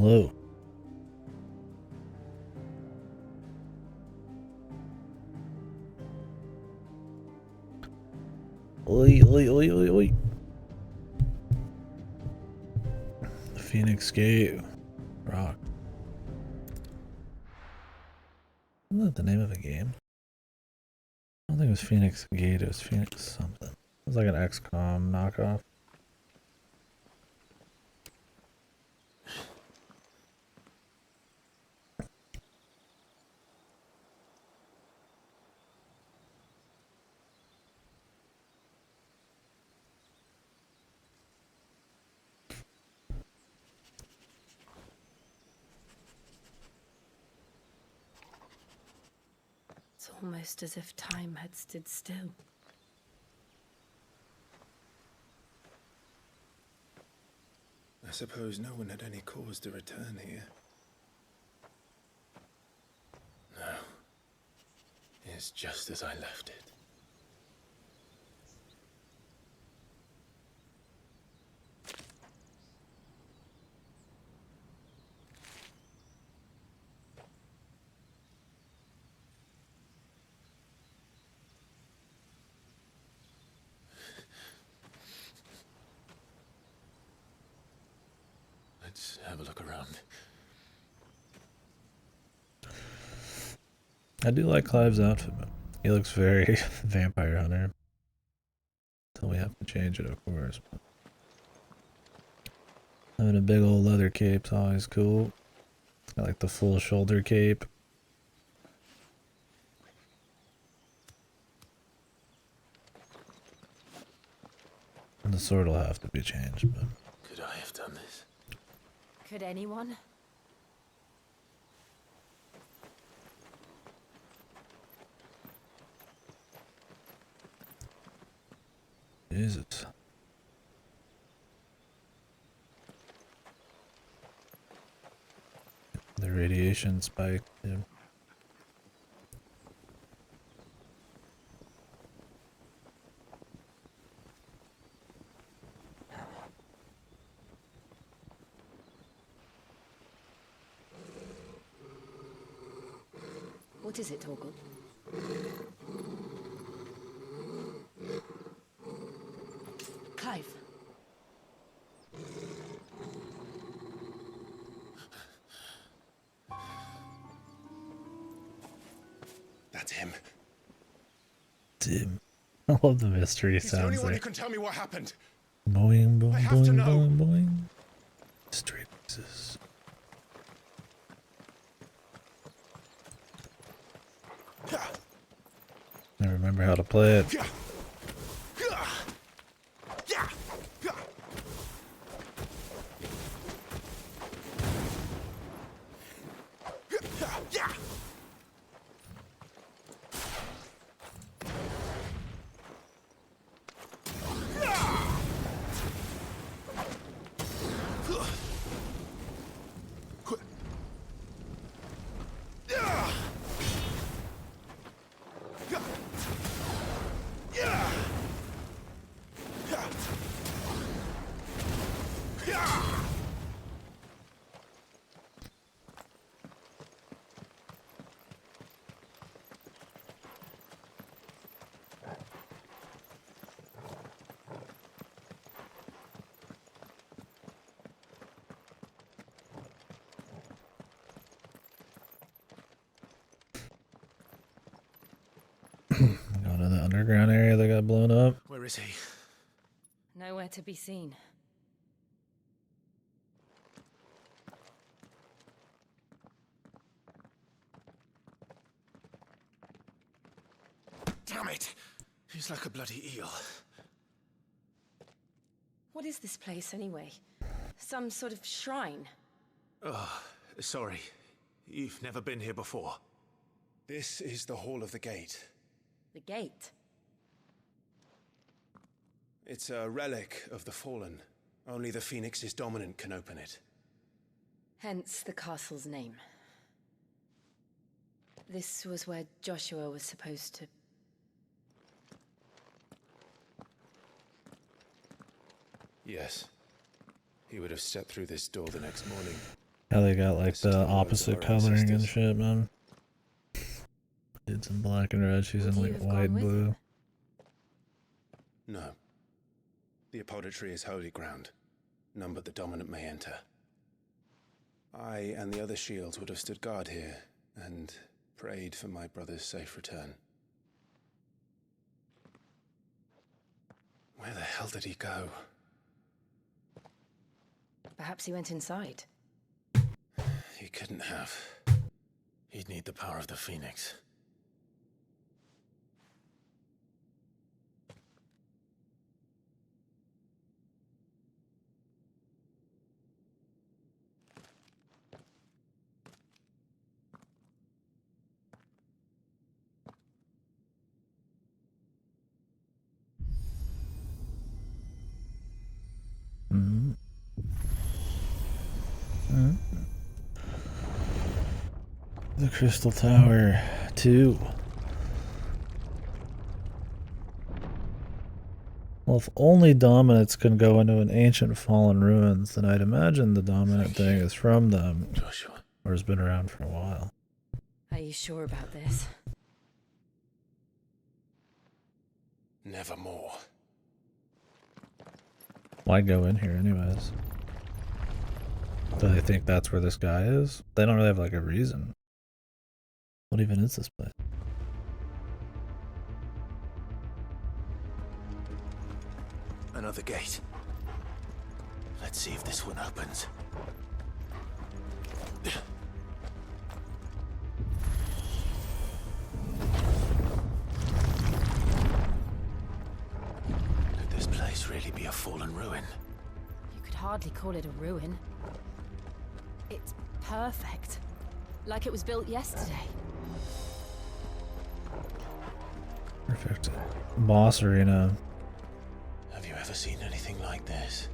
Hello. Oi, oi, oi, oi, oi. The Phoenix Gate. Rock. Isn't that the name of a game? I don't think it was Phoenix Gate, it was Phoenix something. It was like an XCOM knockoff. It's almost as if time had stood still. I suppose no one had any cause to return here. No. It's just as I left it. Let's have a look around. I do like Clive's outfit, but he looks very vampire hunter. Until we have to change it, of course. But having a big old leather cape's always cool. I like the full shoulder cape. And the sword will have to be changed, but... Could I have done this? Could anyone? Jesus. The radiation spike, dude. What is it, Torgal? Clive. That's him. Tim. I love the mystery He's the only sounds one there. who can tell me what happened. Boing, boing, I have to boing, know. boing, boing. Straight pieces. I remember how to play it. Going to the underground area that got blown up. Where is he? Nowhere to be seen. Damn it! He's like a bloody eel. What is this place, anyway? Some sort of shrine? Oh, sorry. You've never been here before. This is the Hall of the Gate. The gate? It's a relic of the Fallen. Only the Phoenix's dominant can open it. Hence the castle's name. This was where Joshua was supposed to... Yes. He would have stepped through this door the next morning. How they got like the Still opposite our coloring and ancestors. shit, man. It's in black and red, she's Would in you like have white gone and with blue. him? No. The apodatory is holy ground. None but the dominant may enter. I and the other shields would have stood guard here and prayed for my brother's safe return. Where the hell did he go? Perhaps he went inside. He couldn't have. He'd need the power of the Phoenix. Mm-hmm. Mm-hmm. The Crystal Tower 2. Well, if only dominants can go into an ancient fallen ruins, then I'd imagine the dominant thing is from them, Joshua. or has been around for a while. Are you sure about this? Nevermore. Why go in here anyways? Do they think that's where this guy is? They don't really have like a reason. What even is this place? Another gate. Let's see if this one opens. Could this place really be a fallen ruin? You could hardly call it a ruin. It's perfect. Like it was built yesterday. Perfect. Boss arena. Have you ever seen anything like this?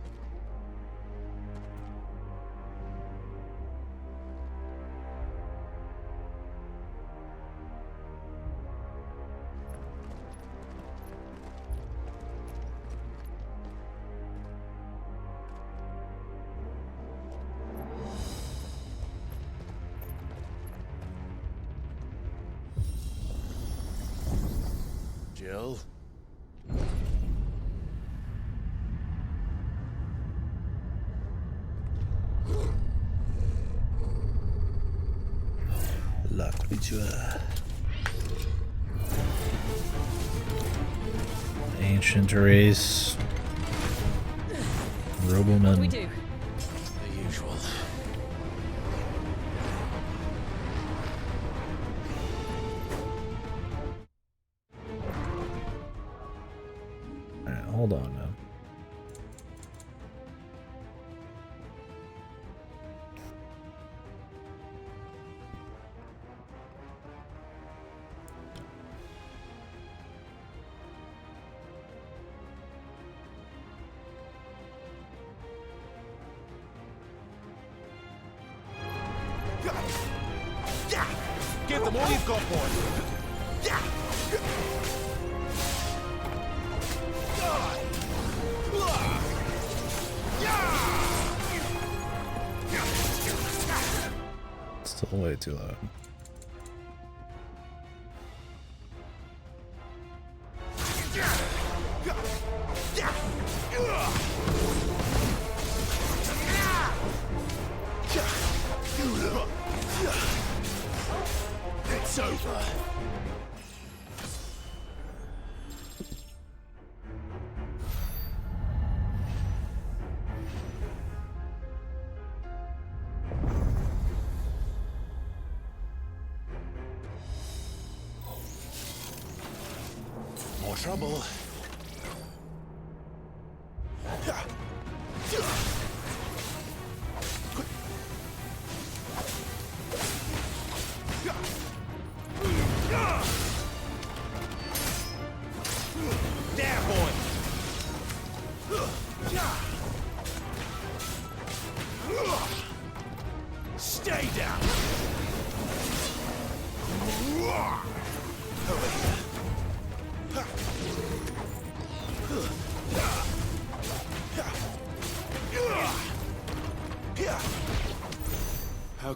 Jill? La creature. Ancient race. What do we Roboman. do? The usual. Alright, hold on now. Give them all you've got, boy. Still way too loud. It's over. More trouble. There, boy. Stay down.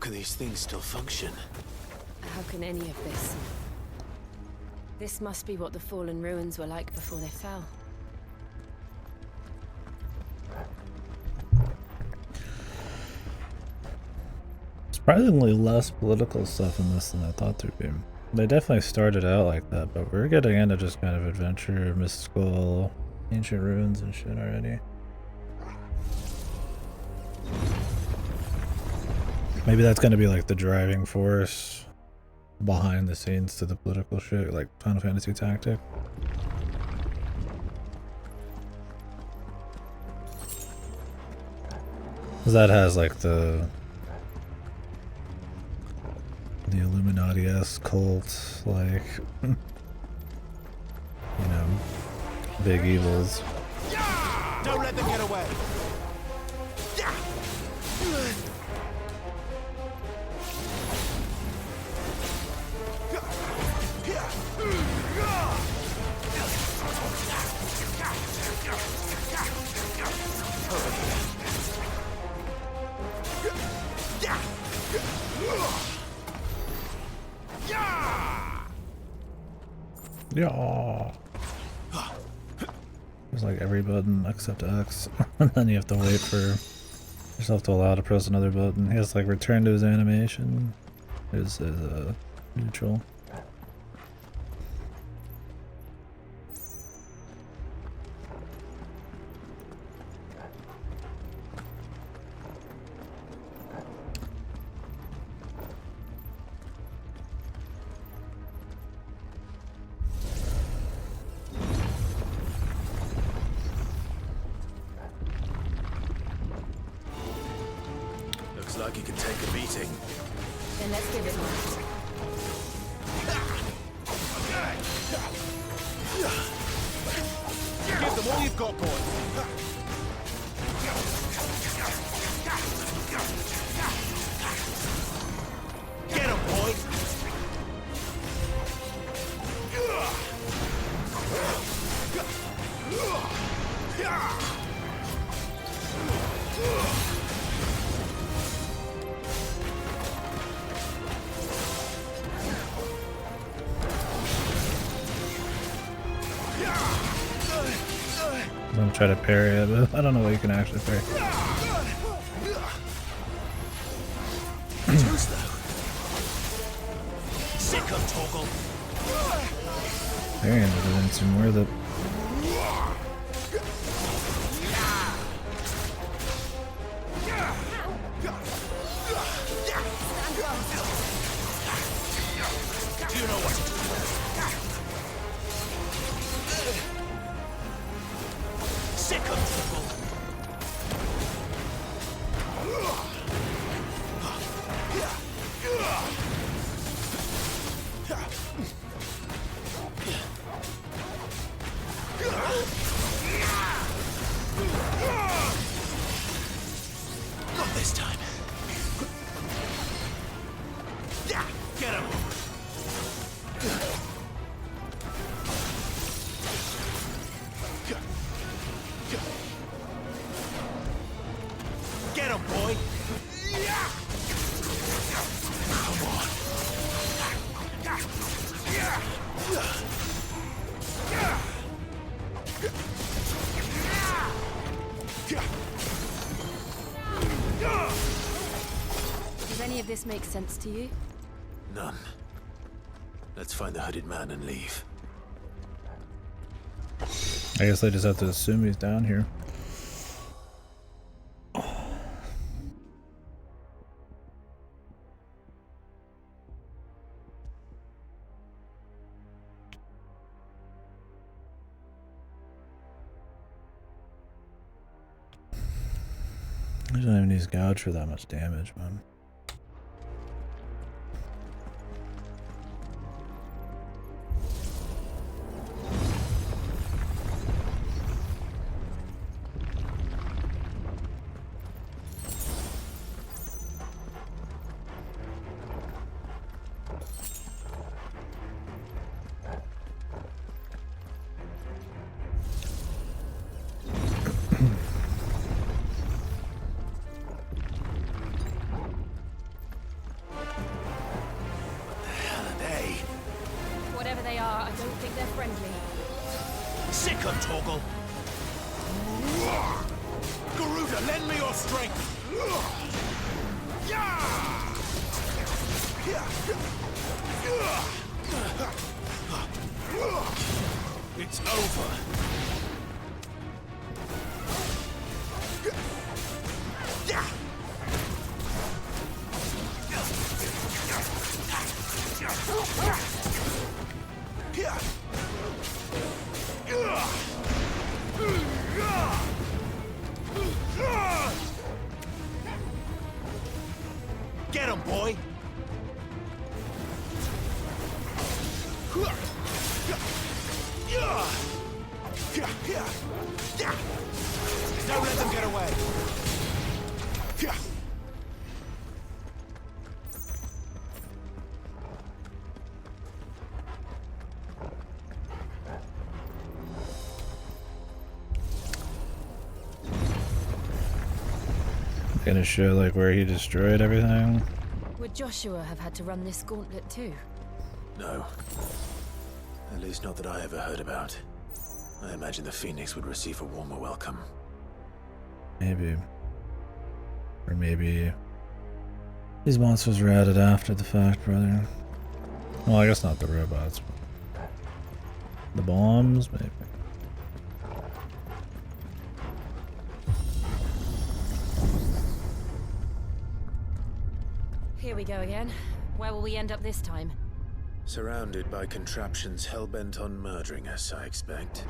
can these things still function? How can any of this? This must be what the fallen ruins were like before they fell. Surprisingly less political stuff in this than I thought there'd be. They definitely started out like that, but we're getting into just kind of adventure, mystical, ancient ruins and shit already. Maybe that's gonna be like the driving force behind the scenes to the political shit, like Final Fantasy Tactic. Cause that has like the Illuminati-esque cult, like, you know, big evils. Don't let them get away! Yeah. There's like every button except X, and then you have to wait for yourself to allow to press another button. He has like return to his animation. Is neutral. Looks like he can take a beating. Then let's give it a shot. Give them all you've got, boy. Get him, boy. I'm gonna try to parry it, but I don't know what you can actually parry. Sick of Toggle. Parrying it didn't seem worth it. Do you know what to do? Sick of Toggle. Not this time. Yeah, get him. Get him, boy. Come on. Does any of this make sense to you? None. Let's find the hooded man and leave. I guess I just have to assume he's down here. I don't even use gouge for that much damage, man. they are, I don't think they're friendly. Sick 'em, Torgal! Garuda, lend me your strength! It's over. Get him, boy! Don't let them get away! Gonna show like where he destroyed everything. Would Joshua have had to run this gauntlet too? No. At least not that I ever heard about. I imagine the Phoenix would receive a warmer welcome. Maybe. Or maybe these monsters were added after the fact, brother. Well, I guess not the robots. But the bombs, maybe. Here we go again. Where will we end up this time? Surrounded by contraptions hell-bent on murdering us, I expect.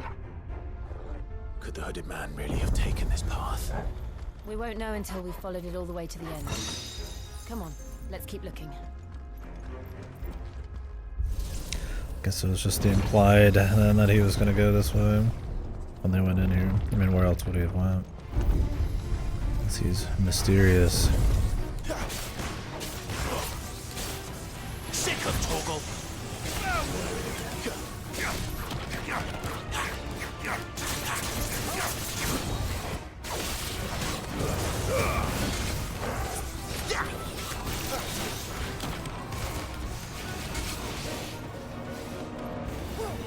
Could the hooded man really have taken this path? We won't know until we've followed it all the way to the end. Come on, let's keep looking. Guess it was just the implied then that he was gonna go this way when they went in here. I mean, where else would he have went? He's mysterious. Sick of Torgal!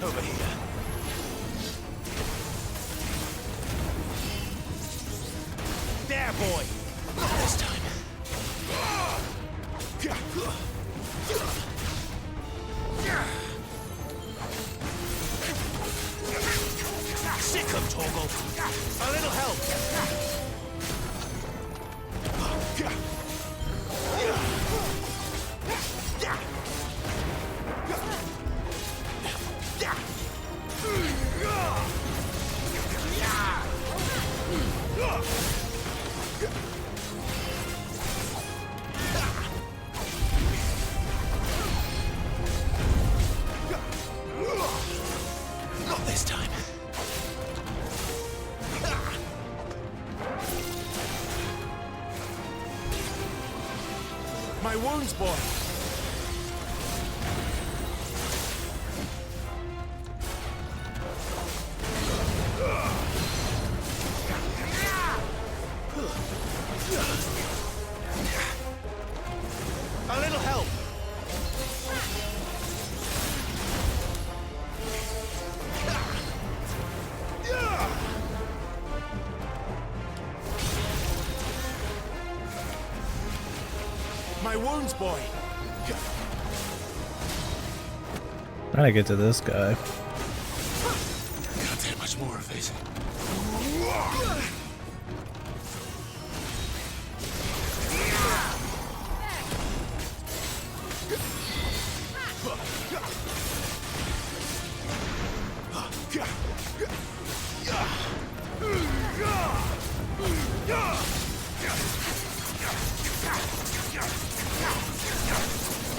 Over here. There, boy! Not this time. Sick of Torgal! A little help! Not this time. My wounds, boy. A little help. My wounds, boy. Trying to get to this guy. Can't take much more of it.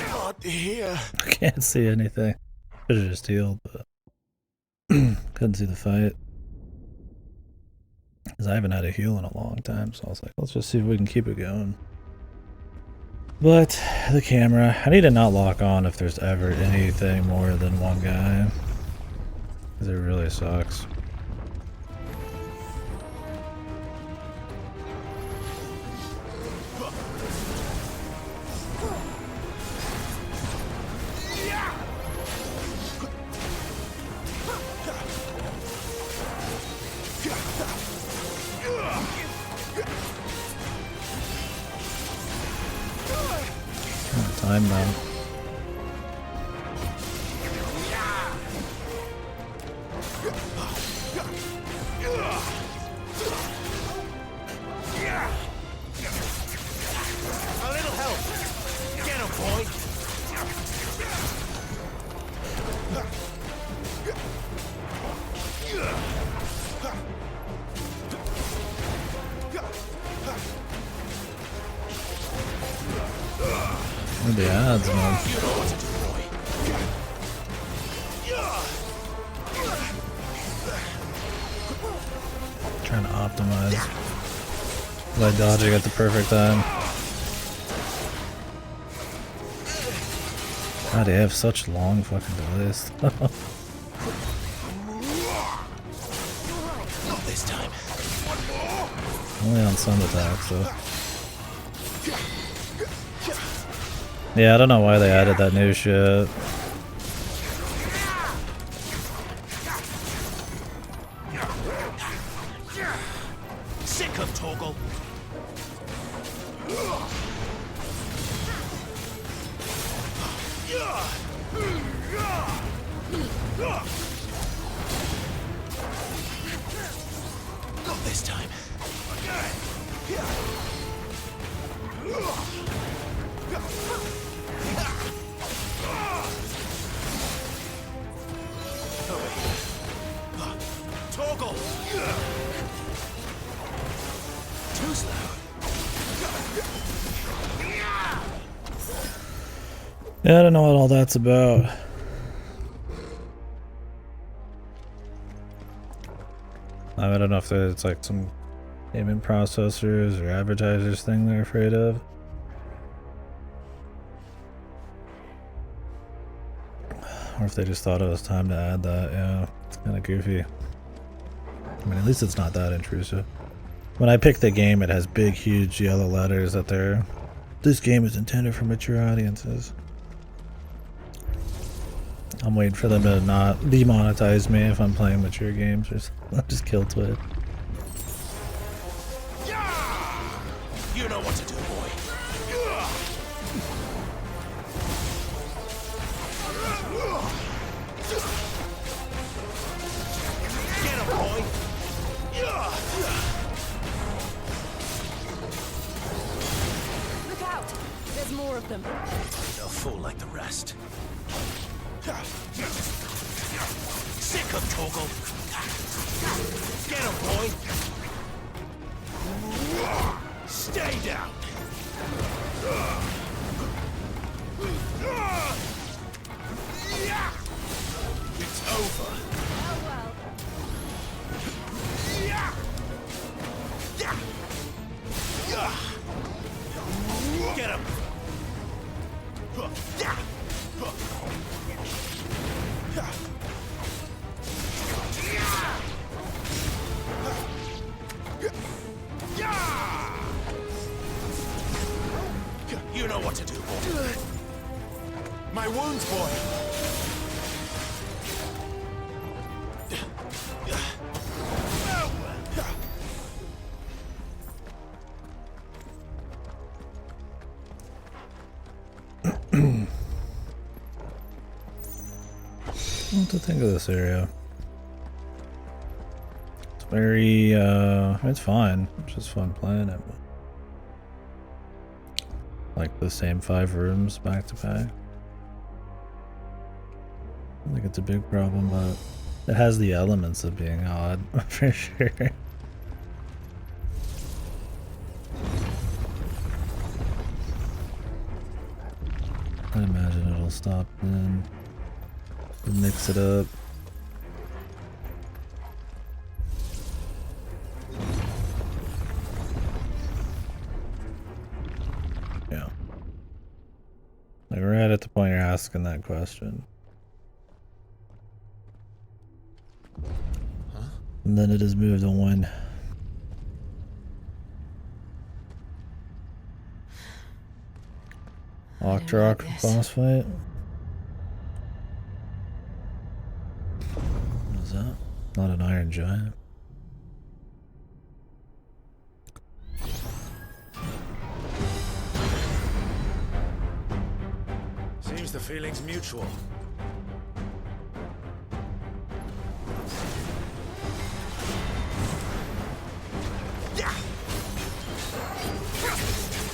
Not here. I can't see anything. Should've just healed, but couldn't see the fight. Because I haven't had a heal in a long time, so I was like, let's just see if we can keep it going. But the camera, I need to not lock on if there's ever anything more than one guy. Because it really sucks. time though. A little help. Get him, boy. What are the odds, man? You know what to do, boy. Trying to optimize by dodging at the perfect time. God, they have such long fucking delays. Not this time. Only on some attacks though. Yeah, I don't know why they added that new shit. Sick of Toggle. Not this time. Toggle. Too slow. Yeah, I don't know what all that's about. I don't know if it's like some payment processors or advertisers thing they're afraid of. Or if they just thought it was time to add that. Yeah, it's kind of goofy. I mean, at least it's not that intrusive. When I pick the game, it has big, huge yellow letters that they're... This game is intended for mature audiences. I'm waiting for them to not demonetize me if I'm playing mature games or something. I'll just kill Twit. You know what to do, boy. Get him, boy. Look out! There's more of them. They'll fall like the rest. Sick of Toggle. Get him, boy. Stay down. It's over. Oh well. Get him. You know what to do, boy. My wounds, boy. What to think of this area? It's very, it's fine. It's just fun playing it. Like the same 5 rooms back to back. I think it's a big problem, but it has the elements of being odd, for sure. I imagine it'll stop then. Mix it up. Yeah. Like right at the point you're asking that question. Huh? And then it has moved on. Octrock boss fight. What is that? Not an iron giant. feeling's mutual.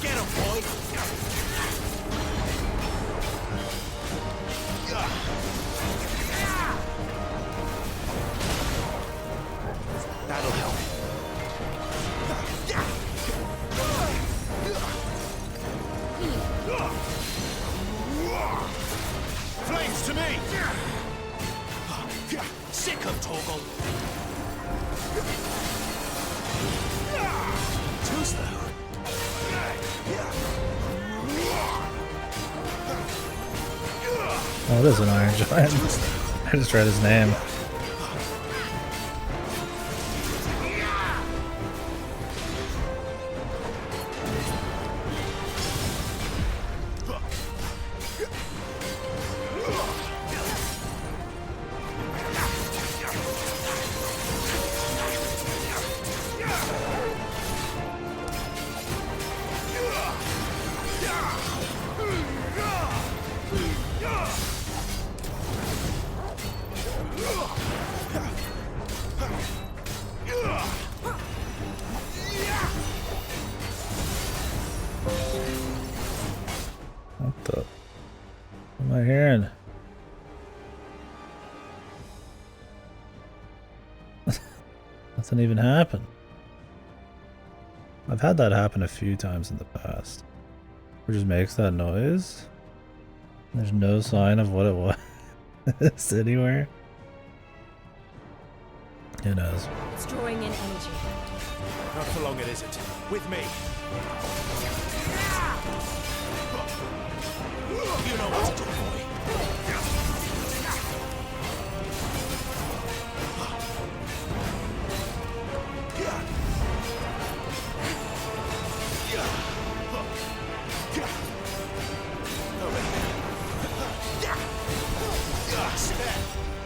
Get him, boy! That'll help. Flames to me! Sick of Torgal! Too slow. Oh, it is an Iron Giant. I just read his name. What the? What am I hearing? Nothing even happened. I've had that happen a few times in the past. It just makes that noise. There's no sign of what it was anywhere. Who knows? It's drawing in energy. Not for long it isn't. With me. You know what to do, boy.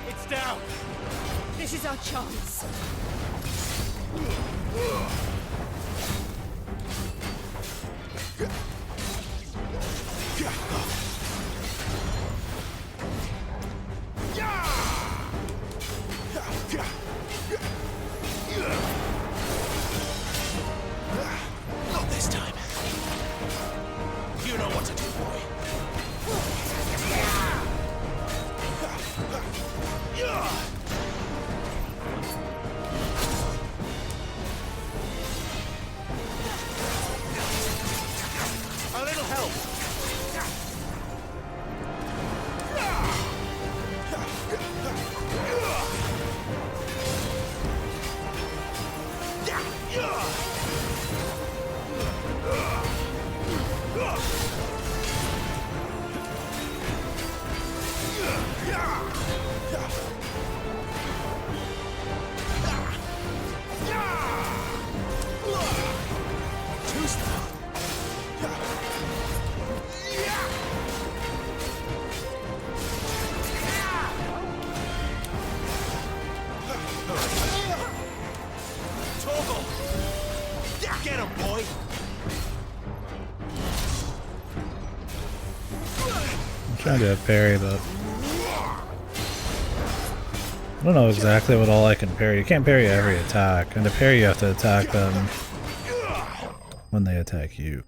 It's down. This is our chance. Not this time. You know what to do, boy. A little help. Too slow. Torgal! Get him, boy! I'm trying to do a parry, but I don't know exactly what all I can parry. You can't parry every attack, and to parry you have to attack them when they attack you.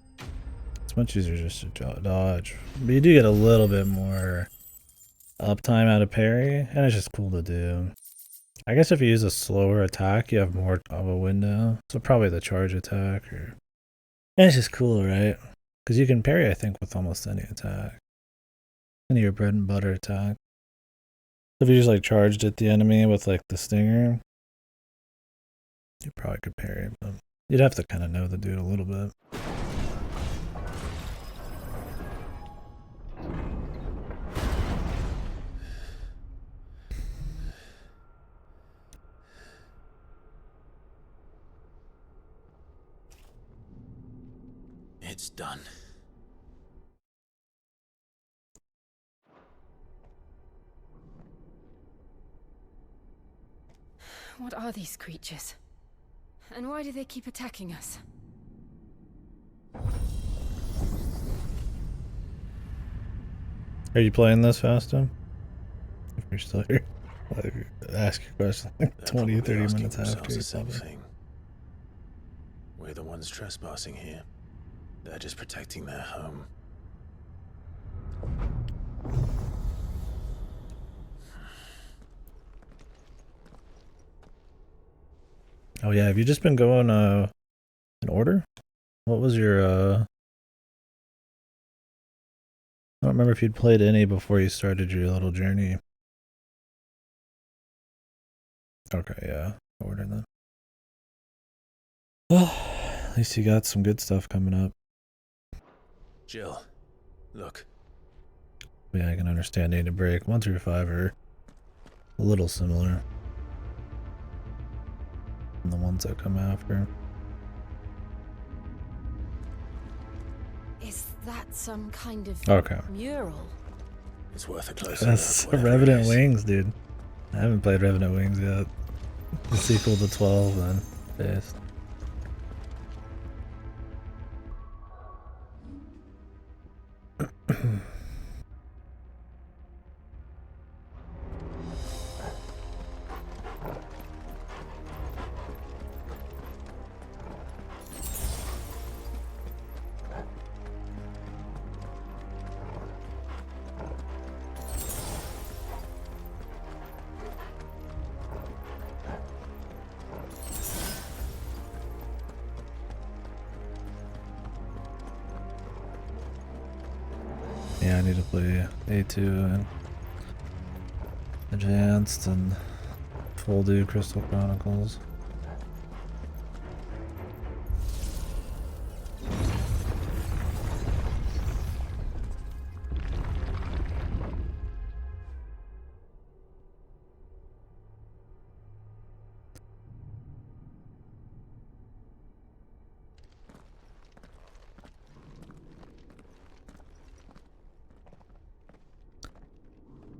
It's much easier just to dodge, but you do get a little bit more uptime out of parry, and it's just cool to do. I guess if you use a slower attack, you have more of a window, so probably the charge attack, or and it's just cool, right? Because you can parry, I think, with almost any attack, any of your bread and butter attack. If you just like charged at the enemy with like the stinger, you probably could parry, but you'd have to kind of know the dude a little bit. It's done. What are these creatures? And why do they keep attacking us? Are you playing this fast, Tim? If you're still here, like, ask your question like They're 20, probably 30 asking minutes after themselves you the same probably. thing. We're the ones trespassing here. They're just protecting their home. Oh yeah, have you just been going in order? What was your I don't remember if you'd played any before you started your little journey. Okay, yeah. Order then. Well, at least you got some good stuff coming up. Jill, look. Yeah, I can understand needing a break. 1 through 5 are a little similar than the ones that come after. Is that some kind of Okay. mural? It's worth a closer That's look. whatever it Revenant is. Wings, dude. I haven't played Revenant Wings yet. The sequel to 12 then. Based. Yeah, I need to play A2 and Advanced and full do Crystal Chronicles.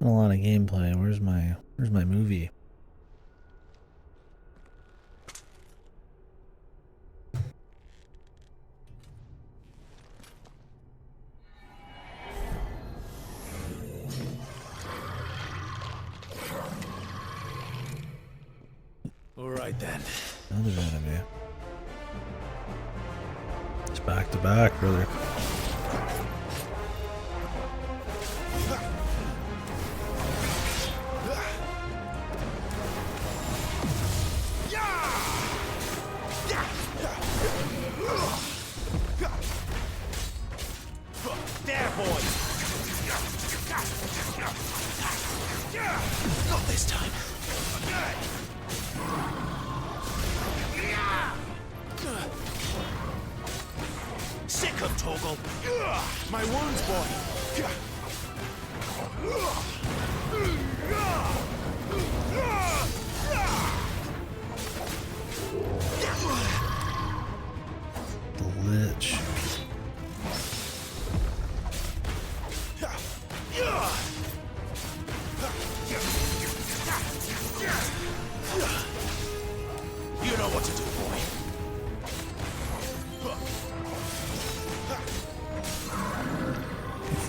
A lot of gameplay. Where's my movie? All right then. Another enemy. It's back to back, brother. There, boy. Not this time. Sick of Toggle. My wounds, boy. The Lich. You know what to do, boy.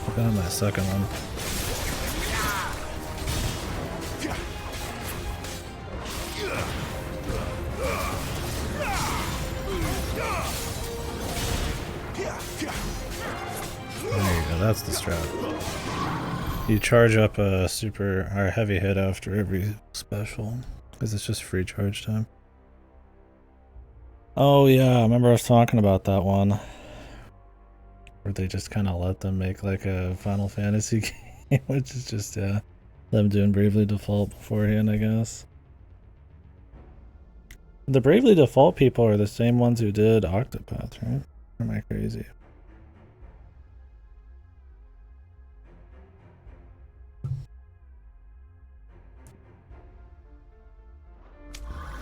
Forgot my second one. There you go, that's the strat. You charge up a super or heavy hit after every special, because it's just free charge time. Oh yeah, I remember I was talking about that one. Where they just kind of let them make like a Final Fantasy game, which is just, yeah, them doing Bravely Default beforehand, I guess. The Bravely Default people are the same ones who did Octopath, right? Or am I crazy?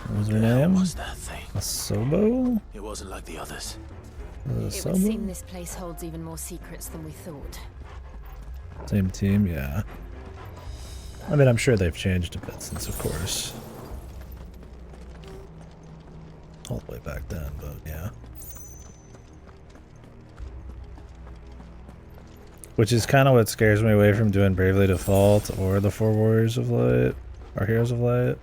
What was her name? What was that thing? Asobo? It wasn't like the others. It would Asobo? seem this place holds even more secrets than we thought. Same team, yeah. I mean, I'm sure they've changed a bit since, of course. All the way back then, but yeah. Which is kind of what scares me away from doing Bravely Default or the 4 Warriors of Light, or Heroes of Light.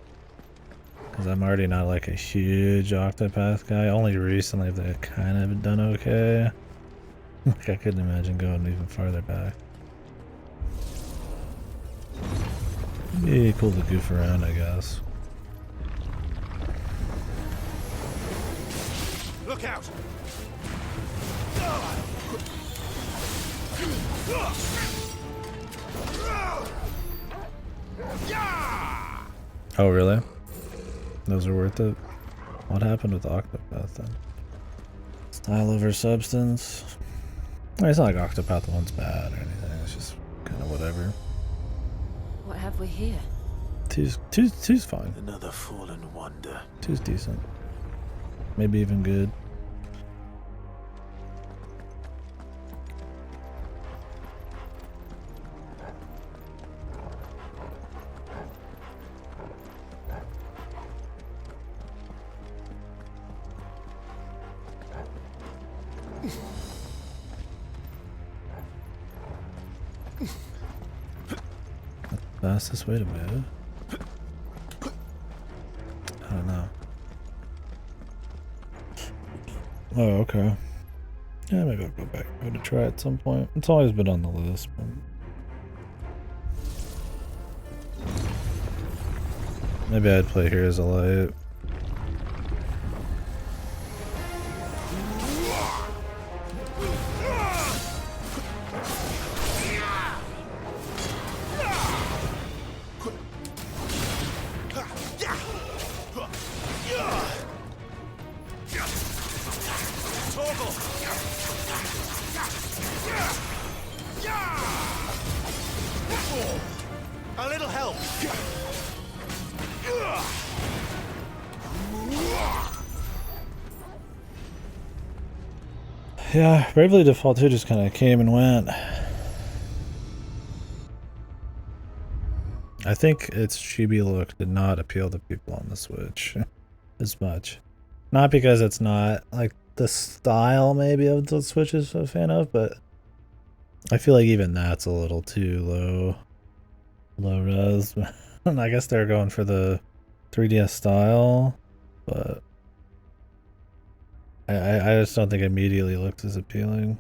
Because I'm already not like a huge Octopath guy. Only recently have they kind of done okay. Like I couldn't imagine going even farther back. Be cool to goof around, I guess. Look out! Oh really? Those are worth it? What happened with Octopath then? Style over substance? I mean, it's not like Octopath 1's bad or anything, it's just kind of whatever. What have we here? Two's fine. Another fallen wonder. 2's decent. Maybe even good. Fastest way to move? I don't know. Oh, okay. Yeah, maybe I'll go back. Go to try at some point. It's always been on the list, but maybe I'd play Heroes of Light. A little help. Yeah, Bravely Default 2 just kind of came and went. I think its chibi look did not appeal to people on the Switch as much. Not because it's not like the style maybe of the Switch is a fan of, but I feel like even that's a little too low res. I guess they're going for the 3DS style, but I just don't think it immediately looked as appealing.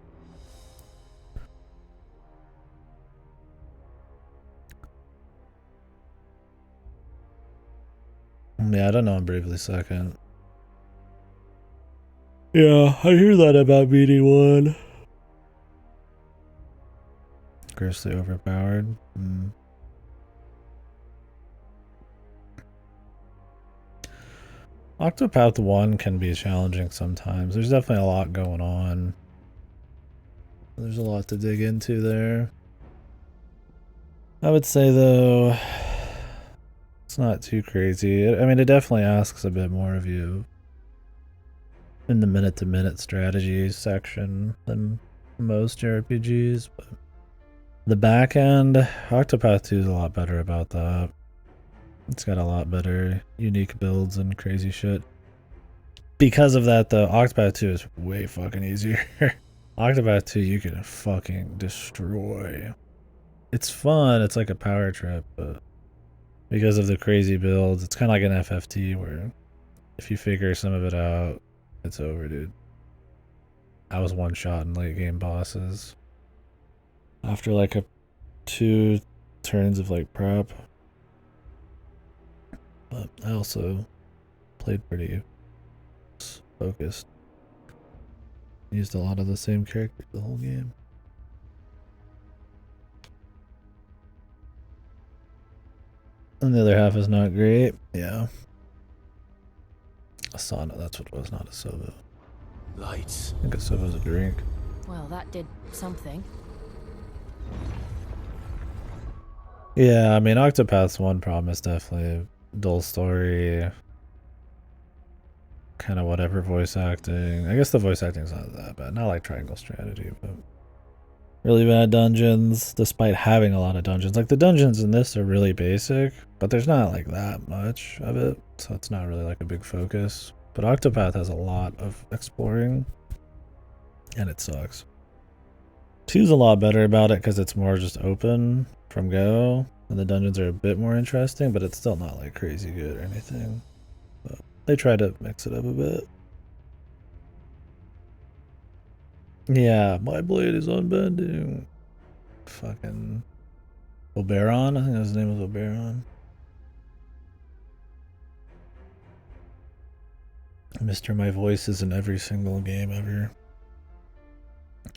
Yeah, I don't know on Bravely Second. Yeah, I hear that about BD1. Grossly overpowered. Octopath 1 can be challenging sometimes. There's definitely a lot going on. There's a lot to dig into there. I would say though, it's not too crazy. I mean, it definitely asks a bit more of you in the minute-to-minute strategy section than most JRPGs, but the back end, Octopath 2 is a lot better about that. It's got a lot better unique builds and crazy shit. Because of that, though, Octopath 2 is way fucking easier. Octopath 2 you can fucking destroy. It's fun, it's like a power trip, but because of the crazy builds, it's kind of like an FFT where if you figure some of it out, it's over, dude. I was one shot in late game bosses after like 2 turns of like prep. But I also played pretty focused. Used a lot of the same characters the whole game. And the other half is not great. Yeah. Asana, that's what it was, not a soba. Lights. I think a soba's a drink. Well, that did something. Yeah, I mean, Octopath's one problem is definitely dull story. Kind of whatever voice acting. I guess the voice acting's not that bad. Not like Triangle Strategy, but really bad dungeons, despite having a lot of dungeons. Like the dungeons in this are really basic, but there's not like that much of it, so it's not really like a big focus. But Octopath has a lot of exploring, and it sucks. 2's a lot better about it because it's more just open from go, and the dungeons are a bit more interesting, but it's still not like crazy good or anything. But they try to mix it up a bit. Yeah, my blade is unbending. Fucking Oberon? I think his name was Oberon. Mr. My Voice is in every single game ever.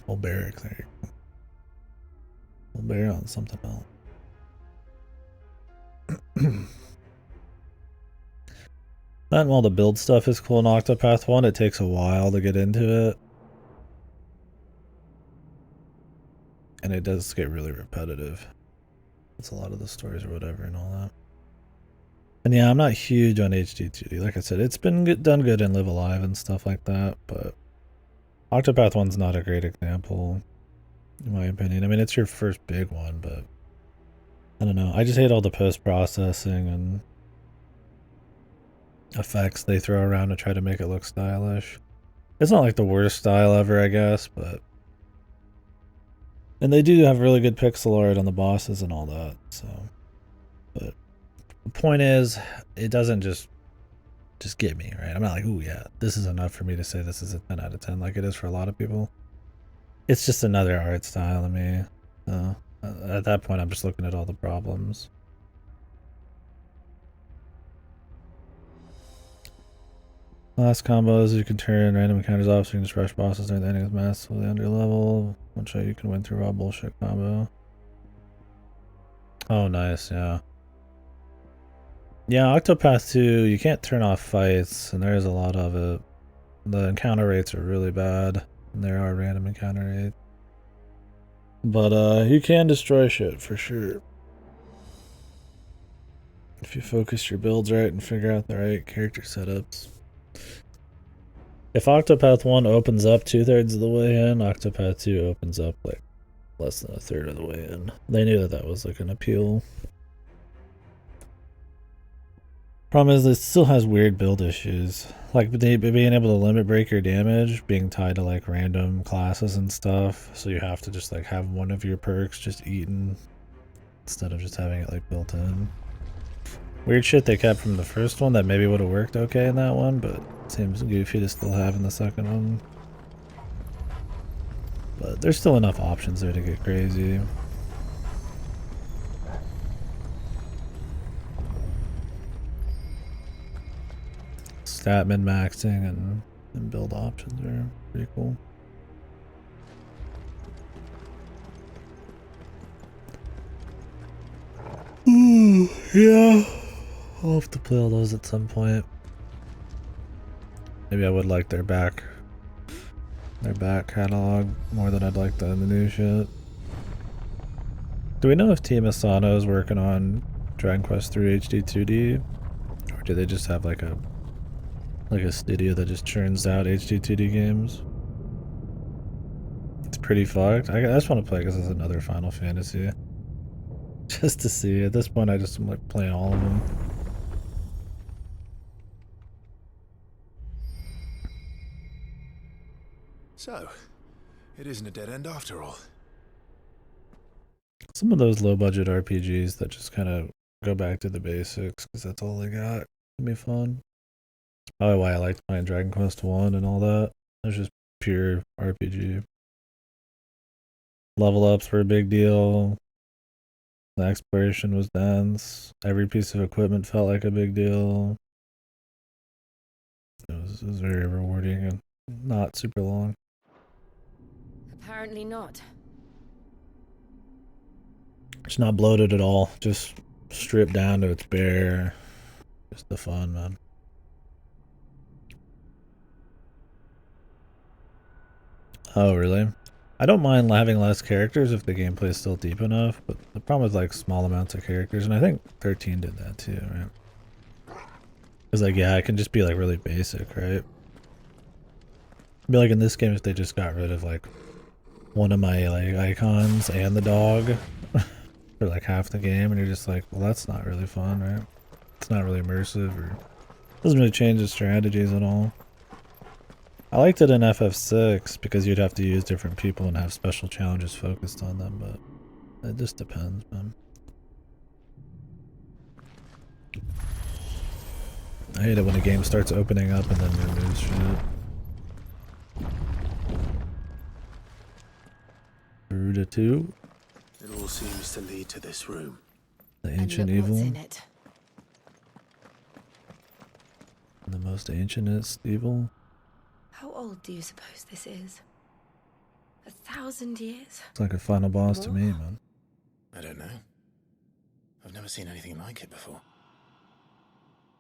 Oberic, there you go. Oberon, something else. That and while the build stuff is cool in Octopath 1, it takes a while to get into it. And it does get really repetitive. It's a lot of the stories or whatever and all that. And yeah, I'm not huge on HD2D. Like I said, it's been done good in Live Alive and stuff like that, but Octopath 1's not a great example, in my opinion. I mean, it's your first big one, but I don't know. I just hate all the post-processing and effects they throw around to try to make it look stylish. It's not like the worst style ever, I guess, but... And they do have really good pixel art on the bosses and all that, so... But the point is, it doesn't just get me, right? I'm not like, ooh, yeah, this is enough for me to say this is a 10 out of 10 like it is for a lot of people. It's just another art style to me. At that point, I'm just looking at all the problems. Last combos, you can turn random encounters off so you can just rush bosses during the ending of massively under level. One shot you can win through raw bullshit combo. Oh, nice, yeah. Yeah, Octopath 2, you can't turn off fights, and there is a lot of it. The encounter rates are really bad, and there are random encounter rates. But you can destroy shit, for sure. If you focus your builds right and figure out the right character setups. If Octopath 1 opens up 2/3 of the way in, Octopath 2 opens up like less than 1/3 of the way in. They knew that that was like an appeal. Problem is, it still has weird build issues. Like being able to limit break your damage, being tied to like random classes and stuff. So you have to just like have one of your perks just eaten instead of just having it like built in. Weird shit they kept from the first one that maybe would have worked okay in that one, but seems goofy to still have in the second one. But there's still enough options there to get crazy. Stat min-maxing and build options are pretty cool. Yeah. I'll have to play all those at some point. Maybe I would like their back catalog more than I'd like the new shit. Do we know if Team Asano is working on Dragon Quest III HD 2D? Or do they just have like a studio that just churns out HD 2D games? It's pretty fucked. I just want to play because it's another Final Fantasy. Just to see. At this point I just am like playing all of them. So, it isn't a dead end after all. Some of those low budget RPGs that just kind of go back to the basics because that's all they got can be fun. That's probably why I liked playing Dragon Quest 1 and all that. It was just pure RPG. Level ups were a big deal. The exploration was dense. Every piece of equipment felt like a big deal. It was very rewarding and not super long. Apparently not. It's not bloated at all. Just stripped down to its bare. Just the fun, man. Oh, really? I don't mind having less characters if the gameplay is still deep enough, but the problem is like small amounts of characters, and I think 13 did that too, right? It's like, yeah, it can just be like really basic, right? Be like in this game if they just got rid of like one of my like icons and the dog for like half the game, and you're just like, well, that's not really fun, right? It's not really immersive or doesn't really change the strategies at all. I liked it in FF6 because you'd have to use different people and have special challenges focused on them, but it just depends, man. I hate it when a game starts opening up and then removes shit. Ruda 2. It all seems to lead to this room. The And ancient look what's evil. in it. The most ancientest evil. How old do you suppose this is? 1,000 years? It's like a final boss to me, man. I don't know. I've never seen anything like it before.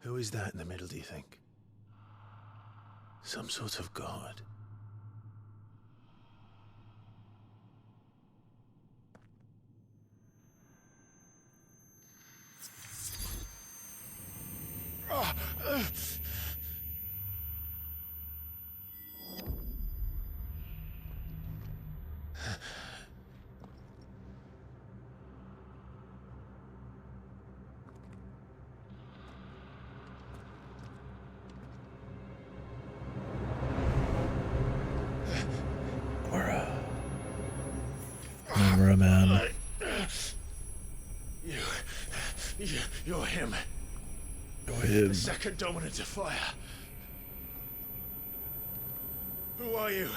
Who is that in the middle, do you think? Some sort of god? Memra, man. You're him. You're him. The second dominant of fire. Who are you?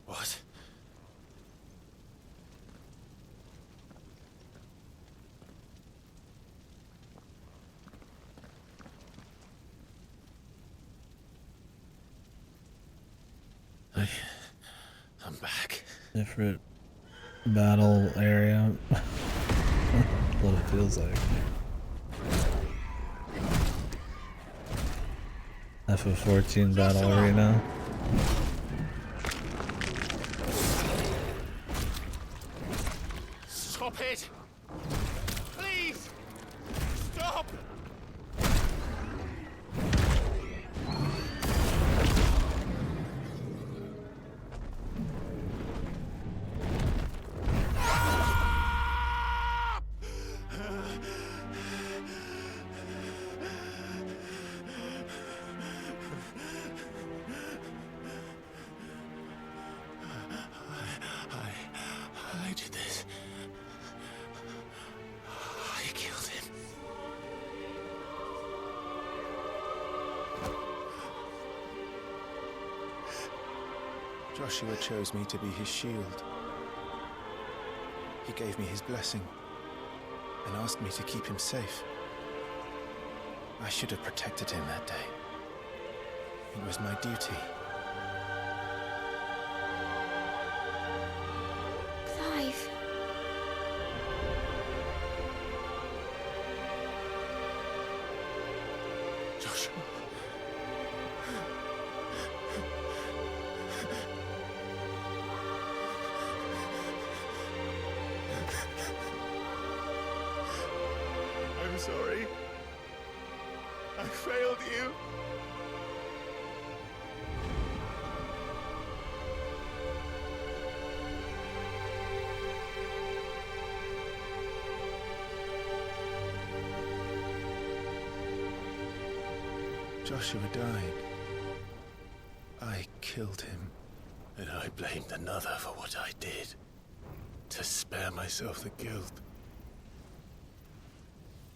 What? I'm back. Different battle area. What it feels like. FF14 battle arena. Stop it! Please! Stop! I did this. I killed him. Joshua chose me to be his shield. He gave me his blessing and asked me to keep him safe. I should have protected him that day. It was my duty. Clive. Joshua. I'm sorry. I failed you. Joshua died. I killed him. And I blamed another for what I did. To spare myself the guilt.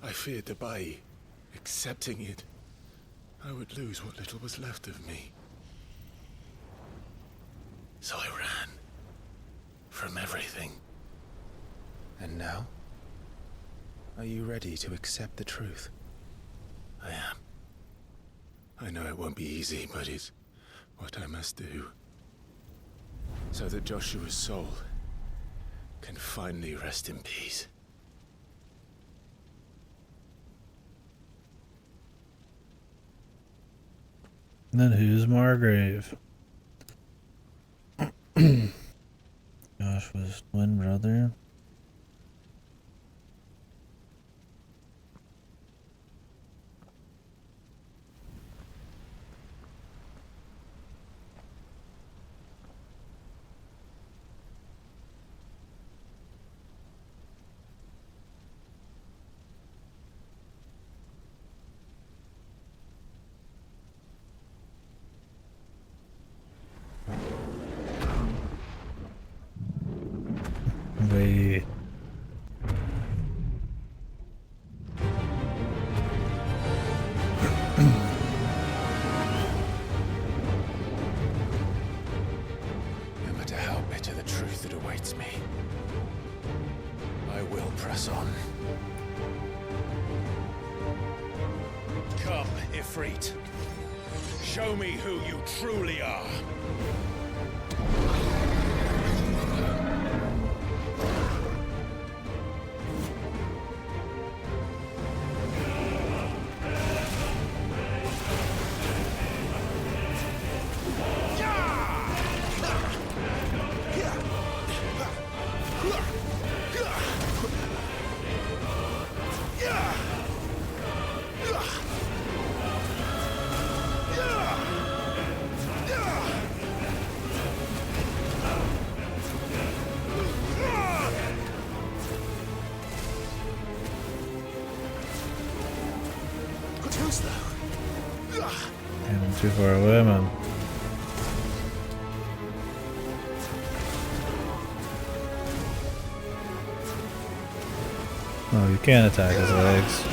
I feared that by accepting it, I would lose what little was left of me. So I ran. From everything. And now? Are you ready to accept the truth? I am. I know it won't be easy, but it's what I must do. So that Joshua's soul can finally rest in peace. And then who's Margrave? Joshua's twin brother. Wait. No matter how bitter the truth that awaits me, I will press on. Come, Ifrit. Show me who you truly are. I'm too far away, man. Oh, you can't attack his legs.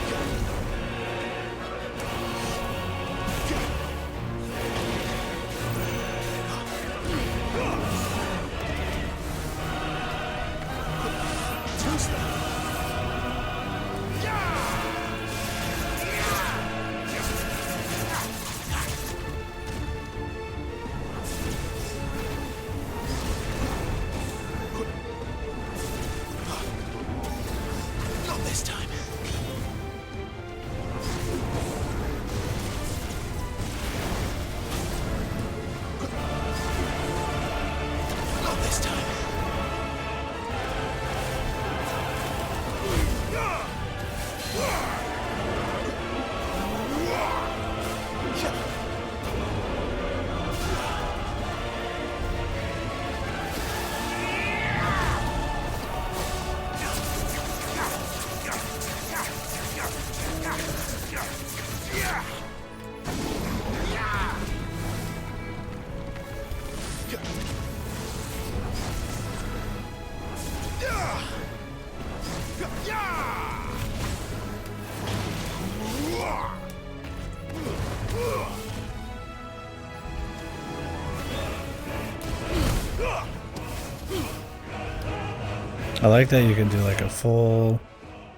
I like that you can do like a full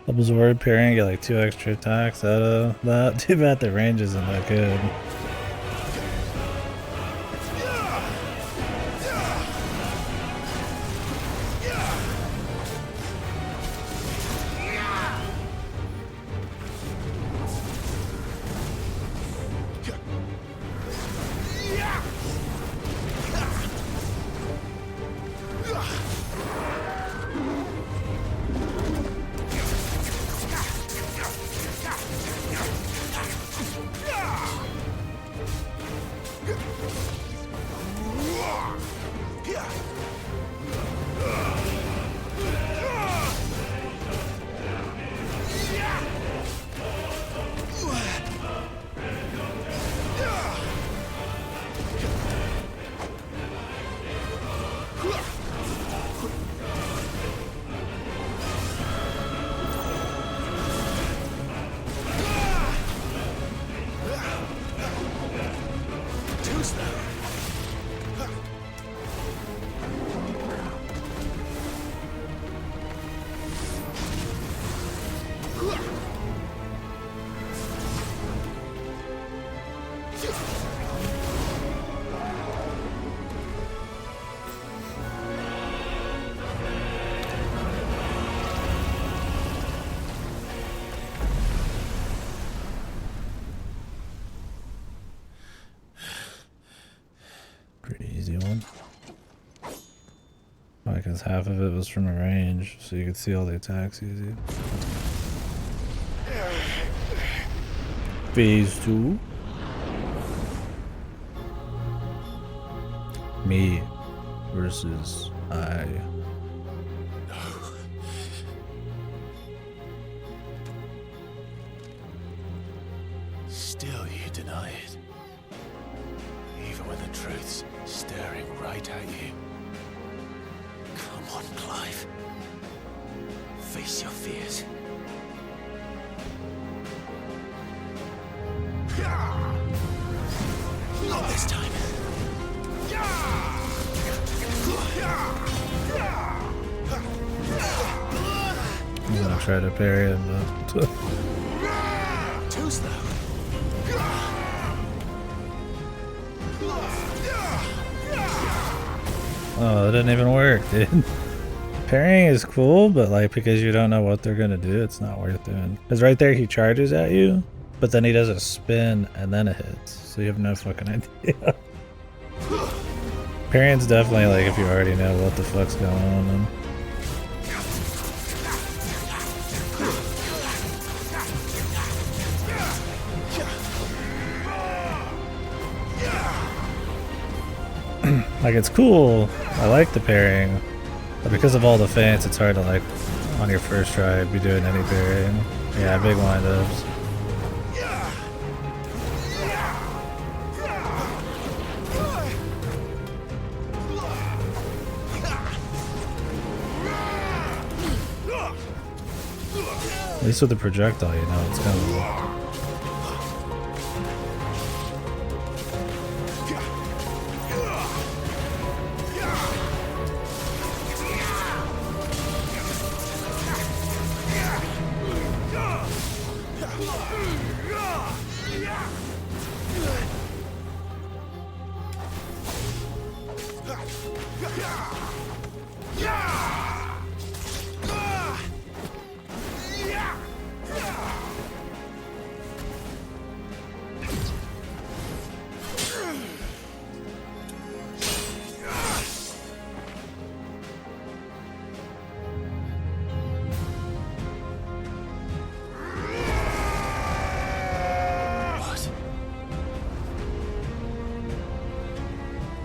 absorb parry and get like 2 extra attacks out of that. Too bad the range isn't that good. easy one. Because half of it was from a range, so you could see all the attacks easy. Phase 2. Me versus I. Still you deny it. Even when the truth's staring right at you. Come on, Clive. Face your fears. Not this time. I'm gonna try to parry him, but Too slow. oh, it didn't even work, dude. Parrying is cool, but like because you don't know what they're gonna do, it's not worth doing. Because right there he charges at you, but then he does a spin and then it hits, so you have no fucking idea. Parrying's definitely like if you already know what the fuck's going on. Then. Like it's cool, I like the parrying, but because of all the feints, it's hard to like on your first try be doing any parrying. Yeah, big windups. At least with the projectile, you know, it's kind of.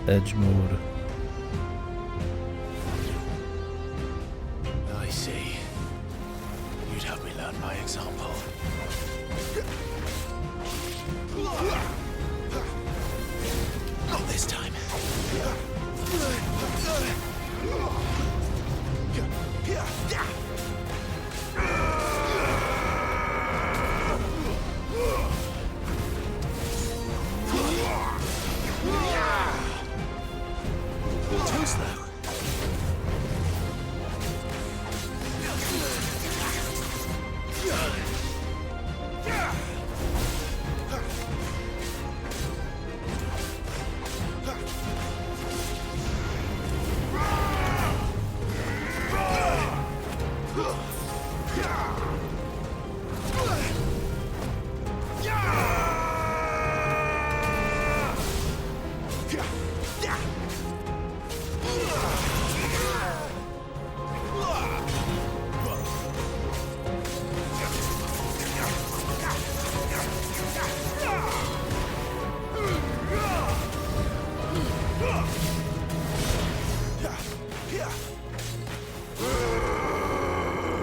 Edge mode. I see. You'd have me learn by example. Not this time. Too slow.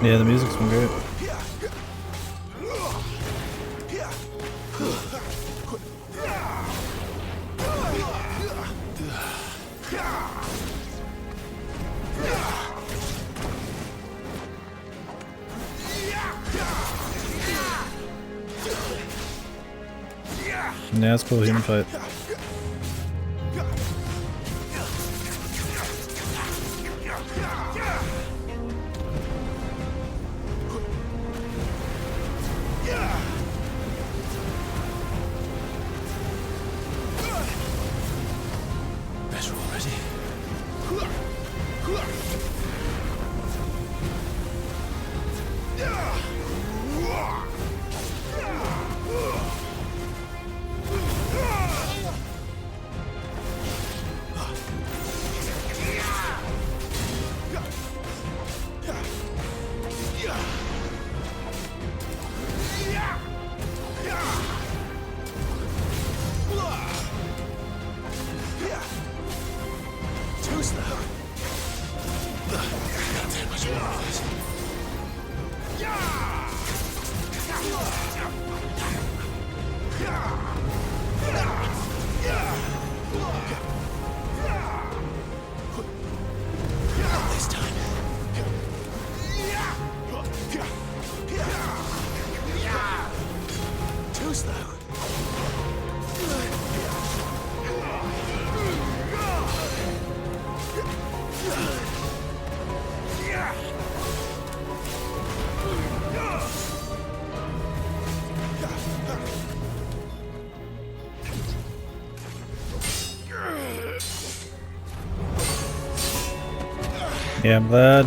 Yeah, the music's been great. Yeah, it's cool human fight. Better already. Yeah, I'm glad.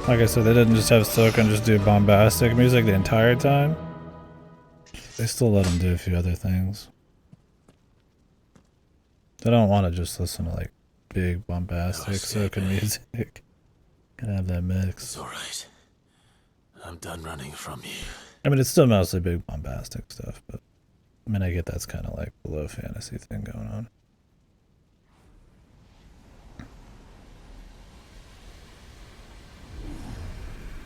Like I said, they didn't just have Soken just do bombastic music the entire time. They still let him do a few other things. They don't want to just listen to like big bombastic Soken music. Gotta have that mix. It's alright. I'm done running from you. I mean, it's still mostly big bombastic stuff, but I mean, I get that's kind of like the low fantasy thing going on.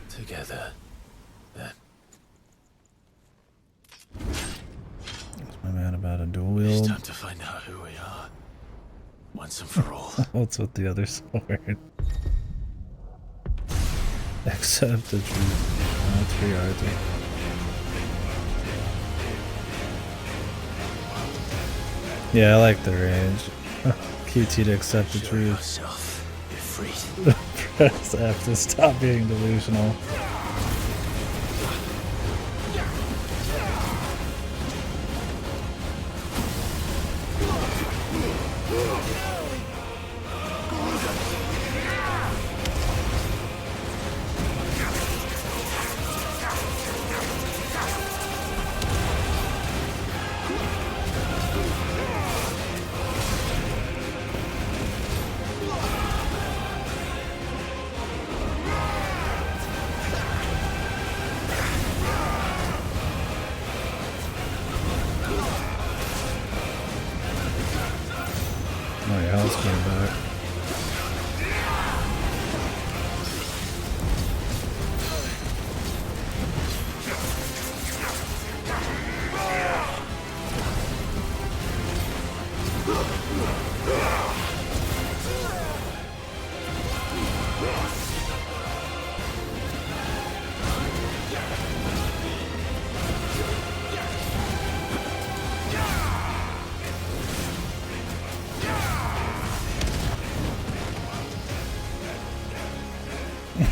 Together, then. What's my man about a dual It's wield? time to find out who we are. Once and for all. What's with the other sword? Accept the truth. That's pretty hard to. Yeah, I like the range. QT to accept the Show truth. yourself. You're free. Press F to stop being delusional. Oh, your health's coming back.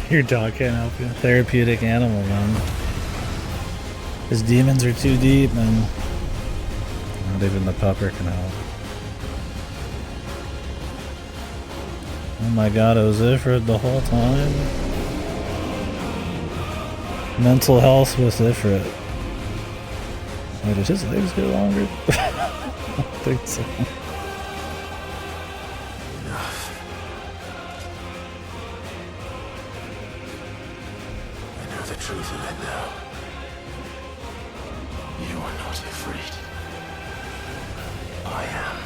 Your dog can't help you. Therapeutic animal, man. His demons are too deep, man. Not even the pupper can help. Oh my god, it was Ifrit the whole time. Mental health with Ifrit. Wait, did his legs get longer? I don't think so. I know the truth of it now. You are not afraid. I am.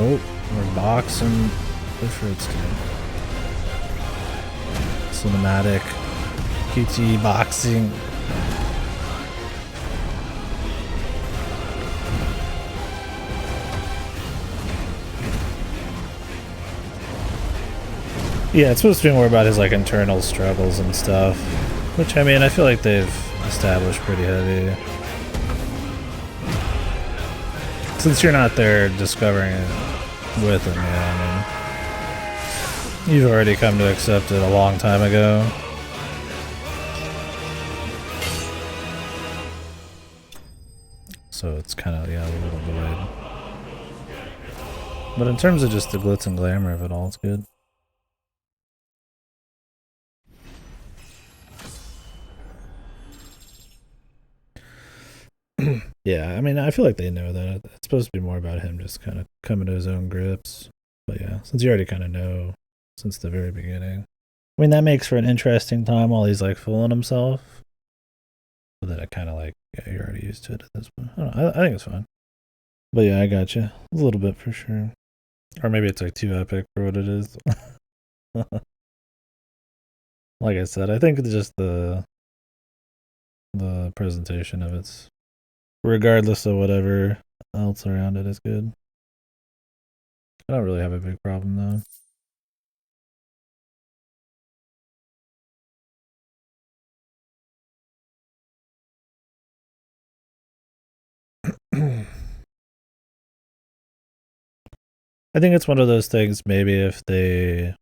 Oh, we're boxing Ifrit's team. Cinematic QT boxing. Yeah, it's supposed to be more about his like internal struggles and stuff. Which I mean, I feel like they've established pretty heavy. Since you're not there discovering it with him, yeah, I mean, you've already come to accept it a long time ago. So it's kind of, yeah, a little delayed. But in terms of just the glitz and glamour of it all, it's good. Yeah, I mean, I feel like they know that. It's supposed to be more about him just kind of coming to his own grips. But yeah, since you already kind of know since the very beginning. I mean, that makes for an interesting time while he's like fooling himself. But then it kind of like, yeah, you're already used to it at this point. I don't know, I think it's fine. But yeah, I got you. A little bit for sure. Or maybe it's like too epic for what it is. Like I said, I think it's just the presentation of it's, regardless of whatever else around it, is good. I don't really have a big problem though. I think it's one of those things, maybe if you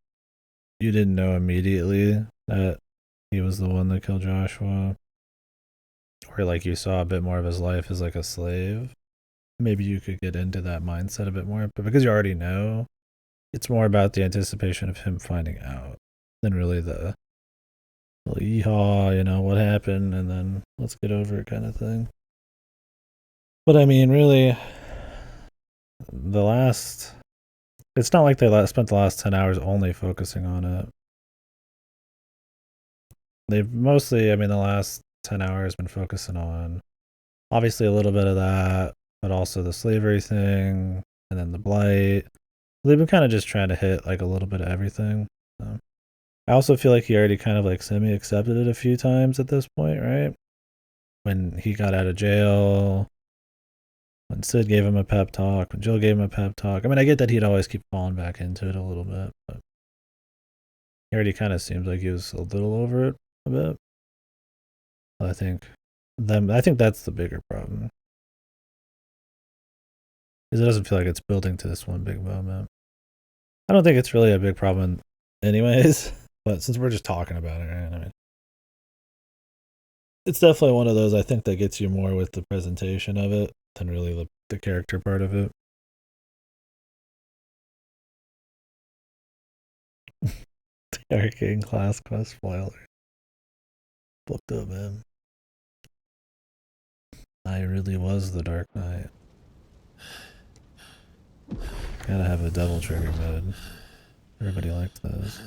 didn't know immediately that he was the one that killed Joshua, or like you saw a bit more of his life as like a slave, maybe you could get into that mindset a bit more. But because you already know, it's more about the anticipation of him finding out than really the well, yeehaw, you know, what happened, and then let's get over it kind of thing. But I mean, really, it's not like they spent the last 10 hours only focusing on it. They've mostly, I mean, the last 10 hours been focusing on obviously a little bit of that, but also the slavery thing, and then the blight. They've been kind of just trying to hit like a little bit of everything. So. I also feel like he already kind of like semi accepted it a few times at this point, right? When he got out of jail, when Sid gave him a pep talk, when Jill gave him a pep talk. I mean, I get that he'd always keep falling back into it a little bit, but he already kind of seems like he was a little over it a bit. I think that's the bigger problem. Because it doesn't feel like it's building to this one big moment. I don't think it's really a big problem anyways, but since we're just talking about it, right? I mean, it's definitely one of those I think that gets you more with the presentation of it than really the character part of it. Arcane class quest spoiler. Booked up, man. I really was the Dark Knight. Gotta have a devil trigger mode. Everybody liked those.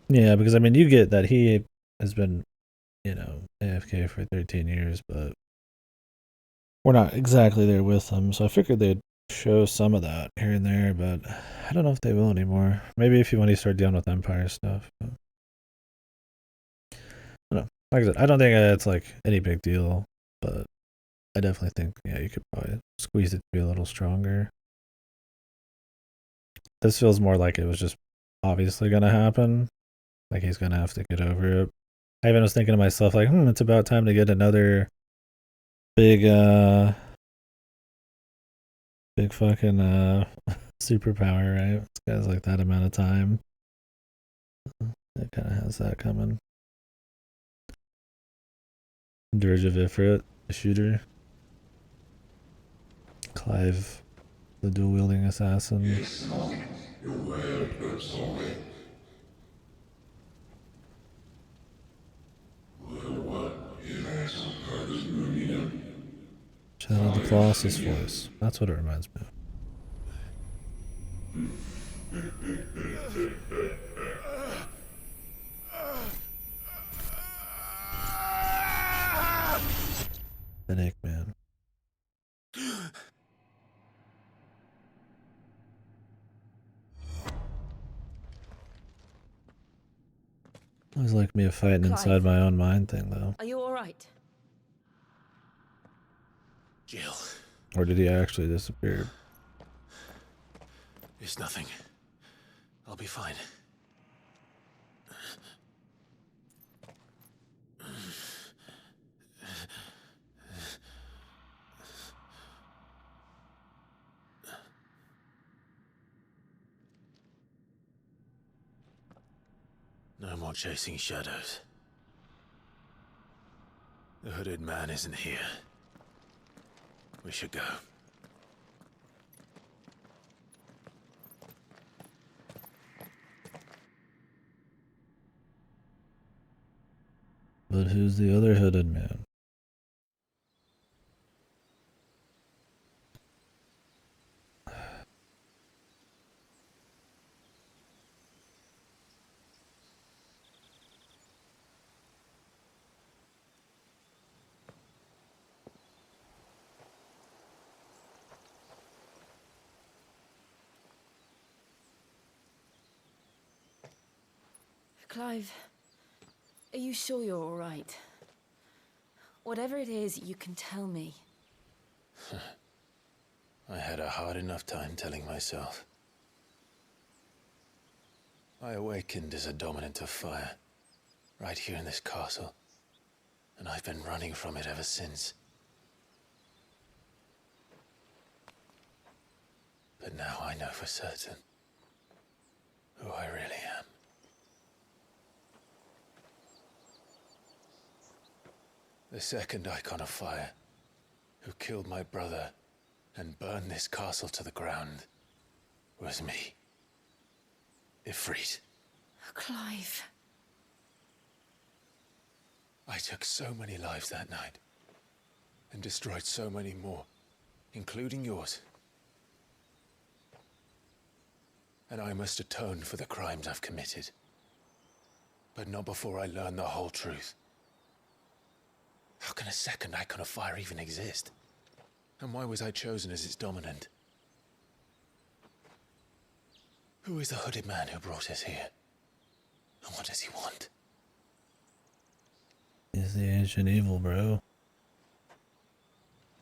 Yeah, because I mean, you get that he has been, you know, AFK for 13 years, but we're not exactly there with him. So I figured they'd show some of that here and there, but I don't know if they will anymore. Maybe if you want to start dealing with Empire stuff. But I don't know. Like I said, I don't think it's like any big deal, but I definitely think, yeah, you could probably squeeze it to be a little stronger. This feels more like it was just obviously going to happen. Like he's going to have to get over it. I even was thinking to myself, like, it's about time to get another big fucking superpower, right? This guy's like that amount of time. It kind of has that coming. Dirge of Ifrit, the shooter. Clive, the dual wielding assassin. Shadow the Colossus voice. That's what it reminds me of. Headache, man. I was like me a fighting Clive, inside my own mind thing, though. are you all right? Jill. Or did he actually disappear? It's nothing. I'll be fine. No more chasing shadows. The hooded man isn't here. We should go. But who's the other hooded man? Clive, are you sure you're all right? Whatever it is, you can tell me. I had a hard enough time telling myself. I awakened as a dominant of fire, right here in this castle. and I've been running from it ever since. But now I know for certain who I really am. The second icon of fire, who killed my brother and burned this castle to the ground, was me. Ifrit. Clive. I took so many lives that night, and destroyed so many more, including yours. And I must atone for the crimes I've committed. But not before I learn the whole truth. How can a second icon of fire even exist? And why was I chosen as its dominant? Who is the hooded man who brought us here? And what does he want? He's the ancient evil, bro.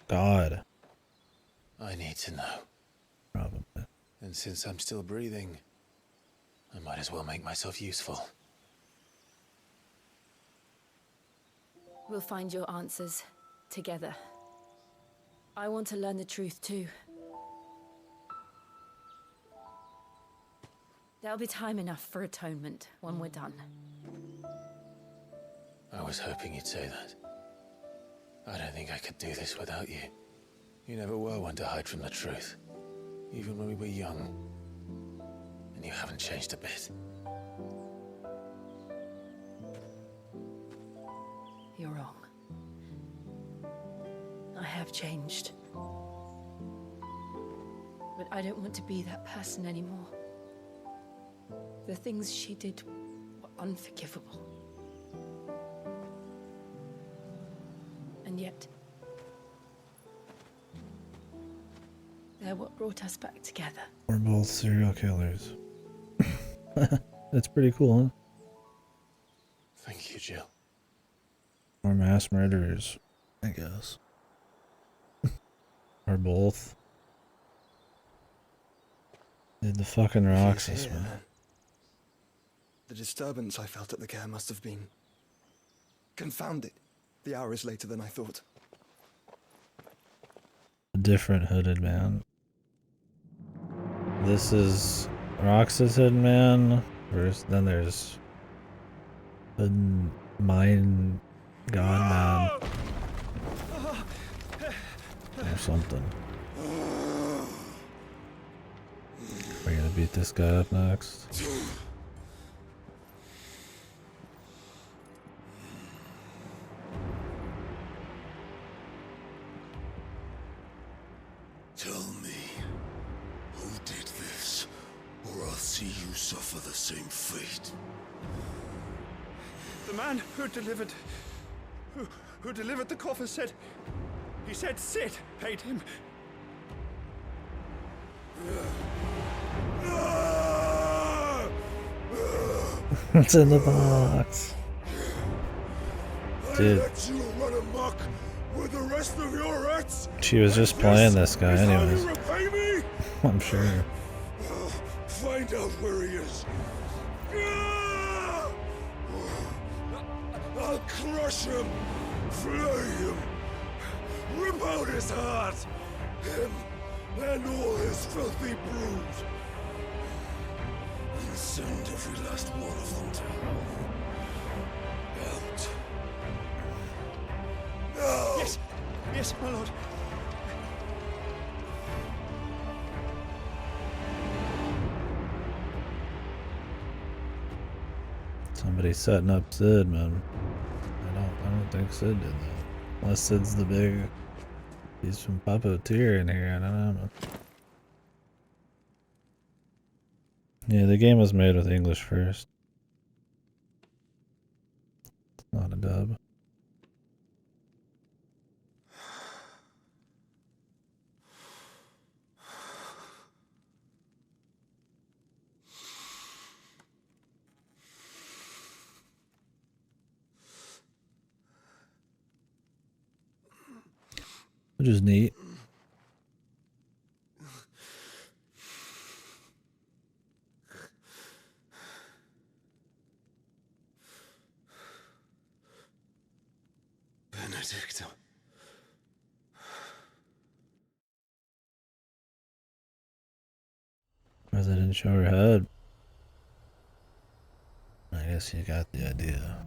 God. I need to know. Probably. And since I'm still breathing, I might as well make myself useful. We'll find your answers together. I want to learn the truth too. There'll be time enough for atonement when we're done. I was hoping you'd say that. I don't think I could do this without you. You never were one to hide from the truth, even when we were young. And you haven't changed a bit. You're wrong. I have changed. But I don't want to be that person anymore. The things she did were unforgivable. And yet, they're what brought us back together. We're both serial killers. That's pretty cool, huh? Thank you, Jill. Or mass murderers, I guess. Or both. Did the fucking Roxas, Here, man. then. The disturbance I felt at the care must have been confounded. The hour is later than I thought. A different hooded man. This is Roxas hidden man. First, then there's hidden mine god man. Or something. We're gonna beat this guy up next. Tell me, who did this, or I'll see you suffer the same fate. The man who delivered the coffer said... He said Sid paid him. What's in the box? Dude. I let you run amok with the rest of your rats. She was just playing this guy anyways. Repay me? I'm sure. Find out where he is. I'll crush him, flay him, rip out his heart, him and all his filthy brood, and send every last one of them to hell. Out. Now! Yes, yes, my lord. Somebody's setting up Sid, man. I don't think Sid did that. Unless Sid's the big... He's from Puppeteer in here, I don't know. Yeah, the game was made with English first. It's not a dub. Which is neat. Benedicta. Or they didn't show her head. I guess you got the idea.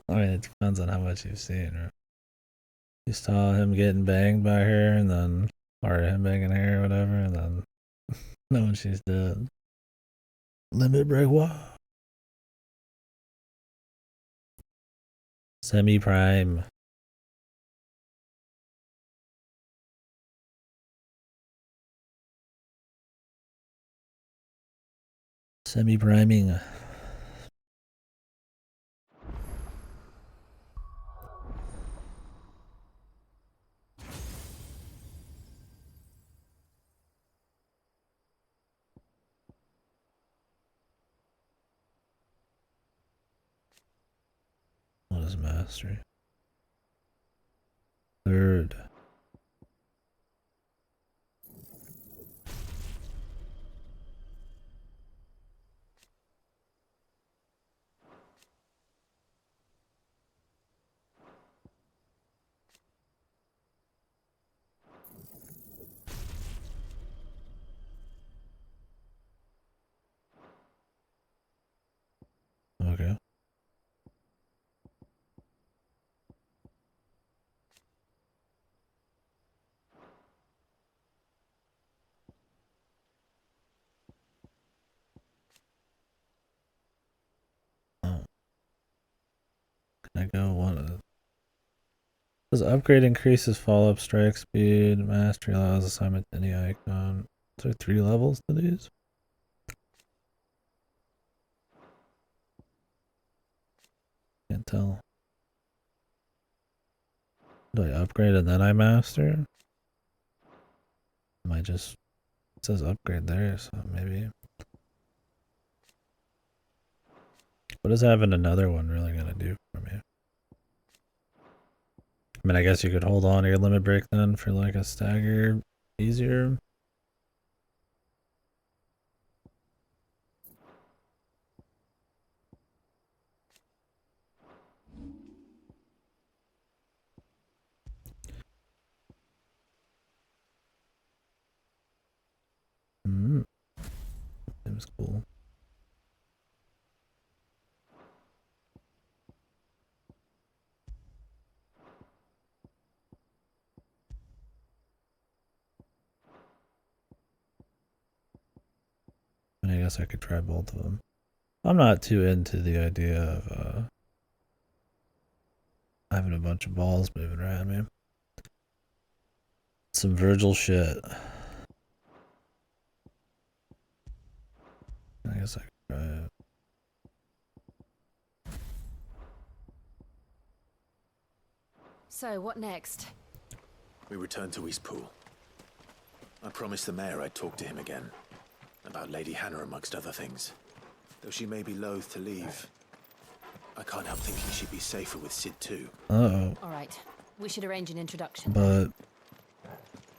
I mean, it depends on how much you've seen, right? You saw him getting banged by her, and then, or him banging her, or whatever, and then knowing she's dead. Limit break what? Semi-prime. Semi-priming. What is mastery? Third. Okay. Oh. Can I go one? Does upgrade increases follow-up strike speed? Mastery allows assignment to any icon. Is there 3 levels to these? Can't tell. Do I upgrade and then I master? Am I just... It says upgrade there, so maybe... What is having another one really gonna do for me? I mean, I guess you could hold on to your limit break then for like a stagger easier. Seems cool. And I guess I could try both of them. I'm not too into the idea of having a bunch of balls moving around me. Some Virgil shit. I guess I could try it. So, what next? We return to Eastpool. I promised the mayor I'd talk to him again. About Lady Hannah amongst other things. Though she may be loath to leave, I can't help thinking she'd be safer with Sid too. Uh-oh. Alright, we should arrange an introduction. But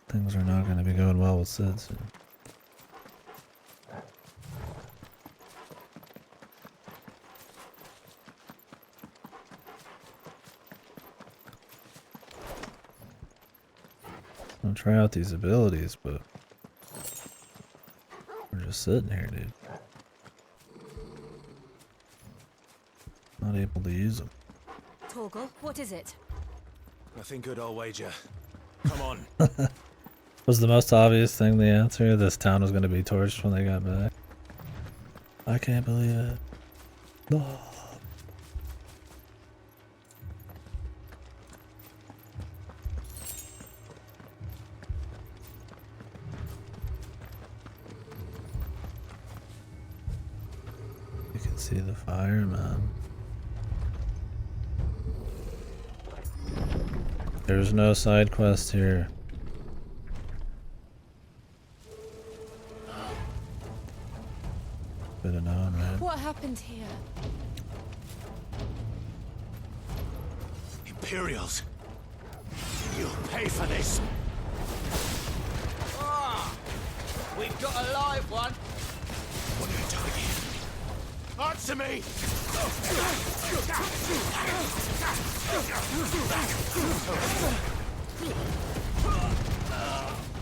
things are not going to be going well with Sid soon. I'll try out these abilities, but we're just sitting here, dude. Not able to use them. Torgal, what is it? Nothing good, I'll wager. Come on. Was the most obvious thing the answer? This town was going to be torched when they got back. I can't believe it. No. You can see the fire, man. There's no side quest here. Imperials. You'll pay for this. We've got a live one. What are you doing here? Answer me!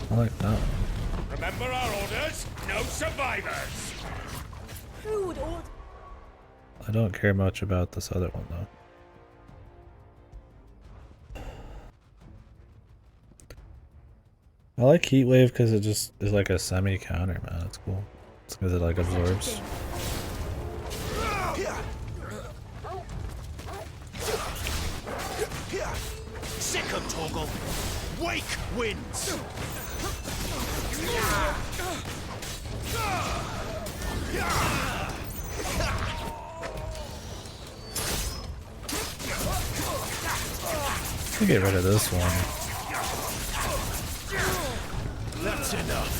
I like that. Remember our orders? No survivors! Who would order? I don't care much about this other one though. I like Heatwave because it just is like a semi-counter, man. It's cool. It's because it like absorbs. Sick of Torgal. Wake wins. I'll get rid of this one. That's enough.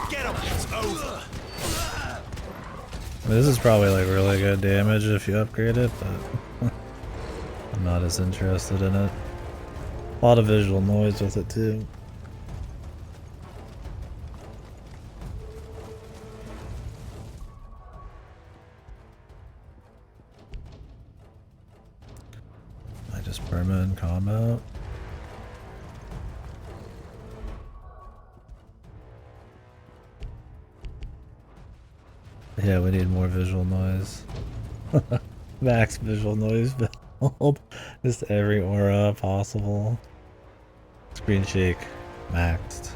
Get him. It's over. This is probably like really good damage if you upgrade it, but I'm not as interested in it. A lot of visual noise with it too. I just perma in combat. Yeah, we need more visual noise. Max visual noise build. Just every aura possible. Screen shake maxed.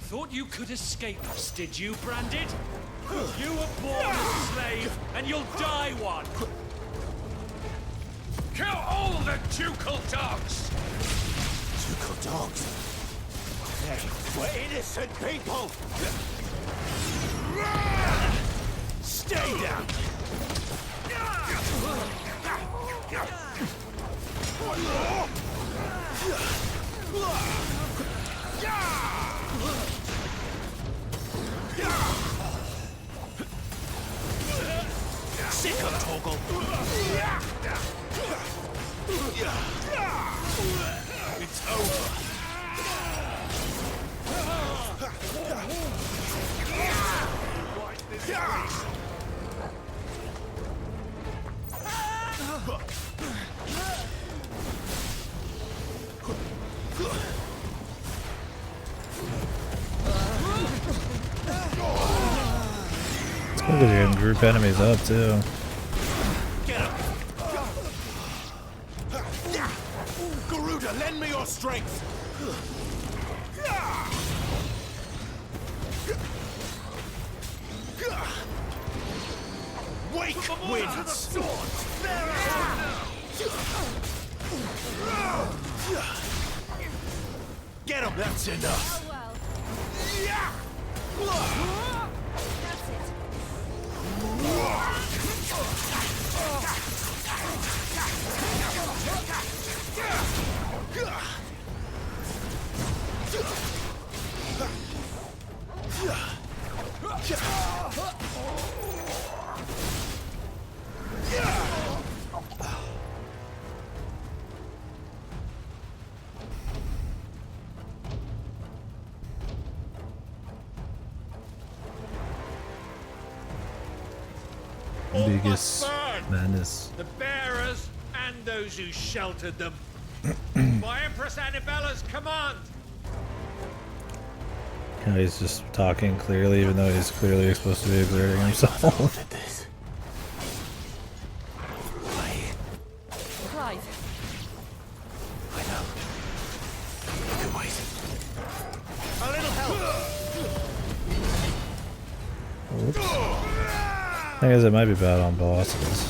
Thought you could escape us, did you, Branded? You were born a slave, and you'll die one! Kill all the ducal dogs! Ducal dogs. We're innocent people! Stay down! Sick of Torgal! It's over! It's good that you're getting group enemies up too. Get him! Garuda, lend me your strength! Wake wins! Get him! That's enough! Oh well. That's it. Biggest madness. The bearers and those who sheltered them. By Empress Annibella's command! Yeah, he's just talking clearly, even though he's clearly supposed to be exerting himself. At this. Clive. I know. You can wait. A little help! Thing is, it might be bad on bosses.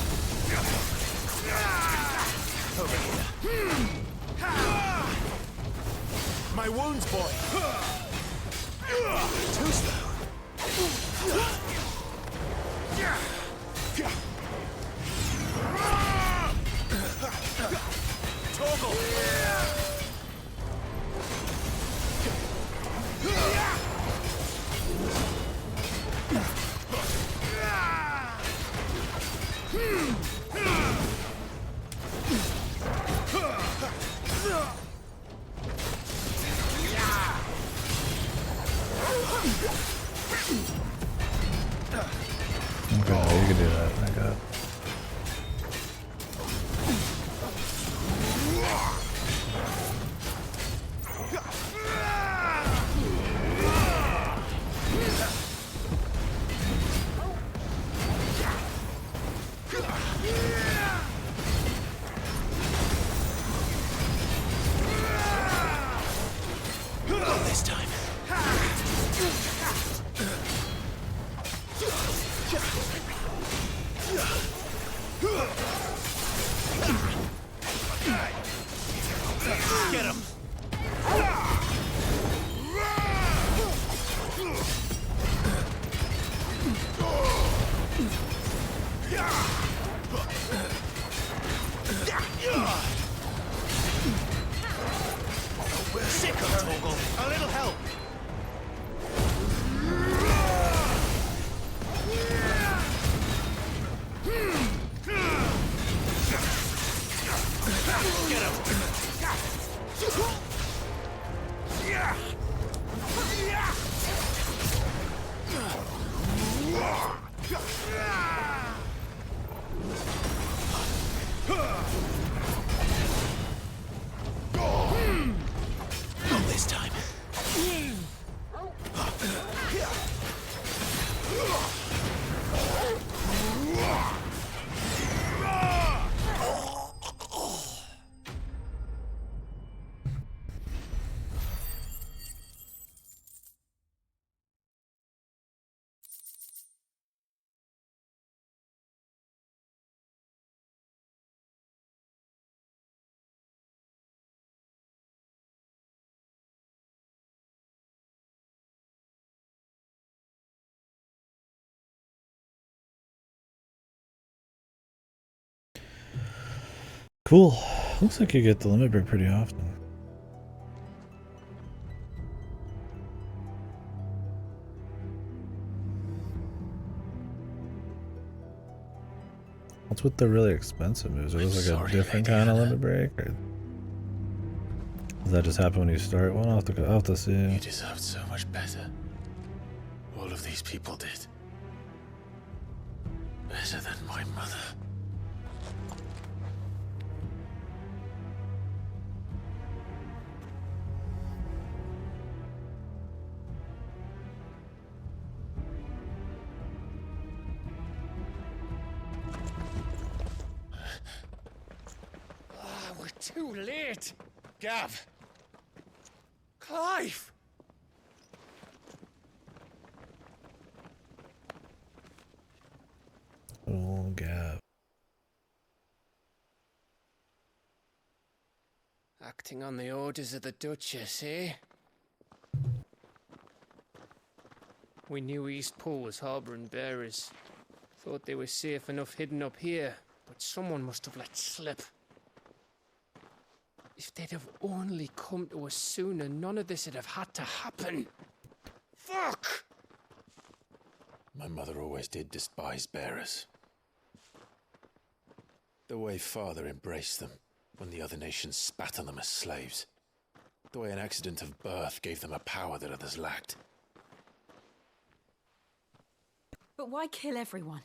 My wounds, boy! Too slow. Torgal! Okay, you can do that. I got. This time. Get him. We're sick of Toggle. A little help. Get him. Not this time. Cool. Looks like you get the limit break pretty often. What's with the really expensive moves? Are those like a different kind of limit break? Or does that just happen when you start one? I'll have to see. You deserved so much better. All of these people did. Better than my mother. We're too late. Gav. Clive. Oh, Gav. Acting on the orders of the Duchess, eh? We knew East Pool was harbouring bearers. Thought they were safe enough hidden up here, but someone must have let slip. If they'd have only come to us sooner, none of this would have had to happen. Fuck! My mother always did despise bearers. The way Father embraced them when the other nations spat on them as slaves. The way an accident of birth gave them a power that others lacked. But why kill everyone?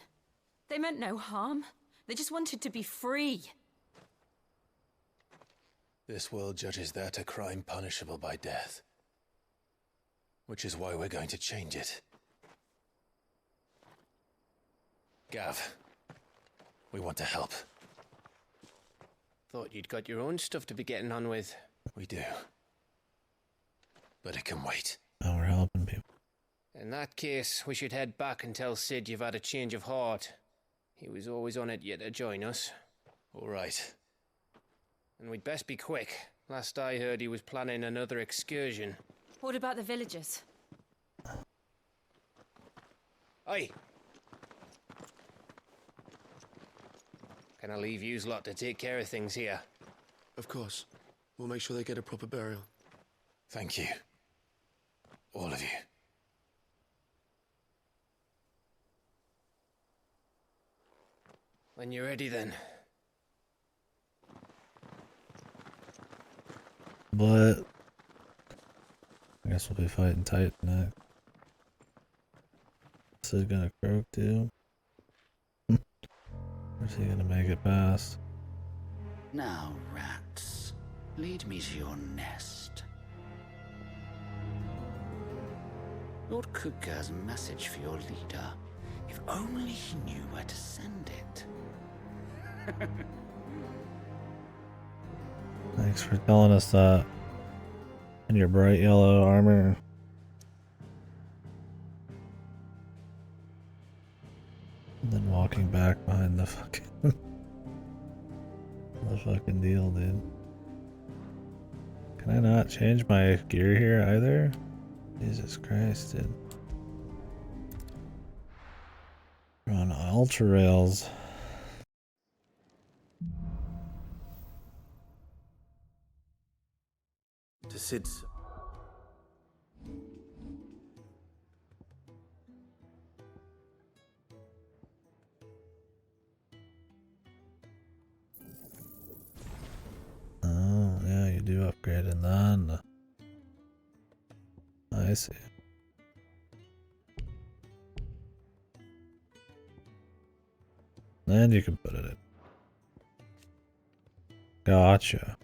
They meant no harm. They just wanted to be free. This world judges that a crime punishable by death. Which is why we're going to change it. Gav, we want to help. Thought you'd got your own stuff to be getting on with. We do. But it can wait. Now we're helping people. In that case, we should head back and tell Sid you've had a change of heart. He was always on it yet to join us. All right. And we'd best be quick. Last I heard, he was planning another excursion. What about the villagers? Aye. Can I leave yous lot to take care of things here? Of course. We'll make sure they get a proper burial. Thank you. All of you. When you're ready, then. But I guess we'll be fighting tight tonight. Sid gonna croak too? Or is he gonna make it past? Now, rats, lead me to your nest. Lord Kupka has a message for your leader. If only he knew where to send it. Thanks for telling us that. In your bright yellow armor. And then walking back behind the fucking the fucking deal, dude. Can I not change my gear here either? Jesus Christ, dude. We're on ultra rails. To Sid's. Oh, yeah, you do upgrade in then. I see. And you can put it in. Gotcha.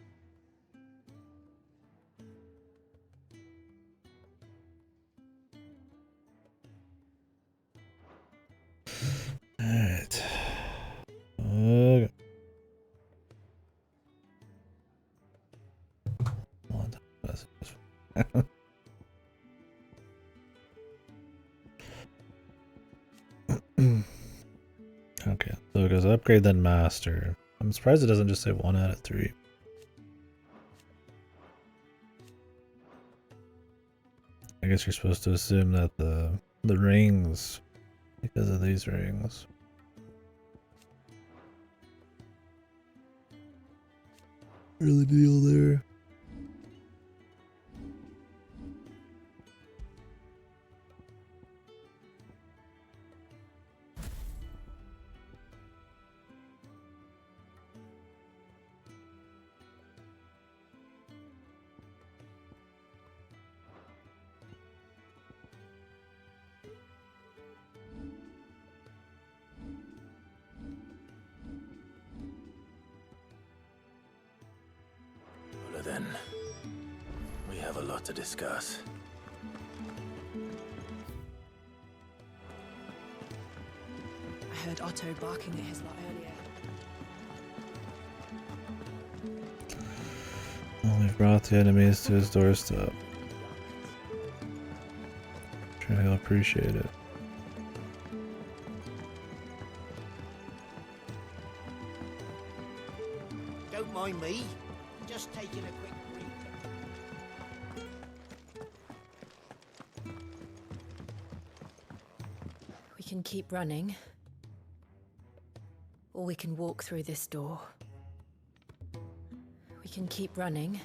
Alright. Okay. Okay, so it goes upgrade then master. I'm surprised it doesn't just say 1 out of 3. I guess you're supposed to assume that the rings, because of these rings. Really deal there. Well then, we have a lot to discuss. I heard Otto barking at his lot earlier. Only brought the enemies to his doorstep. Sure he'll appreciate it. Don't mind me. Just taking a quick break. We can keep running. Or we can walk through this door. We can keep running.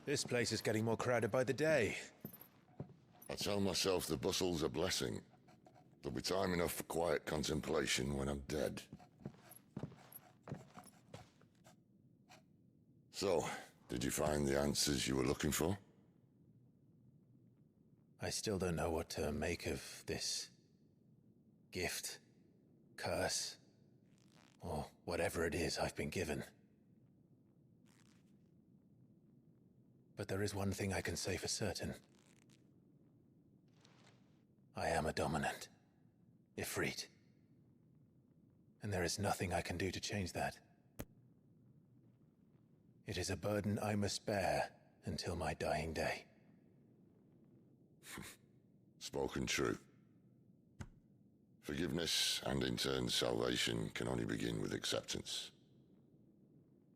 This place is getting more crowded by the day. I tell myself the bustle's a blessing. There'll be time enough for quiet contemplation when I'm dead. So, did you find the answers you were looking for? I still don't know what to make of this gift, curse, or whatever it is I've been given. But there is one thing I can say for certain. I am a dominant, Ifrit. And there is nothing I can do to change that. It is a burden I must bear until my dying day. Spoken true. Forgiveness and in turn salvation can only begin with acceptance.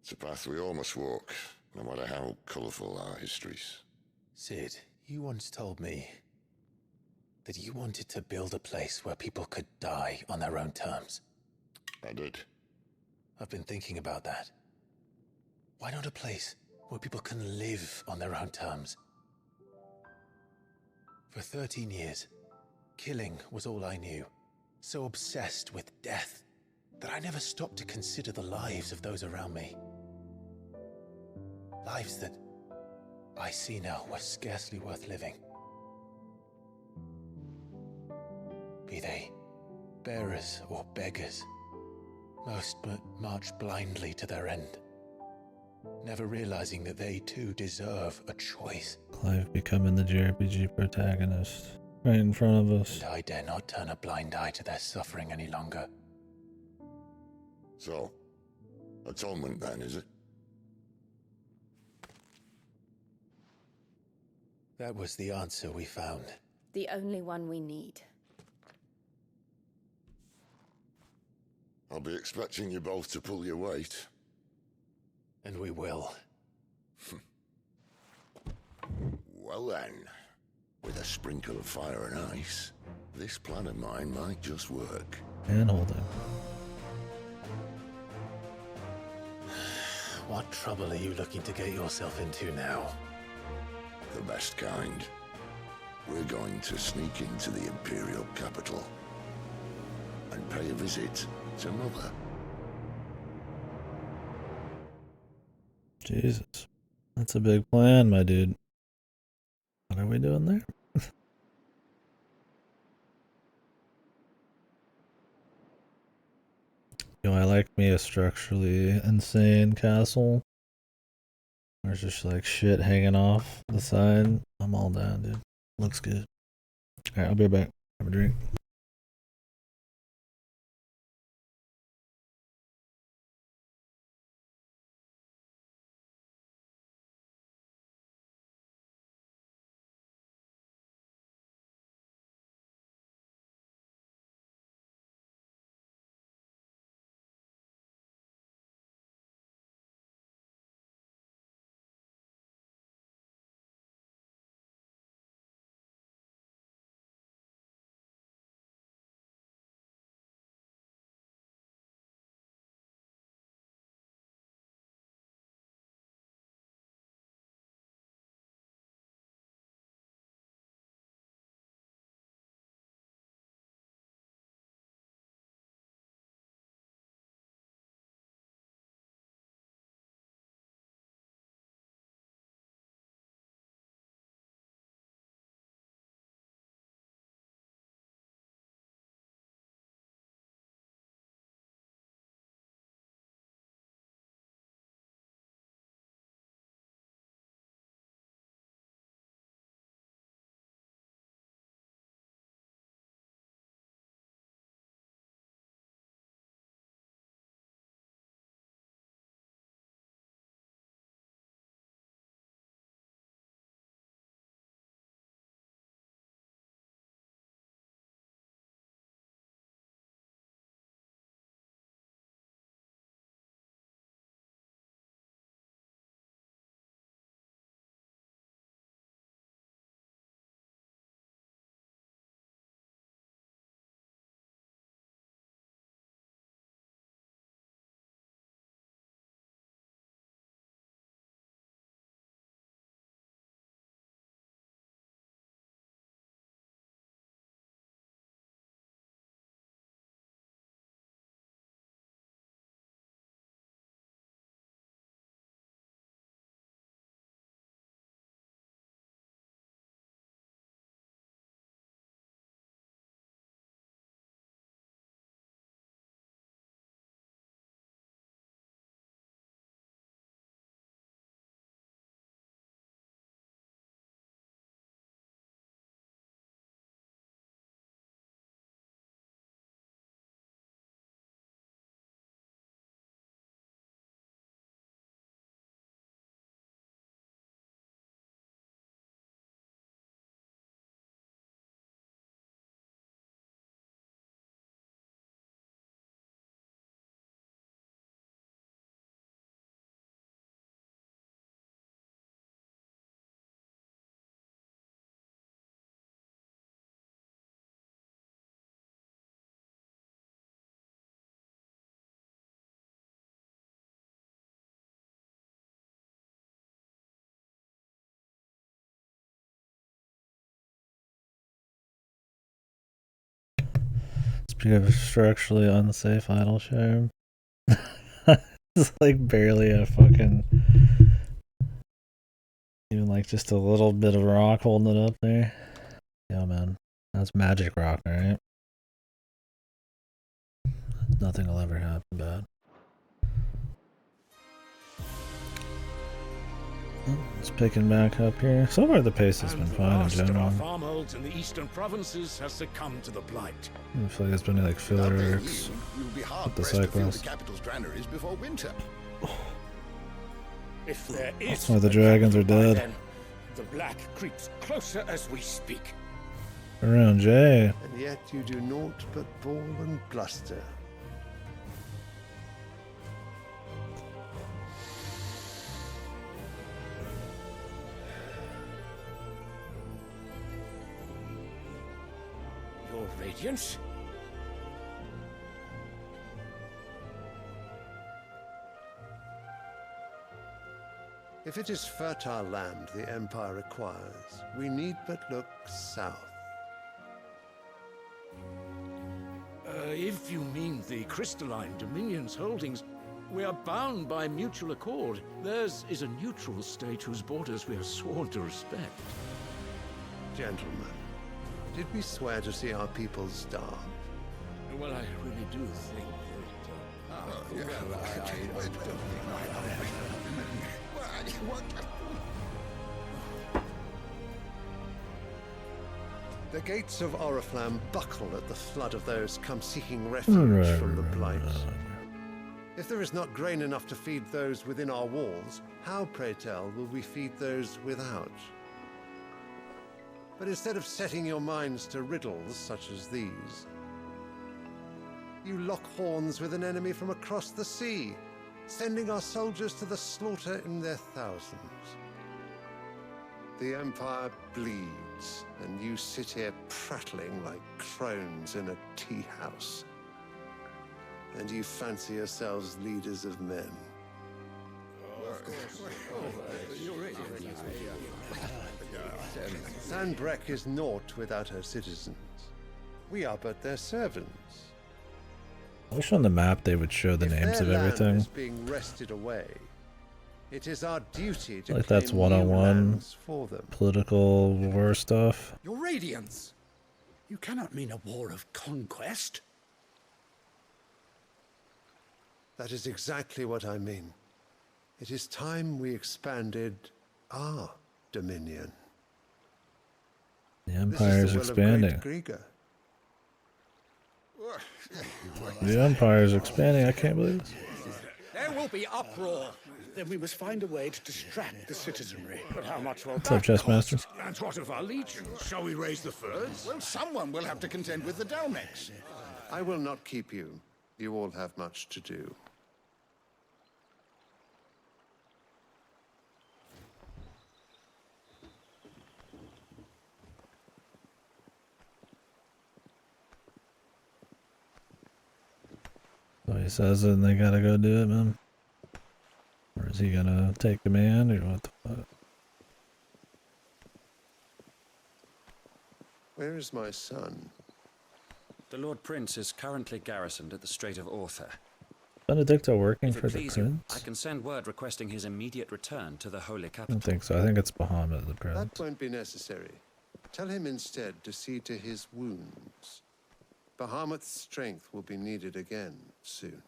It's a path we all must walk, no matter how colourful our histories. Sid, you once told me that you wanted to build a place where people could die on their own terms. I did. I've been thinking about that. Why not a place where people can live on their own terms? For 13 years, killing was all I knew. So obsessed with death that I never stopped to consider the lives of those around me. Lives that I see now was scarcely worth living. Be they bearers or beggars, most but march blindly to their end, never realizing that they too deserve a choice. Clive becoming the JRPG protagonist right in front of us. And I dare not turn a blind eye to their suffering any longer. So, atonement then, is it? That was the answer we found. The only one we need. I'll be expecting you both to pull your weight. And we will. Well then, with a sprinkle of fire and ice, this plan of mine might just work. And hold him. What trouble are you looking to get yourself into now? The best kind. We're going to sneak into the Imperial capital and pay a visit to Mother. Jesus. That's a big plan, my dude. What are we doing there? Yo, I like me a structurally insane castle. There's just like shit hanging off the side. I'm all down, dude. Looks good. Alright, I'll be right back. Have a drink. Speaking of structurally unsafe idle charm. It's like barely a fucking even like just a little bit of rock holding it up there. Yeah, man. That's magic rock, alright? Nothing will ever happen bad. It's picking back up here. So far the pace has been fine in general. Our farmholds in the eastern provinces has succumbed to the blight. I feel like there's been like filler works You'll be hard with the pressed to fill the cyclists. capital's granaries before winter. If there is, That's why the dragons are dead. then, the black creeps closer as we speak. Around Jay. And yet you do naught but bawl and bluster. Your radiance? If it is fertile land the Empire requires, we need but look south. If you mean the crystalline Dominion's holdings, we are bound by mutual accord. Theirs is a neutral state whose borders we are sworn to respect. Gentlemen, did we swear to see our people starve? Well, I really do think The gates of Oriflamme buckle at the flood of those come seeking refuge from the blight. If there is not grain enough to feed those within our walls, how, pray tell, will we feed those without? But instead of setting your minds to riddles such as these, you lock horns with an enemy from across the sea, sending our soldiers to the slaughter in their thousands. The Empire bleeds, and you sit here prattling like crones in a tea house. And you fancy yourselves leaders of men. Sandbreck is naught without her citizens. We are but their servants. I wish on the map they would show the names of everything. Is being wrested away. It is our duty to Like that's claim one-on-one lands for them. political war stuff. Your Radiance! You cannot mean a war of conquest. That is exactly what I mean. It is time we expanded our dominion. The Empire is expanding. The Empire is expanding. I can't believe this. There will be uproar. Then we must find a way to distract the citizenry. But how much will What's up, Chessmaster? And what of our legions? Shall we raise the furs? Well, someone will have to contend with the Dalmex. I will not keep you. You all have much to do. So he says it and they gotta go do it, man. Or is he gonna take command or what the fuck? Where is my son? The Lord Prince is currently garrisoned at the Strait of Author. Benedicto working If it for the please you, prince? I can send word requesting his immediate return to the Holy I Capital. don't think so. I think it's Bahamut the prince. That won't be necessary. Tell him instead to see to his wounds. Bahamut's strength will be needed again soon.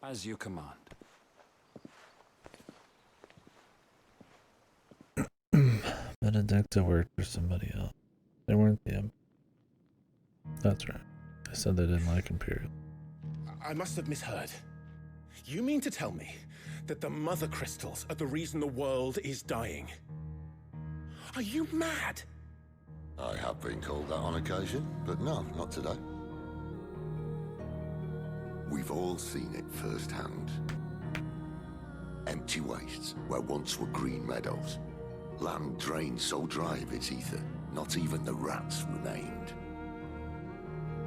As you command. Benedicto worked for somebody else. They weren't the Empire. That's right. I said they didn't like Imperial. I must have misheard. You mean to tell me that the mother crystals are the reason the world is dying? Are you mad? I have been called that on occasion, but no, not today. We've all seen it firsthand. Empty wastes where once were green meadows. Land drained so dry of its ether, not even the rats remained.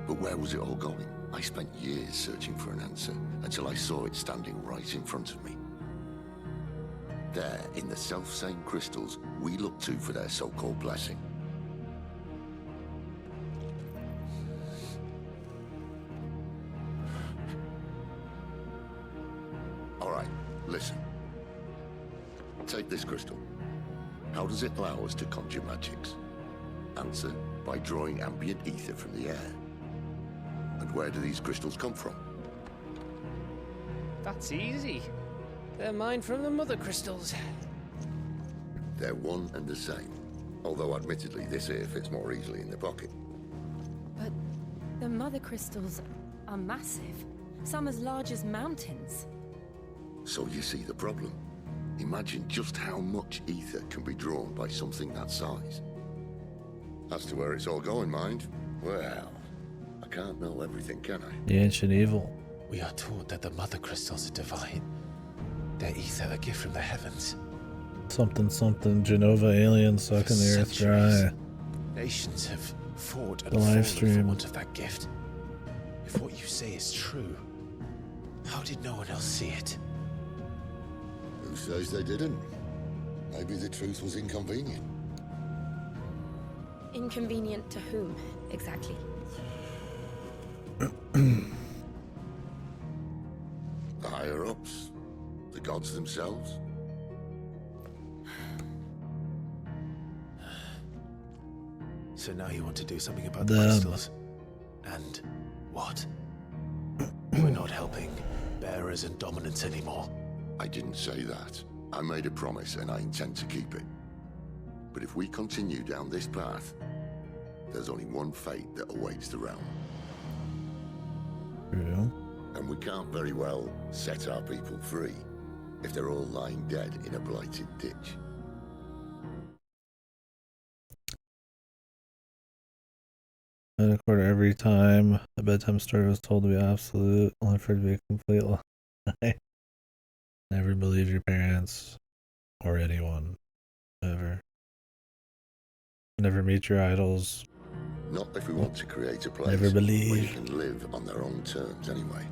But where was it all going? I spent years searching for an answer, until I saw it standing right in front of me. There, in the self-same crystals we look to for their so-called blessing. All right, listen. Take this crystal. How does it allow us to conjure magics? Answer, by drawing ambient ether from the air. And where do these crystals come from? That's easy. They're mine from the mother crystals. They're one and the same. Although admittedly this here fits more easily in the pocket. But the mother crystals are massive. Some as large as mountains. So you see the problem. Imagine just how much ether can be drawn by something that size. As to where it's all going, mind, well, I can't know everything, can I? The ancient evil. We are taught that the mother crystals are divine. Their ether a gift from the heavens. Something something Genova aliens sucking the earth dry. Nations have fought and The live fallen for stream. want of that gift. If what you say is true, how did no one else see it? Who says they didn't? Maybe the truth was inconvenient. Inconvenient to whom, exactly? The higher-ups? The gods themselves? So now you want to do something about the Them. crystals? And what? We're not helping bearers and dominants anymore. I didn't say that. I made a promise and I intend to keep it. But if we continue down this path, there's only one fate that awaits the realm. True. And we can't very well set our people free if they're all lying dead in a blighted ditch. And a quarter every time the bedtime story was told to be absolute, only for it to be a complete lie. Never believe your parents or anyone, ever. Never meet your idols. Not if we want to create a place Never where believe. you can live on their own terms anyway.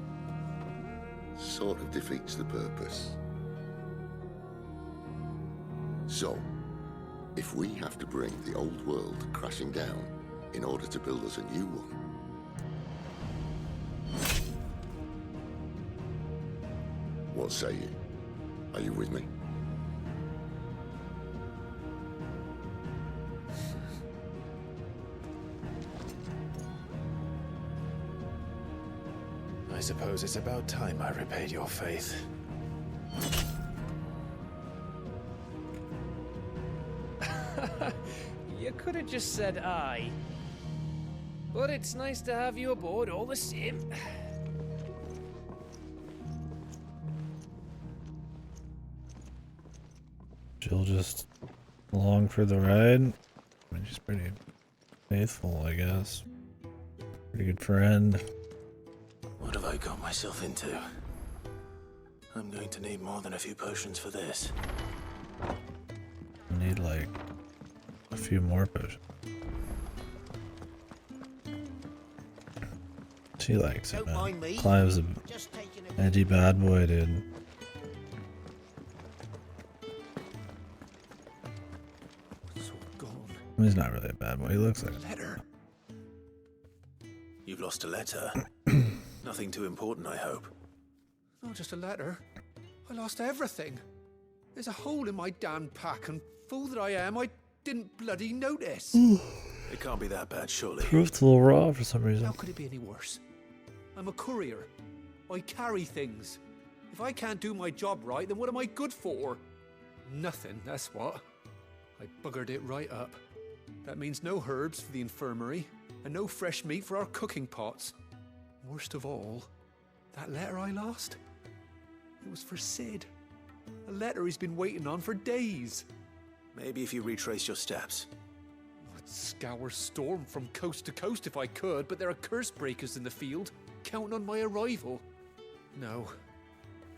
Sort of defeats the purpose. So, if we have to bring the old world crashing down in order to build us a new one, what say you? Are you with me? I suppose it's about time I repaid your faith. You could have just said aye. But it's nice to have you aboard all the same. She'll just along for the ride. I mean, she's pretty faithful, I guess. Pretty good friend. What have I got myself into? I'm going to need more than a few potions for this. I need like a few more potions. She likes it, Don't man. mind me. Clive's a Just taking a edgy bad boy, dude. He's not really a bad boy. He looks like a Letter. You've lost a letter. Nothing too important, I hope. Not just a letter. I lost everything. There's a hole in my damn pack, and fool that I am, I didn't bloody notice. It can't be that bad, surely. Proof's a little raw for some reason. How could it be any worse? I'm a courier. I carry things. If I can't do my job right, then what am I good for? Nothing, that's what. I buggered it right up. That means no herbs for the infirmary, and no fresh meat for our cooking pots. Worst of all, that letter I lost, it was for Sid. A letter he's been waiting on for days. Maybe if you retrace your steps. I'd scour Storm from coast to coast if I could, but there are curse breakers in the field, counting on my arrival. No,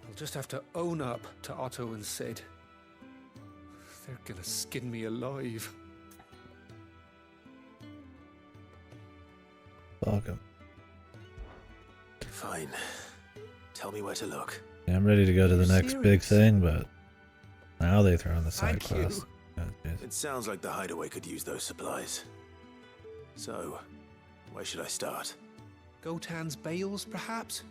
I'll just have to own up to Otto and Sid. They're gonna skin me alive. Welcome. Fine. Tell me where to look. Yeah, I'm ready to go to the next big Serious? thing, but now they throw in the side Thank you. quest. Oh, jeez. It sounds like the hideaway could use those supplies. So, where should I start? Gotan's bales, perhaps?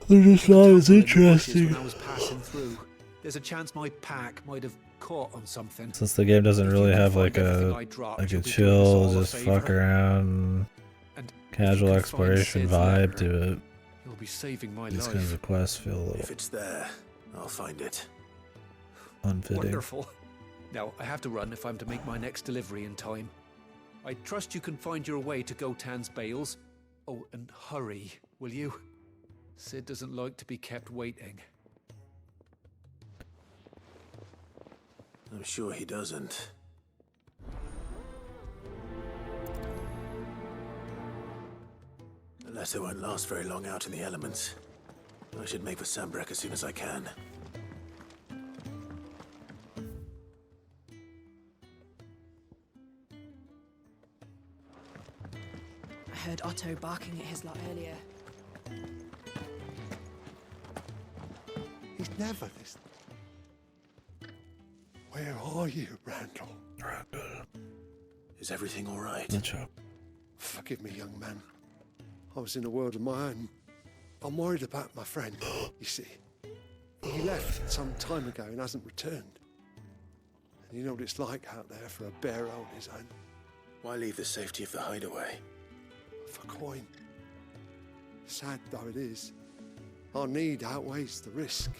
They're just not as When interesting. I was passing through. there's a chance my pack might have caught on something. Since the game doesn't really have like everything a I dropped, like you'll a be doing us chill, all a just fuck favour. around, And casual can find exploration Sid's vibe letter, to it, you'll be saving my these life. kinds of quests feel a little If it's there, I'll find it. unfitting. Wonderful. Now, I have to run if I'm to make my next delivery in time. I trust you can find your way to Gotan's bales. Oh, and hurry, will you? Sid doesn't like to be kept waiting. I'm sure he doesn't. The letter won't last very long out in the elements. I should make for Sambrek as soon as I can. I heard Otto barking at his lot earlier. He's never this. Where are you, Randall? Randall. Is everything all right? Good job. Forgive me, young man. I was in a world of my own. I'm worried about my friend, you see. He left some time ago and hasn't returned. And you know what it's like out there for a bearer on his own. Why leave the safety of the hideaway? For coin. Sad though it is, our need outweighs the risk.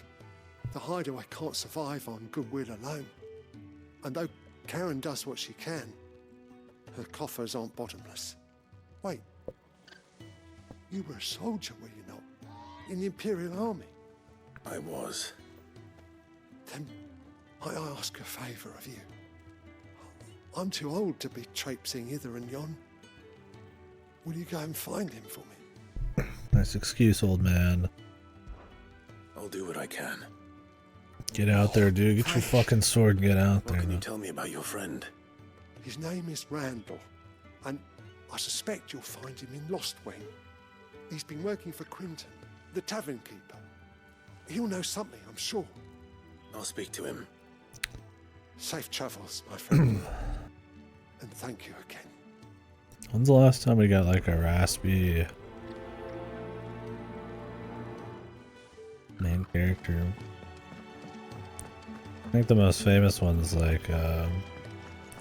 The hideaway can't survive on goodwill alone. And though Karen does what she can, her coffers aren't bottomless. Wait, you were a soldier, were you not? In the Imperial Army? I was. Then I ask a favour of you. I'm too old to be traipsing hither and yon. Will you go and find him for me? Nice excuse, old man. I'll do what I can. Get out there, dude. Get your fucking sword and get out What there. can you tell me about your friend? His name is Randall, and I suspect you'll find him in Lost Wing. He's been working for Quinton, the tavern keeper. He'll know something, I'm sure. I'll speak to him. Safe travels, my friend. And thank you again. When's the last time we got like a raspy main character? I think the most famous one's like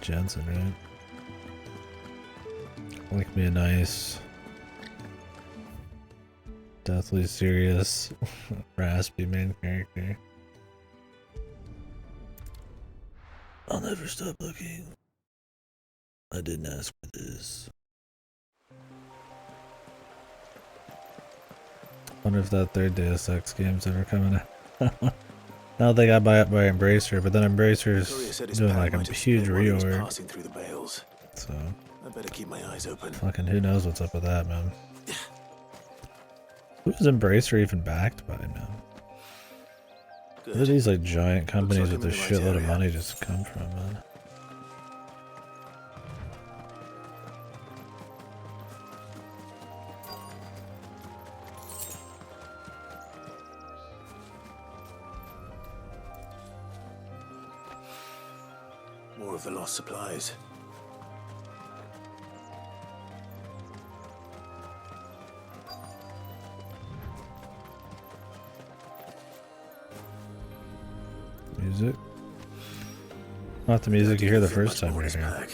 Jensen, right? Like me a nice, deathly serious, raspy main character. I'll never stop looking. I didn't ask for this. Wonder if that third Deus Ex game's ever coming out. Now they got bought by Embracer, but then Embracer's doing like a huge reorg. Passing through the bales. So I better keep my eyes open. fucking who knows what's up with that, man. Who is Embracer even backed by, man? Where do these like giant companies with a shitload of money just come from, man? More of the lost supplies. Music? Not the music you hear the first time you're here.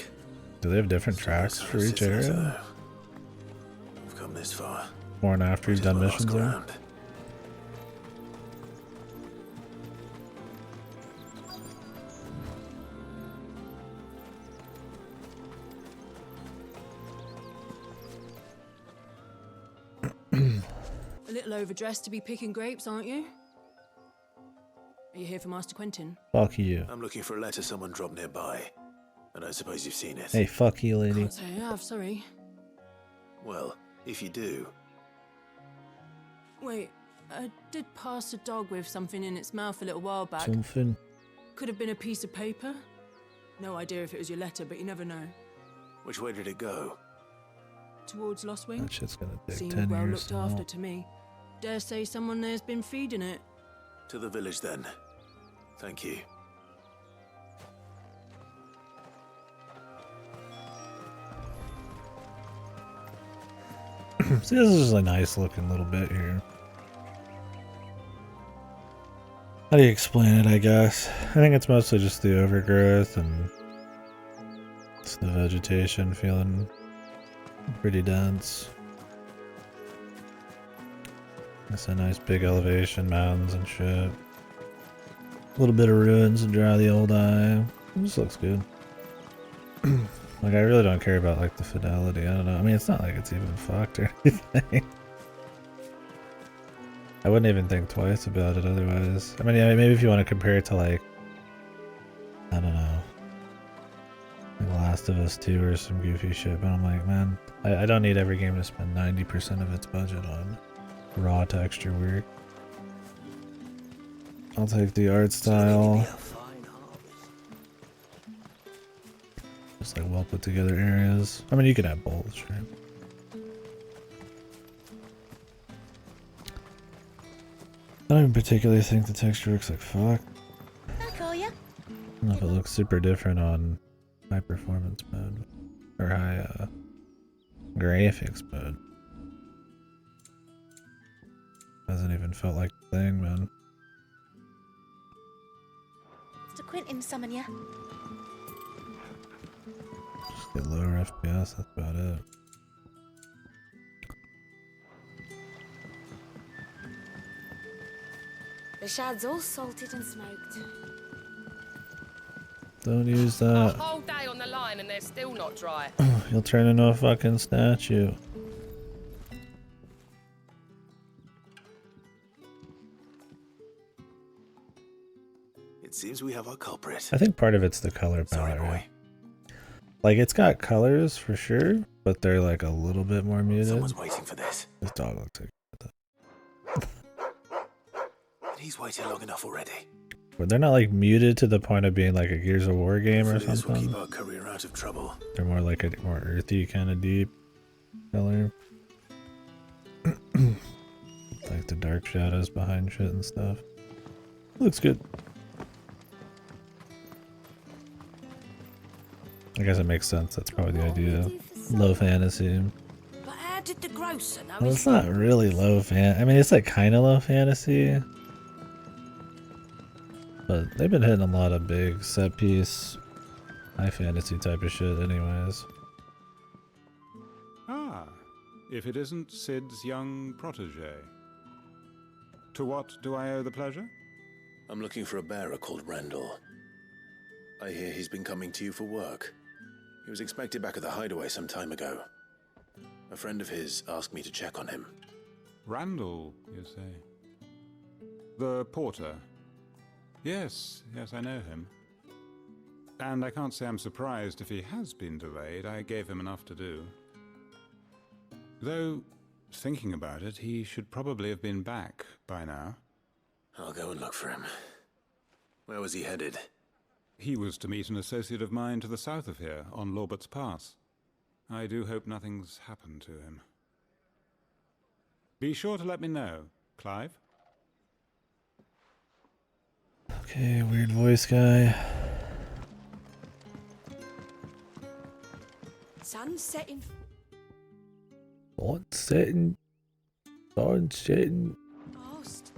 Do they have different tracks for each area? I've come this far. Before and after you've done missions there? A little overdressed to be picking grapes, aren't you? Are you here for Master Quentin? Fuck you. I'm looking for a letter someone dropped nearby. I don't suppose you've seen it. Hey, fuck you, lady. Can't say I have, sorry. Well, if you do, Wait, I did pass a dog with something in its mouth a little while back. Something. Could have been a piece of paper. No idea if it was your letter, but you never know. which way did it go? Towards Lost Wing? That shit's gonna take Seemed 10 well years looked to after melt. to me. Dare say someone there's been feeding it. To the village then. Thank you. See, this is just a nice looking little bit here. How do you explain it, I guess? I think it's mostly just the overgrowth and it's the vegetation feeling pretty dense. It's a nice big elevation, mountains and shit. A little bit of ruins to draw the old eye. It just looks good. Like, I really don't care about, like, the fidelity. I don't know. I mean, it's not like it's even fucked or anything. I wouldn't even think twice about it otherwise. I mean, yeah, maybe if you want to compare it to, like, I don't know, like Last of Us 2 or some goofy shit, but I'm like, man, I don't need every game to spend 90% of its budget on raw texture work. I'll take the art style. Just like well put together areas. I mean, you could have both, sure. I don't even particularly think the texture looks like fuck. I don't know if it looks super different on high performance mode or high graphics mode. Hasn't even felt like the thing, man. Mr. Quentin summon ya. Just get lower FPS, that's about it. The shad's all salted and smoked. Don't use A that. whole day on the line and they're still not dry. You'll turn into a fucking statue. It seems we have our culprit. I think part of it's the color palette, right? Like, it's got colors for sure, but they're like a little bit more muted. Someone's waiting for this. This dog looks like And he's waited long enough already. but they're not like muted to the point of being like a Gears of War game or Hopefully this will something. keep our career out of trouble. They're more like a more earthy kind of deep color. Like the dark shadows behind shit and stuff. Looks good. I guess it makes sense. That's probably the idea. Low fantasy. But how did the grocer know Well, his it's not really low fan. I mean, it's like kind of low fantasy. But they've been hitting a lot of big set piece, high fantasy type of shit anyways. Ah, if it isn't Sid's young protege. To what do I owe the pleasure? I'm looking for a bearer called Randall. I hear he's been coming to you for work. He was expected back at the hideaway some time ago. A friend of his asked me to check on him. Randall, you say? The porter? Yes, I know him. And I can't say I'm surprised if he has been delayed. I gave him enough to do. Though, thinking about it, he should probably have been back by now. I'll go and look for him. Where was he headed? He was to meet an associate of mine to the south of here, on Lorbert's Pass. I do hope nothing's happened to him. Be sure to let me know, Clive. Okay, weird voice guy. Sun's setting. Sun setting. Sun setting. Fast.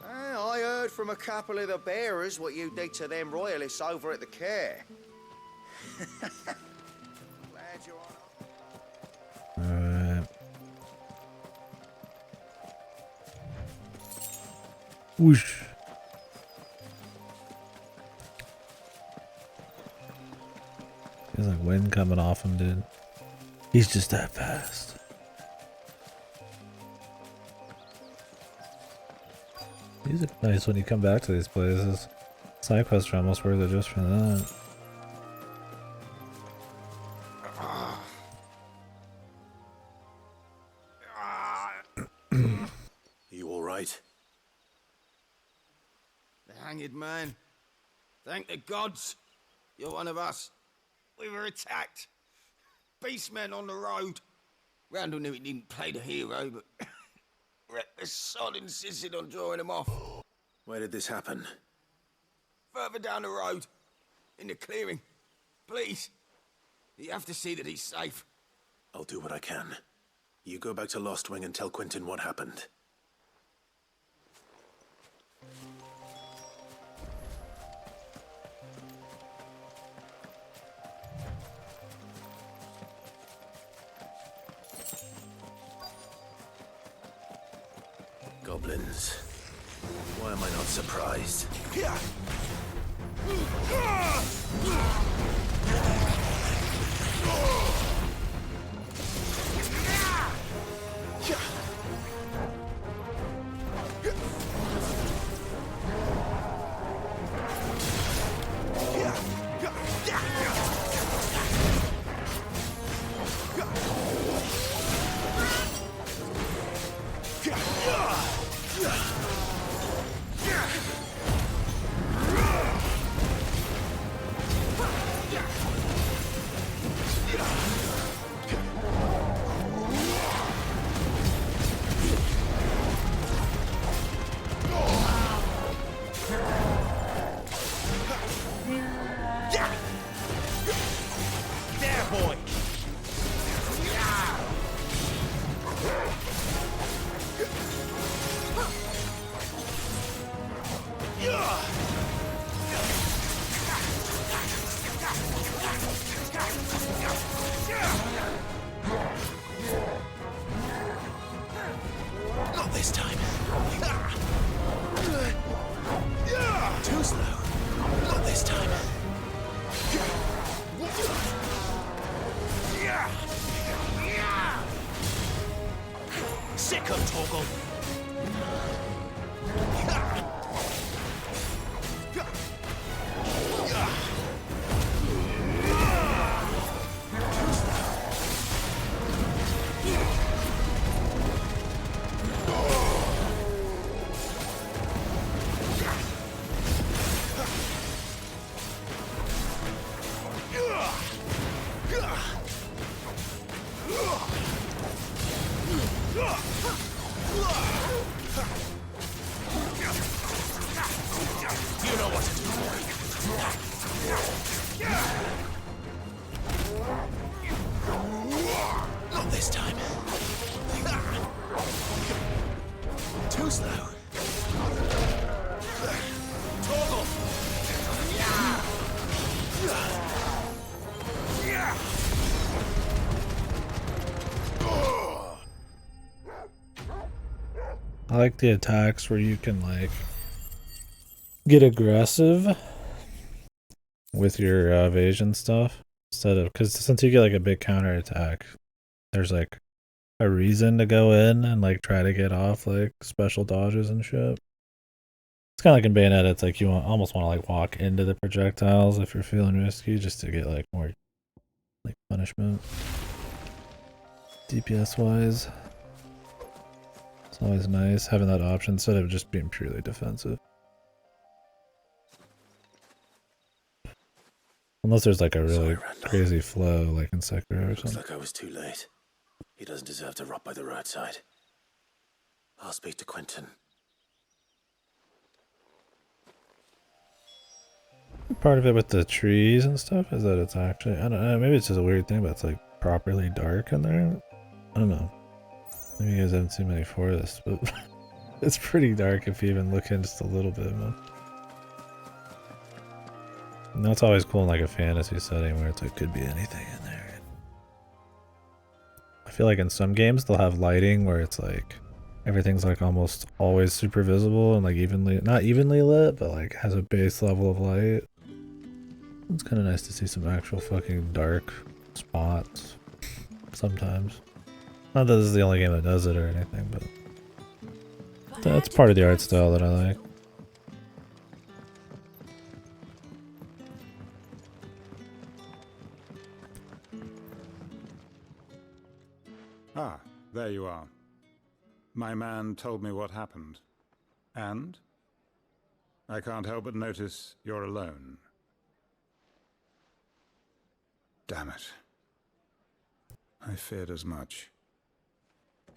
I heard from a couple of the bearers what you did to them royalists over at the care. Glad you're on. Alright. Whoosh. There's like wind coming off him, dude. He's just that fast. These are nice when you come back to these places. Side quests are almost worth it just for that. You all right? The hanging winged man. Thank the gods. You're one of us. We were attacked. Beastmen on the road. Randall knew he didn't play the hero, but the sod insisted on drawing him off. Where did this happen? Further down the road. In the clearing. Please. You have to see that he's safe. I'll do what I can. You go back to Lost Wing and tell Quentin what happened. Goblins. Why am I not surprised? Not this time. Too slow. Not this time. Sick of Torgal. You know what to do. Not this time. Too slow. Torgal. I like the attacks where you can like get aggressive with your evasion stuff instead of, because since you get like a big counter attack, there's like a reason to go in and like try to get off like special dodges and shit. It's kind of like in Bayonetta, it's like you almost want to like walk into the projectiles if you're feeling risky just to get like more like punishment DPS wise. It's always nice having that option instead of just being purely defensive. Unless there's like a really crazy flow like in Sekiro or Looks something. like I was too late. He doesn't deserve to rot by the roadside. I'll speak to Quentin. Part of it with the trees and stuff is that it's actually, I don't know, maybe it's just a weird thing, but it's like properly dark in there. I don't know. Maybe you guys haven't seen many forests, but it's pretty dark if you even look in just a little bit, man. And that's always cool in like a fantasy setting where it's like could be anything in there. I feel like in some games they'll have lighting where it's like everything's like almost always super visible and like evenly, not evenly lit, but like has a base level of light. It's kind of nice to see some actual fucking dark spots sometimes. Not that this is the only game that does it or anything, but that's part of the art style that I like. Ah, there you are. My man told me what happened. And? I can't help but notice you're alone. Damn it. I feared as much.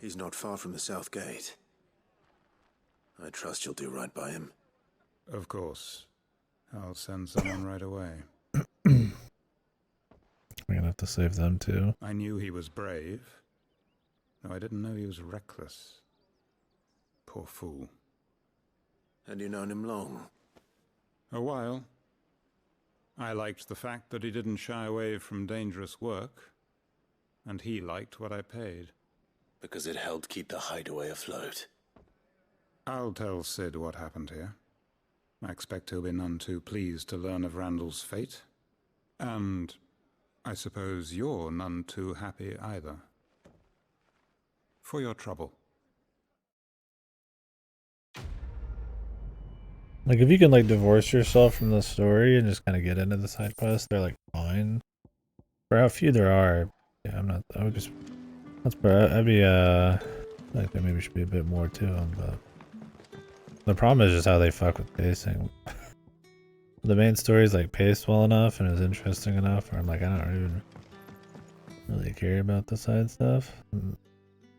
He's not far from the south gate. I trust you'll do right by him. Of course. I'll send someone right away. We're gonna have to save them too. I knew he was brave. No, I didn't know he was reckless. Poor fool. And you known him long? A while. I liked the fact that he didn't shy away from dangerous work. And he liked what I paid. Because it helped keep the hideaway afloat. I'll tell Sid what happened here. I expect he'll be none too pleased to learn of Randall's fate. And I suppose you're none too happy either. For your trouble. Like, if you can, like, divorce yourself from the story and just kind of get into the side quests, they're, like, fine. For how few there are, yeah, I would just, I'd be, like, there maybe should be a bit more to them, but the problem is just how they fuck with pacing. The main story is, like, paced well enough and is interesting enough, where I'm like, I don't even really care about the side stuff.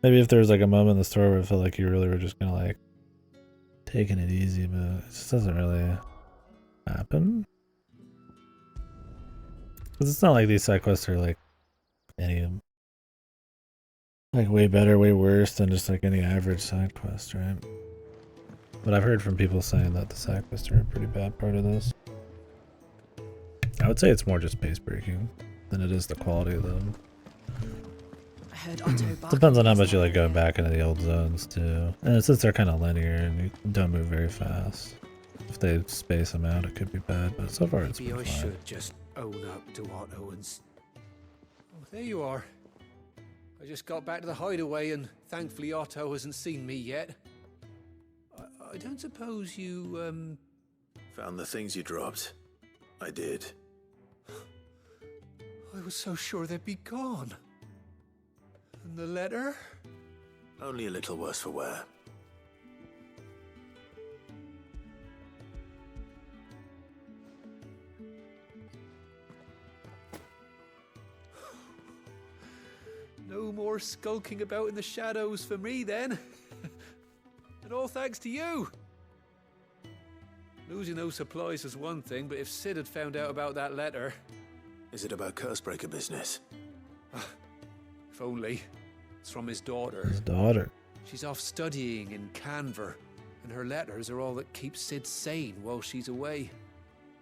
Maybe if there was, like, a moment in the story where it felt like you really were just gonna, like, taking it easy, but it just doesn't really happen. Because it's not like these side quests are like any, like, way better, way worse than just like any average side quest, right? But I've heard from people saying that the side quests are a pretty bad part of this. I would say it's more just pace breaking than it is the quality of them. Depends on how much you like going back into the old zones too. And since they're kind of linear and you don't move very fast, if they space them out, it could be bad. But so far, it's been fine. Maybe I should just own up to Otto and. Oh, there you are. I just got back to the hideaway, and thankfully Otto hasn't seen me yet. I don't suppose you Found the things you dropped. I did. I was so sure they'd be gone. And the letter? Only a little worse for wear. No more skulking about in the shadows for me then. And all thanks to you. Losing those supplies is one thing, but if Sid had found out about that letter... Is it about Cursebreaker business? If only. It's from his daughter. His daughter. She's off studying in Canver, and her letters are all that keeps Sid sane while she's away.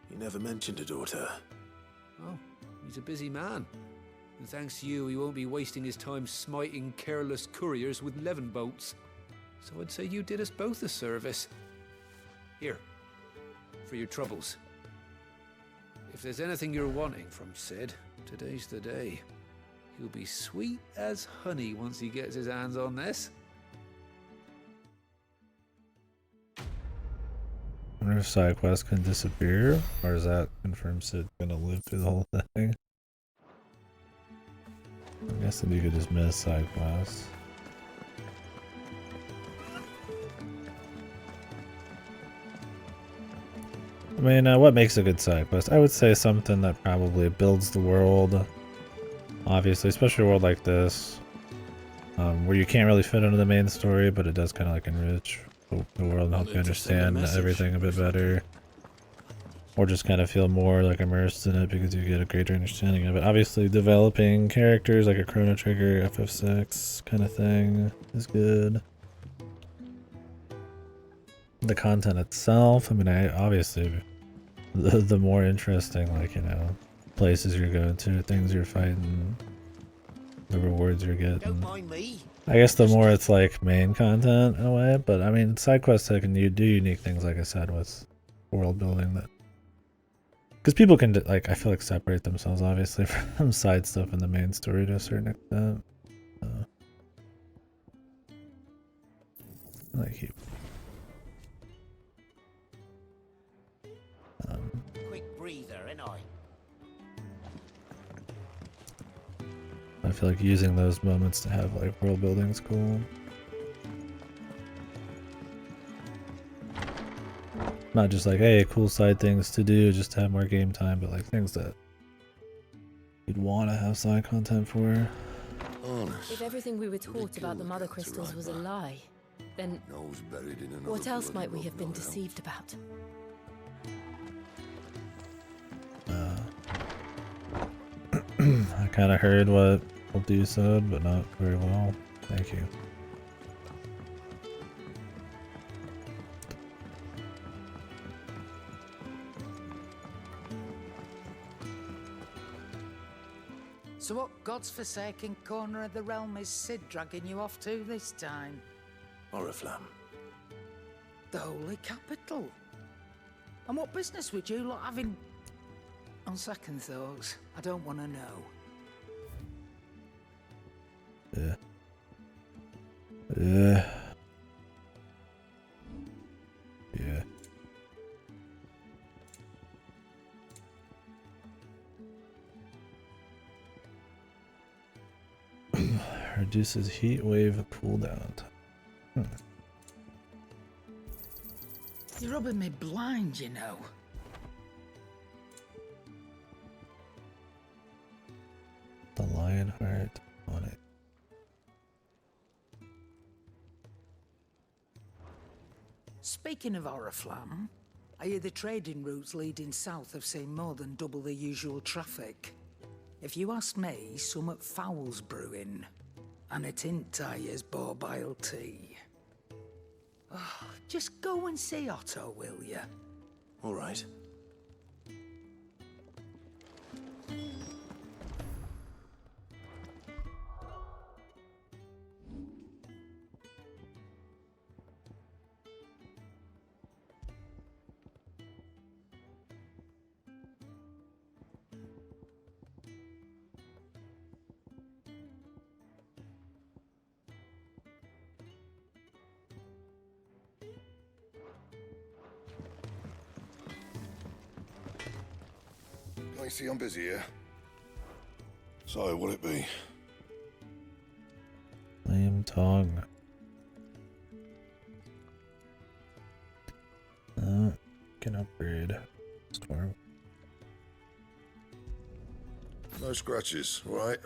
He never mentioned a daughter. Oh, he's a busy man. And thanks to you, he won't be wasting his time smiting careless couriers with levin bolts. So I'd say you did us both a service. Here, for your troubles. If there's anything you're wanting from Sid, today's the day. He'll be sweet as honey once he gets his hands on this. I wonder if side quests can disappear, or is that confirm Sid gonna live through the whole thing? I'm guessing you could just miss side quests. I mean, what makes a good side quest? I would say something that probably builds the world. Obviously, especially a world like this, where you can't really fit into the main story, but it does kind of like enrich the world and help you understand everything a bit better. Or just kind of feel more like immersed in it because you get a greater understanding of it. Obviously, developing characters like a Chrono Trigger, FF6 kind of thing is good. The content itself, I mean, obviously, the more interesting, like, you know, places you're going to, things you're fighting, the rewards you're getting. Don't mind me. I guess the more it's like main content in a way, but I mean, side quests can do unique things, like I said, with world building that. Because people can, like, I feel like separate themselves, obviously, from side stuff in the main story to a certain extent. Like you. Quick breather, ain't I? I feel like using those moments to have, like, world building is cool. Not just like, hey, cool side things to do, just to have more game time, but like things that you'd want to have side content for. If everything we were taught about the mother crystals was a lie, then what else might we have been deceived about? I kind of heard what you said, but not very well. Thank you. So what God's forsaken corner of the realm is Sid dragging you off to this time? Oriflamme. The Holy Capital. And what business would you lot have in... On second thoughts, I don't want to know. Yeah. Yeah. Yeah. Reduces heat wave cooldown. You're rubbing me blind, you know. The lion heart on it. Speaking of Oriflamme, I hear the trading routes leading south have seen more than double the usual traffic. If you ask me, summat foul's brewing. And a tint tires borbile tea. Oh, just go and see Otto, will you? All right. I see I'm busy here. So, what'll it be? Flame tongue. Can upgrade. Storm. No scratches, right?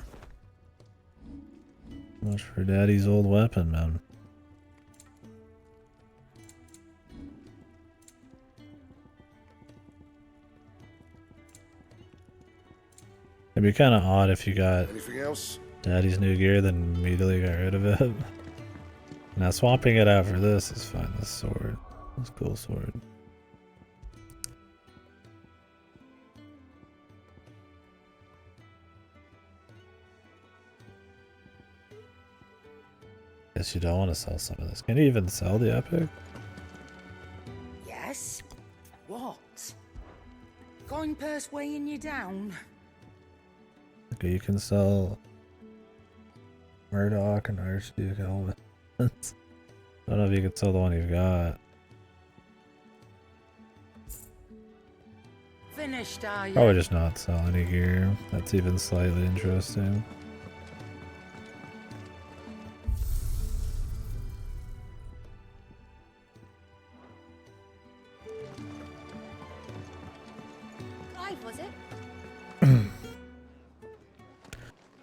Much for Daddy's old weapon, man. It'd be kind of odd if you got Anything else? Daddy's new gear, then immediately got rid of it. Now swapping it out for this is fine. This sword, this cool sword. Guess you don't want to sell some of this. Can you even sell the epic? Yes? What? Coin purse weighing you down? Okay, you can sell Murdoch and Archduke helmets. I don't know if you can sell the one you've got. Finished, are you? Probably just not sell any gear. That's even slightly interesting.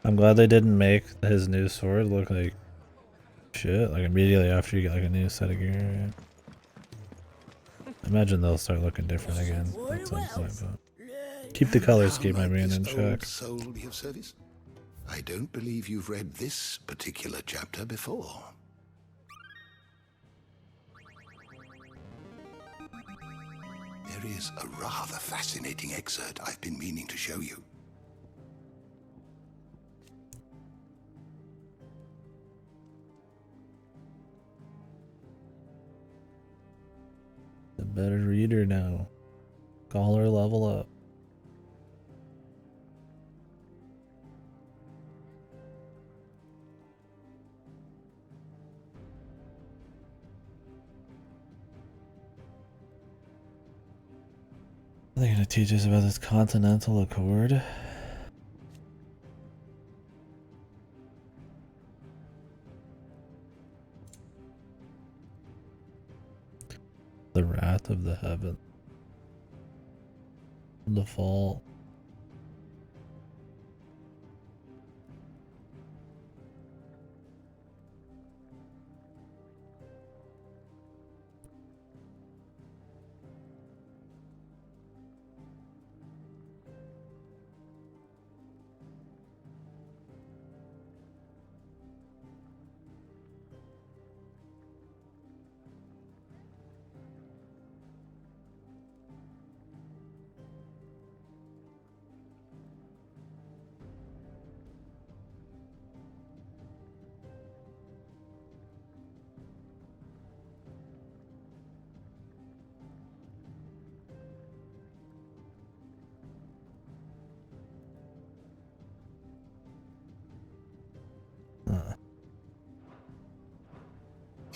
I'm glad they didn't make his new sword look like shit, like immediately after you get like a new set of gear. I imagine they'll start looking different again at some point, but keep the color scheme, I mean, in check. Soul be of service? I don't believe you've read this particular chapter before. There is a rather fascinating excerpt I've been meaning to show you. A better reader now. Call her level up. Are they gonna teach us about this Continental Accord? The wrath of the heaven. The fall.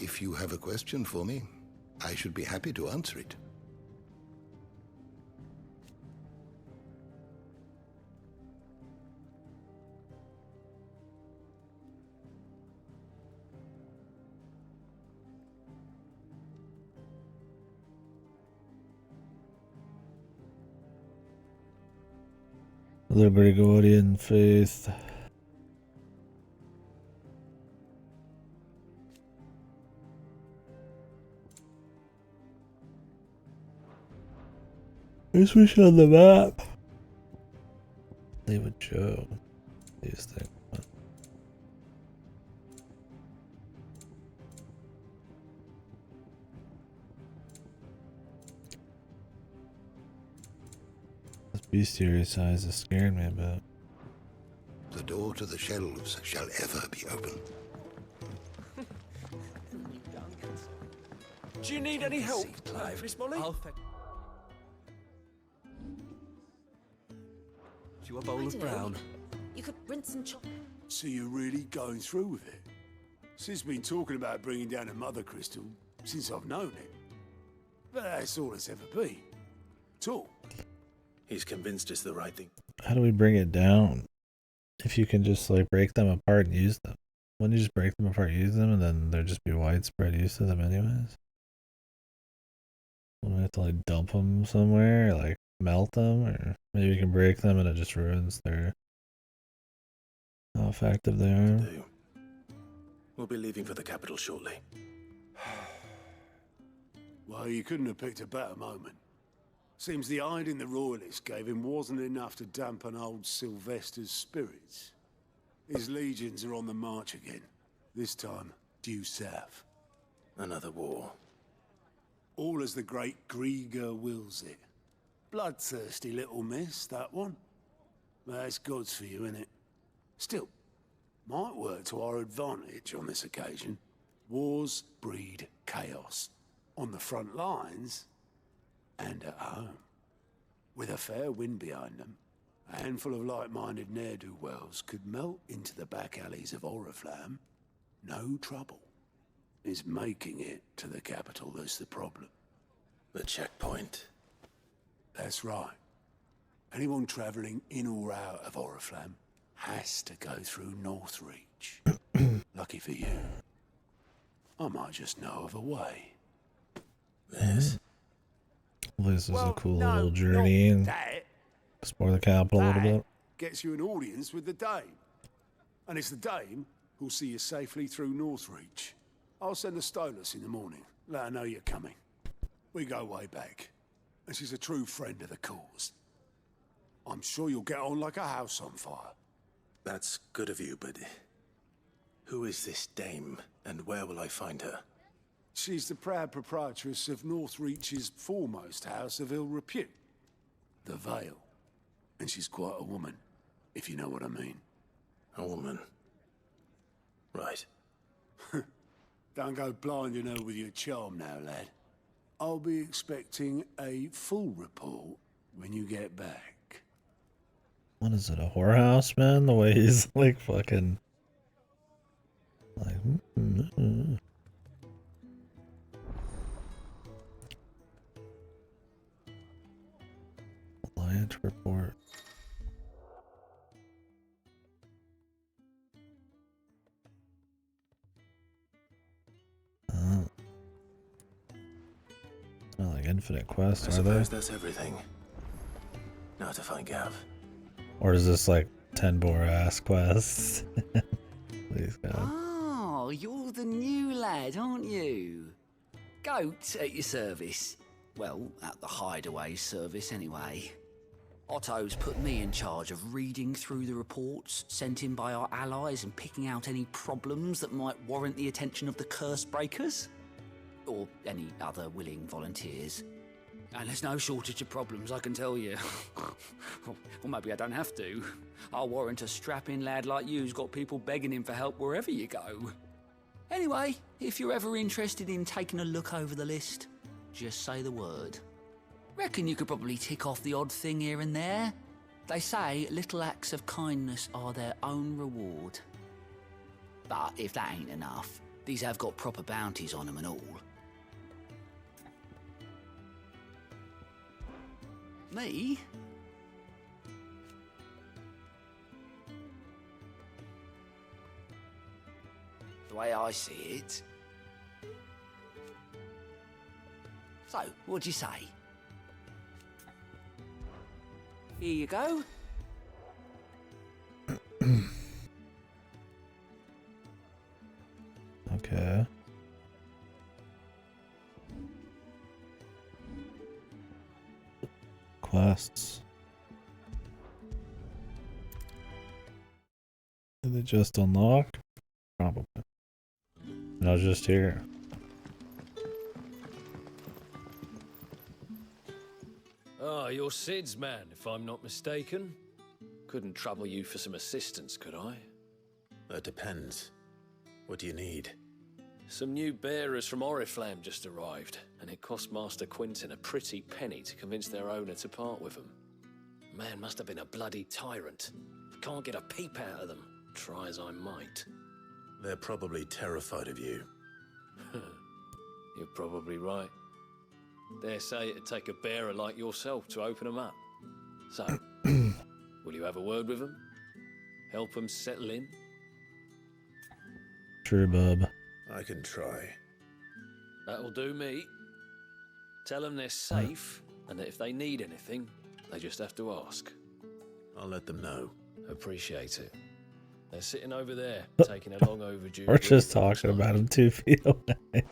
If you have a question for me, I should be happy to answer it. The Gregorian faith. Guess we should on the map. Leave with Joe. These things. This bestiary size is scaring me a bit. The door to the shelves shall ever be open. Do you need any help, Miss Molly? You a bowl of brown? You could rinse and chop. So you're really going through with it? Sid's been talking about bringing down a mother crystal since I've known it. But that's all it's ever been. Talk. He's convinced it's the right thing. How do we bring it down? If you can just like break them apart and use them. Wouldn't you just break them apart, use them, and then there'd just be widespread use of them anyways? Wouldn't we have to like dump them somewhere, or, like melt them, or maybe you can break them and it just ruins their how effective they are. We'll be leaving for the capital shortly. Well, you couldn't have picked a better moment. Seems the hiding the royalists gave him wasn't enough to dampen old Sylvester's spirits. His legions are on the march again, this time due south. Another war. All as the great Grieger wills it. Bloodthirsty little miss, that one. That's God's for you, innit? Still, might work to our advantage on this occasion. Wars breed chaos. On the front lines, and at home. With a fair wind behind them, a handful of like-minded ne'er-do-wells could melt into the back alleys of Oriflamme. No trouble. It's making it to the capital that's the problem. The checkpoint. That's right. Anyone travelling in or out of Oriflamme has to go through Northreach. Lucky for you, I might just know of a way. This? This is a cool little journey and explore the capital a little bit. Gets you an audience with the Dame. And it's the Dame who'll see you safely through Northreach. I'll send the Stolas in the morning. Let her know you're coming. We go way back. And she's a true friend of the cause. I'm sure you'll get on like a house on fire. That's good of you, but who is this Dame, and where will I find her? She's the proud proprietress of Northreach's foremost house of ill repute, the Vale. And she's quite a woman, if you know what I mean. A woman. Right. Don't go blinding her with your charm now, lad. I'll be expecting a full report when you get back. What is it, a whorehouse, man? The way he's like fucking... like... Alliance report. Not like infinite quests, I are they? suppose that's everything. Now to find Gav. Or is this like 10 more ass quests? Please God. Oh, you're the new lad, aren't you? Goat at your service. Well, at the hideaway service anyway. Otto's put me in charge of reading through the reports sent in by our allies and picking out any problems that might warrant the attention of the curse breakers. Or any other willing volunteers. And there's no shortage of problems, I can tell you. Or maybe I don't have to. I'll warrant a strapping lad like you's got people begging him for help wherever you go. Anyway, if you're ever interested in taking a look over the list, just say the word. Reckon you could probably tick off the odd thing here and there. They say little acts of kindness are their own reward. But if that ain't enough, these have got proper bounties on them and all. Me? The way I see it. So, what'd you say? Here you go. Okay. Quests. Did they just unlock? Probably. And I was just here. Ah, you're Sid's man, if I'm not mistaken. Couldn't trouble you for some assistance, could I? That depends. What do you need? Some new bearers from Oriflamme just arrived, and it cost Master Quintin a pretty penny to convince their owner to part with them. Man must have been a bloody tyrant. Can't get a peep out of them, try as I might. They're probably terrified of you. You're probably right. Dare say it'd take a bearer like yourself to open them up. So, will you have a word with them? Help them settle in? True, bub. I can try. That'll do me. Tell them they're safe, and that if they need anything, they just have to ask. I'll let them know. Appreciate it. They're sitting over there, taking a long overdue... We're just talking about him 2 feet away.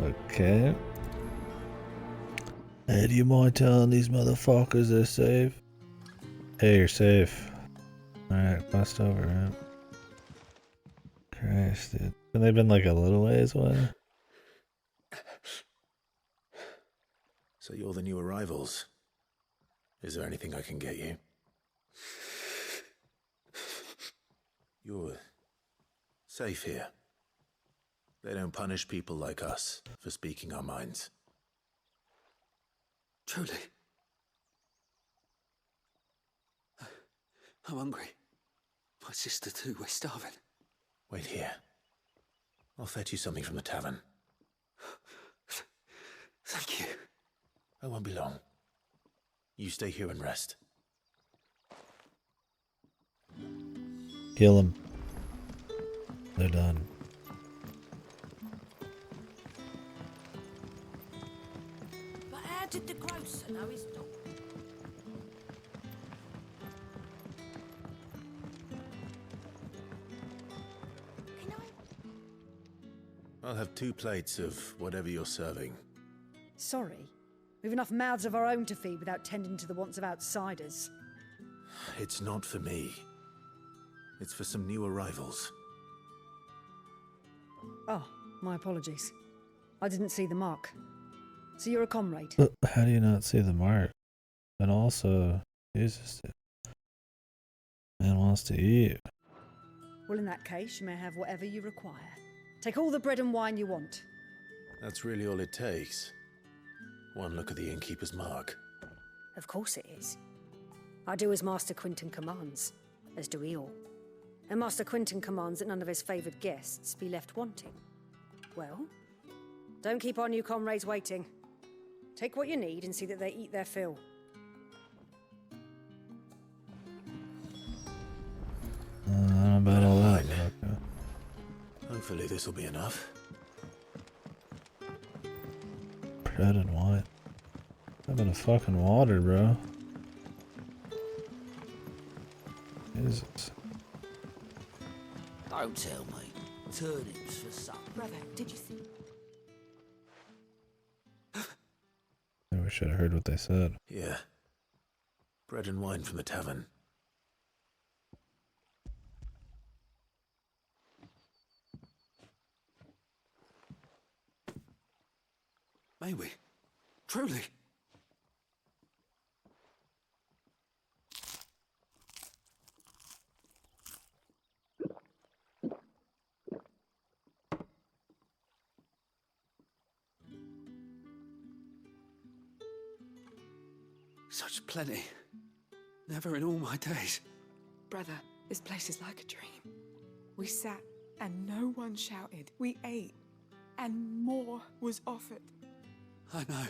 Okay. Hey, do you mind telling these motherfuckers they're safe? Hey, you're safe. Alright, bust over, man. Christ, dude. And they've been like a little ways away. So you're the new arrivals. Is there anything I can get you? You're safe here. They don't punish people like us for speaking our minds. Truly. I'm hungry. My sister too, we're starving. Wait here. I'll fetch you something from the tavern. Thank you. I won't be long. You stay here and rest. Kill him. They're done. But how did the grocer know his dog? I'll have 2 plates of whatever you're serving. Sorry. We've enough mouths of our own to feed without tending to the wants of outsiders. It's not for me. It's for some new arrivals. Oh, my apologies. I didn't see the mark. So you're a comrade? How do you not see the mark? And also, Jesus, man wants to eat. Well, in that case, you may have whatever you require. Take all the bread and wine you want. That's really all it takes. One look at the innkeeper's mark. Of course it is. I do as Master Quintin commands, as do we all. And Master Quintin commands that none of his favoured guests be left wanting. Well, don't keep our new comrades waiting. Take what you need and see that they eat their fill. I don't know about all that, but okay. Hopefully this will be enough. Bread and wine. I'm in a fucking water, bro. Jesus. Don't tell me. Turnips for supper. Brother, did you see? We should have heard what they said. Yeah. Bread and wine from the tavern. May we? Truly? Such plenty. Never in all my days. Brother, this place is like a dream. We sat and no one shouted. We ate and more was offered. I know.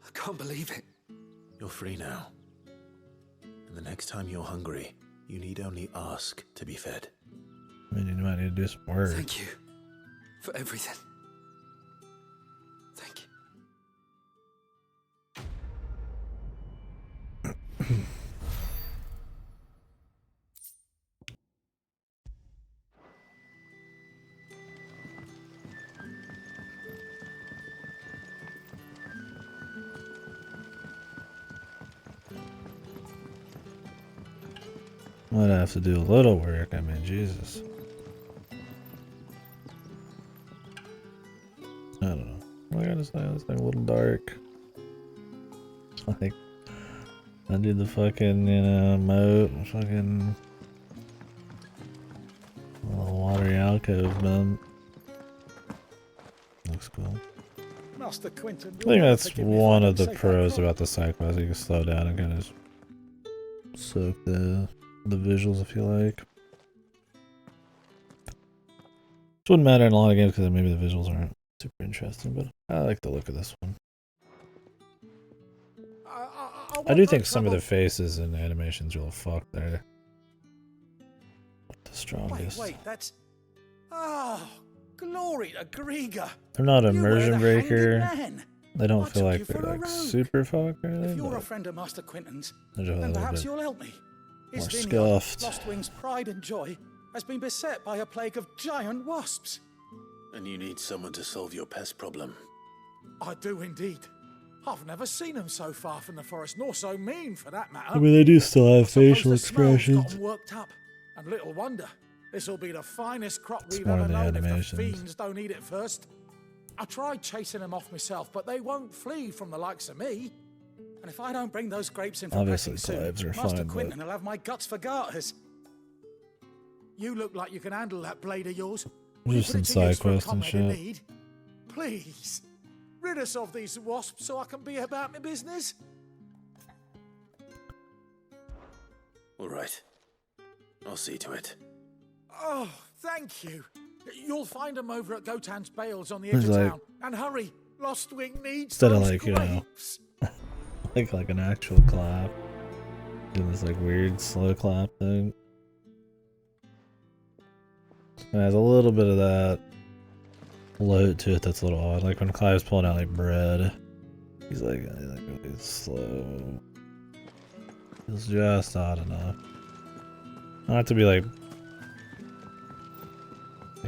I can't believe it. You're free now. And the next time you're hungry, you need only ask to be fed. I mean, you might need to do some work. Thank you for everything. Thank you. Might have to do a little work. I mean, Jesus. I don't know. I gotta say, this thing a little dark. Like, I do the fucking, you know, moat, fucking little watery alcove dump. Looks cool. Master Quinton, I think that's one of the pros about the side quest. You can slow down and kind of soak the visuals if you like. This wouldn't matter in a lot of games because maybe the visuals aren't super interesting, but I like the look of this one. I do think some of the faces and animations are a little fucked there. Not the strongest. Wait, that's... Oh, glory to Griga. They're not immersion You were the breaker. hanged man. They don't I feel took like you for they're a like rogue. super fucked or If anything, you're a but friend of Master Quinton's, they're just a then little perhaps bit you'll help me. His more vineyard, scuffed. Lostwing's pride and joy, has been beset by a plague of giant wasps. And you need someone to solve your pest problem. I do indeed. I've never seen them so far from the forest, nor so mean, for that matter. I mean, they do still have facial The smell's got expressions. 'em worked up, and little wonder. This'll be the finest crop It's we've more ever in the known if the animations. fiends don't eat it first. I tried chasing them off myself, but they won't flee from the likes of me. And if I don't bring those grapes in for Obviously, pressing soon, glaives are Master fine, Quinton but will have my guts for garters. You look like you can handle that blade of yours. Will you Just put some it to use side for a quests and comrade in shit. need? Please, rid us of these wasps so I can be about my business. All right. I'll see to it. Oh, thank you. You'll find them over at Gotan's Bales on the It's edge of like- town. And hurry, Lostwing needs instead of those like, you know, grapes. like an actual clap, doing this like weird slow clap thing. It has a little bit of that float to it that's a little odd. Like when Clive's pulling out like bread, he's like really slow. It's just odd enough. Not to be like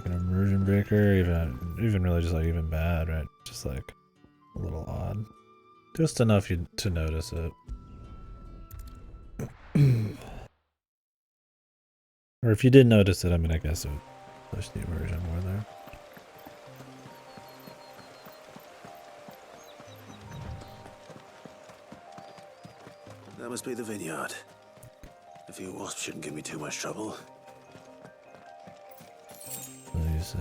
an immersion breaker, even really just like even bad, right? Just like a little odd. Just enough to notice it. Or if you did notice it, I mean, I guess it would push the immersion more there. That must be the vineyard. A few wasps shouldn't give me too much trouble. Please,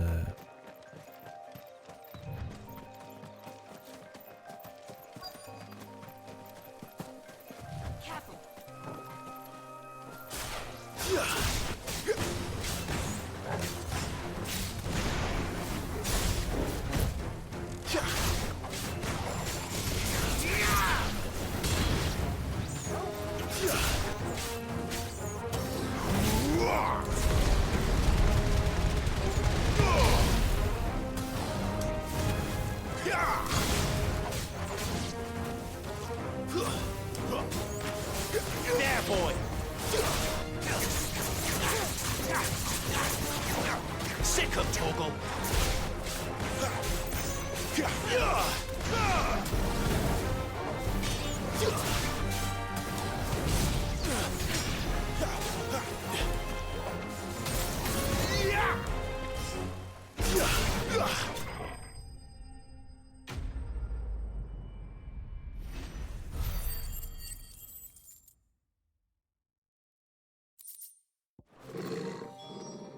struggle.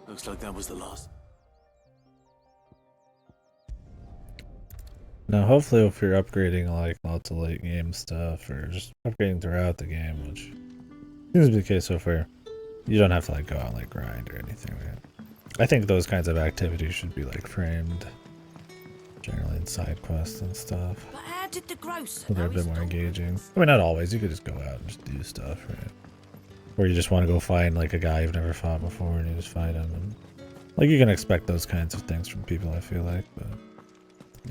Looks like that was the last. Now, hopefully, if you're upgrading like lots of late game stuff or just upgrading throughout the game, which seems to be the case so far, you don't have to like go out and like grind or anything. Right? I think those kinds of activities should be like framed generally in side quests and stuff. But how did the grocer So they're a know bit his more daughter? engaging. I mean, not always. You could just go out and just do stuff, right? Or you just want to go find like a guy you've never fought before and you just fight him. And, like you can expect those kinds of things from people, I feel like. But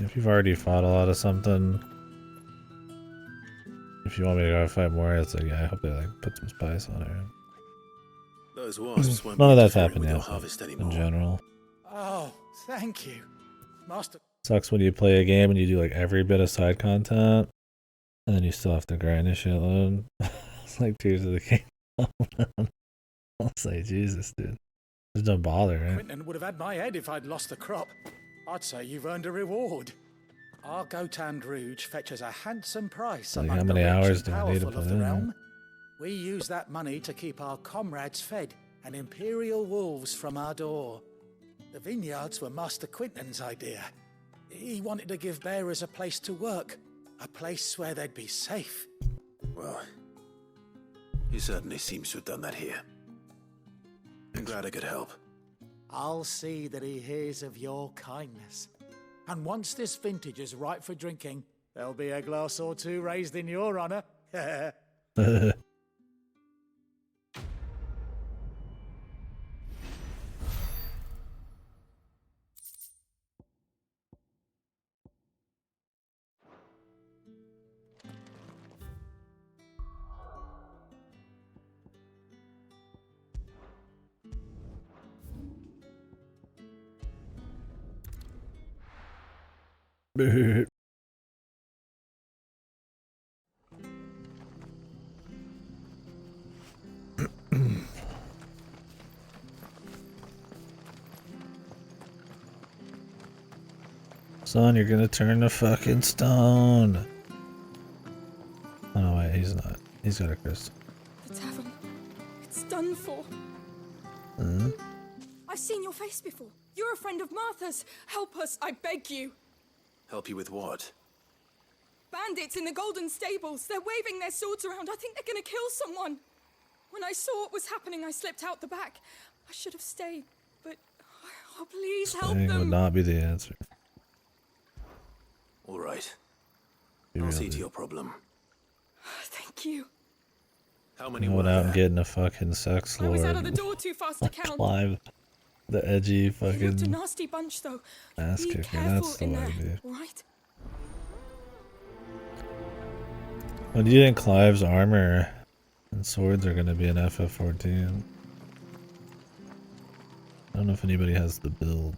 if you've already fought a lot of something, if you want me to go fight more, it's like, yeah, I hope they like put some spice on it. Those wasps won't None of be that's interfering happened with your yet, harvest in anymore. general. Oh, thank you. Master. Sucks when you play a game and you do like every bit of side content, and then you still have to grind a shitload. It's like Tears of the Kingdom. I'll say, Jesus, dude. Just don't bother, right? Quentin would have had my head if I'd lost the crop. I'd say you've earned a reward. Our Gotand Rouge fetches a handsome price Like, among how the many rich hours and do I need to powerful of put the in? realm. We use that money to keep our comrades fed and imperial wolves from our door. The vineyards were Master Quentin's idea. He wanted to give bearers a place to work, a place where they'd be safe. Well, he certainly seems to have done that here. I'm glad I could help. I'll see that he hears of your kindness. And once this vintage is ripe for drinking, there'll be a glass or two raised in your honor. Son, you're gonna turn to fucking stone. Oh no, wait, he's not. He's got a crystal. The tavern. It's done for. Huh? I've seen your face before. You're a friend of Martha's. Help us, I beg you. Help you with what? Bandits in the Golden Stables. They're waving their swords around. I think they're gonna kill someone. When I saw what was happening, I slipped out the back. I should have stayed, but oh, please help Staying would them. not be the answer. All right. You I'll really see to do. your problem. Thank you. How many Going were out there? and getting a fucking sex I lord. was out of the door too fast to count. Clive, the edgy They looked a fucking nasty bunch, though. ass Be kicker. careful That's the in way there, to be. right? What do you think Clive's armor and swords are gonna be in FF14? I don't know if anybody has the build.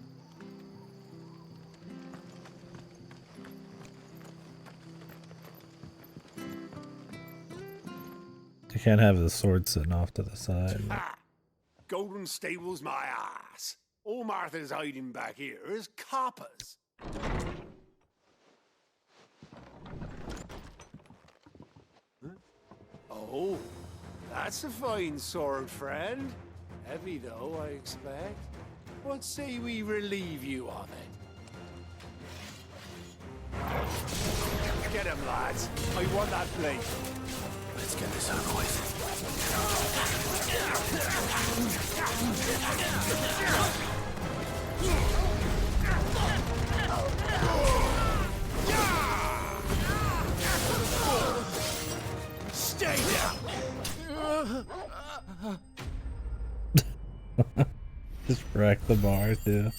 You can't have the sword sitting off to the side. Golden Stables, my ass. All Martha's hiding back here is coppers. Huh? Oh, that's a fine sword, friend. Heavy, though, I expect. What say we relieve you of it? Get him, lads. I want that blade. Let's get this over with. Stay down. Just wreck the bar too.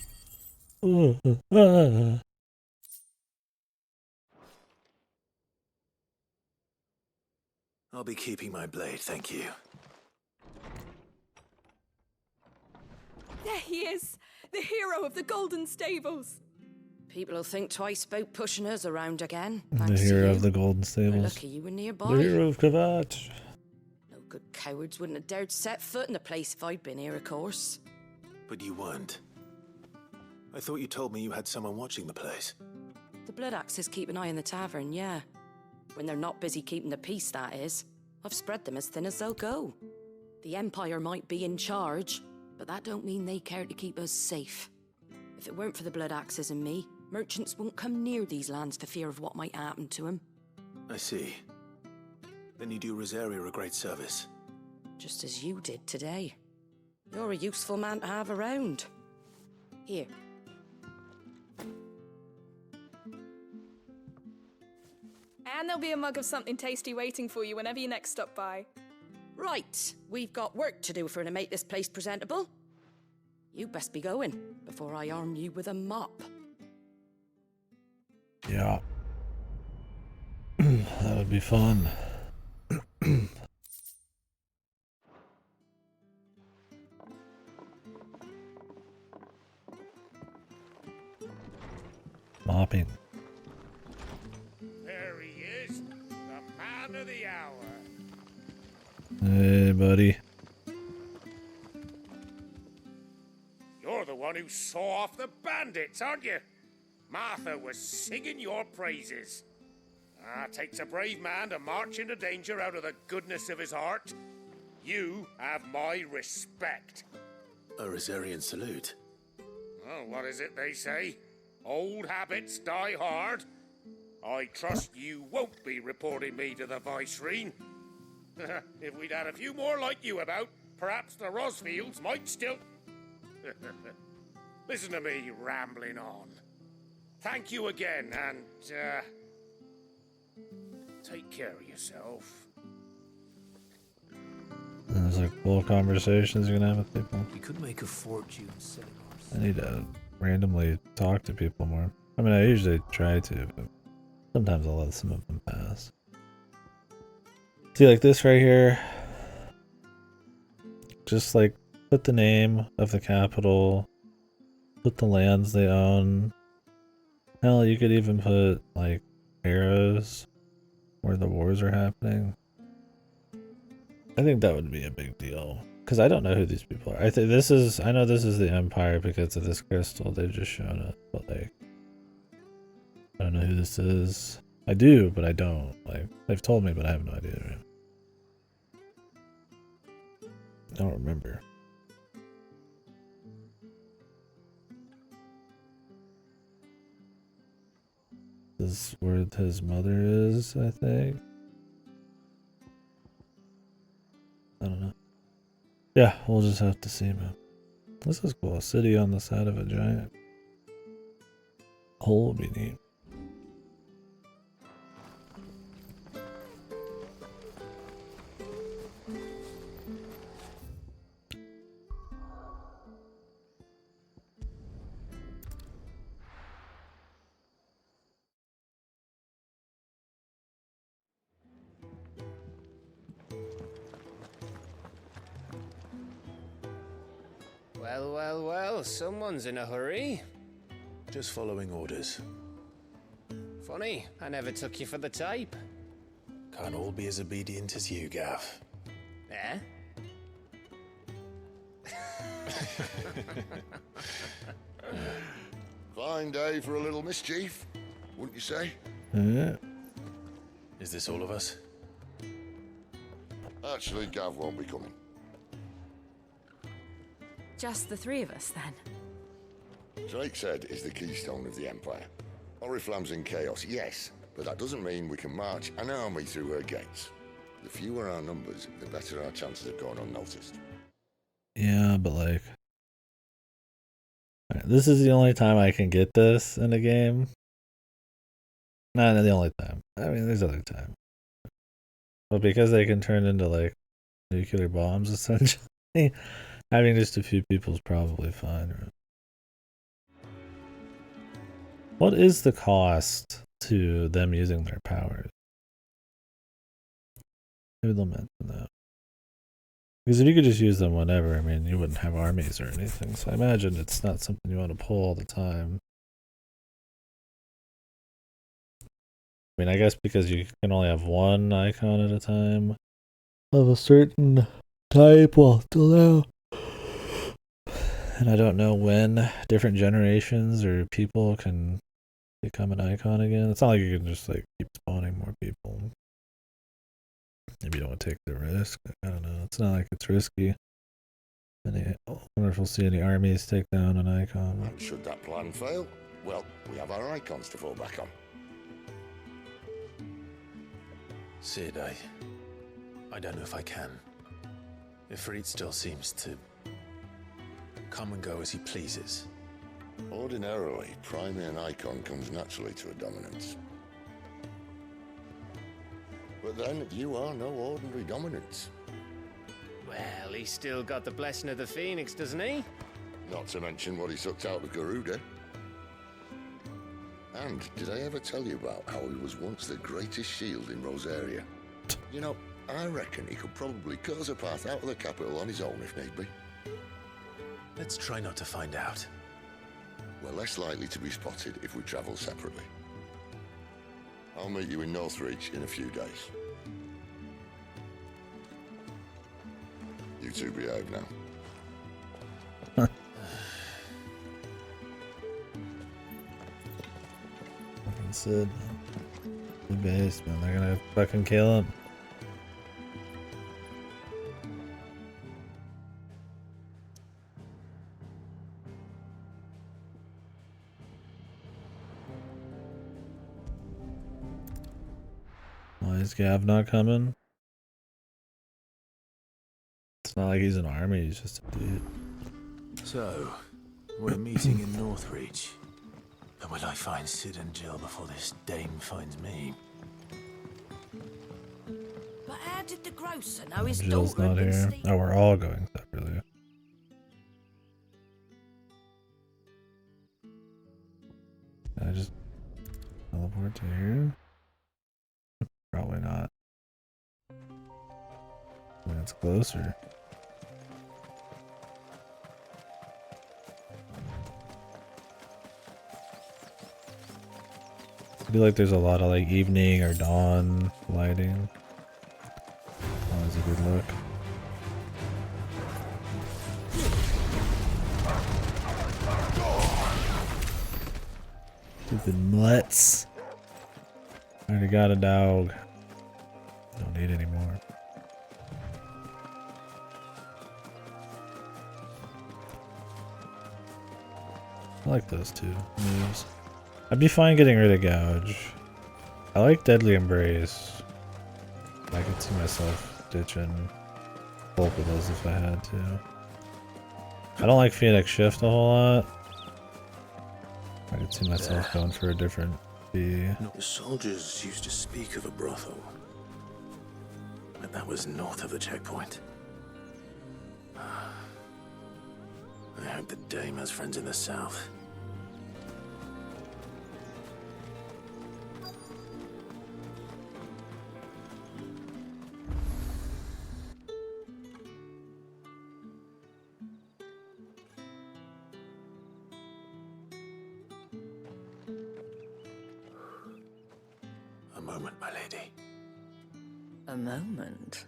I'll be keeping my blade, thank you. There he is. The hero of the Golden Stables. People will think twice about pushing us around again. The Thanks to hero you. of the Golden We're Stables. lucky you were nearby. The hero of Cravat. No good cowards wouldn't have dared set foot in the place if I'd been here, of course. But you weren't. I thought you told me you had someone watching the place. The Blood Axes keep an eye on the tavern, yeah. When they're not busy keeping the peace, that is. I've spread them as thin as they'll go. The Empire might be in charge, but that don't mean they care to keep us safe. If it weren't for the Blood Axes and me, merchants won't come near these lands for fear of what might happen to them. I see. Then you do Rosaria a great service. Just as you did today. You're a useful man to have around. Here. And there'll be a mug of something tasty waiting for you whenever you next stop by. Right, we've got work to do to make this place presentable. You best be going before I arm you with a mop. Yeah. That would be fun. Mopping. There he is, the man of the hour. Hey, buddy. You're the one who saw off the bandits, aren't you? Martha was singing your praises. Takes a brave man to march into danger out of the goodness of his heart. You have my respect. A Rosarian salute. Oh, what is it they say? Old habits die hard. I trust you won't be reporting me to the Viceroy. If we'd had a few more like you about, perhaps the Rosfields might still... Listen to me rambling on. Thank you again, and, take care of yourself. And there's like cool conversations you're gonna have with people. We could make a fortune selling I need to randomly talk to people more. I mean, I usually try to, but sometimes I'll let some of them pass. See, like this right here. Just like put the name of the capital, put the lands they own. Hell, you could even put like arrows where the wars are happening. I think that would be a big deal. Because I don't know who these people are. I know this is the Empire because of this crystal they've just shown us, but like I don't know who this is. I do, but I don't. Like they've told me, but I have no idea. I don't remember. This is where his mother is, I think. I don't know. Yeah, we'll just have to see, man. This is cool. A city on the side of a giant hole would be neat. Well, well, well, someone's in a hurry. Just following orders. Funny, I never took you for the type. Can't all be as obedient as you, Gav. Eh? Fine day for a little mischief, wouldn't you say? Yeah. Is this all of us? Actually, Gav won't be coming. Just the three of us, then? Drake said is the keystone of the Empire. Oriflamme's in chaos, yes, but that doesn't mean we can march an army through her gates. The fewer our numbers, the better our chances of going unnoticed. Yeah, but like... Alright, this is the only time I can get this in a game. Not the only time. I mean, there's other time. But because they can turn into like nuclear bombs, essentially, having just a few people is probably fine. Right? What is the cost to them using their powers? Maybe they'll mention that. Because if you could just use them whenever, I mean, you wouldn't have armies or anything. So I imagine it's not something you want to pull all the time. I mean, I guess because you can only have one icon at a time of a certain type, well, till now. And I don't know when different generations or people can become an icon again. It's not like you can just like keep spawning more people. Maybe you don't want to take the risk. I don't know. It's not like it's risky. I wonder if we'll see any armies take down an icon. And should that plan fail, well, we have our icons to fall back on. Sid, I don't know if I can. Ifrit still seems to come and go as he pleases. Ordinarily, priming an icon comes naturally to a dominance. But then, you are no ordinary dominance. Well, he's still got the blessing of the Phoenix, doesn't he? Not to mention what he sucked out of Garuda. And did I ever tell you about how he was once the greatest shield in Rosaria? You know, I reckon he could probably cut us a path out of the capital on his own if need be. Let's try not to find out. We're less likely to be spotted if we travel separately. I'll meet you in Northreach in a few days. You two behave now. Fucking Sid. The base, man. They're gonna fucking kill him. Why is Gav not coming? It's not like he's an army, he's just a dude. So, we're meeting in Northreach. But will I find Sid and Jill before this dame finds me? But how did the grocer know his Jill's daughter not had been here. sleeping? Oh, we're all going separately. Can I just teleport to here? Probably not. I mean, it's closer. I feel like there's a lot of like evening or dawn lighting. Always a good look. Stupid mutts. Already got a dog. Don't need any more. I like those two moves. I'd be fine getting rid of Gouge. I like Deadly Embrace. I could see myself ditching both of those if I had to. I don't like Phoenix Shift a whole lot. I could see myself going for a different B. The soldiers used to speak of a brothel. But that was north of the checkpoint. I hope the dame has friends in the south. A moment, my lady. A moment?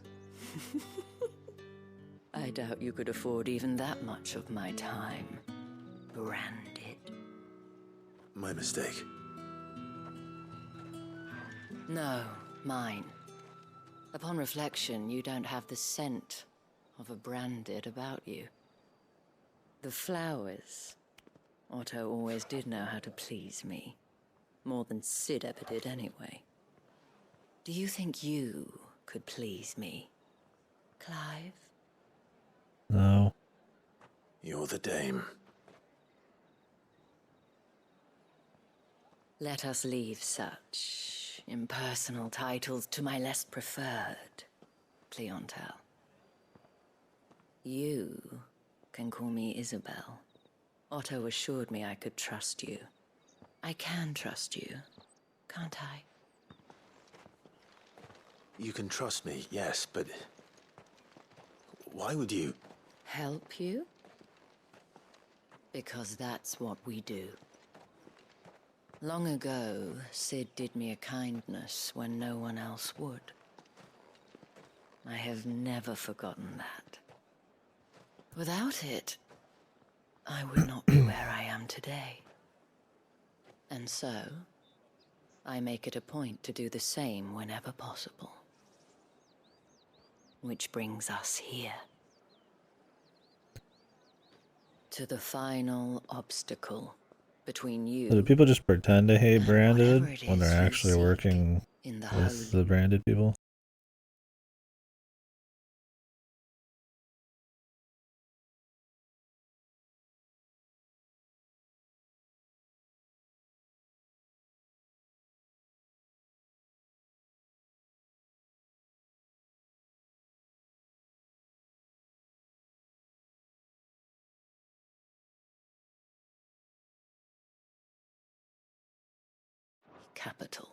I doubt you could afford even that much of my time. Branded. My mistake. No, mine. Upon reflection, you don't have the scent of a branded about you. The flowers. Otto always did know how to please me. More than Sid ever did anyway. Do you think you could please me, Clive? No. You're the dame. Let us leave such impersonal titles to my less preferred clientele. You can call me Isabel. Otto assured me I could trust you. I can trust you, can't I? You can trust me, yes, but Why would you? Help you? Because that's what we do. Long ago, Sid did me a kindness when no one else would. I have never forgotten that. Without it, I would not be where I am today. And so, I make it a point to do the same whenever possible. Which brings us here. To the final obstacle between you. So do people just pretend to hate branded whatever it when they're is you actually seek working in the with the branded people? capital.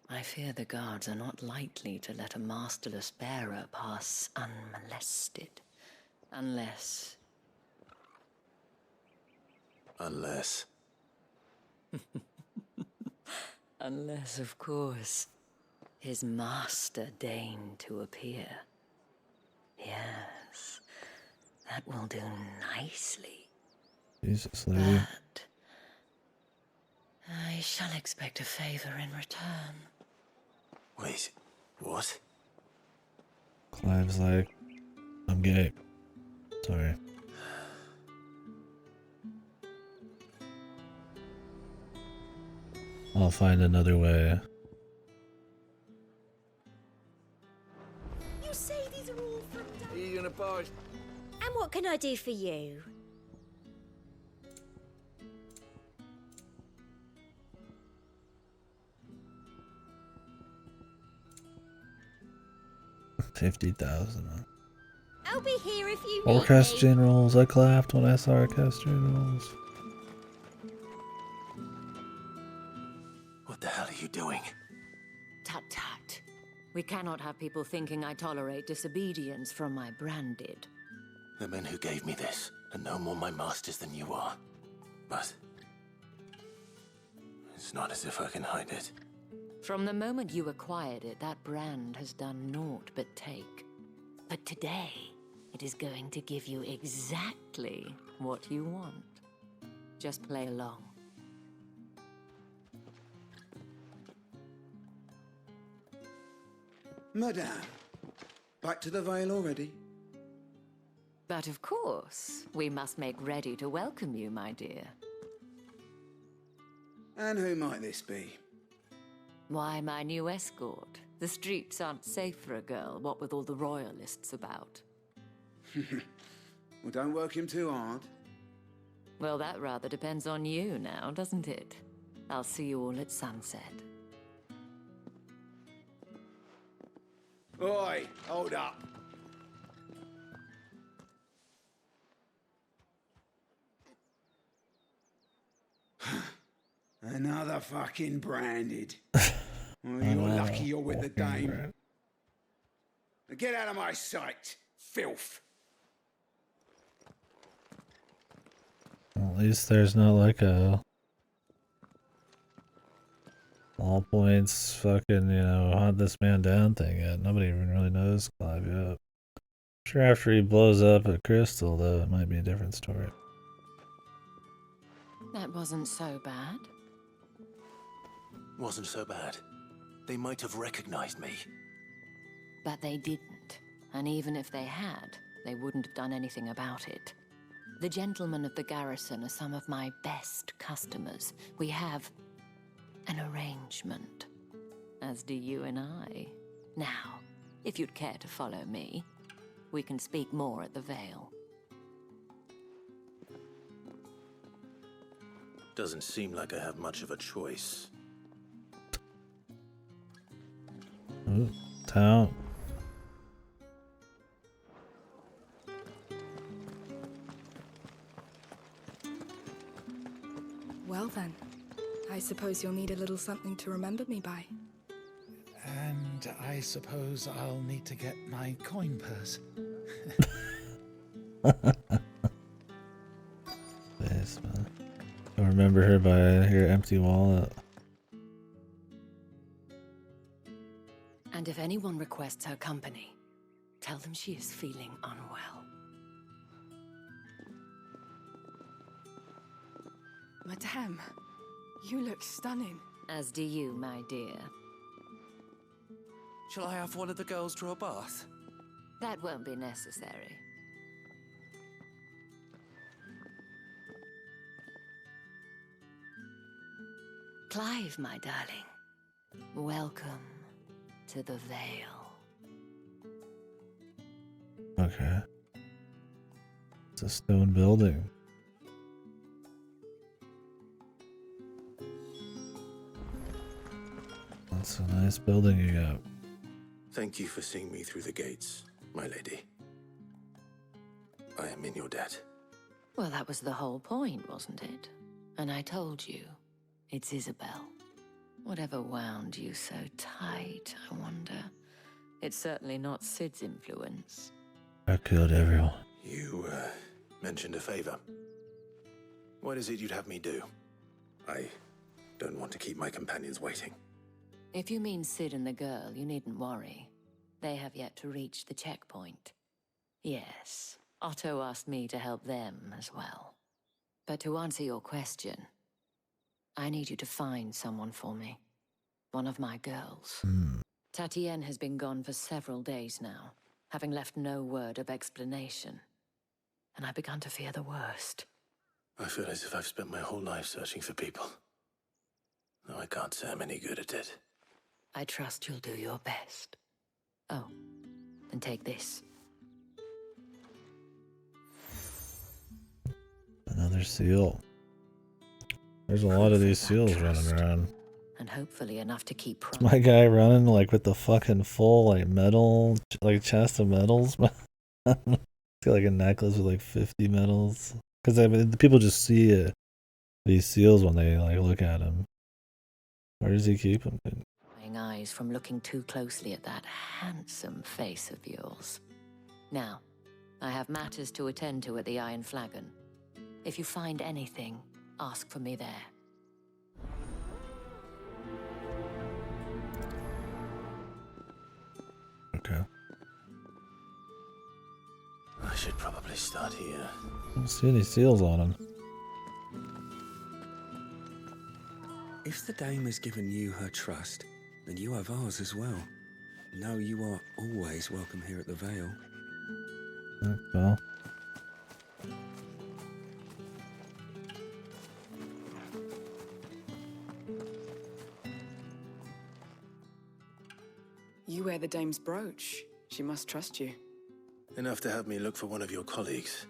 I fear the guards are not likely to let a masterless bearer pass unmolested. Unless... Unless, of course, his master deigned to appear. Yes, that will do nicely. Jesus, lady. But I shall expect a favor in return. Wait, what? Clive's like, I'm gay. Sorry. I'll find another way. You say these are all from... Are you gonna buy? And what can I do for you? $50,000. I'll be here if you Orcast need me. generals. I clapped when I saw Orcast generals. What the hell are you doing? Tut tut. We cannot have people thinking I tolerate disobedience from my branded. The men who gave me this are no more my masters than you are. But it's not as if I can hide it. From the moment you acquired it, that brand has done naught but take. But today, it is going to give you exactly what you want. Just play along. Madame, back to the Vale already? But of course, we must make ready to welcome you, my dear. And who might this be? Why, my new escort. The streets aren't safe for a girl, what with all the royalists about. Well, don't work him too hard. Well, that rather depends on you now, doesn't it? I'll see you all at sunset. Oi, hold up. Another fucking branded. Well, you're lucky you're with the dame. Now get out of my sight, filth. Well, at least there's not like a all points fucking, you know, hunt this man down thing yet. Nobody even really knows Clive yet. Sure, after he blows up a crystal, though, it might be a different story. That wasn't so bad. Wasn't so bad. They might have recognized me. But they didn't. And even if they had, they wouldn't have done anything about it. The gentlemen of the garrison are some of my best customers. We have an arrangement, as do you and I. Now, if you'd care to follow me, we can speak more at the Vale. Doesn't seem like I have much of a choice. Ooh, town. Well then, I suppose you'll need a little something to remember me by. And And I suppose I'll need to get my coin purse. Yes, man. I remember her by your empty wallet. And if anyone requests her company, tell them she is feeling unwell. Madame, you look stunning. As do you, my dear. Shall I have one of the girls draw a bath? That won't be necessary. Clive, my darling. Welcome to the Vale. Okay. It's a stone building. That's a nice building you got. Thank you for seeing me through the gates, my lady. I am in your debt. Well, that was the whole point, wasn't it? And I told you, it's Isabel. Whatever wound you so tight, I wonder. It's certainly not Sid's influence. I killed everyone. You, mentioned a favor. What is it you'd have me do? I don't want to keep my companions waiting. If you mean Sid and the girl, you needn't worry. They have yet to reach the checkpoint. Yes, Otto asked me to help them as well. But to answer your question, I need you to find someone for me. One of my girls. Tatienne has been gone for several days now, having left no word of explanation. And I began to fear the worst. I feel as if I've spent my whole life searching for people. No, I can't say I'm any good at it. I trust you'll do your best. Oh, and take this. Another seal. There's a lot of these seals running around. And hopefully enough to keep It's my guy running like with the fucking full like metal, like chest of medals. It's got like a necklace with like 50 medals. Because I mean, the people just see these seals when they like look at him. Where does he keep them? Eyes from looking too closely at that handsome face of yours. Now, I have matters to attend to at the Iron Flagon. If you find anything, ask for me there. Okay. I should probably start here. I don't see any seals on him. If the dame has given you her trust, then you have ours as well. Know you are always welcome here at the Vale. Well. You wear the dame's brooch. She must trust you. Enough to have me look for one of your colleagues.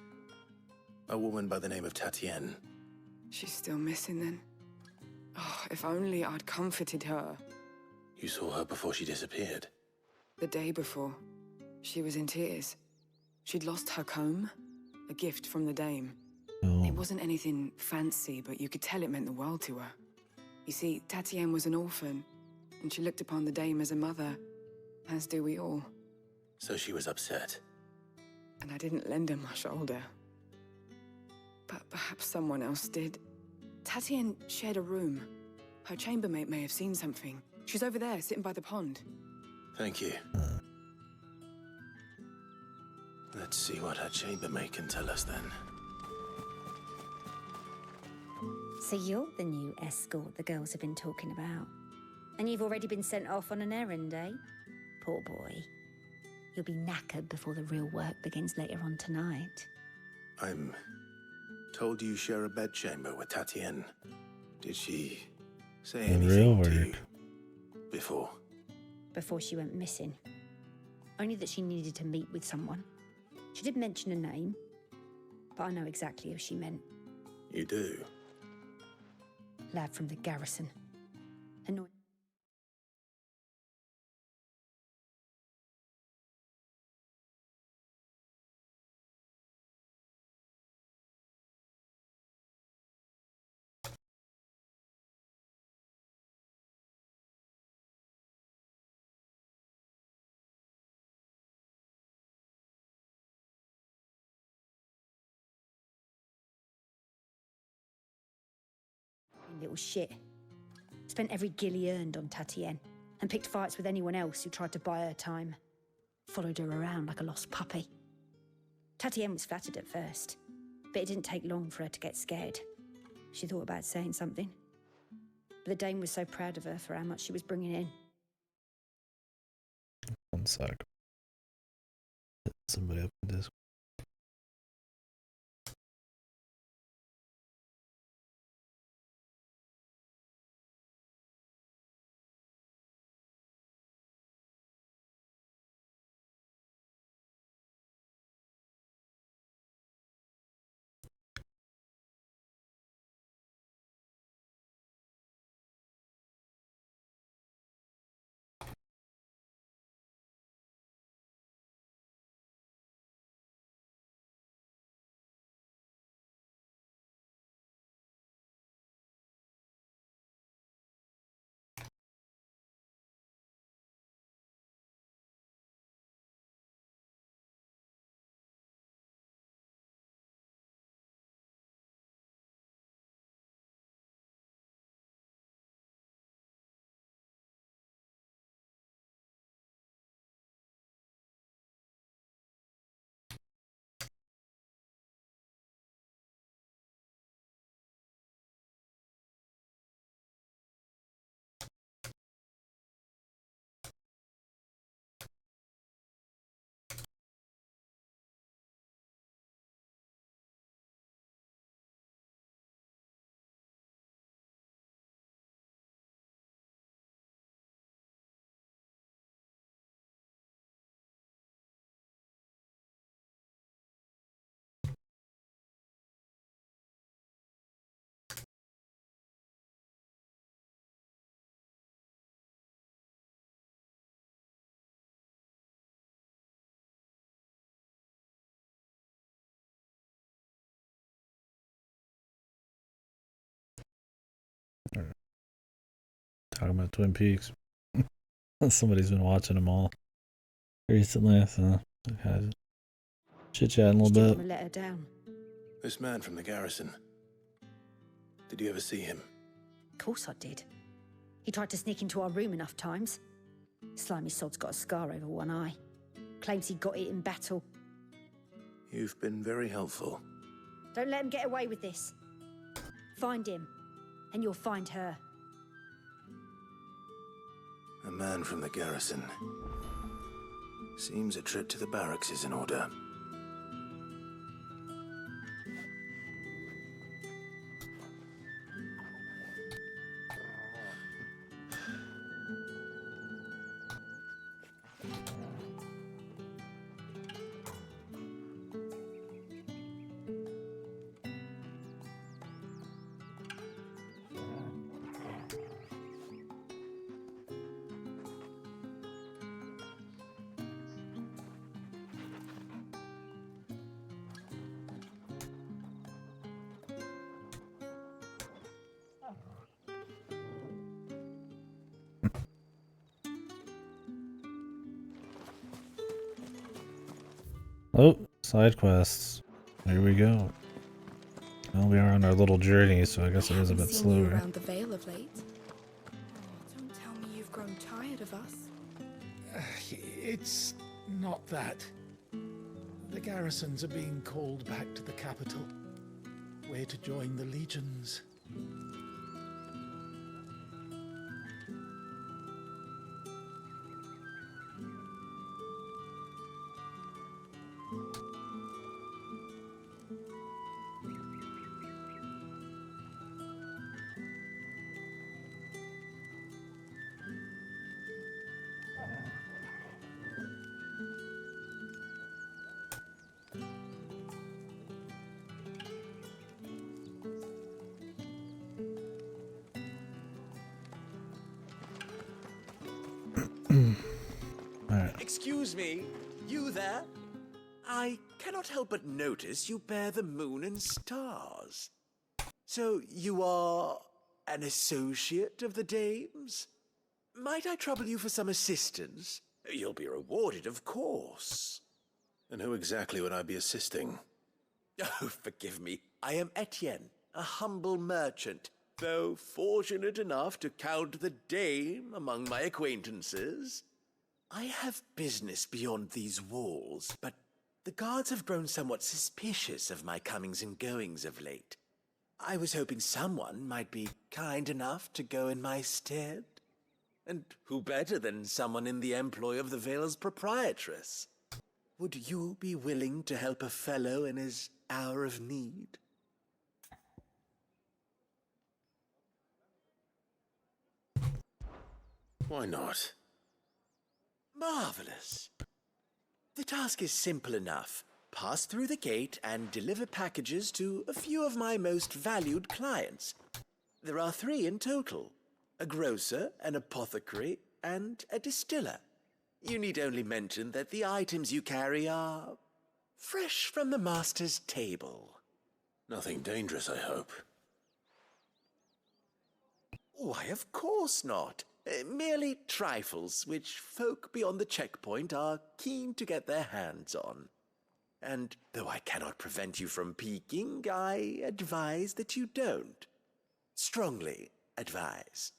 A woman by the name of Tatienne. She's still missing then. Oh, if only I'd comforted her. You saw her before she disappeared. The day before, she was in tears. She'd lost her comb, a gift from the dame. Oh. It wasn't anything fancy, but you could tell it meant the world to her. You see, Tatienne was an orphan, and she looked upon the dame as a mother, as do we all. So she was upset. And I didn't lend her my shoulder. But perhaps someone else did. Tatienne shared a room. Her chambermaid may have seen something. She's over there, sitting by the pond. Thank you. Let's see what her chambermaid can tell us then. So you're the new escort the girls have been talking about. And you've already been sent off on an errand, eh? Poor boy. You'll be knackered before the real work begins later on tonight. I'm told you share a bedchamber with Tatienne. Did she say The anything real to work. you before? Before she went missing. Only that she needed to meet with someone. She did mention a name, but I know exactly who she meant. You do? Lad from the garrison. Annoyed. You little shit. Spent every gil he earned on Tatienne and picked fights with anyone else who tried to buy her time. Followed her around like a lost puppy. Tatienne was flattered at first, but it didn't take long for her to get scared. She thought about saying something. But the dame was so proud of her for how much she was bringing in. 1 sec. Hit somebody up in this. Talking about Twin Peaks. Somebody's been watching them all recently, so I kind of chit-chatting a little bit. Let her down. This man from the garrison. Did you ever see him? Of course I did. He tried to sneak into our room enough times. Slimy sod's got a scar over one eye. Claims he got it in battle. You've been very helpful. Don't let him get away with this. Find him, and you'll find her. A man from the garrison. Seems a trip to the barracks is in order. Oh, side quests. Here we go. Well, we are on our little journey, so I guess it is a bit Seen you slower. around the Vale of late. Oh, don't tell me you've grown tired of us. It's not that. The garrisons are being called back to the capital. We're to join the legions. Excuse me, you there? I cannot help but notice you bear the moon and stars. So you are an associate of the dames? Might I trouble you for some assistance? You'll be rewarded, of course. And who exactly would I be assisting? Oh, forgive me. I am Etienne, a humble merchant. though fortunate enough to count the dame among my acquaintances. I have business beyond these walls, but the guards have grown somewhat suspicious of my comings and goings of late. I was hoping someone might be kind enough to go in my stead. And who better than someone in the employ of the Vale's proprietress? Would you be willing to help a fellow in his hour of need? Why not? Marvelous. The task is simple enough. Pass through the gate and deliver packages to a few of my most valued clients. There are 3 in total: a grocer, an apothecary, and a distiller. You need only mention that the items you carry are fresh from the master's table. Nothing dangerous, I hope. Why, of course not. Merely trifles which folk beyond the checkpoint are keen to get their hands on. And though I cannot prevent you from peeking, I advise that you don't. Strongly advise.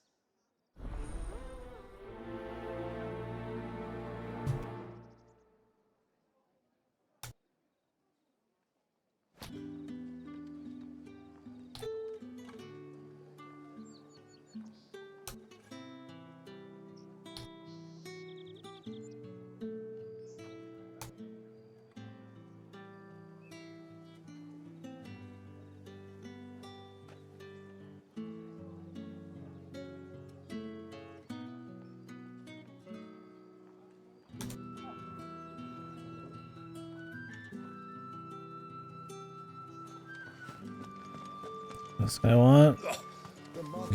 This guy want?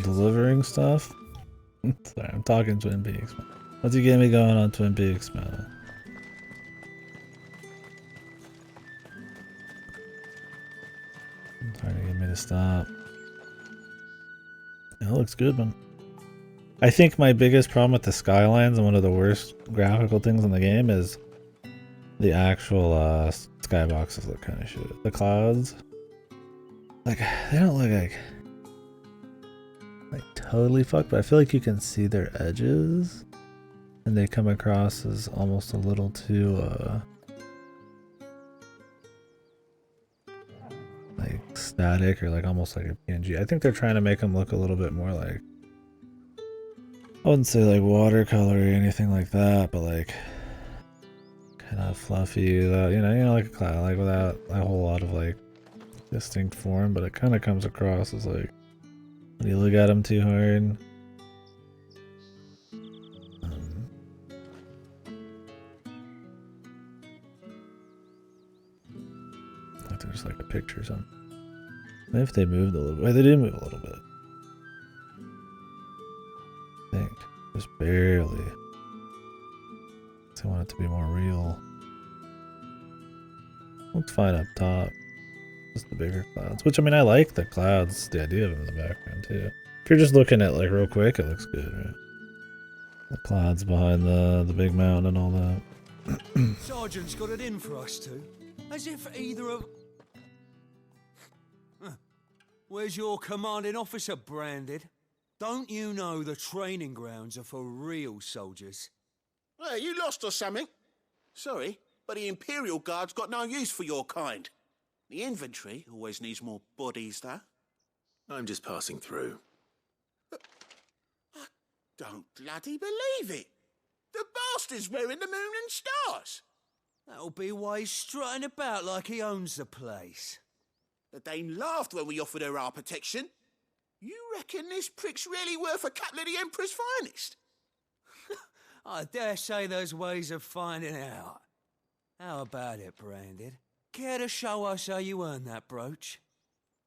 Delivering stuff? Sorry, I'm talking Twin Peaks. What's he getting me going on Twin Peaks, man? Trying to get me to stop. It looks good, man. I think my biggest problem with the skylines and one of the worst graphical things in the game is the actual skyboxes look kind of shit. The clouds, like, they don't look like totally fucked, but I feel like you can see their edges and they come across as almost a little too like static, or like almost like a PNG. I think they're trying to make them look a little bit more like, I wouldn't say like watercolor or anything like that, but like kind of fluffy, without, you know, like a cloud, like without a whole lot of like distinct form, but it kind of comes across as like, when you look at them too hard. Like they're just like a picture or something. Maybe if they moved a little bit. They did move a little bit. I think. Just barely. I want it to be more real. Looks fine up top. Just the bigger clouds. Which, I mean, I like the clouds, the idea of them in the background too. If you're just looking at like real quick, it looks good, right? The clouds behind the big mountain and all that. Sergeant's got it in for us two. As if either of... Where's your commanding officer, Branded? Don't you know the training grounds are for real soldiers? Hey, you lost or something? Sorry, but the Imperial Guard's got no use for your kind. The infantry always needs more bodies, though. I'm just passing through. I don't bloody believe it. The bastard's wearing the moon and stars. That'll be why he's strutting about like he owns the place. The Dane laughed when we offered her our protection. You reckon this prick's really worth a couple of the Emperor's finest? I dare say there's ways of finding out. How about it, Branded? Care to show us how you earned that brooch?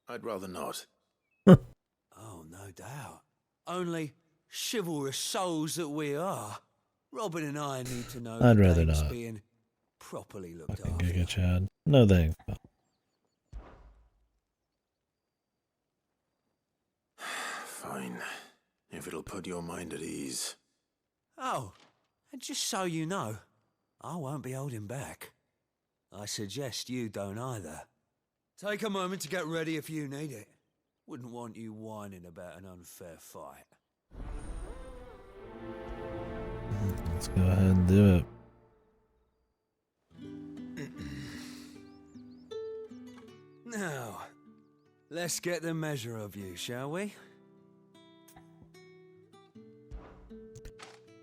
I'd rather not. Oh, no doubt. Only chivalrous souls that we are. Robin and I need to know I'd the rather dame's not. being properly looked Fucking after. Giga Chad. No thanks. Fine. If it'll put your mind at ease. Oh, and just so you know, I won't be holding back. I suggest you don't either. Take a moment to get ready if you need it. Wouldn't want you whining about an unfair fight. Let's go ahead and do it. Now, let's get the measure of you, shall we?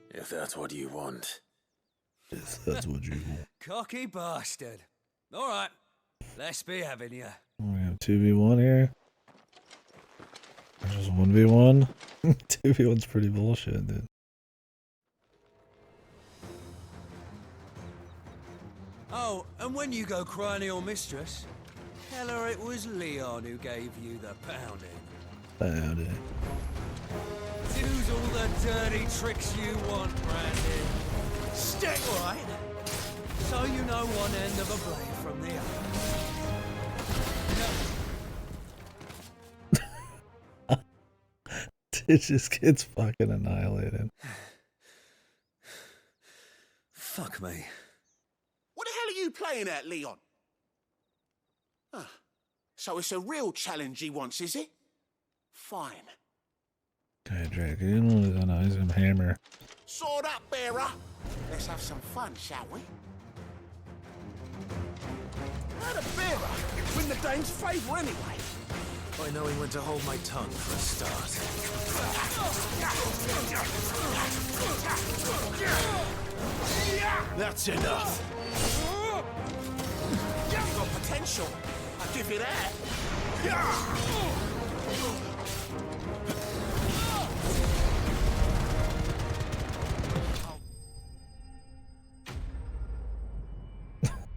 If that's what you want. Yes, that's what you want. Cocky bastard. All right, let's be having you. We have 2v1 here. Or just 1v1. 2v1's pretty bullshit, dude. Oh, and when you go crying to your mistress, tell her it was Leon who gave you the pounding. Pounding. Use all the dirty tricks you want, Brandon. Stick right, so you know one end of a blade from the other. It just gets fucking annihilated. Fuck me. What the hell are you playing at, Leon? Ah, so it's a real challenge he wants, is it? Fine. Okay, Drake, you know he's gonna hammer. Sword up, bearer. Let's have some fun, shall we? Not a bearer. Win the dame's favour anyway. I know he went to hold my tongue for a start. That's enough. You've got potential. I'll give you that.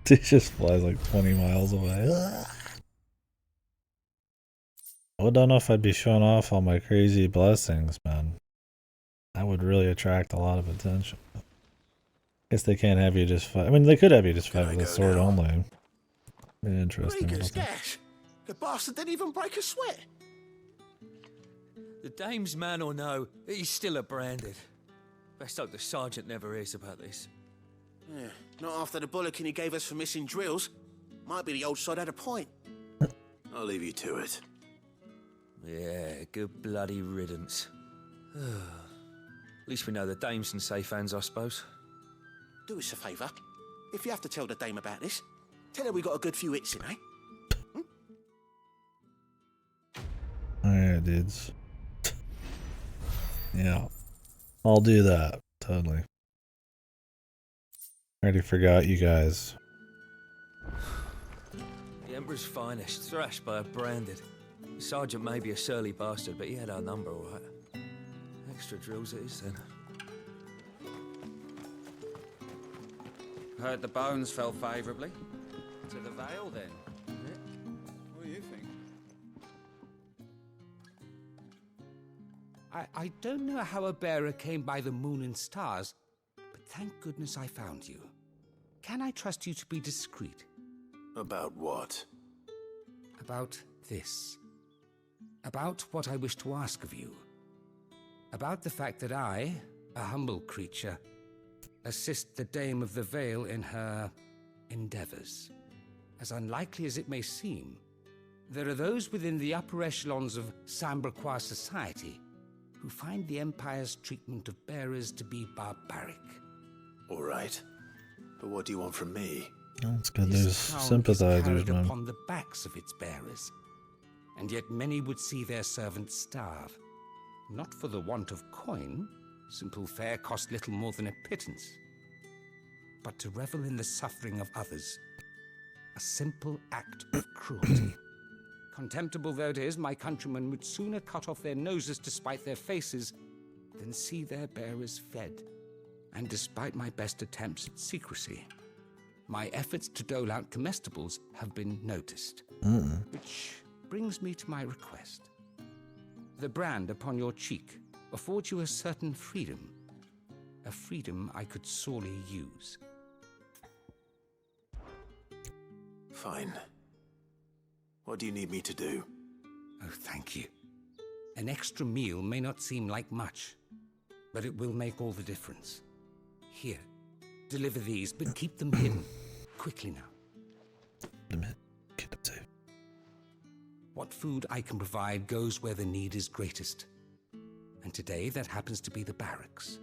He just flies like 20 miles away. I don't know if I'd be showing off all my crazy blessings, man. That would really attract a lot of attention. Guess they can't have you just fight. I mean, they could have you just fight with a sword only. Interesting. Rega's gash. The bastard didn't even break a sweat. The dame's man or no, he's still a branded. Best hope the sergeant never hears about this. Yeah, not after the bollocking he gave us for missing drills. Might be the old sod had a point. I'll leave you to it. Yeah, good bloody riddance. At least we know the dame's in safe hands, I suppose. Do us a favour. If you have to tell the dame about this, tell her we got a good few hits in, eh? Alright, dudes. Yeah. I'll do that. Totally. Already forgot you guys. The Emperor's finest, thrashed by a branded. The sergeant may be a surly bastard, but he had our number, all right. Extra drills it is, then. Heard the bones fell favourably. To the Vale, then. What do you think? I don't know how a bearer came by the moon and stars, but thank goodness I found you. Can I trust you to be discreet? About what? About this. About what I wish to ask of you. About the fact that I, a humble creature, assist the Dame of the Vale in her endeavors. As unlikely as it may seem, there are those within the upper echelons of Samberquois society who find the Empire's treatment of bearers to be barbaric. All right. But what do you want from me? Oh, it's good. There's This town is sympathizers, carried man. upon the backs of its bearers, and yet many would see their servants starve. Not for the want of coin, simple fare cost little more than a pittance, but to revel in the suffering of others, a simple act of cruelty. Contemptible though it is, my countrymen would sooner cut off their noses to spite their faces than see their bearers fed. And despite my best attempts at secrecy, my efforts to dole out comestibles have been noticed. Which brings me to my request. The brand upon your cheek affords you a certain freedom. A freedom I could sorely use. Fine. What do you need me to do? Oh, thank you. An extra meal may not seem like much, but it will make all the difference. Here, deliver these, but keep them hidden. Quickly now. Keep them safe. What what food I can provide goes where the need is greatest. And today that happens to be the barracks.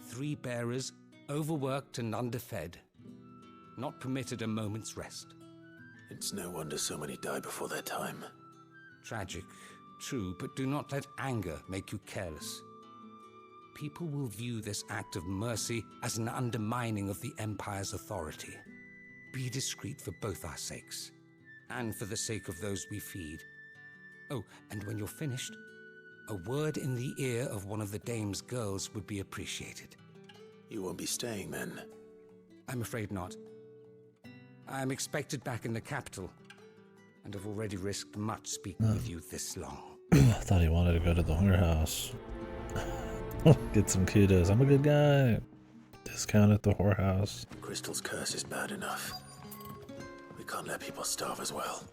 3 bearers, overworked and underfed, not permitted a moment's rest. It's no wonder so many die before their time. Tragic, true, but do not let anger make you careless. People will view this act of mercy as an undermining of the Empire's authority. Be discreet for both our sakes, and for the sake of those we feed. Oh, and when you're finished, a word in the ear of one of the dame's girls would be appreciated. You won't be staying then? I'm afraid not. I'm expected back in the capital, and have already risked much speaking with you this long. I thought he wanted to go to the whorehouse. Get some kudos. I'm a good guy. Discount at the whorehouse. Crystal's curse is bad enough. We can't let people starve as well.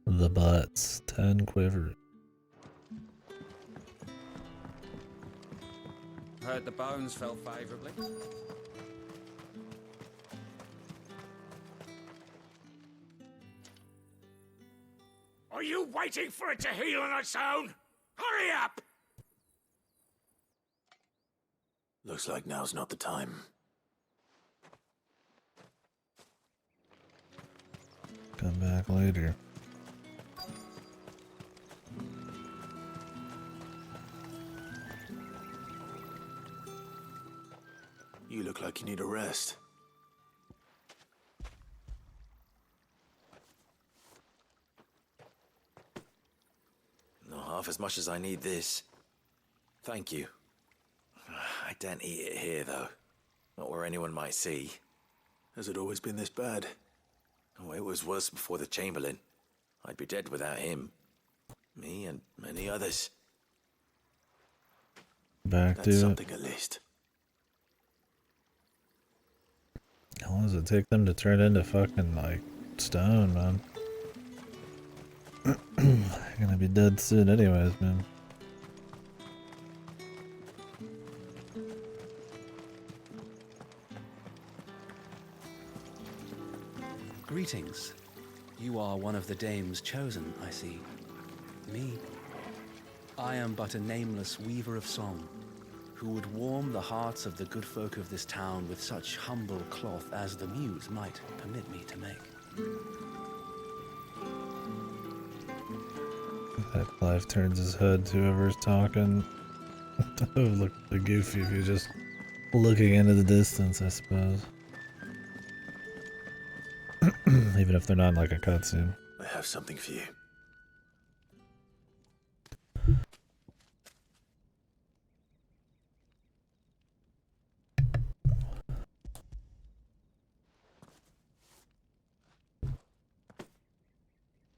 The butts. 10 quiver. Heard the bones fell favourably. Are you waiting for it to heal on its own? Hurry up! Looks like now's not the time. Come back later. You look like you need a rest. Not half as much as I need this. Thank you. I daren't eat it here, though. Not where anyone might see. Has it always been this bad? Oh, it was worse before the Chamberlain. I'd be dead without him. Me and many others. Back That's to something it. at least. How long does it take them to turn into fucking, like, stone, man? They're gonna be dead soon anyways, man. Greetings. You are one of the dames chosen, I see. Me? I am but a nameless weaver of song, who would warm the hearts of the good folk of this town with such humble cloth as the muse might permit me to make. That Clive turns his head to whoever's talking. That would look really goofy if he's just looking into the distance, I suppose. Even if they're not in, like, a cutscene. I have something for you.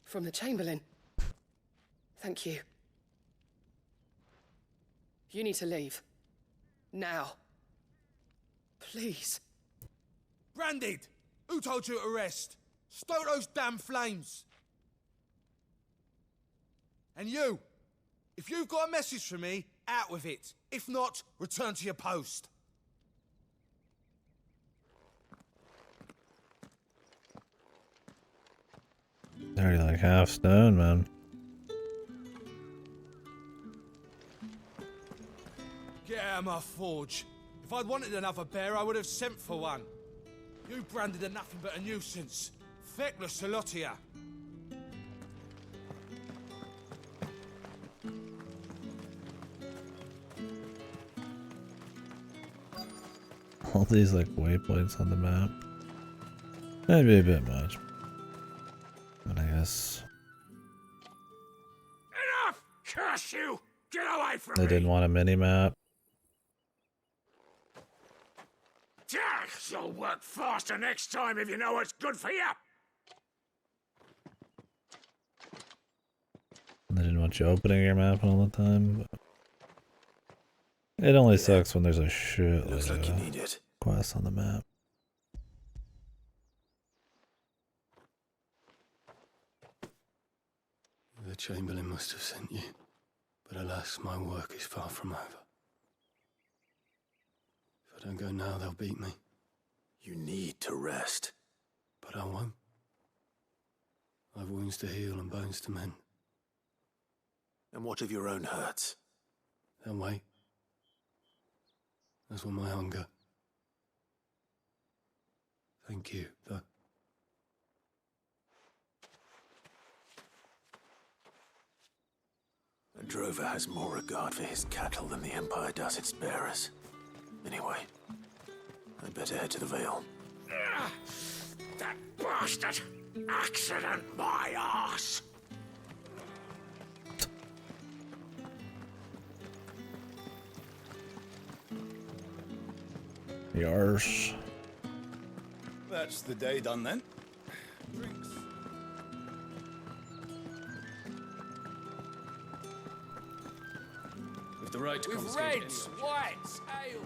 From the Chamberlain. Thank you. You need to leave. Now. Please. Branded! Who told you to rest? Stoke those damn flames! And you! If you've got a message for me, out with it. If not, return to your post. They're already like half stone, man. Get out of my forge. If I'd wanted another bear, I would have sent for one. You branded are nothing but a nuisance. Feckless a lot of ya. All these, like, waypoints on the map. Maybe a bit much. But I guess Enough! Curse you! Get away from they me! didn't want a mini-map. You'll work faster next time if you know what's good for you! They didn't want you opening your map all the time. But it only sucks when there's a shit Looks like you need it. quests on the map. The Chamberlain must have sent you, but alas, my work is far from over. If I don't go now, they'll beat me. You need to rest. But I won't. I've wounds to heal and bones to mend. And what of your own hurts? They'll wait. As will my hunger. Thank you, though. A drover has more regard for his cattle than the Empire does its bearers. Anyway, I'd better head to the Vale. That bastard! Accident my arse! Yarsh. That's the day done then. Drinks. With the right With reds, whites, ales.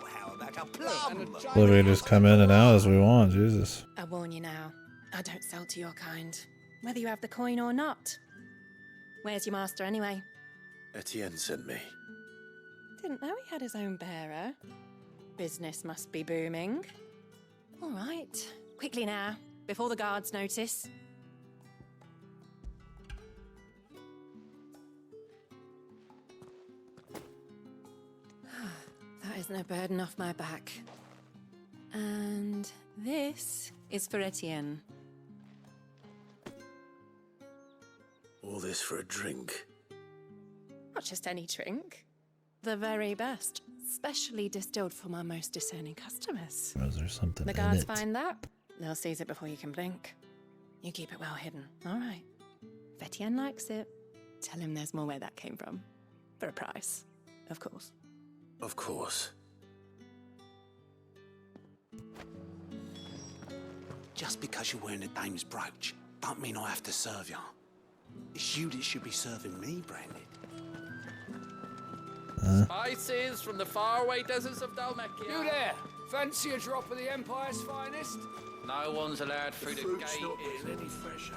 How about a plum? Well, we can just come in and out as we want, Jesus. I warn you now, I don't sell to your kind, whether you have the coin or not. Where's your master anyway? Etienne sent me. Didn't know he had his own bearer. Business must be booming. All right, quickly now, before the guards notice. That is no burden off my back. And this is for Etienne. All this for a drink. Not just any drink. The very best, specially distilled for my most discerning customers. Was there something The in guards it? find that, they'll seize it before you can blink. You keep it well hidden, all right? If Etienne likes it, tell him there's more where that came from. For a price, of course. Of course. Just because you're wearing a dame's brooch, don't mean I have to serve you. It's you that should be serving me, Brandy. Spices from the faraway deserts of Dalmekia. You there! Fancy a drop of the Empire's finest? No one's allowed through the fruit's gate. not getting any fresher.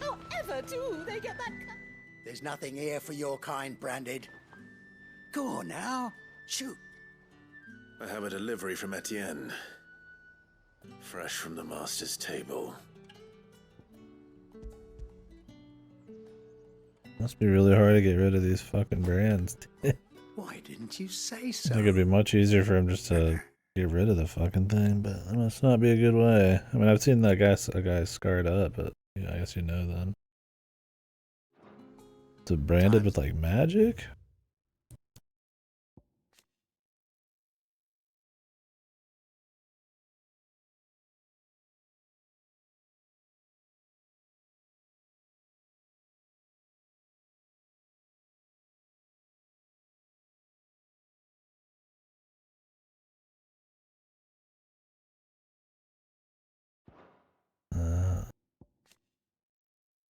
However do they get that There's nothing here for your kind, Branded. Go on now. Shoot. I have a delivery from Etienne. Fresh from the master's table. Must be really hard to get rid of these fucking brands. Why didn't you say I so? think it'd be much easier for him just to get rid of the fucking thing, but that must not be a good way. I mean, I've seen that a guy scarred up, but yeah, I guess you know then. Is it branded with like magic?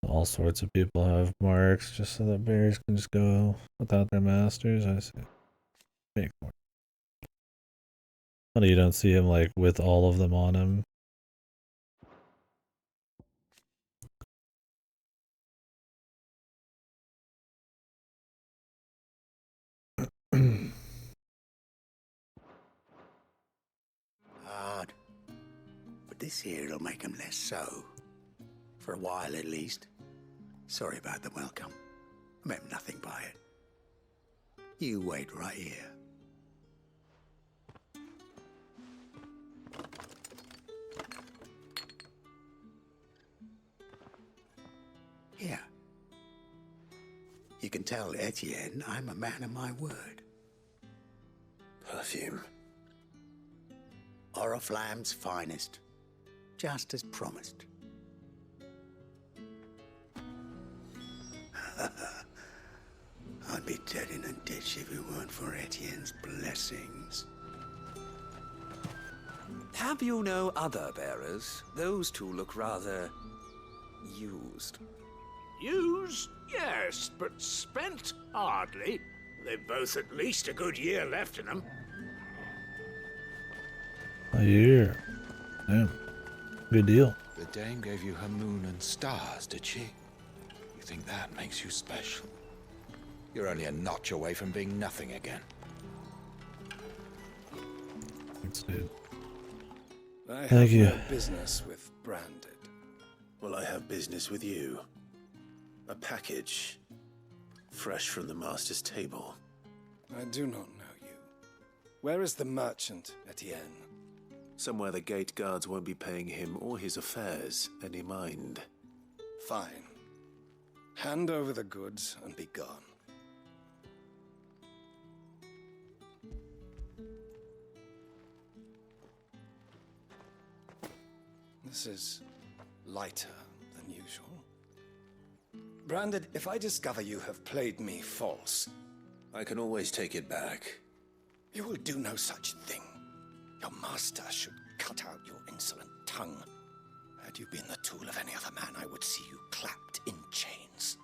All sorts of people have marks just so that bears can just go without their masters. I see. Make more. Funny you don't see him like with all of them on him. Hard. But this here'll make 'em less so. For a while at least. Sorry about the welcome. I meant nothing by it. You wait right here. Here. You can tell Etienne I'm a man of my word. Perfume. Oriflamme's finest. Just as promised. I'd be dead in a ditch if it weren't for Etienne's blessings. Have you no other bearers? Those two look rather used. Used? Yes, but spent? Hardly. They've both at least a good year left in them. A year. Damn. Good deal. The dame gave you her moon and stars, did she? You think that makes you special? You're only a notch away from being nothing again. Thanks, dude. I Thank have you. no business with Branded. Well, I have business with you. A package. Fresh from the master's table. I do not know you. Where is the merchant, Etienne? Somewhere the gate guards won't be paying him or his affairs any mind. Fine. Hand over the goods and be gone. This is lighter than usual. Branded, if I discover you have played me false... I can always take it back. You will do no such thing. Your master should cut out your insolent tongue. Had you been the tool of any other man, I would see you clapped in chains.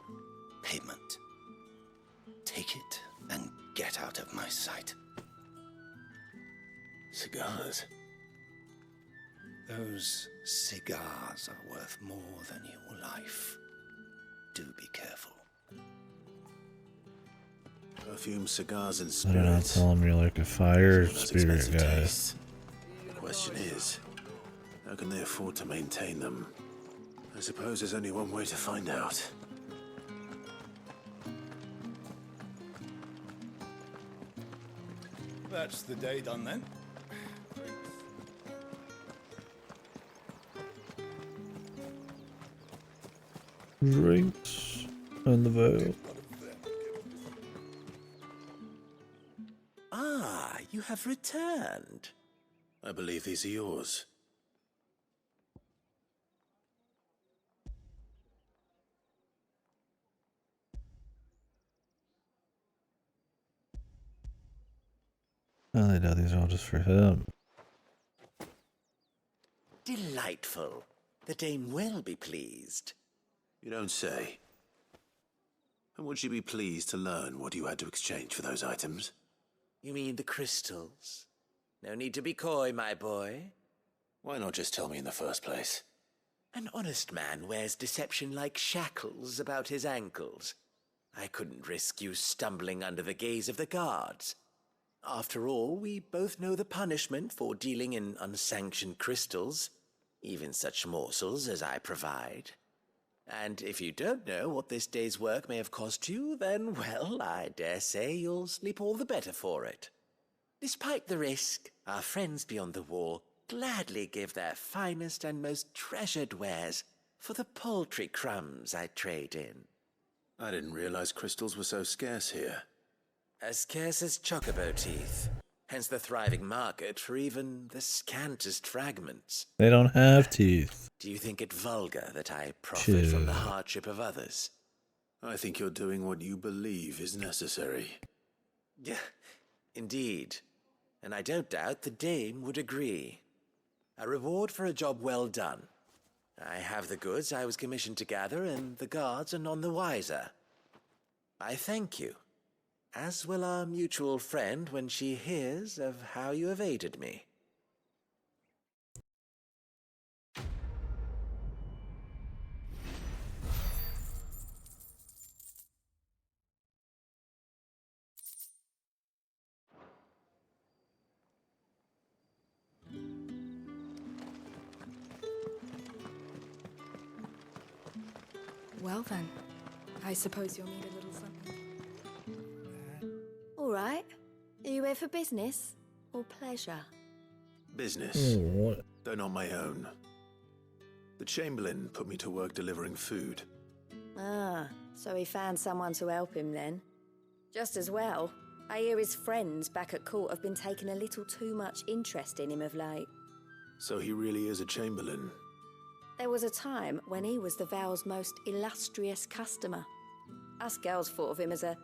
Payment. Take it and get out of my sight. Cigars? Those cigars are worth more than your life. Do be careful. Perfume, cigars, and I don't know, spirits. tell him you're like a fire Has spirit expensive guy. tastes. The question is, how can they afford to maintain them? I suppose there's only one way to find out. That's the day done then. Drinks and the veil. Ah, you have returned. I believe these are yours. Oh, they know these are all just for him. Delightful. The dame will be pleased. You don't say. And would she be pleased to learn what you had to exchange for those items? You mean the crystals? No need to be coy, my boy. Why not just tell me in the first place? An honest man wears deception like shackles about his ankles. I couldn't risk you stumbling under the gaze of the guards. After all, we both know the punishment for dealing in unsanctioned crystals, even such morsels as I provide. And if you don't know what this day's work may have cost you, then, well, I dare say you'll sleep all the better for it. Despite the risk, our friends beyond the wall gladly give their finest and most treasured wares for the paltry crumbs I trade in. I didn't realize crystals were so scarce here. As scarce as chocobo teeth, hence the thriving market for even the scantest fragments. They don't have teeth. Do you think it vulgar that I profit from the hardship of others? I think you're doing what you believe is necessary. Yeah, indeed. And I don't doubt the dame would agree. A reward for a job well done. I have the goods I was commissioned to gather, and the guards are none the wiser. I thank you, as will our mutual friend when she hears of how you have aided me. Well then, I suppose you'll need a little something. All right. Are you here for business or pleasure? Business, What? though not my own. The Chamberlain put me to work delivering food. Ah, so he found someone to help him then. Just as well. I hear his friends back at court have been taking a little too much interest in him of late. So he really is a Chamberlain. There was a time when he was the Vale's most illustrious customer. Us girls thought of him as a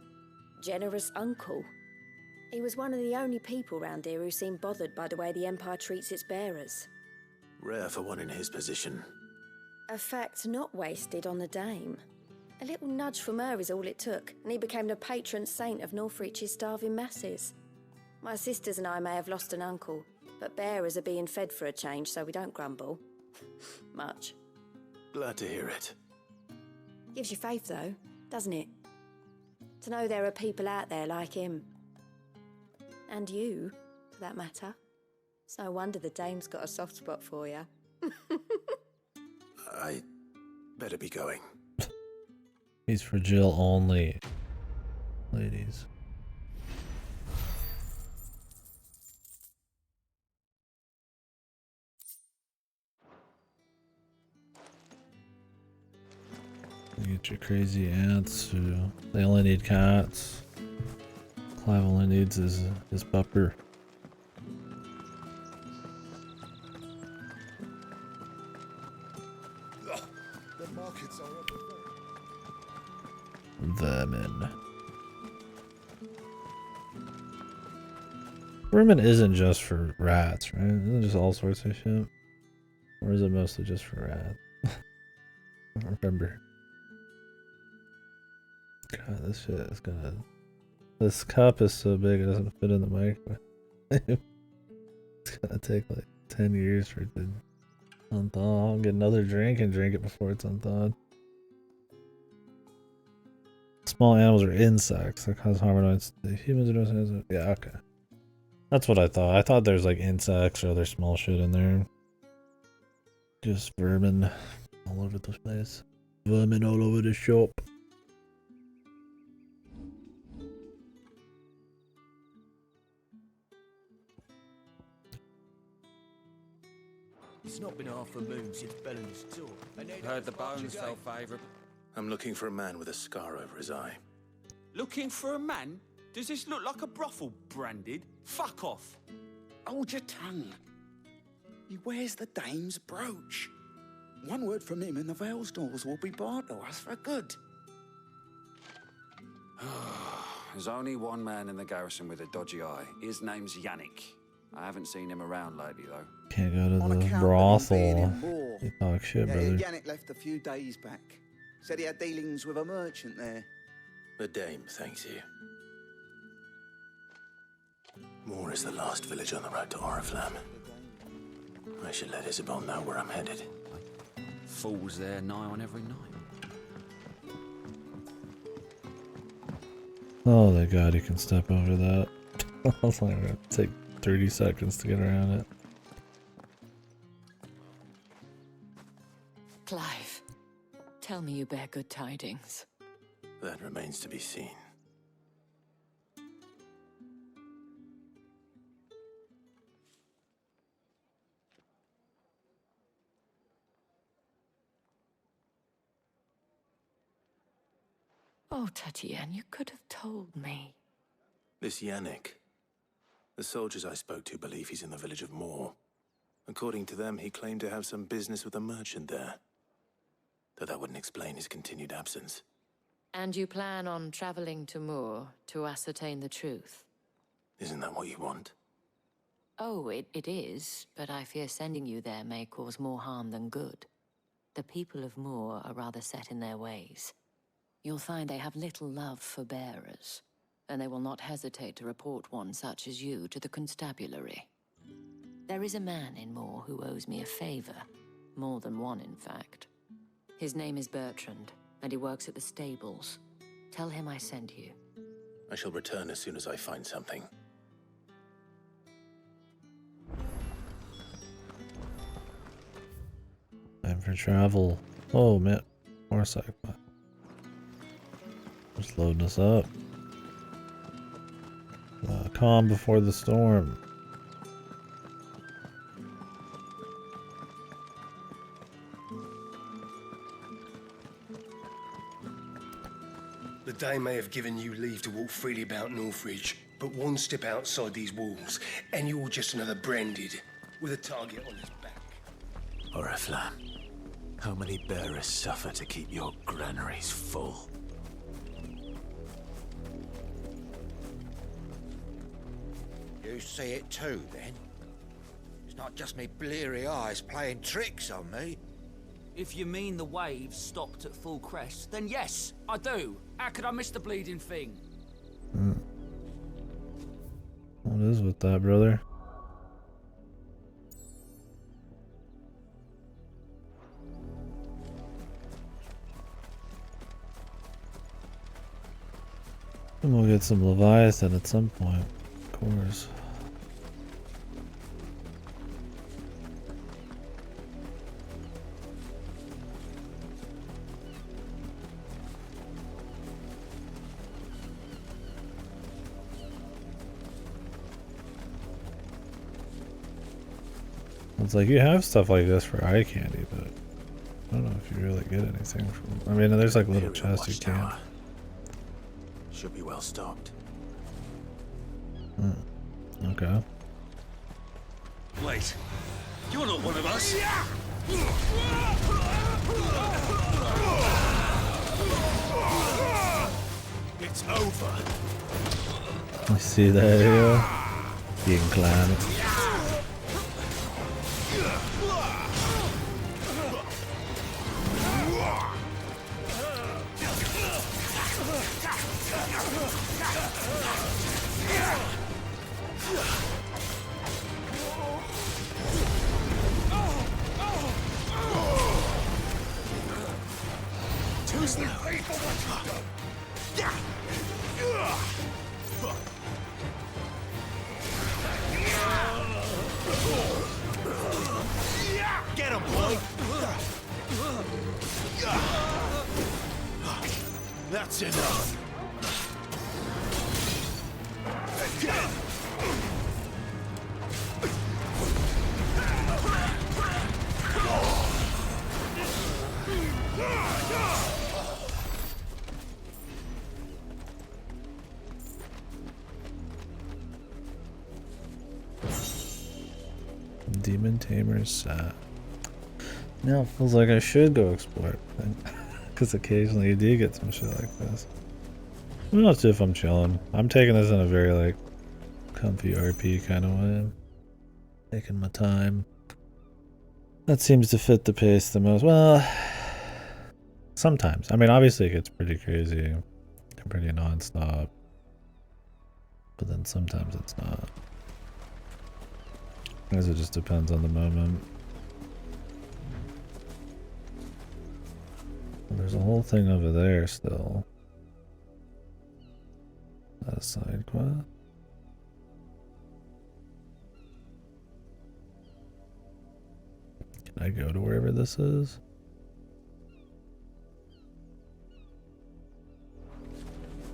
generous uncle. He was one of the only people round here who seemed bothered by the way the Empire treats its bearers. Rare for one in his position. A fact not wasted on the dame. A little nudge from her is all it took, and he became the patron saint of Northreach's starving masses. My sisters and I may have lost an uncle, but bearers are being fed for a change, so we don't grumble. Much. Glad to hear it. Gives you faith, though, doesn't it? To know there are people out there like him. And you, for that matter. It's no wonder the dame's got a soft spot for you. I better be going. He's for Jill only, ladies. You get your crazy ants who they only need cats. Clive only needs his pupper. The markets are up. Vermin. Vermin isn't just for rats, right? Isn't it just all sorts of shit? Or is it mostly just for rats? I don't remember. God, this shit is gonna... This cup is so big it doesn't fit in the microwave. It's gonna take like 10 years for it to unthaw. I'll get another drink and drink it before it's unthawed. Small animals are insects that cause harm to humans. Yeah, okay. That's what I thought. I thought there's like insects or other small shit in there. Just vermin all over the place. Vermin all over the shop. It's not been half a moon since Bellen's tour. Heard the bones fell favourable. I'm looking for a man with a scar over his eye. Looking for a man? Does this look like a brothel, Branded? Fuck off. Hold your tongue. He wears the dame's brooch. One word from him and the Vale's doors will be barred to us for good. There's only one man in the garrison with a dodgy eye. His name's Yannick. I haven't seen him around lately, though. Can't go to the brothel. You talk shit, Yeah, brother. Yannick left a few days back. Said he had dealings with a merchant there. The dame thanks you. Moor is the last village on the road to Oriflamme. I should let Isabel know where I'm headed. Fools there nigh on every night. Oh, thank God, you can step over that. I was like, it'd take 30 seconds to get around it. Clive, tell me you bear good tidings. That remains to be seen. Oh, Tatienne, you could have told me. This Yannick. The soldiers I spoke to believe he's in the village of Moor. According to them, he claimed to have some business with a merchant there. Though that wouldn't explain his continued absence. And you plan on traveling to Moor to ascertain the truth? Isn't that what you want? Oh, it is, but I fear sending you there may cause more harm than good. The people of Moor are rather set in their ways. You'll find they have little love for bearers, and they will not hesitate to report one such as you to the constabulary. There is a man in Moor who owes me a favor, more than one in fact. His name is Bertrand, and he works at the stables. Tell him I sent you. I shall return as soon as I find something. Time for travel. Oh man, motorcycle. Just loading us up. Calm before the storm. The Dame may have given you leave to walk freely about Northridge, but one step outside these walls, and you're just another Branded with a target on his back. Oriflamme, how many bearers suffer to keep your granaries full? You see it too, then? It's not just me bleary eyes playing tricks on me. If you mean the waves stopped at full crest, then yes, I do. How could I miss the bleeding thing? What is with that, brother? And we'll get some Leviathan at some point, of course. It's like you have stuff like this for eye candy, but I don't know if you really get anything from. I mean, there's like little chests you can. Should be well stocked. Okay. Wait, you're not one of us. It's over. I see that here. Being clan. Too slow. Pay for what you've done. Get him, boy! That's enough. Demon Tamer's set. Now it feels like I should go explore, because occasionally you do get some shit like this. Well, that's if I'm chilling. I'm taking this in a very like comfy RP kind of way. Taking my time. That seems to fit the pace the most. Well, sometimes. I mean, obviously it gets pretty crazy and pretty non-stop. But then sometimes it's not. I guess it just depends on the moment. There's a whole thing over there still. Is that a side quest? Can I go to wherever this is?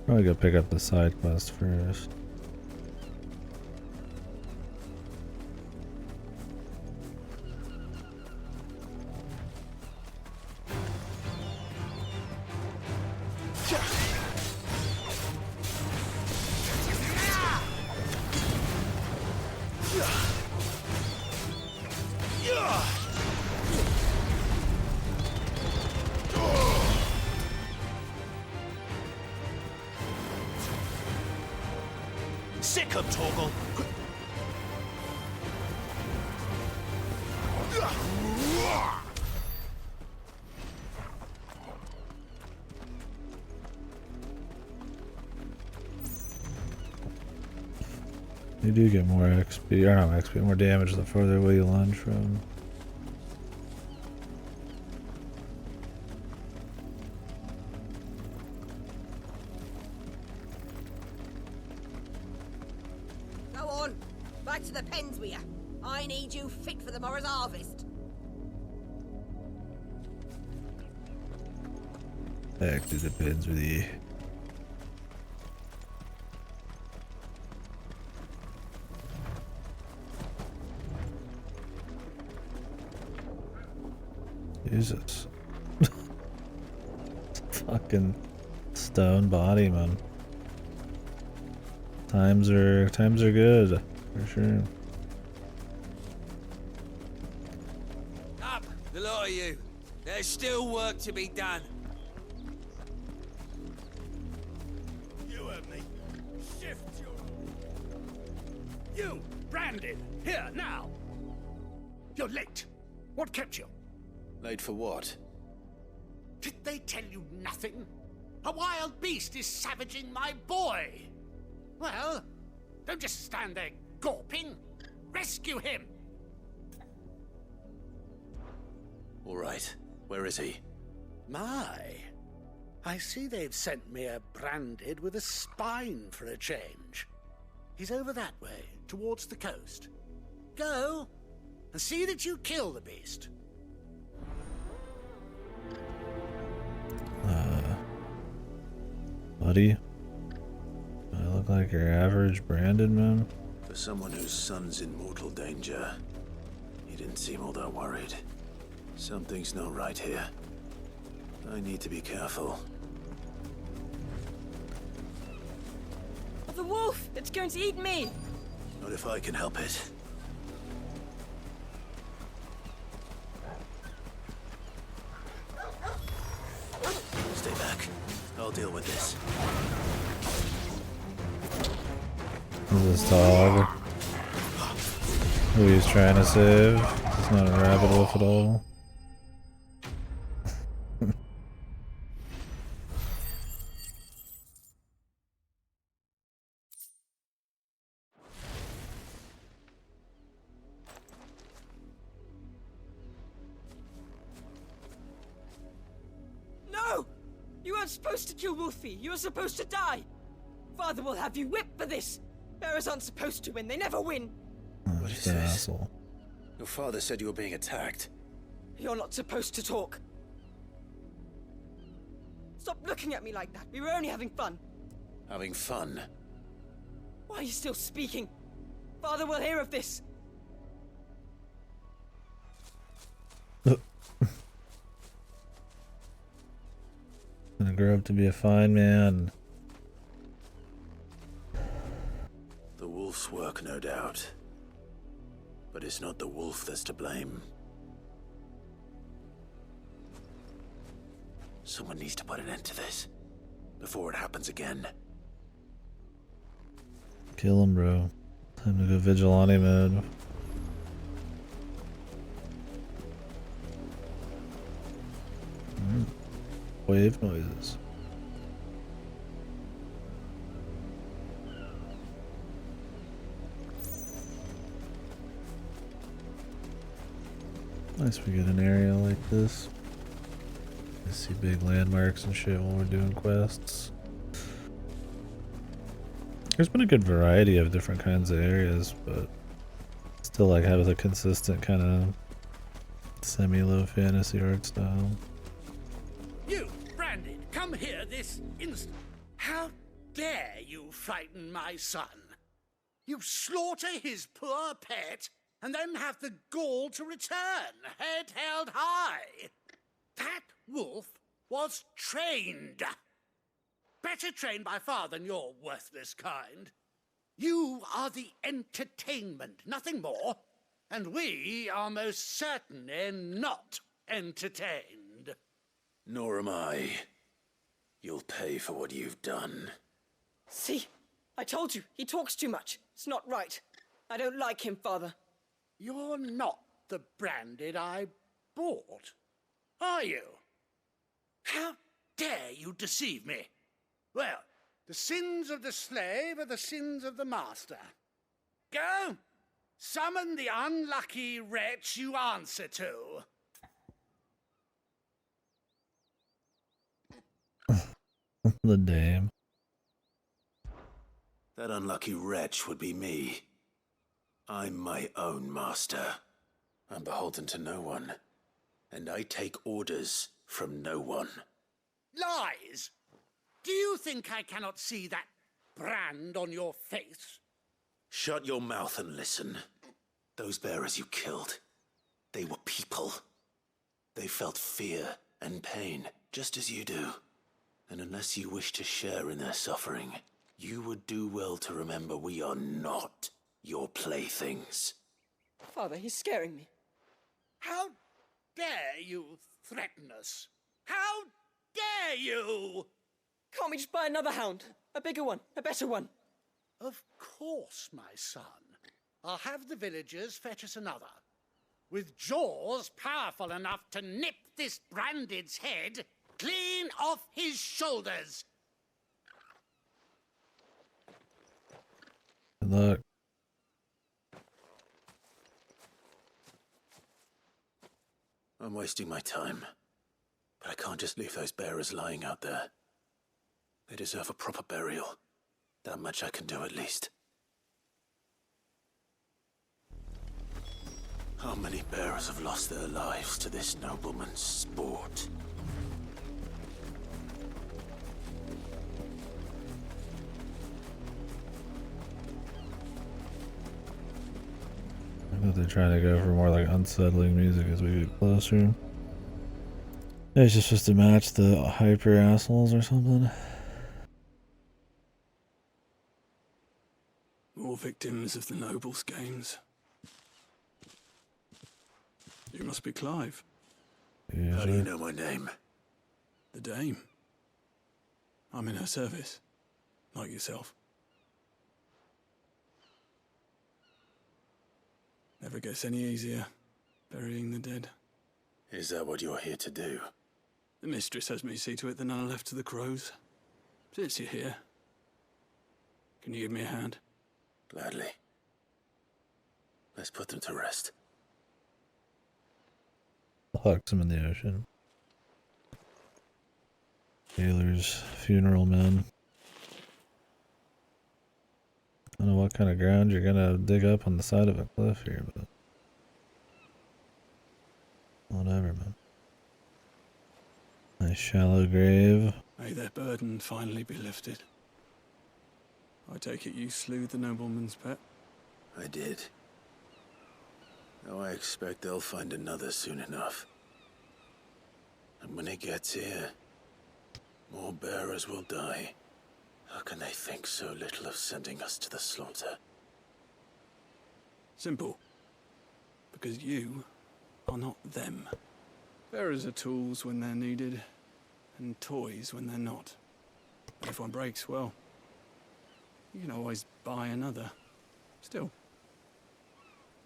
Probably go pick up the side quest first. Sick of Torgal! You do get more XP, or not XP, more damage the further away you lunge from. Go on, back to the pens with you. I need you fit for the morrow's harvest. Back to the pins with you. Jesus. Fucking stone body, man. Times are good, for sure. Up, the lot of you. There's still work to be done. You heard me. Shift your... You, Brandon, here, now. You're late. What kept you? Late for what? Did they tell you nothing? A wild beast is savaging my boy. Well, don't just stand there gawping. Rescue him. All right. Where is he? My, I see they've sent me a branded with a spine for a change. He's over that way, towards the coast. Go, and see that you kill the beast. Buddy? I look like your average branded man? For someone whose son's in mortal danger, he didn't seem all that worried. Something's not right here. I need to be careful. The wolf! It's going to eat me! Not if I can help it. Stay back. I'll deal with this. This dog who he's trying to save. It's not a rabbit wolf at all. No! You weren't supposed to kill Wolfie. You were supposed to die. Father will have you whipped for this. Bearers aren't supposed to win. They never win. What is this? Asshole. Your father said you were being attacked. You're not supposed to talk. Stop looking at me like that. We were only having fun. Having fun? Why are you still speaking? Father will hear of this. Gonna grow up to be a fine man. The wolf's work, no doubt. But it's not the wolf that's to blame. Someone needs to put an end to this before it happens again. Kill him, bro. Time to go vigilante mode. Wave noises. Nice we get an area like this. I see big landmarks and shit while we're doing quests. There's been a good variety of different kinds of areas, but still like have a consistent kind of semi-low fantasy art style. You, Branded, come here this instant. How dare you frighten my son? You slaughter his poor pet and then have the gall to return, head held high. That wolf was trained. Better trained by far than your worthless kind. You are the entertainment, nothing more. And we are most certainly not entertained. Nor am I. You'll pay for what you've done. See? I told you, he talks too much. It's not right. I don't like him, Father. You're not the Branded I bought, are you? How dare you deceive me? Well, the sins of the slave are the sins of the master. Go, summon the unlucky wretch you answer to. The dame. That unlucky wretch would be me. I'm my own master. I'm beholden to no one. And I take orders from no one. Lies! Do you think I cannot see that brand on your face? Shut your mouth and listen. Those bearers you killed, they were people. They felt fear and pain, just as you do. And unless you wish to share in their suffering, you would do well to remember we are not your playthings. Father, he's scaring me. How dare you threaten us? How dare you? Can't we just buy another hound? A bigger one, a better one. Of course, my son. I'll have the villagers fetch us another. With jaws powerful enough to nip this Branded's head clean off his shoulders. Good luck. I'm wasting my time. But I can't just leave those bearers lying out there. They deserve a proper burial. That much I can do at least. How many bearers have lost their lives to this nobleman's sport? I thought they're trying to go for more like unsettling music as we get closer. It's just supposed to match the hyper assholes or something. More victims of the nobles' games. You must be Clive. How do you know my name? The Dame. I'm in her service, like yourself. Never gets any easier, burying the dead. Is that what you're here to do? The mistress has me see to it that none are left to the crows. Since you're here, can you give me a hand? Gladly. Let's put them to rest. Hucks him in the ocean. Taylor's funeral men. I don't know what kind of ground you're gonna dig up on the side of a cliff here, but whatever, man. Nice shallow grave. May their burden finally be lifted. I take it you slew the nobleman's pet? I did. Now I expect they'll find another soon enough. And when it gets here, more bearers will die. How can they think so little of sending us to the slaughter? Simple. Because you are not them. Bearers are tools when they're needed, and toys when they're not. And if one breaks, well, you can always buy another. Still,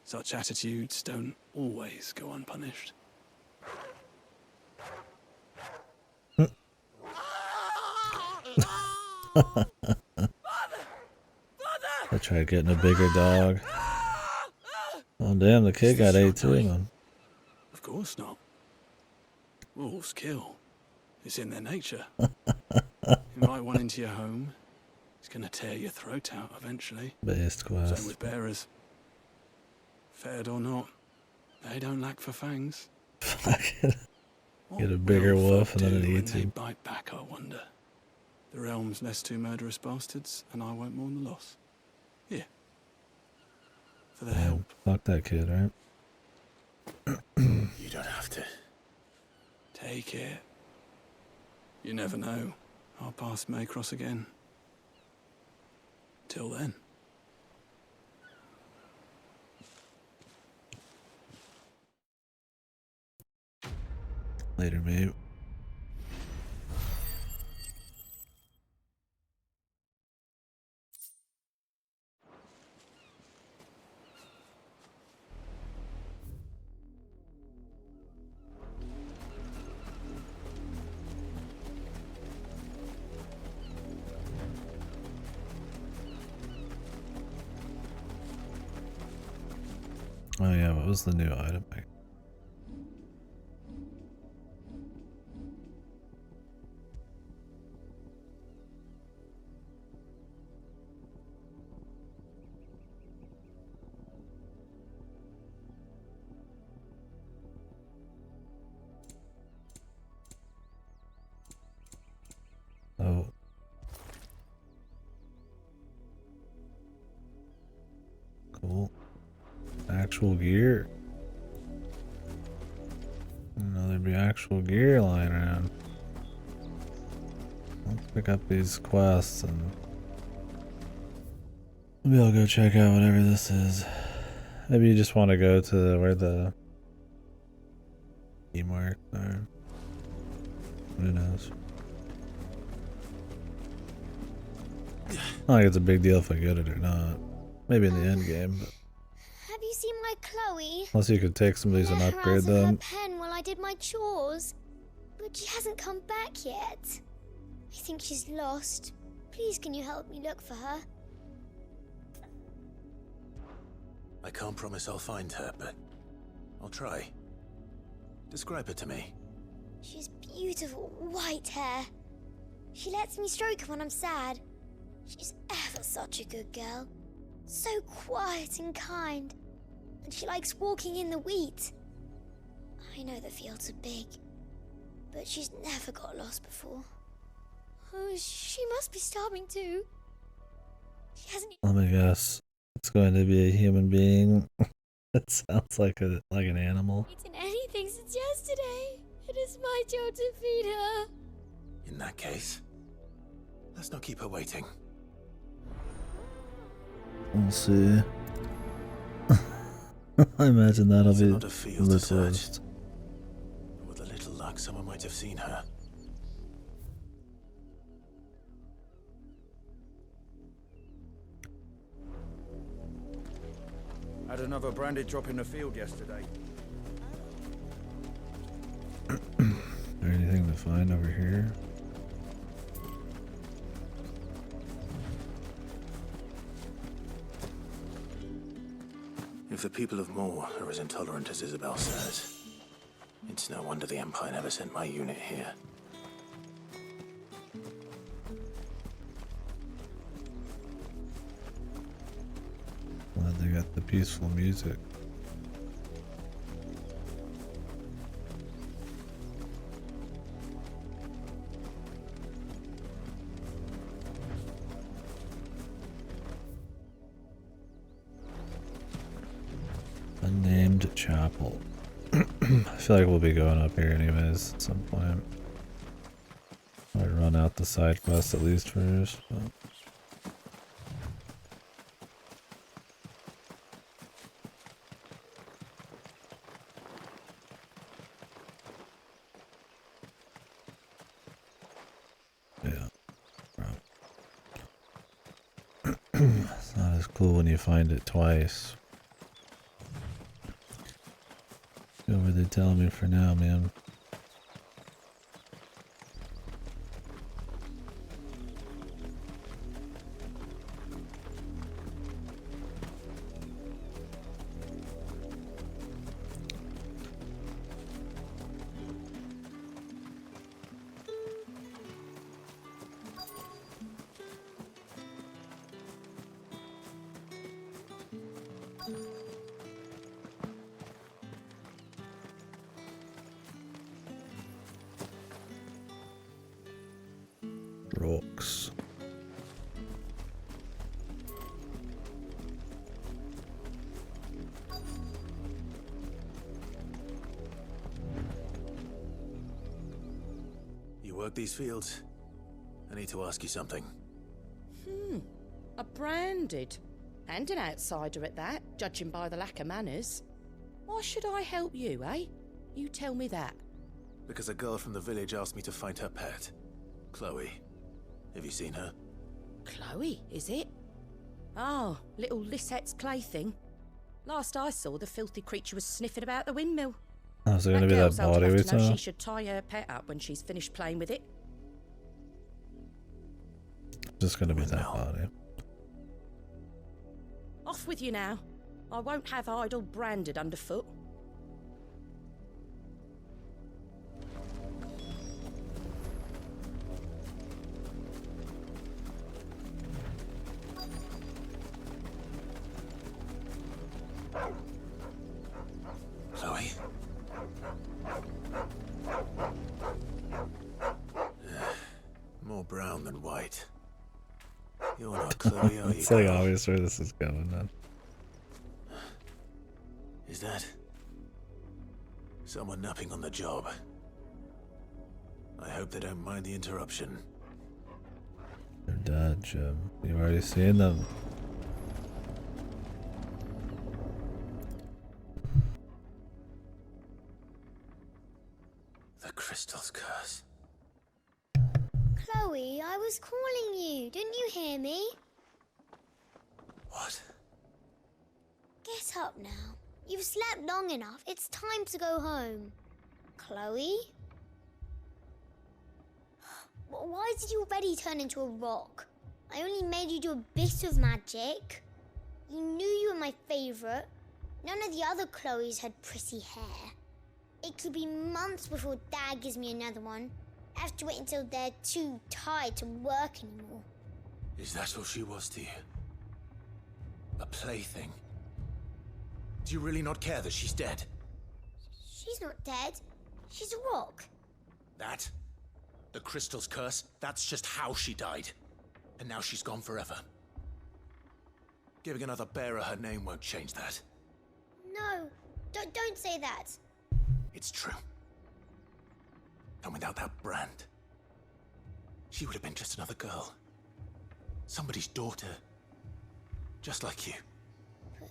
such attitudes don't always go unpunished. I tried getting a bigger dog. Oh damn, the kid got ate too, man. Of course not. Wolves kill. It's in their nature. Invite one into your home, it's gonna tear your throat out eventually. Based quest. Same with bearers. Fed or not, they don't lack for fangs. Get a bigger wolf and then it eats they you. bite back, I wonder. The realm's less two murderous bastards, and I won't mourn the loss. Here. For the help. Fuck that kid, right? You don't have to. Take it. You never know. Our paths may cross again. Till then. Later, mate. Oh yeah, what was the new item? Oh. Cool. Actual gear. No, there'd be actual gear lying around. Let's pick up these quests and maybe I'll go check out whatever this is. Maybe you just want to go to where the key marks are. Who knows? I don't think it's a big deal if I get it or not. Maybe in the end game, but Have you seen my Chloe? unless you could take some of these and upgrade Her them. pen while I did my chores, but she hasn't come back yet. I think she's lost. Please, can you help me look for her? I can't promise I'll find her, but I'll try. Describe her to me. She has beautiful white hair. She lets me stroke her when I'm sad. She's ever such a good girl. So quiet and kind. And she likes walking in the wheat. I know the fields are big, but she's never got lost before. Oh, she must be starving too. She hasn't. Let me guess. It's going to be a human being. It sounds like an animal. Eaten anything since yesterday. It is my job to feed her. In that case, let's not keep her waiting. We'll see. I imagine that'll be Another field to the search. twist. With a little luck, someone might have seen her. Had another branded drop in the field yesterday. Is there anything to find over here? If the people of Moor are as intolerant as Isabel says, it's no wonder the Empire never sent my unit here. Glad they got the peaceful music. Unnamed chapel. I feel like we'll be going up here anyways at some point. I'd run out the side quest at least first. But... yeah. It's not as cool when you find it twice. Go where they tell me for now, man. Rocks. You work these fields? I need to ask you something. A branded. And an outsider at that, judging by the lack of manners. Why should I help you, eh? You tell me that. Because a girl from the village asked me to find her pet. Chloe. Have you seen her? Chloe, is it? Oh, little Lisette's plaything. Last I saw, the filthy creature was sniffing about the windmill. Oh, so gonna be that girl's old body we enough to know saw? she should tie her pet up when she's finished playing with it. Just gonna be that body. Off with you now. I won't have idle branded underfoot. Chloe? More brown than white. You're not Chloe, are you? It's like obvious where this is going then. Is that someone napping on the job? I hope they don't mind the interruption. They're dead, Jim. You've already seen them. The crystal's curse. Chloe, I was calling you. Didn't you hear me? What? Get up now. You've slept long enough. It's time to go home. Chloe? Why did you already turn into a rock? I only made you do a bit of magic. You knew you were my favourite. None of the other Chloes had pretty hair. It could be months before Dad gives me another one. I have to wait until they're too tired to work anymore. Is that all she was to you? A plaything? Do you really not care that she's dead? She's not dead. She's a rock. That? The crystal's curse? That's just how she died. And now she's gone forever. Giving another bearer her name won't change that. No, No, don't say that. It's true. And without that brand, she would have been just another girl. Somebody's daughter. Just like you. But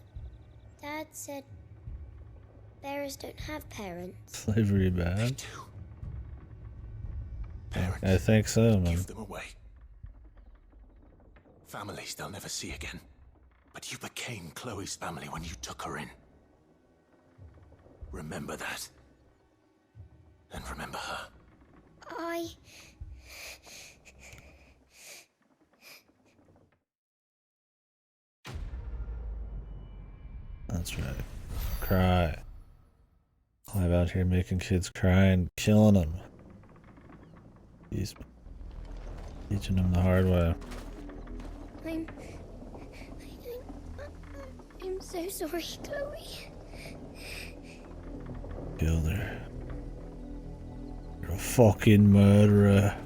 Dad said bearers don't have parents. Slavery bad? Parents. I think so, man. Give them away. Families they'll never see again. But you became Chloe's family when you took her in. Remember that. And remember her. That's right. Cry. Clive out here making kids cry and killing them. He's teaching them the hard way. I'm so sorry, Chloe. Killed her. You're a fucking murderer.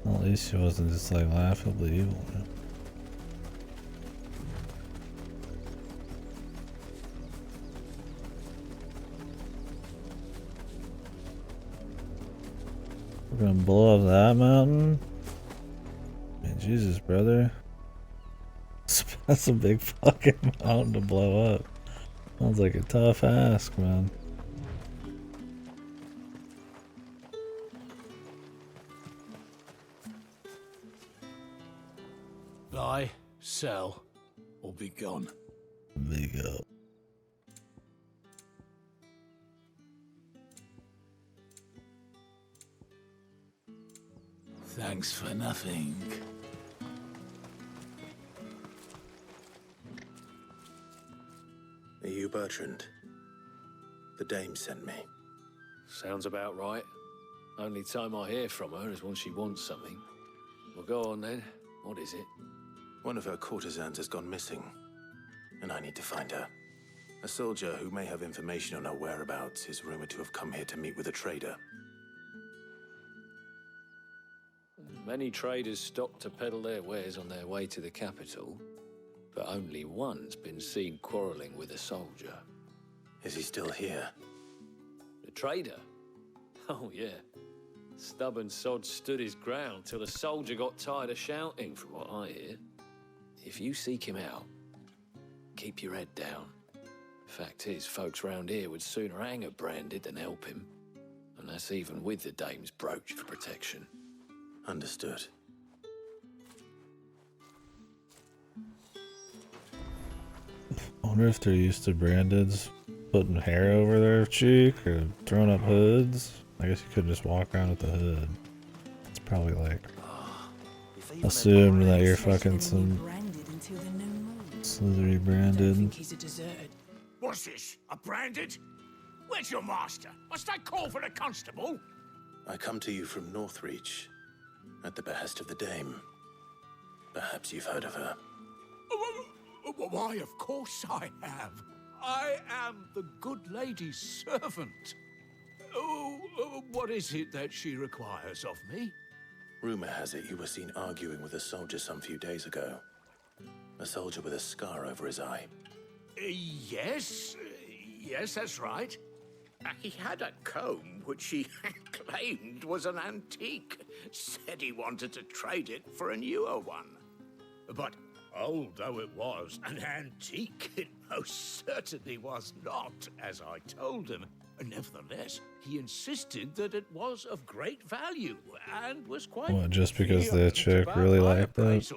Well, at least she wasn't just like laughably evil, man. We're gonna blow up that mountain? Man, Jesus, brother. That's a big fucking mountain to blow up. Sounds like a tough ask, man. Buy, sell, or be gone. Big up. Thanks for nothing. Are you Bertrand? The dame sent me. Sounds about right. Only time I hear from her is when she wants something. Well, go on then. What is it? One of her courtesans has gone missing, and I need to find her. A soldier who may have information on her whereabouts is rumored to have come here to meet with a trader. Many traders stop to peddle their wares on their way to the capital, but only one's been seen quarreling with a soldier. Is he still here? The trader? Oh, yeah. Stubborn sod stood his ground till the soldier got tired of shouting, from what I hear. If you seek him out, keep your head down. Fact is, folks round here would sooner hang a branded than help him. And that's even with the dame's brooch for protection. Understood. I wonder if they're used to brandeds putting hair over their cheek or throwing up hoods. I guess you could just walk around with the hood. It's probably like assumed that you're fucking some slithery branded. What's this? A branded? Where's your master? Must I call for the constable? I come to you from Northreach, at the behest of the dame. Perhaps you've heard of her. Why, of course I have. I am the good lady's servant. What is it that she requires of me? Rumor has it you were seen arguing with a soldier some few days ago. A soldier with a scar over his eye. Yes, that's right. He had a comb which he claimed was an antique. Said he wanted to trade it for a newer one. But old though it was, an antique it most certainly was not, as I told him. Nevertheless, he insisted that it was of great value and was quite... What, just because the chick really liked it?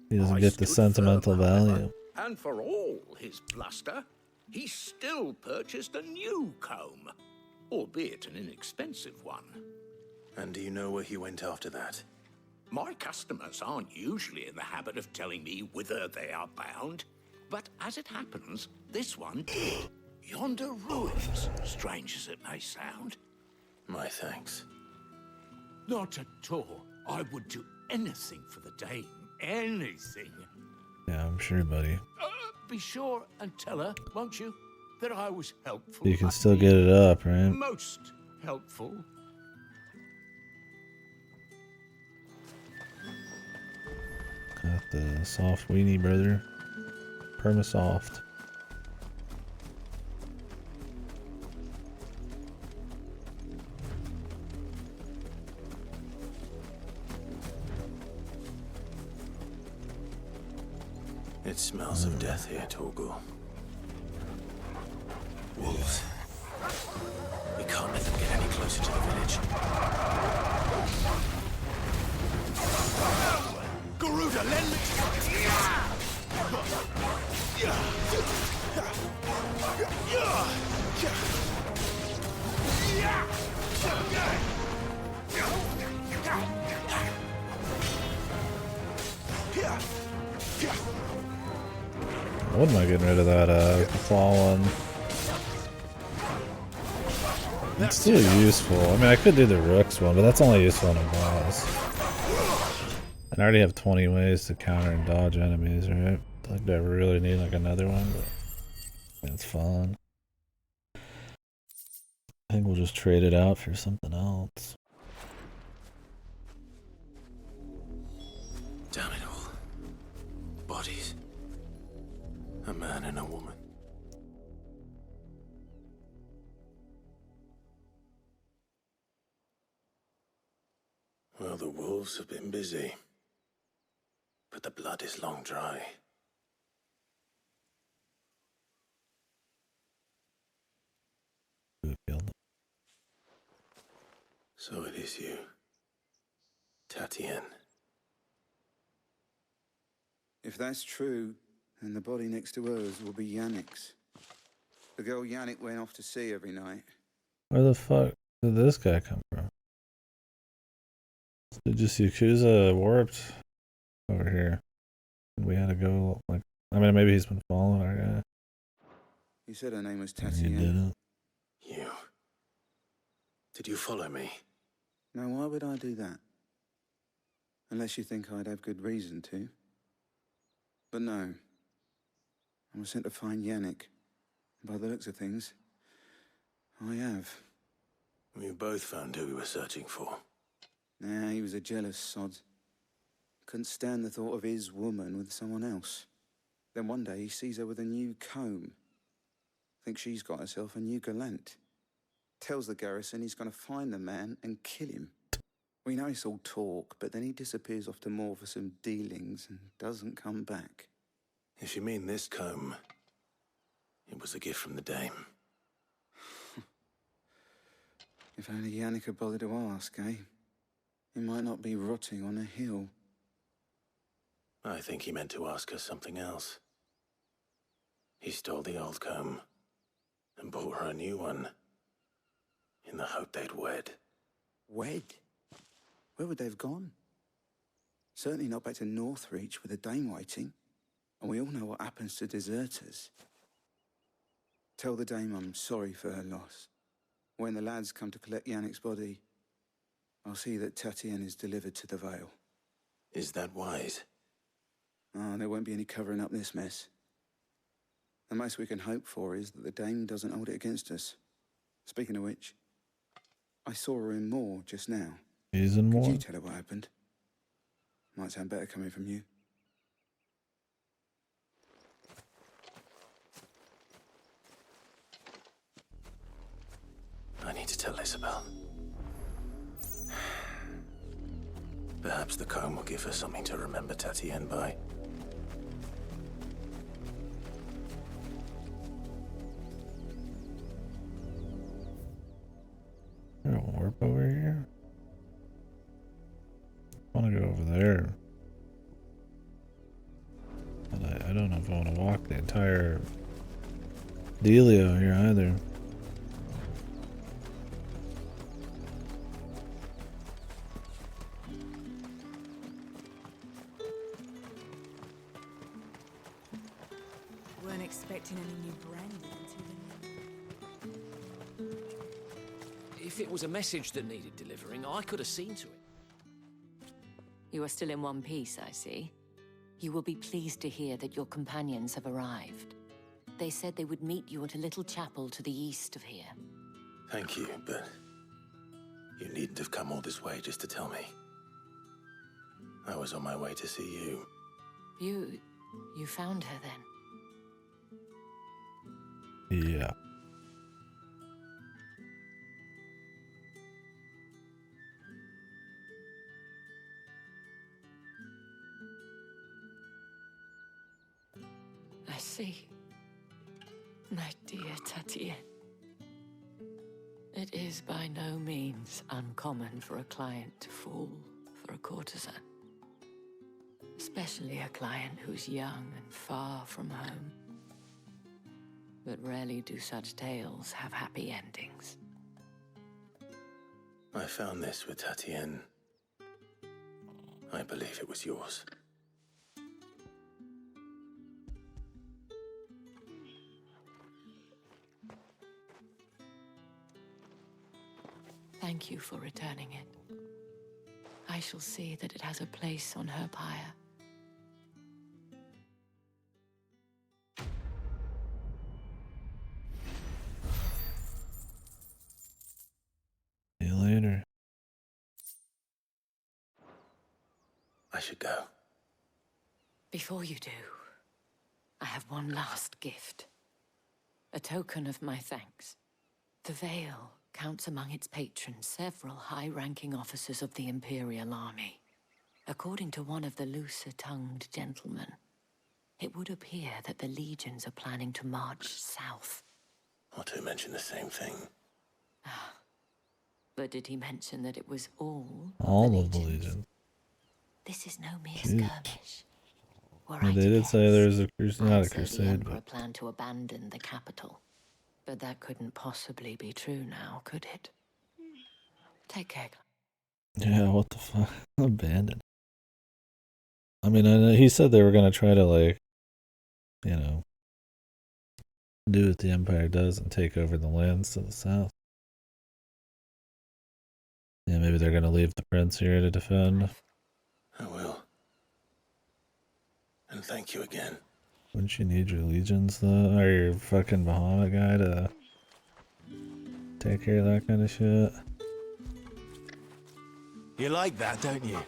He doesn't get the sentimental value. And for all his bluster, he still purchased a new comb, albeit an inexpensive one. And do you know where he went after that? My customers aren't usually in the habit of telling me whither they are bound, but as it happens, this one did. Yonder ruins, strange as it may sound. My thanks. Not at all. I would do anything for the dame. Anything. Yeah, I'm sure, buddy. Be sure and tell her, won't you, that I was helpful. You can still get it up, right? Most helpful. Got the soft weenie, brother. Permasoft. It smells of death here, Torgal. Wolves. We can't let them get any closer to the village. Garuda, lend me! I wouldn't mind getting rid of that claw one. It's still useful. I mean, I could do the Rooks one, but that's only useful on a boss. And I already have 20 ways to counter and dodge enemies, right? Like, do I really need like another one? But it's fun. I think we'll just trade it out for something else. Damn it all. Bodies. A man and a woman. Well, the wolves have been busy. But the blood is long dry. Who killed them? So it is you. Tatienne. If that's true, then the body next to hers will be Yannick's. The girl Yannick went off to see every night. Where the fuck did this guy come from? Did just Yakuza warped over here? And we had to go, like, I mean, maybe he's been following our guy. You said her name was He Tatienne. didn't. You. Did you follow me? Now, why would I do that? Unless you think I'd have good reason to. But no. I was sent to find Yannick. By the looks of things, I have. We both found who we were searching for. Nah, he was a jealous sod. Couldn't stand the thought of his woman with someone else. Then one day he sees her with a new comb. Thinks she's got herself a new gallant. Tells the garrison he's going to find the man and kill him. We know it's all talk, but then he disappears off to Moor for some dealings and doesn't come back. If you mean this comb, it was a gift from the dame. If only Yannick had bothered to ask, eh? He might not be rotting on a hill. I think he meant to ask her something else. He stole the old comb and bought her a new one in the hope they'd wed. Wed? Where would they have gone? Certainly not back to Northreach with a dame waiting. And we all know what happens to deserters. Tell the dame I'm sorry for her loss. When the lads come to collect Yannick's body, I'll see that Tatienne is delivered to the Vale. Is that wise? Ah, there won't be any covering up this mess. The most we can hope for is that the dame doesn't hold it against us. Speaking of which, I saw her in Moor just now. He's in Moor? Could you tell her what happened? Might sound better coming from you. I need to tell Isabel. Perhaps the comb will give her something to remember Tatienne by. Is there a warp over here? I want to go over there. But I don't know if I want to walk the entire dealio here either. Weren't expecting any new brandy until then. If it was a message that needed delivering, I could have seen to it. You are still in one piece, I see. You will be pleased to hear that your companions have arrived. They said they would meet you at a little chapel to the east of here. Thank you, but you needn't have come all this way just to tell me. I was on my way to see you. You found her then? Yeah. see. My dear Tatienne. It is by no means uncommon for a client to fall for a courtesan. Especially a client who's young and far from home. But rarely do such tales have happy endings. I found this with Tatienne. I believe it was yours. Thank you for returning it. I shall see that it has a place on her pyre. See you later. I should go. Before you do, I have one last gift. A token of my thanks. The Veil counts among its patrons several high-ranking officers of the Imperial Army. According to one of the looser-tongued gentlemen, it would appear that the legions are planning to march south. Otto mentioned the same thing. But did he mention that it was all Of the Legion. This is no mere Jeez. skirmish. Were Yeah, I they to did guess, say there's a crusade, not a I'd say the crusade, Emperor but planned to abandon the capital. But that couldn't possibly be true now, could it? Take care. yeah, what the fuck? Abandoned. I mean, I know he said they were gonna try to, like, you know, do what the Empire does and take over the lands to the south. Yeah, maybe they're gonna leave the prince here to defend. I will. And thank you again. Wouldn't you need your legions, though? Or your fucking Bahamut guy to take care of that kind of shit? You like that, don't you?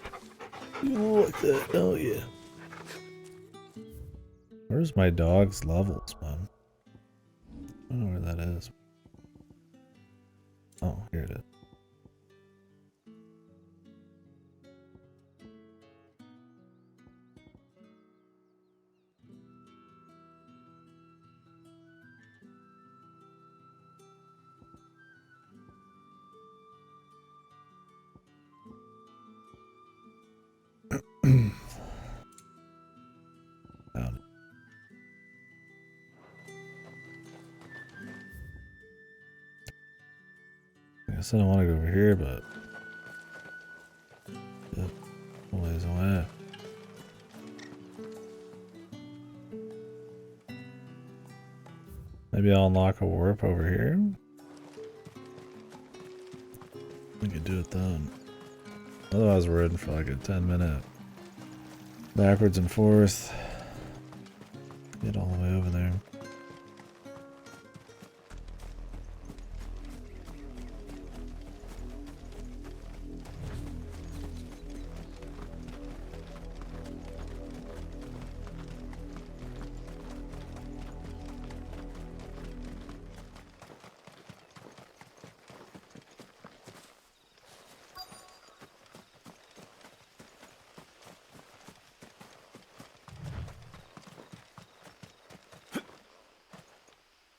You like that, don't you? Where's my dog's levels, man? I don't know where that is. Oh, here it is. Found it. I guess I don't want to go over here, but yep, a ways away. Maybe I'll unlock a warp over here. We could do it then. Otherwise, we're in for like a 10-minute backwards and forth. Get all the way over there.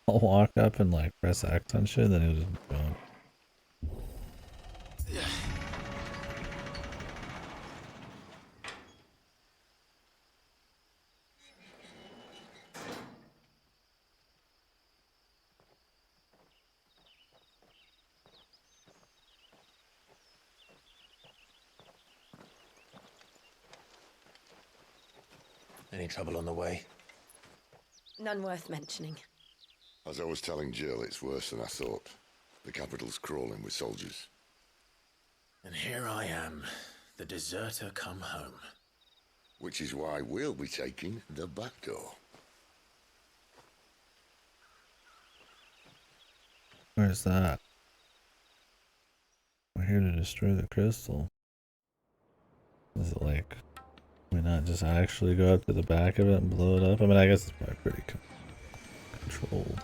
I'll walk up and like press X on shit, then it'll just go. Any trouble on the way? None worth mentioning. As I was telling Jill, it's worse than I thought. The capital's crawling with soldiers. And here I am, the deserter come home. Which is why we'll be taking the back door. Where's that? We're here to destroy the crystal. Is it like, can we not just actually go up to the back of it and blow it up? I mean, I guess it's probably pretty controlled.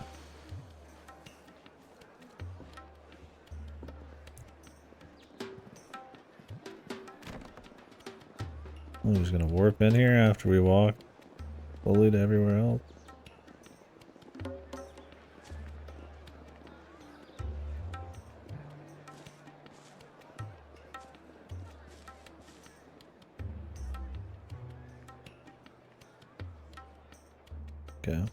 We're just gonna warp in here after we walk fully to everywhere else. Okay.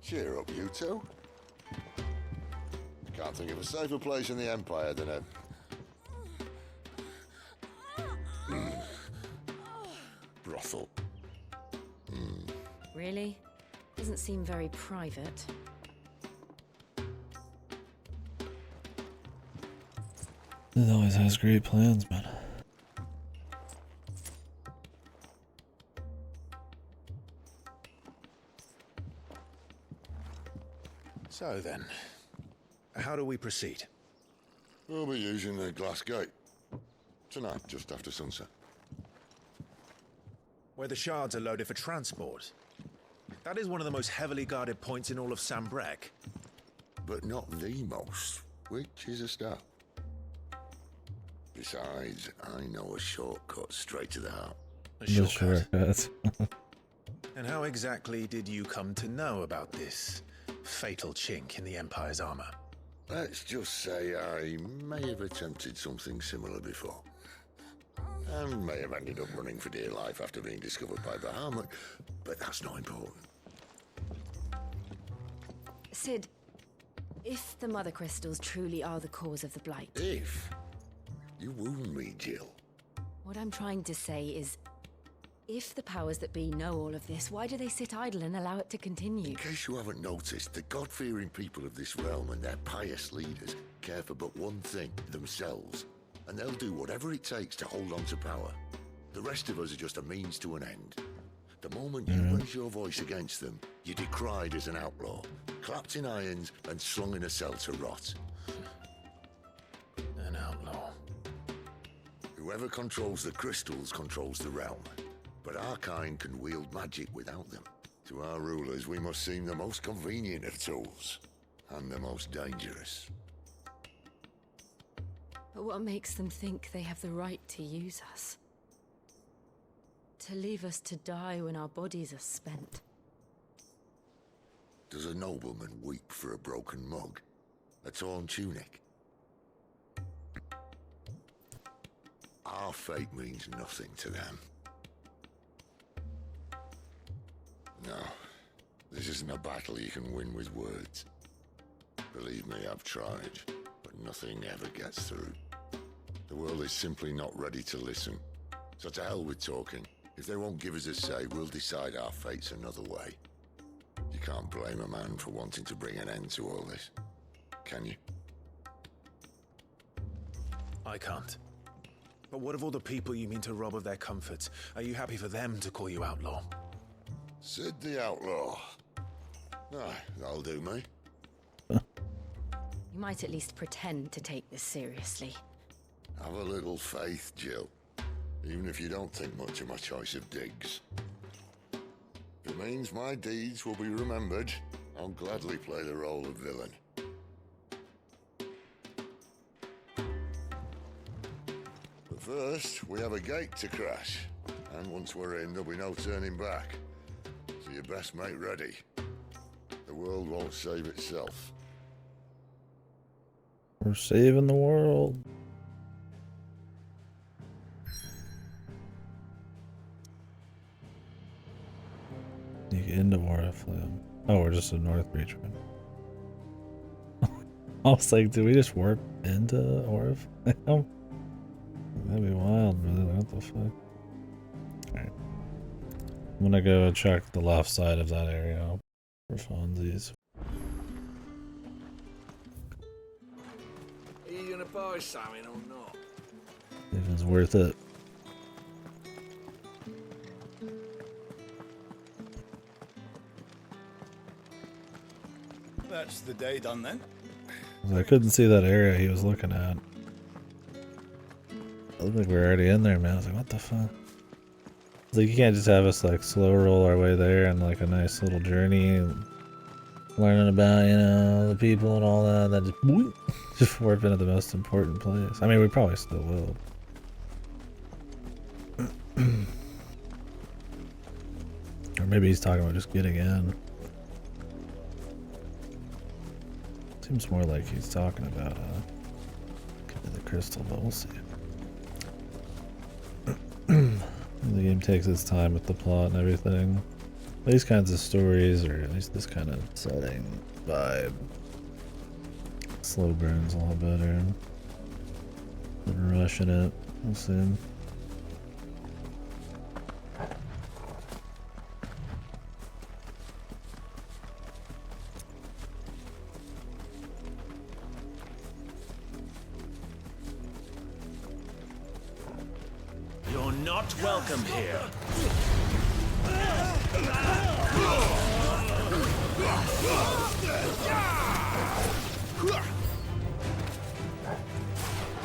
Cheer up, you two. Can't think of a safer place in the Empire than a... brothel. Really? Doesn't seem very private. It always has great plans, man. So then, how do we proceed? We'll be using the glass gate. Tonight, just after sunset. Where the shards are loaded for transport. That is one of the most heavily guarded points in all of Sambrek. But not the most, which is a start. Besides, I know a shortcut straight to the heart. A shortcut? Shortcut. And how exactly did you come to know about this fatal chink in the Empire's armor? Let's just say I may have attempted something similar before. And may have ended up running for dear life after being discovered by Bahamut, but that's not important. Sid, if the Mother Crystals truly are the cause of the Blight... If? You wound me, Jill. What I'm trying to say is, if the powers that be know all of this, why do they sit idle and allow it to continue? In case you haven't noticed, the God-fearing people of this realm and their pious leaders care for but one thing, themselves. And they'll do whatever it takes to hold on to power. The rest of us are just a means to an end. The moment you raise your voice against them, you're decried as an outlaw, clapped in irons and slung in a cell to rot. An outlaw. Whoever controls the crystals controls the realm. But our kind can wield magic without them. To our rulers, we must seem the most convenient of tools. And the most dangerous. But what makes them think they have the right to use us? To leave us to die when our bodies are spent? Does a nobleman weep for a broken mug? A torn tunic? Our fate means nothing to them. No, this isn't a battle you can win with words. Believe me, I've tried, but nothing ever gets through. The world is simply not ready to listen. So to hell with talking. If they won't give us a say, we'll decide our fates another way. You can't blame a man for wanting to bring an end to all this, can you? I can't. But what of all the people you mean to rob of their comforts? Are you happy for them to call you outlaw? Sid the Outlaw. Aye, that'll do me. You might at least pretend to take this seriously. Have a little faith, Jill. Even if you don't think much of my choice of digs. If it means my deeds will be remembered, I'll gladly play the role of villain. But first, we have a gate to crash. And once we're in, there'll be no turning back. So you best make ready. The world won't save itself. We're saving the world. You get into Oriflame. Oh, we're just in Northreach, right? I was like, did we just warp into Oriflame? That'd be wild, brother. What the fuck? Alright. I'm gonna go check the left side of that area for funsies. Are you gonna buy something or not? If it's worth it. That's the day done then. I couldn't see that area he was looking at. It looked like we were already in there, man. I was like, what the fuck? It's like, you can't just have us like slow roll our way there and like a nice little journey and learning about, you know, the people and all that. That just, whoop, just warp into the most important place. I mean, we probably still will. I Or maybe he's talking about just getting in. Seems more like he's talking about getting the crystal, but we'll see. The game takes its time with the plot and everything. These kinds of stories, or at least this kind of setting, vibe, slow burns a lot better than rushing it. We'll see. You're not welcome here.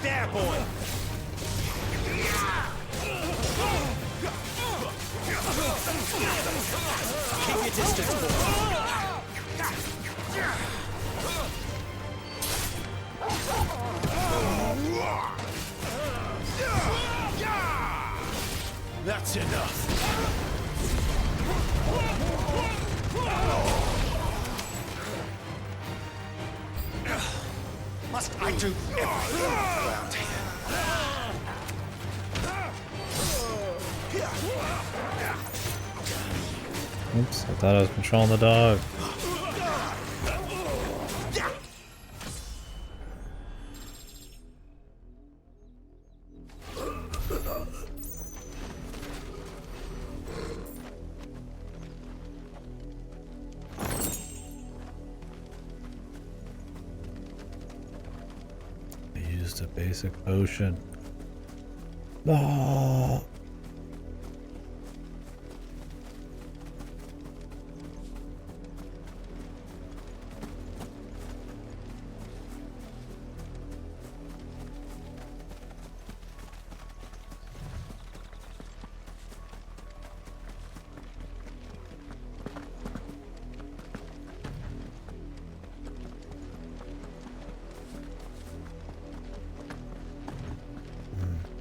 There, boy! Keep your distance, boy. That's enough. Must I do everything around here? Oops, I thought I was controlling the dog. I used a basic potion. Ah.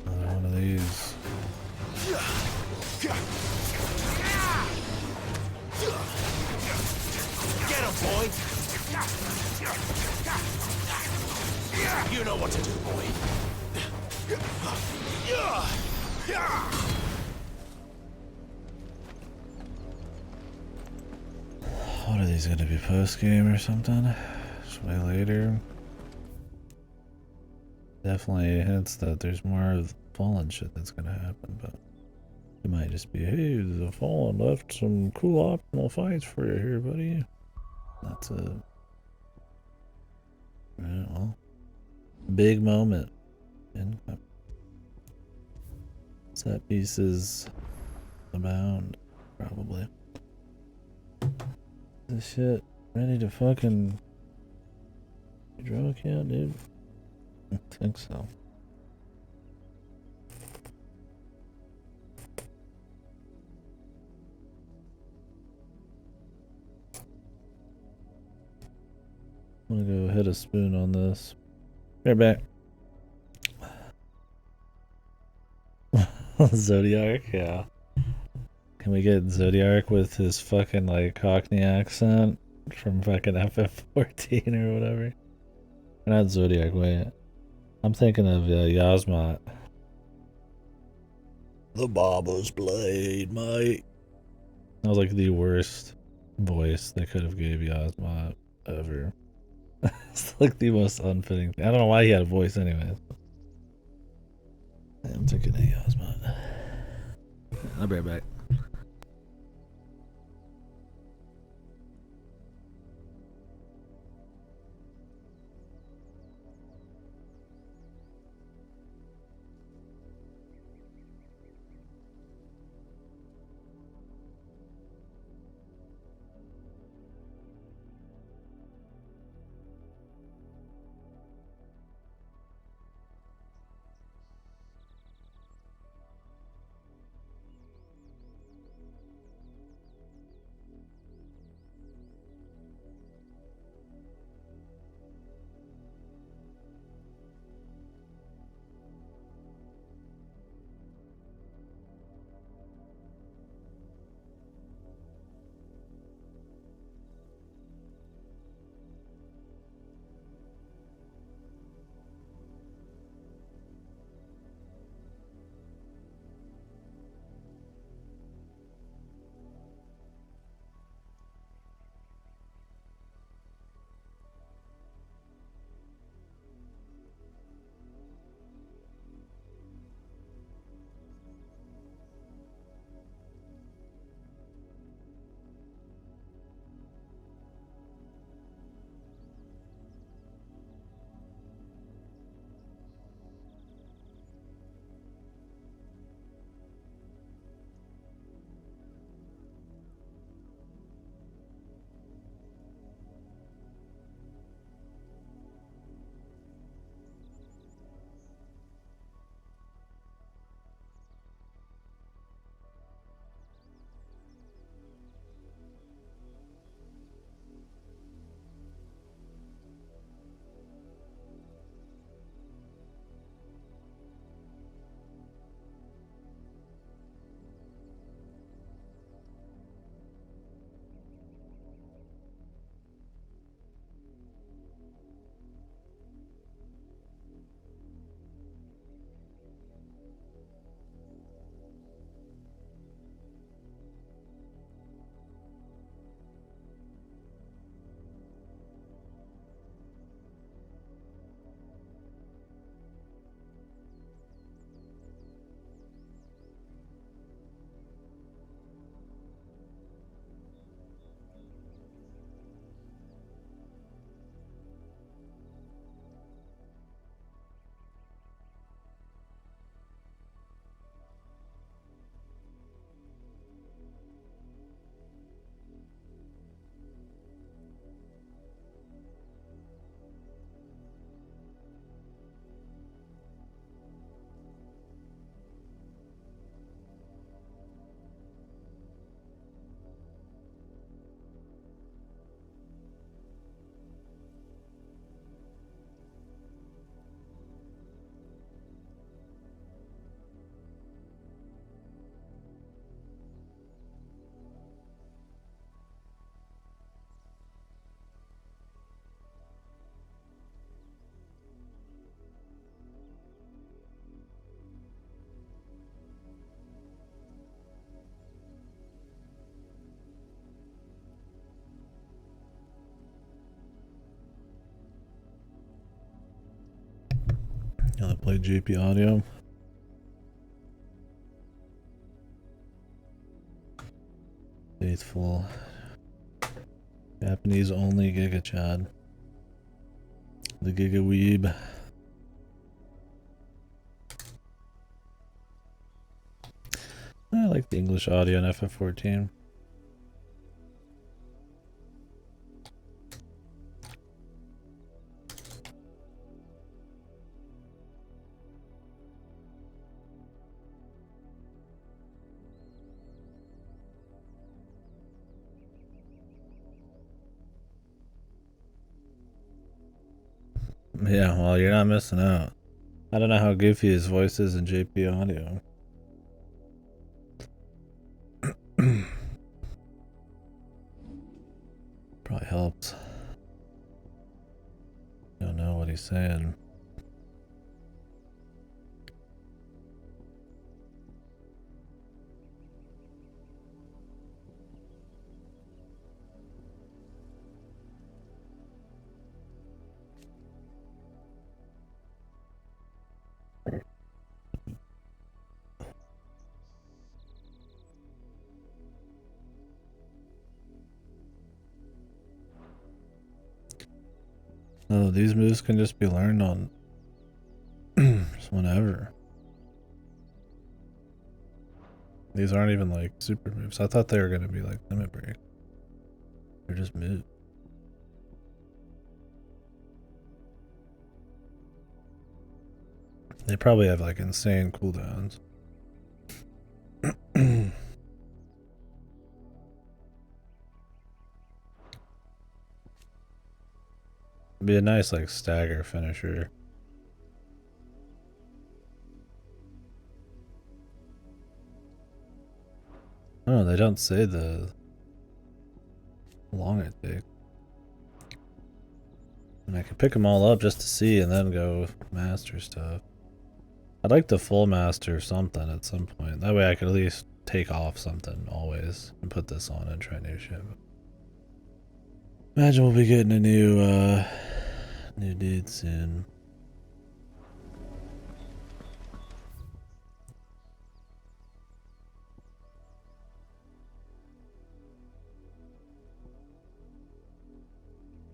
Another one of these. Get him, boy! You know what to do, boy. What are these gonna be, post game or something? Just way later. Definitely hints that there's more of Fallen shit that's gonna happen, but it might just be, hey, the Fallen left some cool optional fights for you here, buddy. That's a well, big moment. And set pieces abound, probably. This shit ready to fucking drunk yet, dude? I think so. I'm gonna go hit a spoon on this. Right back. Zodiac, yeah. Can we get Zodiac with his fucking like Cockney accent from fucking FF16 or whatever? Not Zodiac, wait. I'm thinking of Yasmat. The Baba's blade, mate. That was like the worst voice they could have gave Yasmat ever. It's like the most unfitting thing. I don't know why he had a voice anyways. I'm thinking of Yasmat. I'll be right back. Play JP audio. Faithful. Japanese only Giga Chad. The Giga Weeb. I like the English audio in FF14. Yeah, well, you're not missing out. I don't know how goofy his voice is in JP audio. Probably helps. Don't know what he's saying. Oh, these moves can just be learned on just whenever. These aren't even like super moves. I thought they were gonna be like limit break. They're just moves. They probably have like insane cooldowns. Be a nice like stagger finisher. Oh, they don't say the how long it takes. And I could pick them all up just to see and then go master stuff. I'd like to full master something at some point. That way I could at least take off something always and put this on and try new shit. Imagine we'll be getting a new dude soon.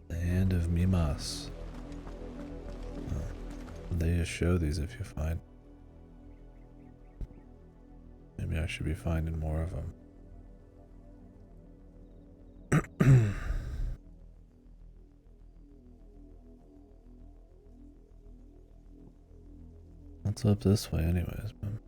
The Hand of Mimas. Oh, they just show these if you find. Maybe I should be finding more of them. What's up this way anyways, man?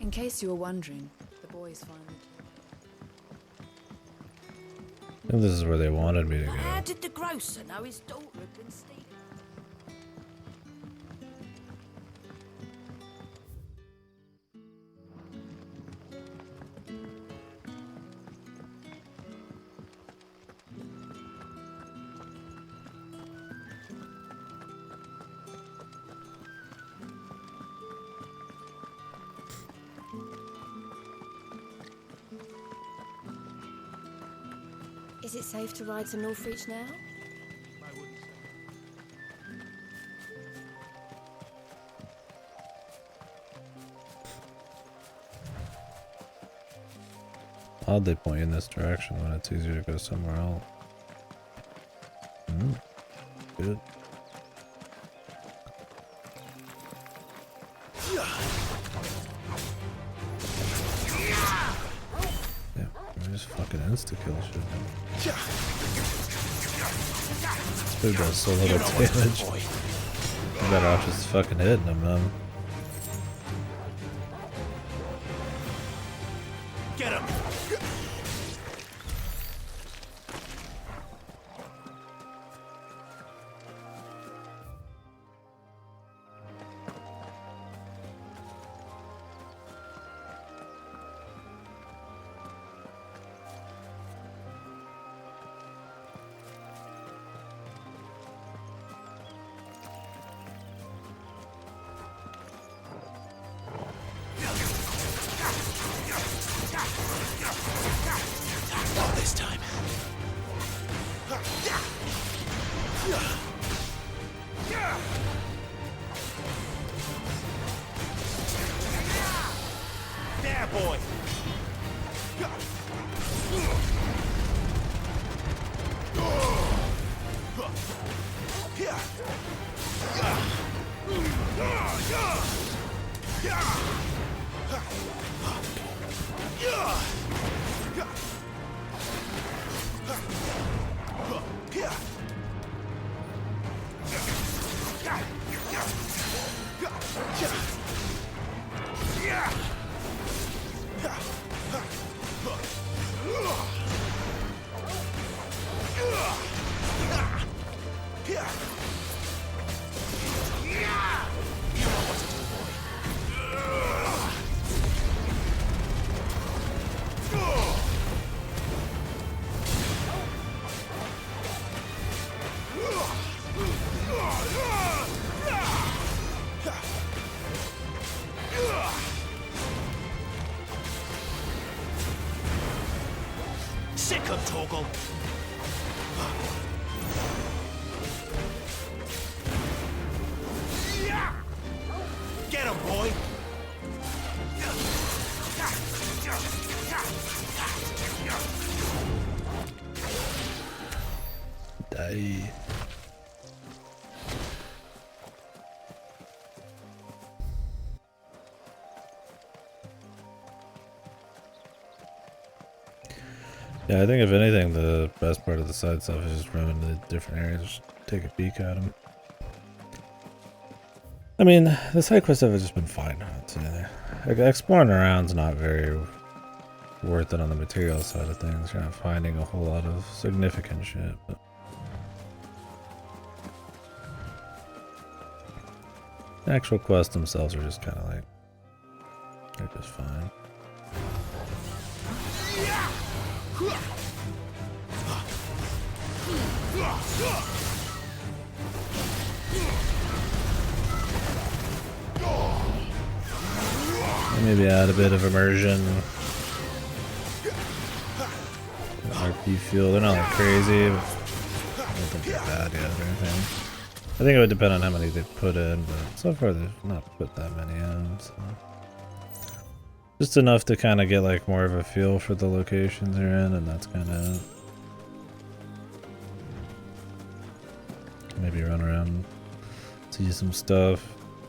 In case you were wondering, the boys finally. I think this is where they wanted me to go. How did the grocer know his daughter had been stealing? Is it safe to ride to Northreach now? Odd they point you in this direction when it's easier to go somewhere else. Good. Yeah, we just fucking insta-kill shit. This dude does so little damage. I'm better off just fucking hitting him, man. Get him! Sick of Torgal. Get him, boy. Die. Yeah, I think if anything, the best part of the side stuff is just running to different areas, just take a peek at them. I mean, the side quest stuff has just been fine. I'd say. Like, exploring around's not very worth it on the material side of things. You're not finding a whole lot of significant shit, but the actual quests themselves are just kind of like, they're just fine. Maybe add a bit of immersion. RP feel. They're not like crazy, but I don't think they're bad yet or anything. I think it would depend on how many they put in, but so far they've not put that many in. So. Just enough to kind of get like more of a feel for the locations you're in, and that's kind of it. Maybe run around, see some stuff.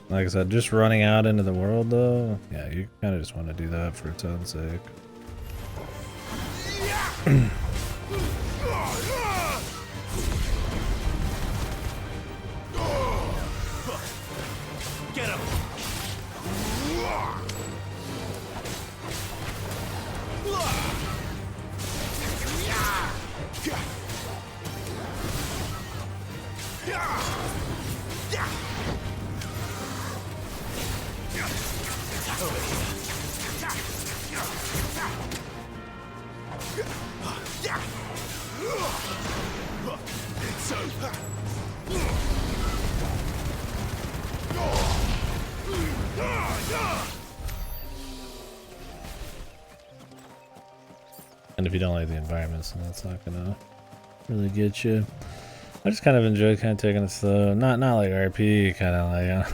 Like I said, just running out into the world though, yeah, you kind of just want to do that for its own sake. Get him. It's over. And if you don't like the environments, then that's not gonna really get you. I just kind of enjoy kind of taking it slow. Not like RP, kind of like, yeah,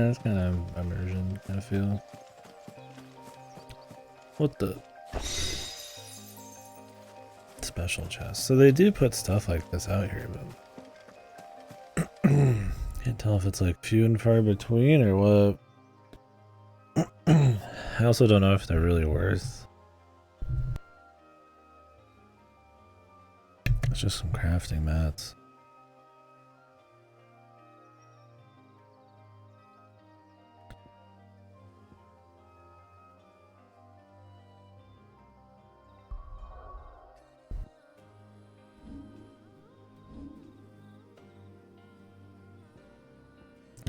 it's kind of immersion kind of feel. What the? Special chest. So they do put stuff like this out here, but can't tell if it's like few and far between or what. I also don't know if they're really worth. It's just some crafting mats.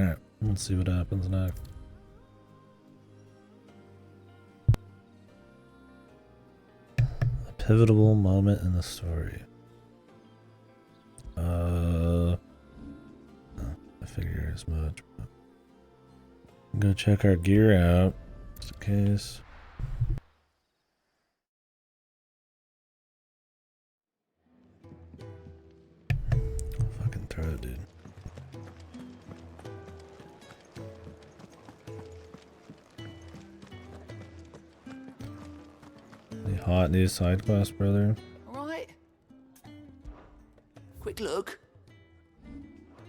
Alright, let's see what happens next. A pivotal moment in the story. I figure as much. But I'm gonna check our gear out, just in case. Fucking throw it, dude. Any hot new side quest, brother? All right. Quick look.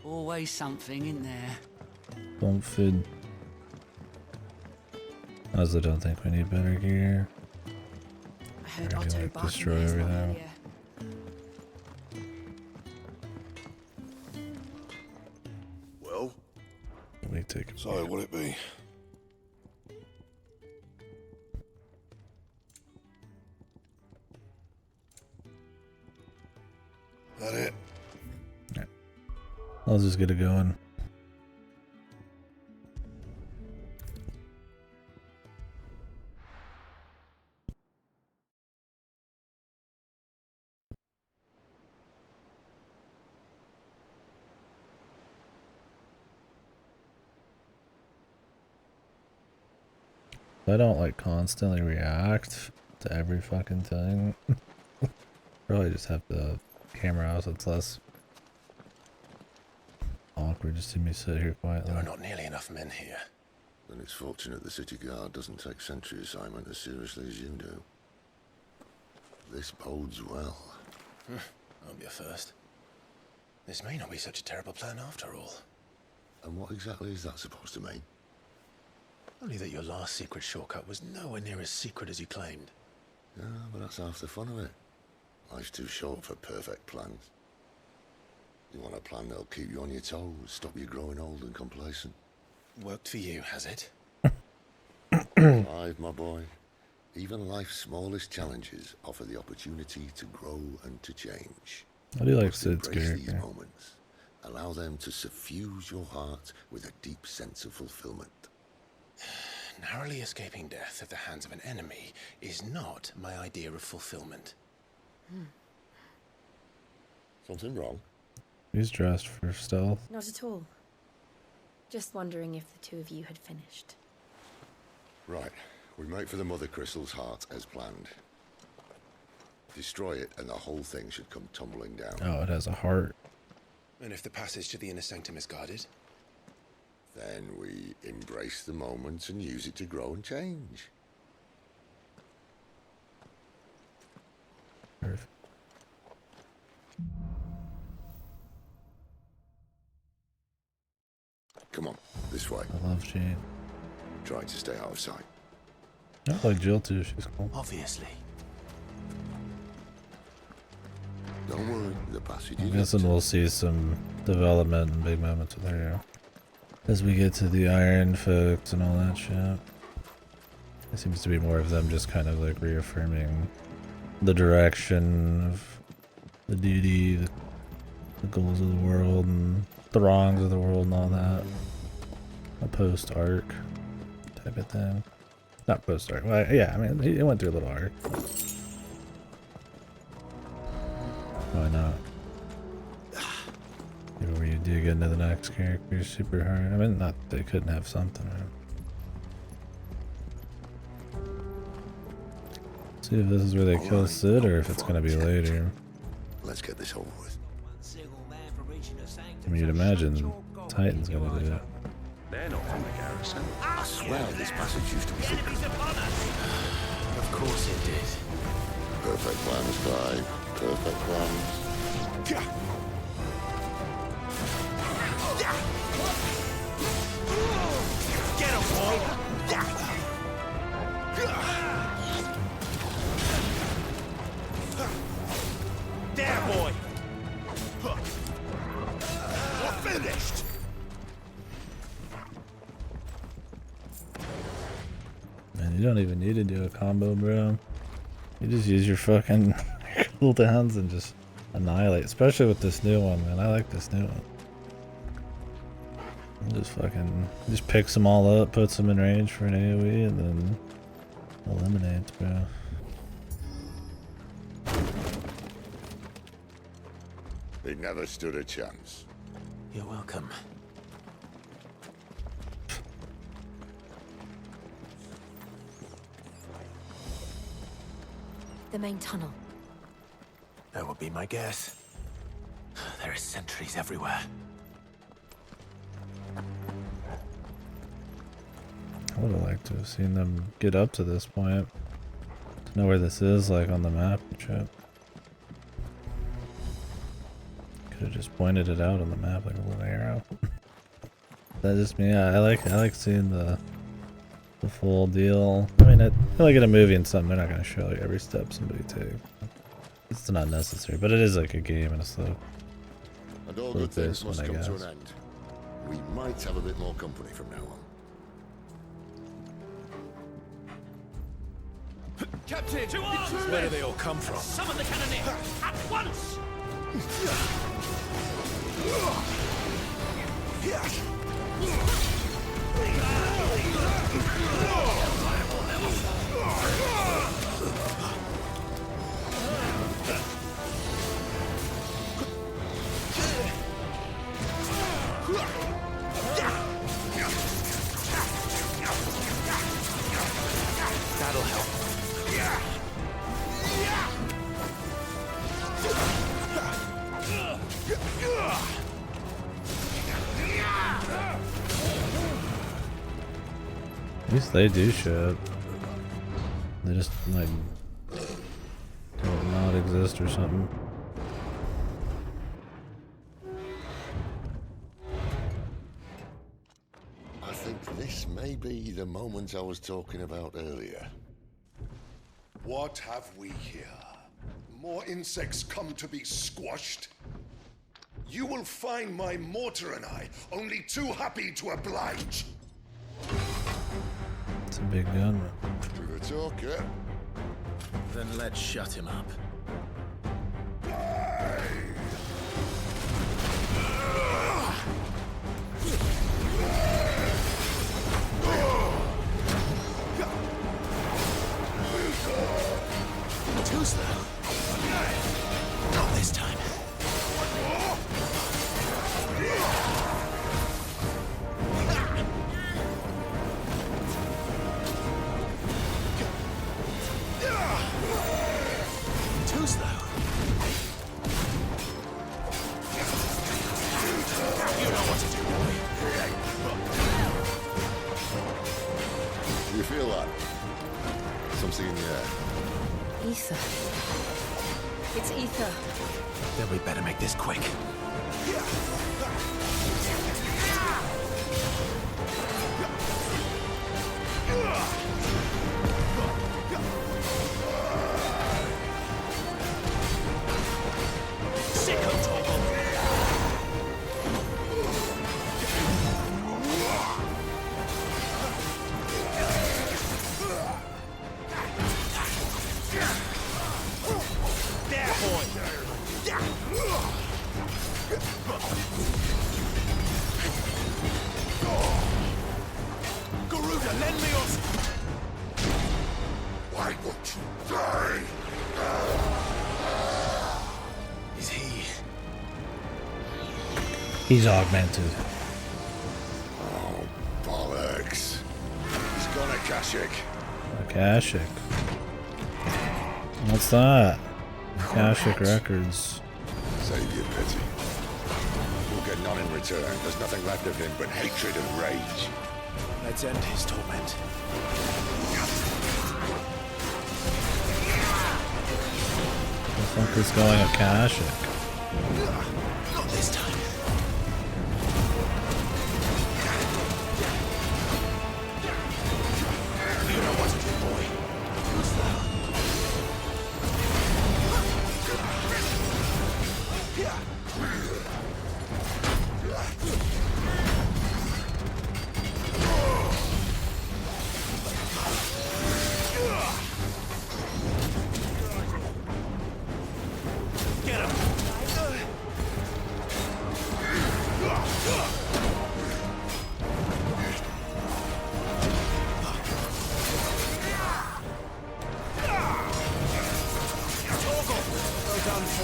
Always something in there. Don't feed. I also don't think we need better gear. I heard Or Otto like barking destroy at his mum everything. earlier. Well? Let me take it. So, what'll it be? That it? I'll just get it going. I don't like constantly react to every fucking thing. Probably just have the camera out so it's less awkward just to me sit here quietly. There are not nearly enough men here. Then it's fortunate the city guard doesn't take sentry assignment as seriously as you do. This bodes well. Won't be a first. This may not be such a terrible plan after all. And what exactly is that supposed to mean? Only that your last secret shortcut was nowhere near as secret as you claimed. Yeah, but that's half the fun of it. Life's too short for perfect plans. You want a plan that'll keep you on your toes, stop you growing old and complacent. Worked for you, has it? Life, my boy. Even life's smallest challenges offer the opportunity to grow and to change. I do like Sid's Embrace these character. moments. Allow them to suffuse your heart with a deep sense of fulfillment. Narrowly escaping death at the hands of an enemy is not my idea of fulfillment. Something wrong? He's dressed for stealth. Not at all. Just wondering if the two of you had finished. Right. We make for the Mother Crystal's heart as planned. Destroy it and the whole thing should come tumbling down. Oh, it has a heart. And if the passage to the inner sanctum is guarded? Then we embrace the moment and use it to grow and change. Perfect. Come on, this way. I love Jane. Try to stay out of sight. I like Jill too, she's cool. Obviously. Don't worry, the passage I'm is guessing we'll see some development and big moments with her as we get to the Iron folks and all that shit. It seems to be more of them just kind of like reaffirming the direction of the duty, the goals of the world, and the wrongs of the world and all that. A post-arc type of thing. Not post-arc. Well, yeah, I mean, he went through a little arc. Why not? Maybe where you do get into the next character super hard. I mean, not that they couldn't have something, right? See if this is where they kill Sid or if it's gonna be later. Let's get this over with. I mean, you'd imagine Titan's gonna do it. They're not from the garrison. I swear this passage used to be secret. Of course it did. Perfect plans, Clive. Perfect plans. Get him, boy! There, boy! We're finished! Man, you don't even need to do a combo, bro. You just use your fucking cooldowns and just annihilate. Especially with this new one, man. I like this new one. Just picks them all up, puts them in range for an AoE, and then eliminates, bro. They never stood a chance. You're welcome. The main tunnel. That would be my guess. There are sentries everywhere. I would have liked to have seen them get up to this point. To know where this is, like on the map and shit. Could have just pointed it out on the map like a little arrow. That's just me. I like seeing the full deal. I mean, I feel like in a movie and something, they're not gonna show like every step somebody takes. It's not necessary, but it is like a game and a slow. And all good things must come to an end. We might have a bit more company from now on. Captain! To arms! Where do they all come from? Summon the cannoneer! At once! That'll help. At least they do shit. They just like don't not exist or something. I think this may be the moment I was talking about earlier. What have we here? More insects come to be squashed? You will find my mortar and I only too happy to oblige. It's a big gun. To the talker. Then let's shut him up. Too slow. Not this time. Too slow. You know what to do, boy. You feel that? Something in the air. Ether. It's ether. Then we better make this quick. Sicko toggle. There, boy. Garuda, lend me your... Why won't you die? Is he? He's augmented. Oh, bollocks. He's gone Akashic. Akashic. What's that? Akashic Records. Save your pity. We'll get none in return. There's nothing left of him but hatred and rage. Let's end his torment. The fuck is going Akashic? Not this time. You know what to do, boy. Too slow. Get him.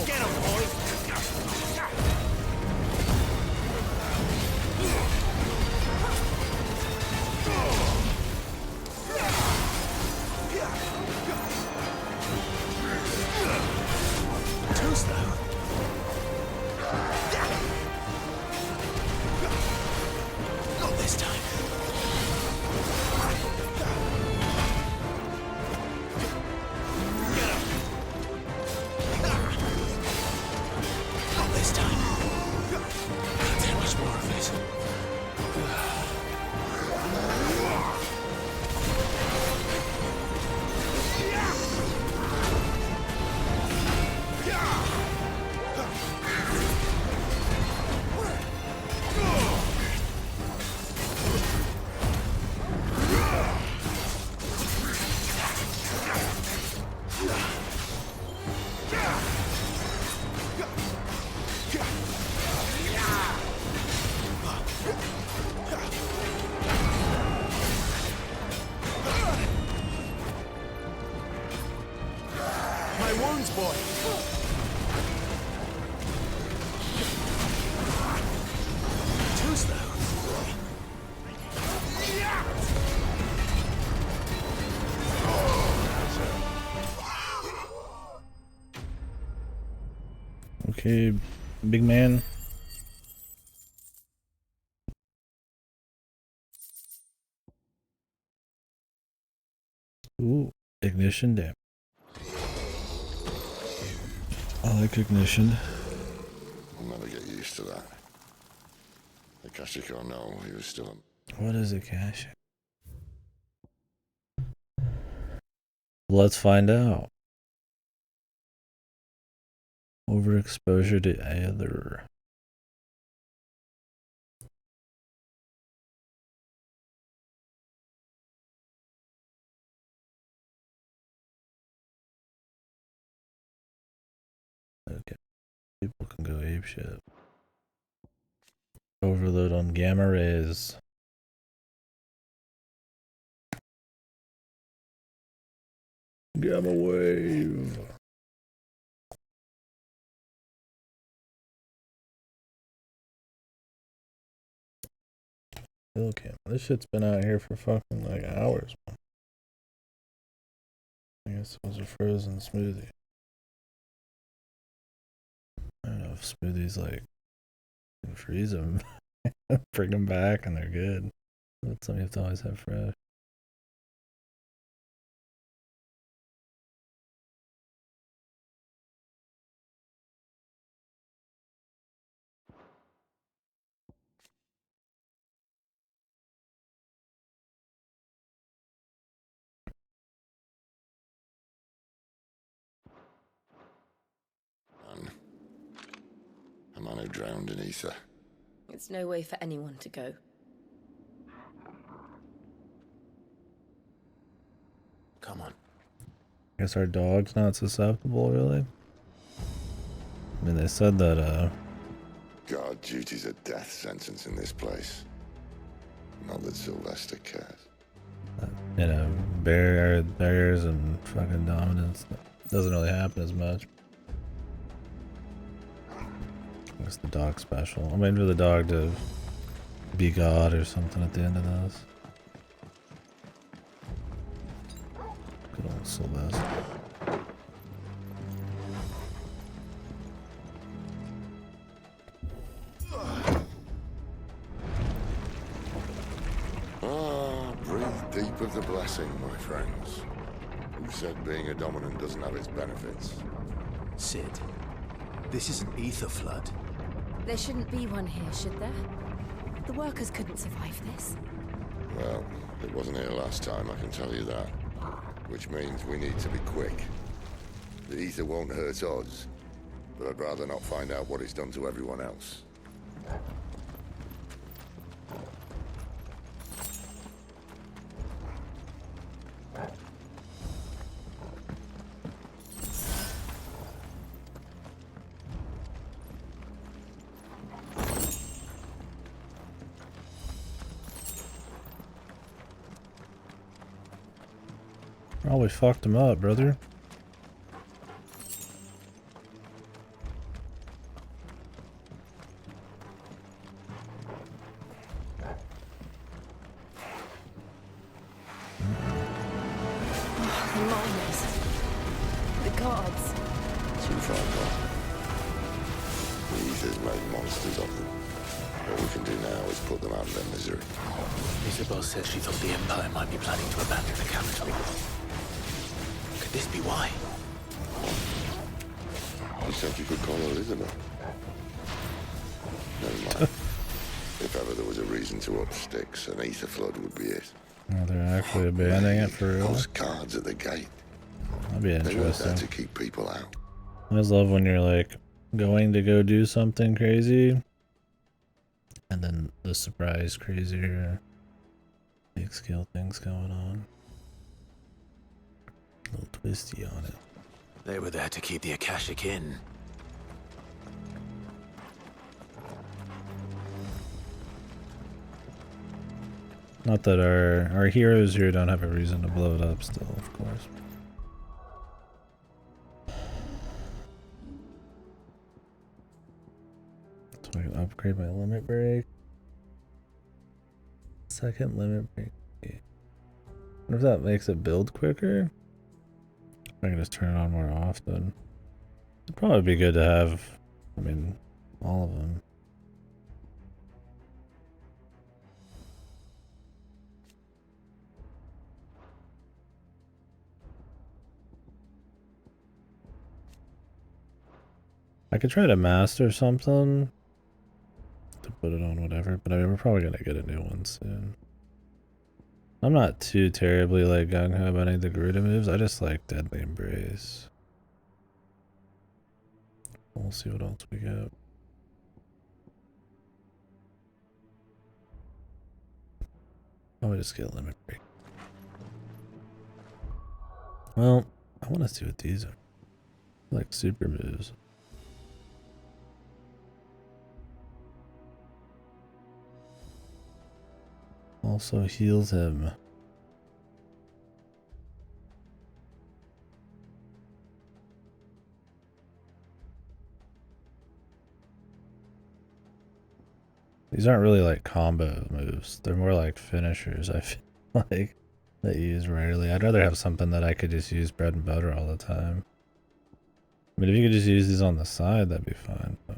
Get him, boy. Too slow. Not this time. Get him. Not this time. Can't take much more of it. My wounds, boy. Too slow. Okay, big man. Ignition, damn. I like ignition. I'll never get used to that. Akashic or no, he was still a... What is Akashic? Let's find out. Overexposure to either. Okay. People can go apeshit. Overload on gamma rays. Gamma wave. Kill cam. This shit's been out here for fucking like hours. I guess it was a frozen smoothie. I don't know if smoothies like you can freeze them, bring them back, and they're good. That's something you have to always have fresh. A man who drowned in ether. It's no way for anyone to go. Come on. Guess our dog's not susceptible, really? I mean, they said that, Guard duty's a death sentence in this place. Not that Sylvester cares. you know, barriers and fucking dominance doesn't really happen as much. What's the dog special? I'm waiting for the dog to be God or something at the end of this. Good old Sylvester. Breathe deep of the blessing, my friends. Who said being a dominant doesn't have its benefits? Sid, this is an ether flood. There shouldn't be one here, should there? The workers couldn't survive this. Well, it wasn't here last time, I can tell you that. Which means we need to be quick. The ether won't hurt us, but I'd rather not find out what it's done to everyone else. Probably fucked him up, brother. The miners. The guards. Too far gone. The ether's made monsters of them. What we can do now is put them out of their misery. Isabel said she thought the Empire might be planning to abandon the capital. Could this be why? You said you could call her Elizabeth. Never mind. If ever there was a reason to up sticks, an ether flood would be it. Oh, they're actually abandoning it for real. Those guards at the gate. That'd be They weren't there interesting. to keep people out. I always love when you're like going to go do something crazy, and then the surprise crazier big scale things going on. A little twisty on it. They were there to keep the Akashic in. Not that our heroes here don't have a reason to blow it up still, of course. So I can upgrade my limit break. Second limit break. I wonder if that makes it build quicker. I can just turn it on more often. It'd probably be good to have, I mean, all of them. I could try to master something to put it on whatever, but I mean, we're probably gonna get a new one soon. I'm not too terribly like gung-ho about any of the Garuda moves. I just like Deadly Embrace. We'll see what else we get. Oh, we just get Limit Break. Well, I want to see what these are. Like super moves. Also heals him. These aren't really like combo moves. They're more like finishers, I feel like, that you use rarely. I'd rather have something that I could just use bread and butter all the time. I mean, if you could just use these on the side, that'd be fine, but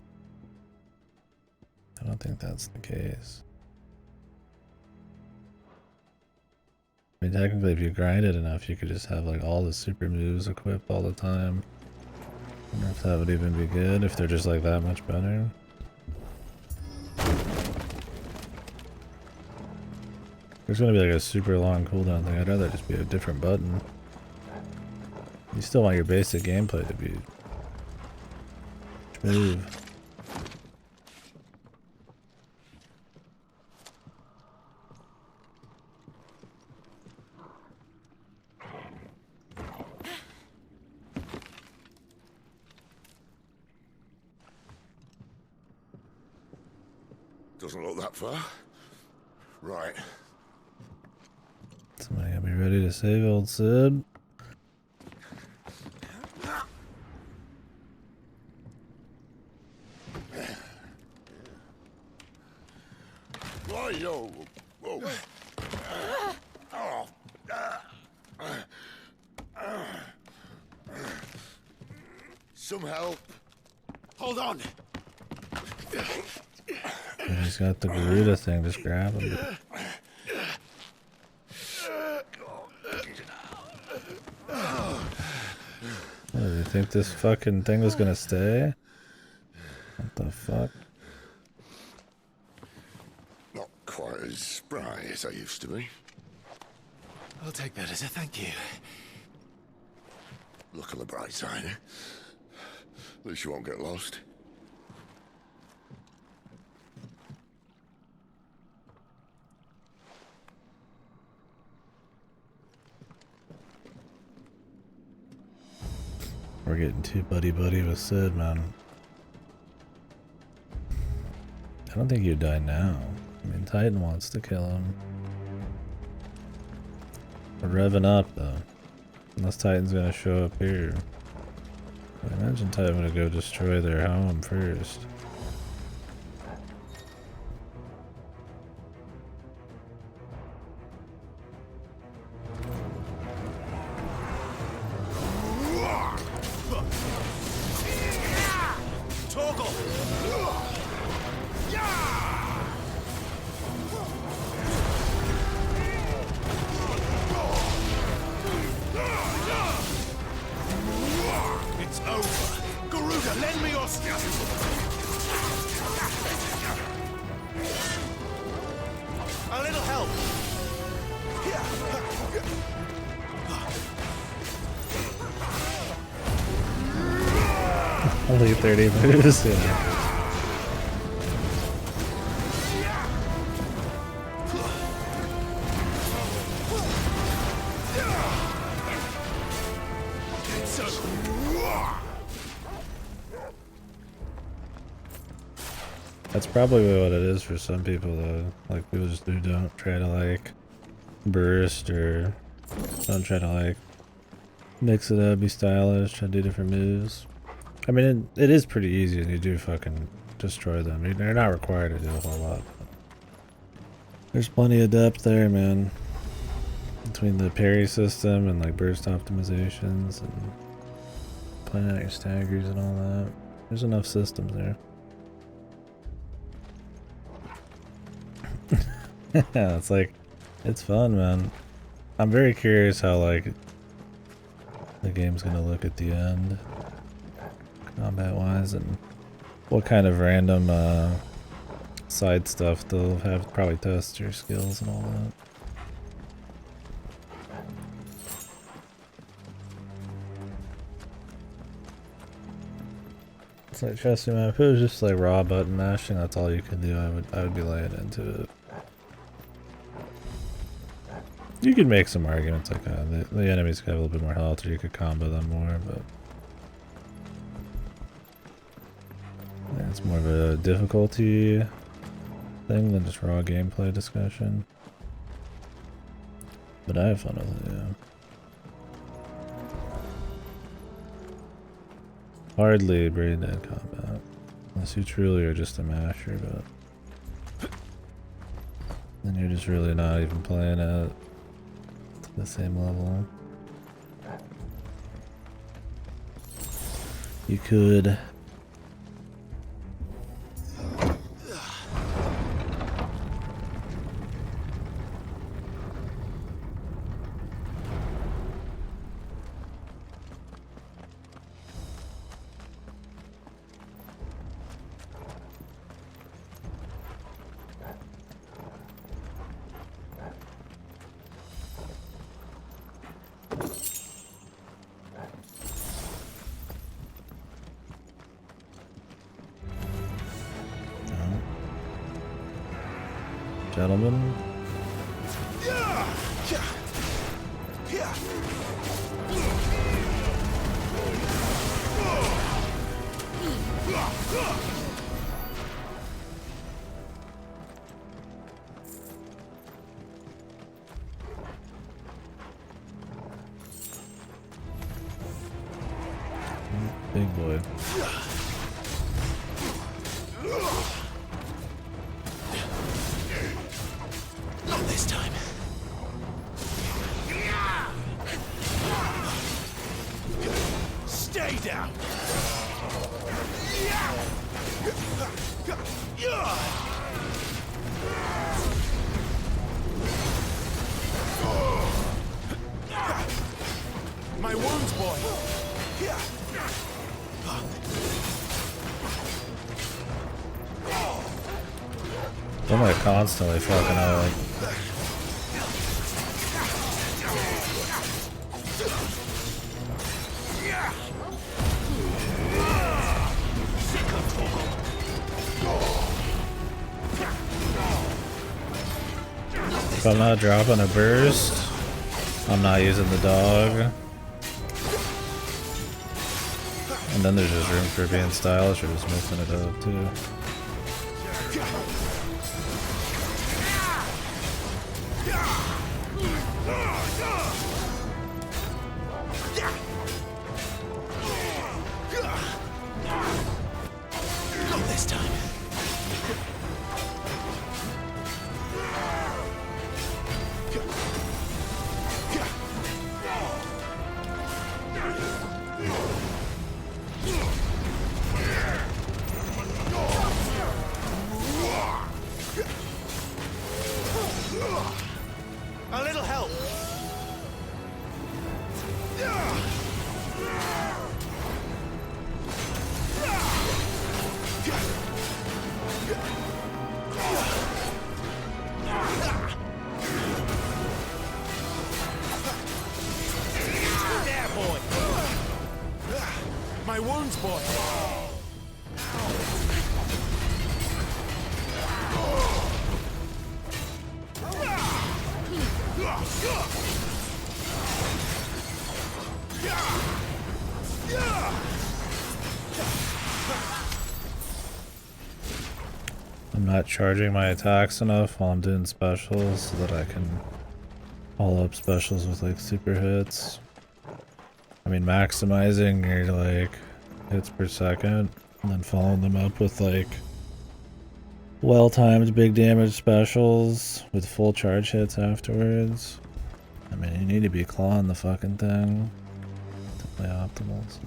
I don't think that's the case. I mean, technically, if you grind it enough, you could just have like all the super moves equipped all the time. I wonder if that would even be good, if they're just like that much better. There's gonna be like a super long cooldown thing. I'd rather just be a different button. You still want your basic gameplay to be smooth. Doesn't look that far. Right. Somebody gotta be ready to save old Sid. Yo. Whoa. Some help. Hold on. And he's got the Garuda thing, just grab him. What, do you think this fucking thing was gonna stay? What the fuck? Not quite as spry as I used to be. I'll take that as a thank you. Look on the bright side, eh? At least you won't get lost. We're getting too buddy-buddy with Sid, man. I don't think he'd die now. I mean, Titan wants to kill him. We're revving up, though. Unless Titan's gonna show up here. I imagine Titan would go destroy their home first. It's over. Garuda, lend me your strength. A little help. Only 30 moves. Yeah. That's probably what it is for some people, though. Like, people just who don't try to, like, burst or don't try to, like, mix it up, be stylish, try to do different moves. I mean, it is pretty easy, and you do fucking destroy them. They're not required to do a whole lot. There's plenty of depth there, man. Between the parry system and, like, burst optimizations and planning out your staggers and all that. There's enough systems there. Yeah, it's like, it's fun, man. I'm very curious how, like, the game's gonna look at the end, combat-wise. enemies and what kind of random side stuff they'll have probably test your skills and all that. It's like, trust me man, if it was just like raw button mashing, that's all you could do, I would be laying into it. You could make some arguments like the enemies could have a little bit more health or you could combo them more, but yeah, it's more of a difficulty thing than just raw gameplay discussion. But I have fun with it, yeah. Hardly brain dead combat. Unless you truly are just a masher, but then you're just really not even playing at the same level. You could gentlemen. Big boy. Not this time. Stay down. My wounds, boy. I'm like constantly fucking up. If I'm not dropping a burst, I'm not using the dog. And then there's just room for being stylish or just mixing it up too. Not this time. A little help. There, boy. My wounds, boy. I'm not charging my attacks enough while I'm doing specials so that I can follow up specials with like super hits. I mean, maximizing your like hits per second and then following them up with like well-timed big damage specials with full charge hits afterwards. I mean, you need to be clawing the fucking thing to play optimal. So.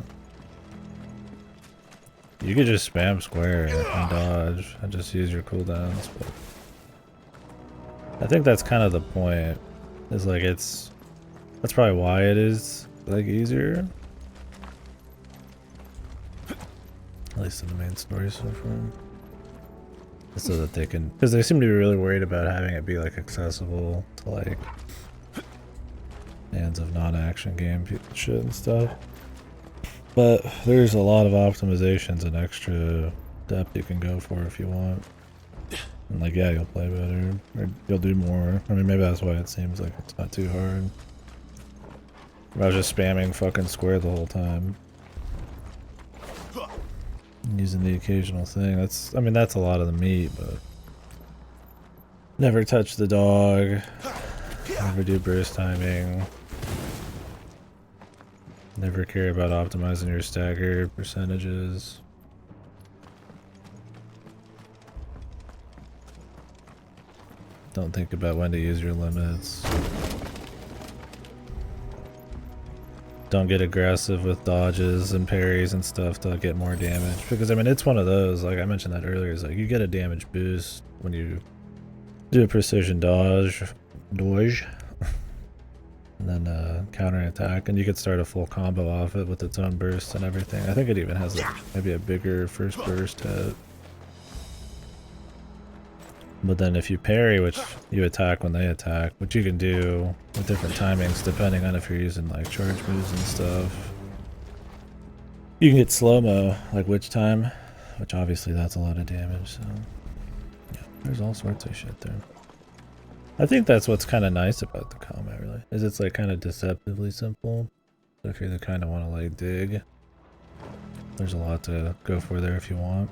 You could just spam square and dodge and just use your cooldowns, but I think that's kind of the point. Is like that's probably why it is like easier. At least in the main story so far. So that they can, because they seem to be really worried about having it be like accessible to like fans of non-action game shit and stuff. But there's a lot of optimizations and extra depth you can go for if you want. And like, yeah, you'll play better, or you'll do more. I mean, maybe that's why it seems like it's not too hard. I was just spamming fucking square the whole time. Using the occasional thing. That's, I mean, that's a lot of the meat, but never touch the dog. Never do burst timing. Never care about optimizing your stagger percentages. Don't think about when to use your limits. Don't get aggressive with dodges and parries and stuff to get more damage. Because, I mean, it's one of those, like I mentioned that earlier, is like you get a damage boost when you do a precision dodge, and then counter attack, and you could start a full combo off it with its own burst and everything. I think it even has like maybe a bigger first burst hit. But then if you parry, which you attack when they attack, which you can do with different timings depending on if you're using like charge moves and stuff. You can get slow-mo, like witch time, which obviously that's a lot of damage, so yeah, there's all sorts of shit there. I think that's what's kind of nice about the combat, really, is it's like kind of deceptively simple. So if you kind of want to like dig, there's a lot to go for there if you want.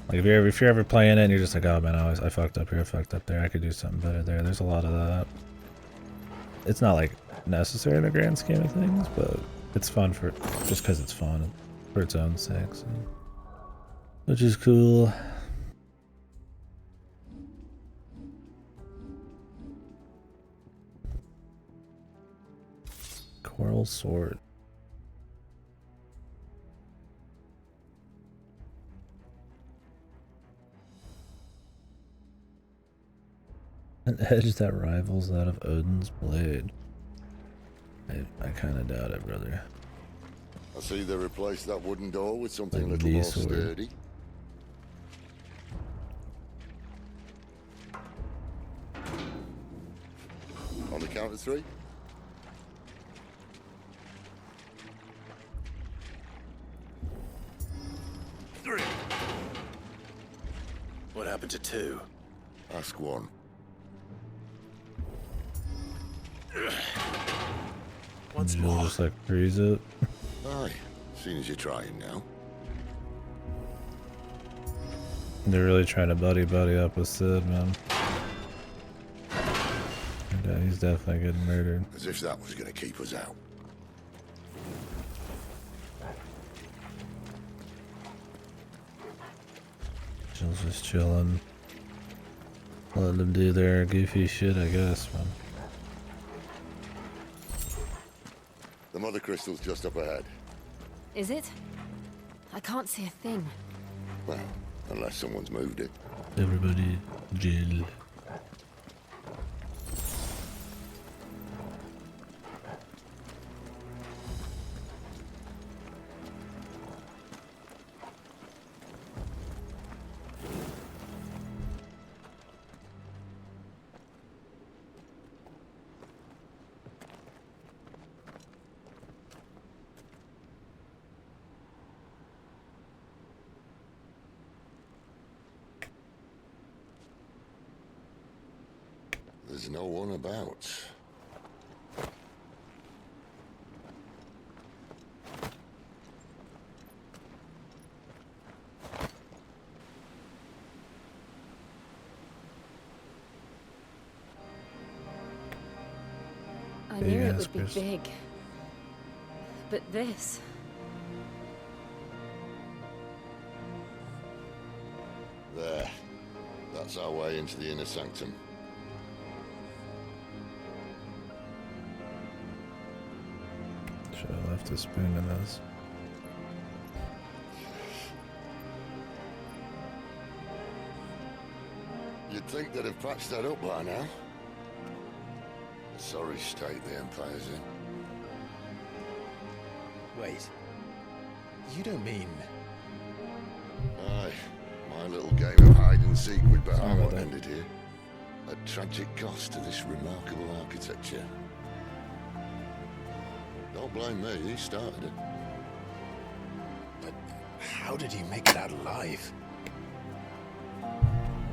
Like if you're ever playing it and you're just like, oh man, I fucked up here, I fucked up there, I could do something better there. There's a lot of that. It's not like necessary in the grand scheme of things, but it's fun for just because it's fun for its own sake, so. Which is cool. Coral sword. An edge that rivals that of Odin's blade. I kind of doubt it, brother. I see they replaced that wooden door with something Like a little more sword. sturdy. On the count of 3. What happened to 2? Ask 1. Once more. Just like freeze it. Aye, seeing as you're trying now. They're really trying to buddy up with Sid, man. Yeah, he's definitely getting murdered. As if that was going to keep us out. Jill's just chilling. Letting them do their goofy shit, I guess, man. The mother crystal's just up ahead. Is it? I can't see a thing. Well, unless someone's moved it. Everybody, Jill. There's no one about. I knew it would be big. But this... There. That's our way into the inner sanctum. Should have left a spoon in this. You'd think they'd have patched that up by now. Sorry state the Empire's in. Wait. You don't mean... Aye, my little game of hide and seek with Bahamut ended here. A tragic cost to this remarkable architecture. Don't blame me, he started it. But how did he make it out alive?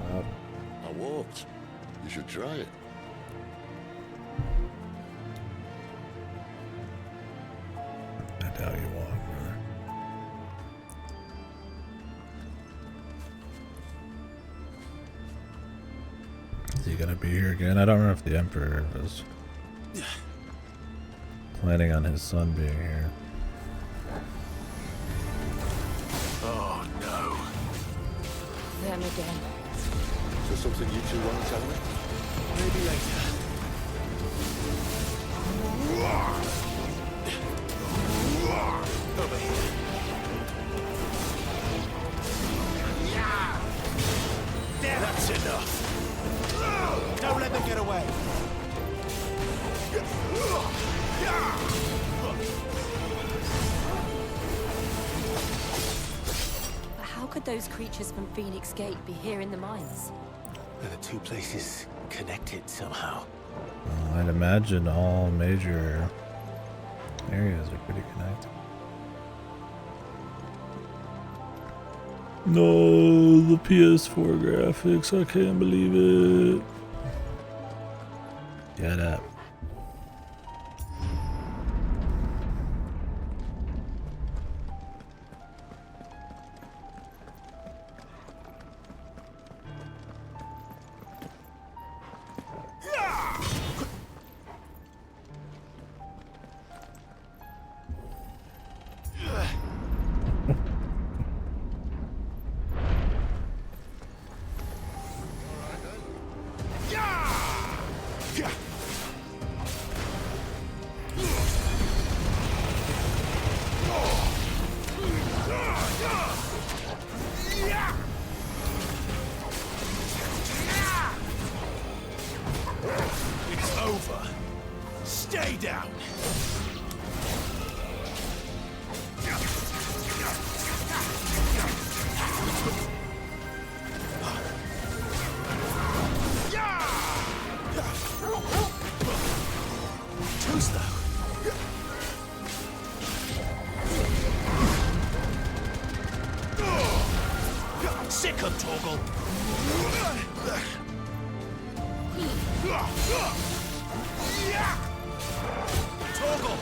I walked. You should try it. I doubt you walk, brother. Is he gonna be here again? I don't remember if the Emperor was planning on his son being here. Oh no. Them again. Is there something you two want to tell me? Maybe later. Over here. There, that's enough. Don't let them get away. But how could those creatures from Phoenix Gate be here in the mines? Are the two places connected somehow? I'd imagine all major areas are pretty connected. No, the PS4 graphics, I can't believe it. Get up. It's over. Stay down. Too slow. Sick of Torgal. Torgal.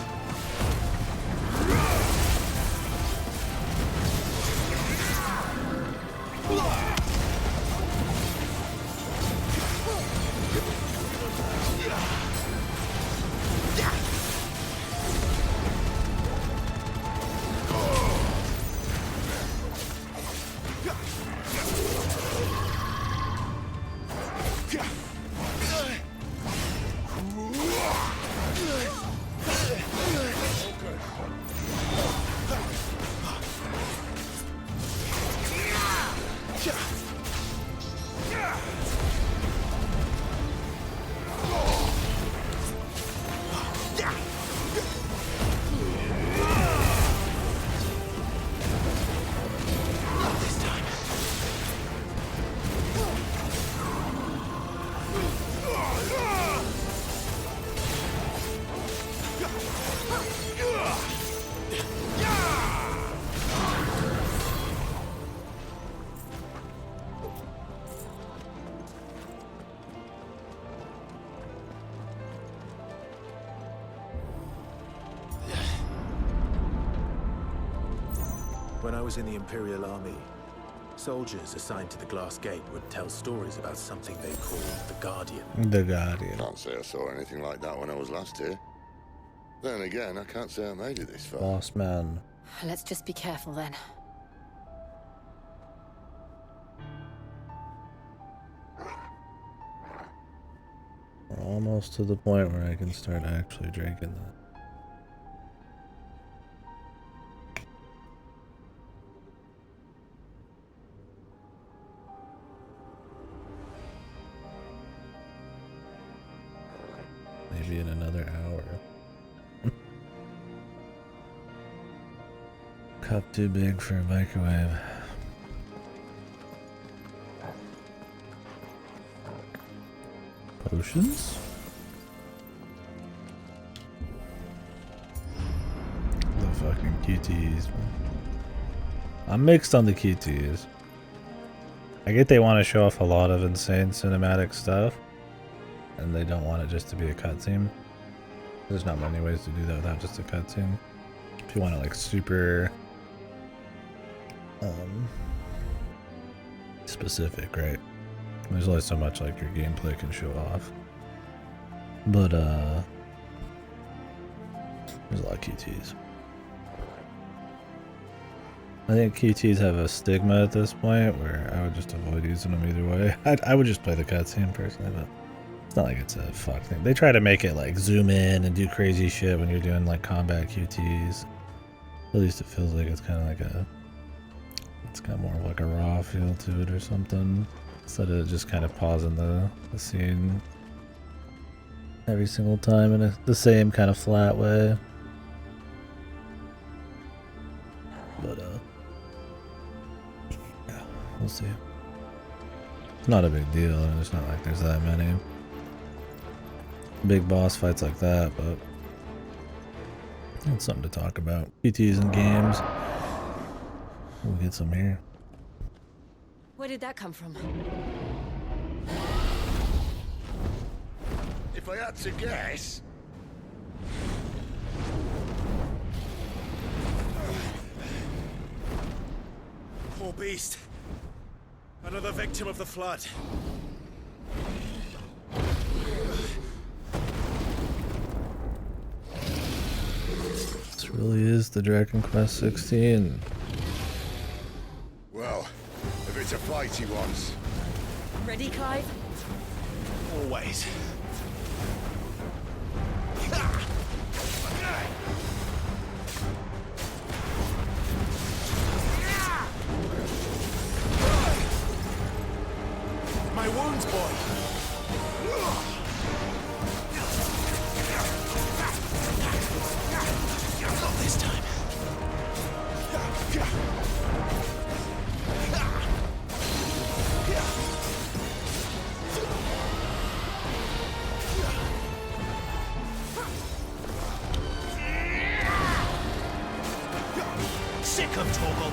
When I was in the Imperial Army, soldiers assigned to the Glass Gate would tell stories about something they called the Guardian. The Guardian. Can't say I saw anything like that when I was last here. Then again, I can't say I made it this far. Boss man. Let's just be careful then. We're almost to the point where I can start actually drinking that. Maybe in another hour. Cup too big for a microwave. potions. The fucking QTs. I'm mixed on the QTs. I get they want to show off a lot of insane cinematic stuff, and they don't want it just to be a cutscene. There's not many ways to do that without just a cutscene. If you want it like super specific, right? There's only so much like your gameplay can show off. But there's a lot of QTs. I think QTs have a stigma at this point where I would just avoid using them either way. I would just play the cutscene personally, but it's not like it's a fuck thing. They try to make it like zoom in and do crazy shit when you're doing like combat QTs. At least it feels like it's kind of like it's got more of like a raw feel to it or something. Instead of just kind of pausing the scene every single time in the same kind of flat way. But yeah, we'll see. It's not a big deal, and it's not like there's that many big boss fights like that, but it's something to talk about. PTs and games. We'll get some here. Where did that come from? If I had to guess... Poor beast. Another victim of the flood. This really is the Dragon Quest 16. Well, if it's a fight he wants. Ready, Clive? Always. My wounds, boy. Not this time. Sick of Torgal.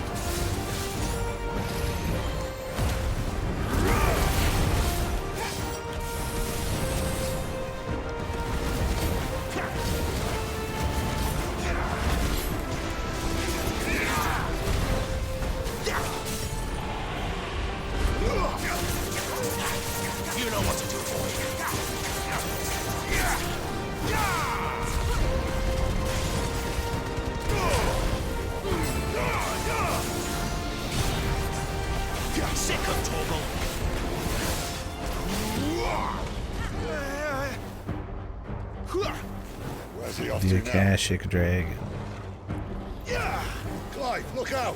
You know what to do, boy. Sick of Torgal. Where's he off The to now? Akashic Dragon. Clive, look out!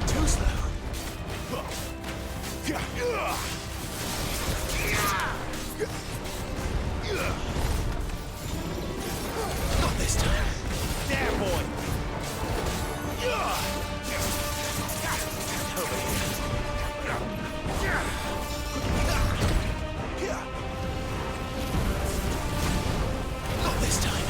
Too slow. Not this time. There, boy. Over here. Not this time.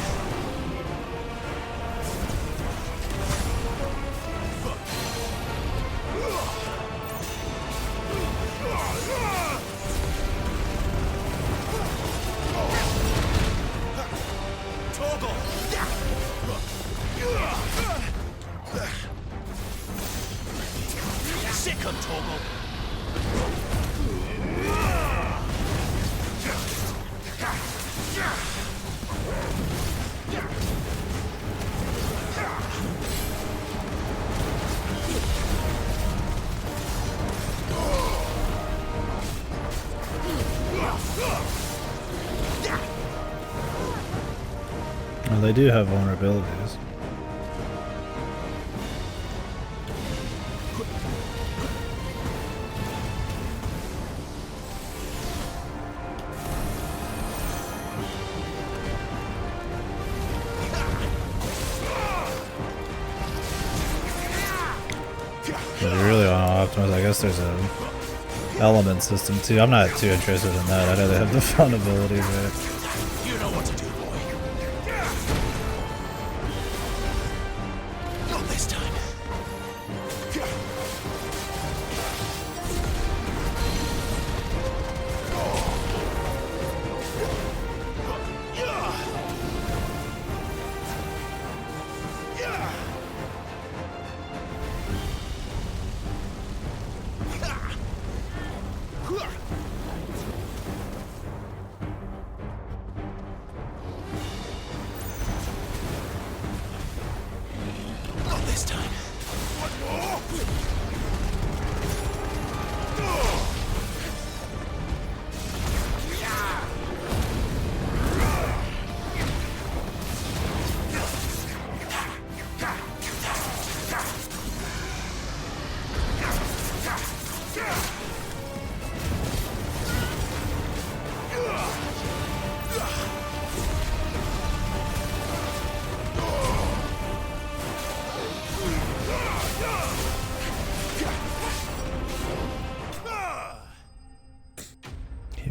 Torgal! Sick of Torgal! Well, they do have vulnerabilities. optimize. I guess there's a element system too. I'm not too interested in that. I know they have the fun ability, but You know what to do, boy. Not this time. Not this time.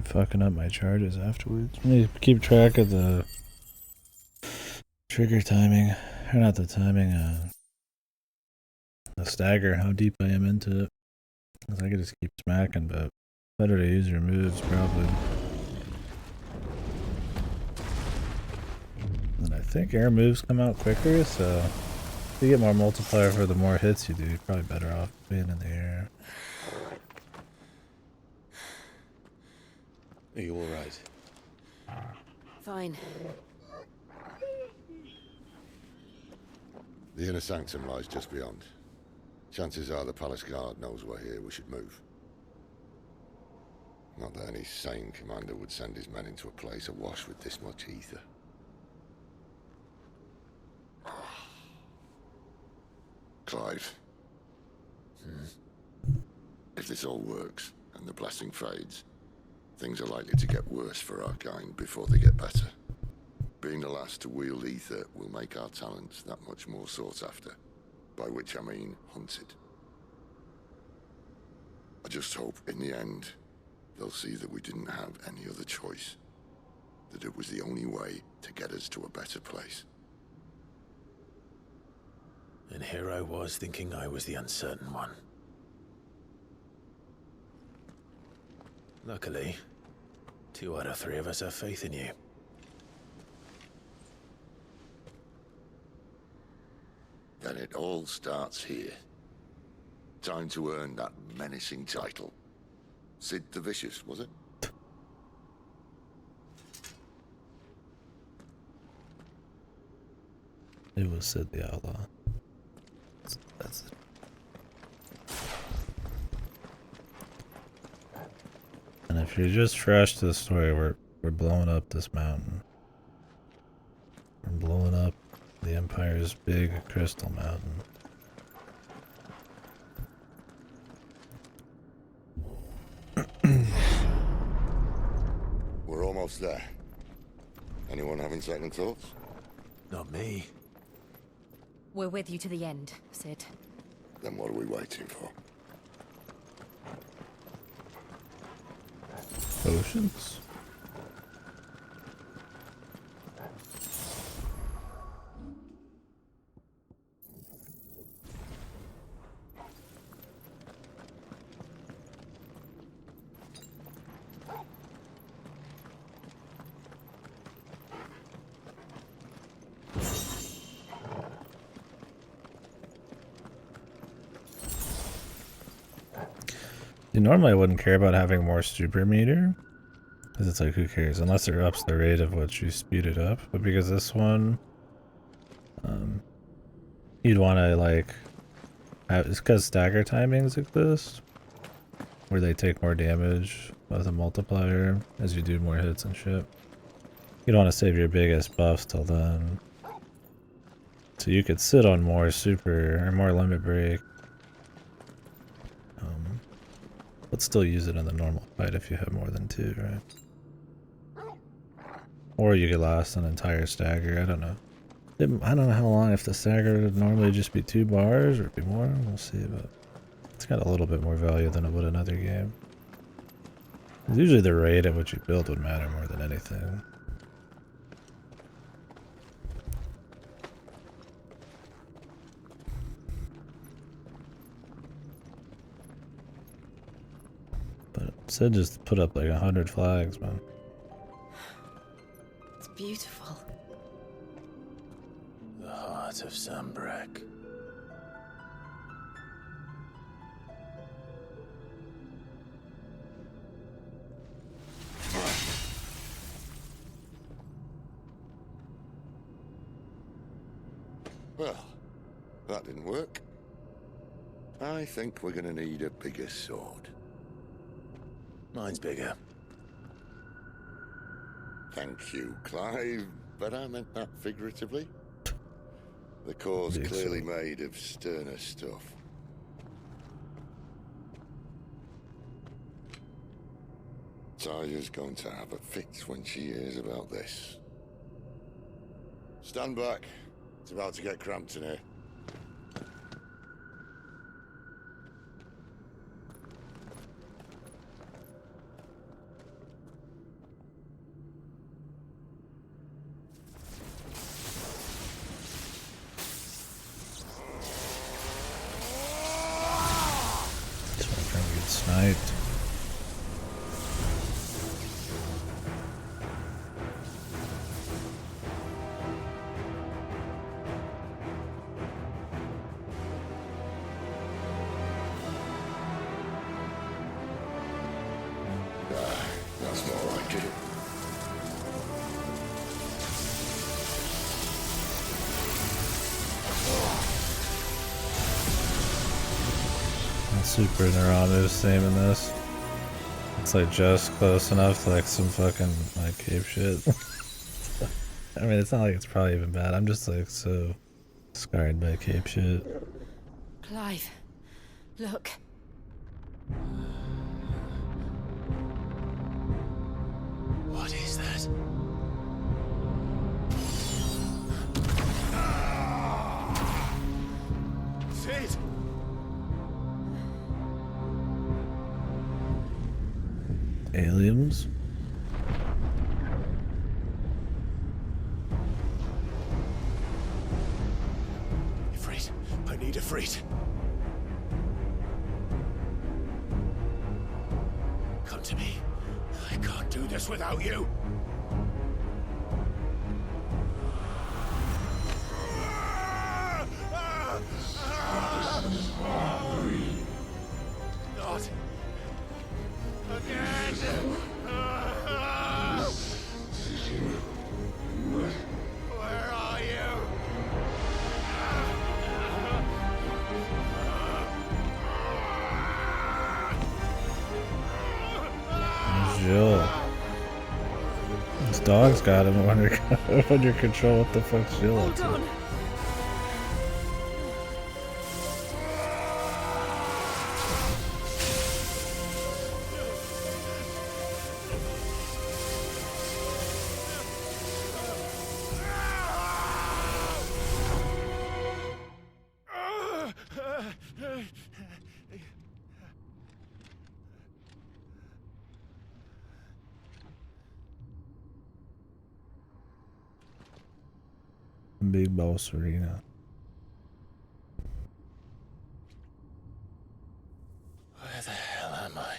keep fucking up my charges afterwards. I need to keep track of the trigger timing, or not the timing, the stagger, how deep I am into it. Cause I could just keep smacking, but better to use your moves probably. And I think air moves come out quicker, so if you get more multiplier for the more hits you do, you're probably better off being in the air. Are you alright? Fine. The inner sanctum lies just beyond. Chances are the palace guard knows we're here. We should move. Not that any sane commander would send his men into a place awash with this much ether. Clive. If this all works, and the blessing fades, things are likely to get worse for our kind before they get better. Being the last to wield ether will make our talents that much more sought after. By which I mean hunted. I just hope, in the end, they'll see that we didn't have any other choice. That it was the only way to get us to a better place. And here I was thinking I was the uncertain one. Luckily, 2 out of 3 of us have faith in you. Then it all starts here. Time to earn that menacing title. Sid the Vicious, was it? It was Sid the Outlaw. That's it. And if you're just fresh to the story, we're blowing up this mountain. We're blowing up the Empire's big crystal mountain. We're almost there. Anyone having second thoughts? Not me. We're with you to the end, Sid. Then what are we waiting for? Potions? Normally I wouldn't care about having more super meter, because it's like, who cares, unless it ups the rate of what you speed it up. But because this one, you'd want to like have, it's because stagger timings exist where they take more damage with a multiplier as you do more hits and shit. You'd want to save your biggest buffs till then, so you could sit on more super or more limit break, but still use it in the normal fight if you have more than 2, right? Or you could last an entire stagger. I don't know. I don't know how long, if the stagger would normally just be 2 bars or be more. We'll see, but It's got a little bit more value than it would another game. Usually the rate at which you build would matter more than anything. But it said just put up like 100 flags, man. It's beautiful. The heart of Sambrek. Well, that didn't work. I think we're gonna need a bigger sword. Mine's bigger. Thank you, Clive, but I meant that figuratively. The core's clearly made of sterner stuff. Taya's going to have a fit when she hears about this. Stand back. It's about to get cramped in here. Sniped. That's more like it. Super Neuromus same in this. It's like just close enough to like some fucking like cape shit. I mean, it's not like it's probably even bad. I'm just like so scarred by cape shit. Clive, look. What is that? Sid! Aliens? Ifrit, I need Ifrit. Come to me. I can't do this without you. Not again. Where are you? Jill. This dog's got him under control. What the fuck's Jill up to? Big boss arena. Where the hell am I?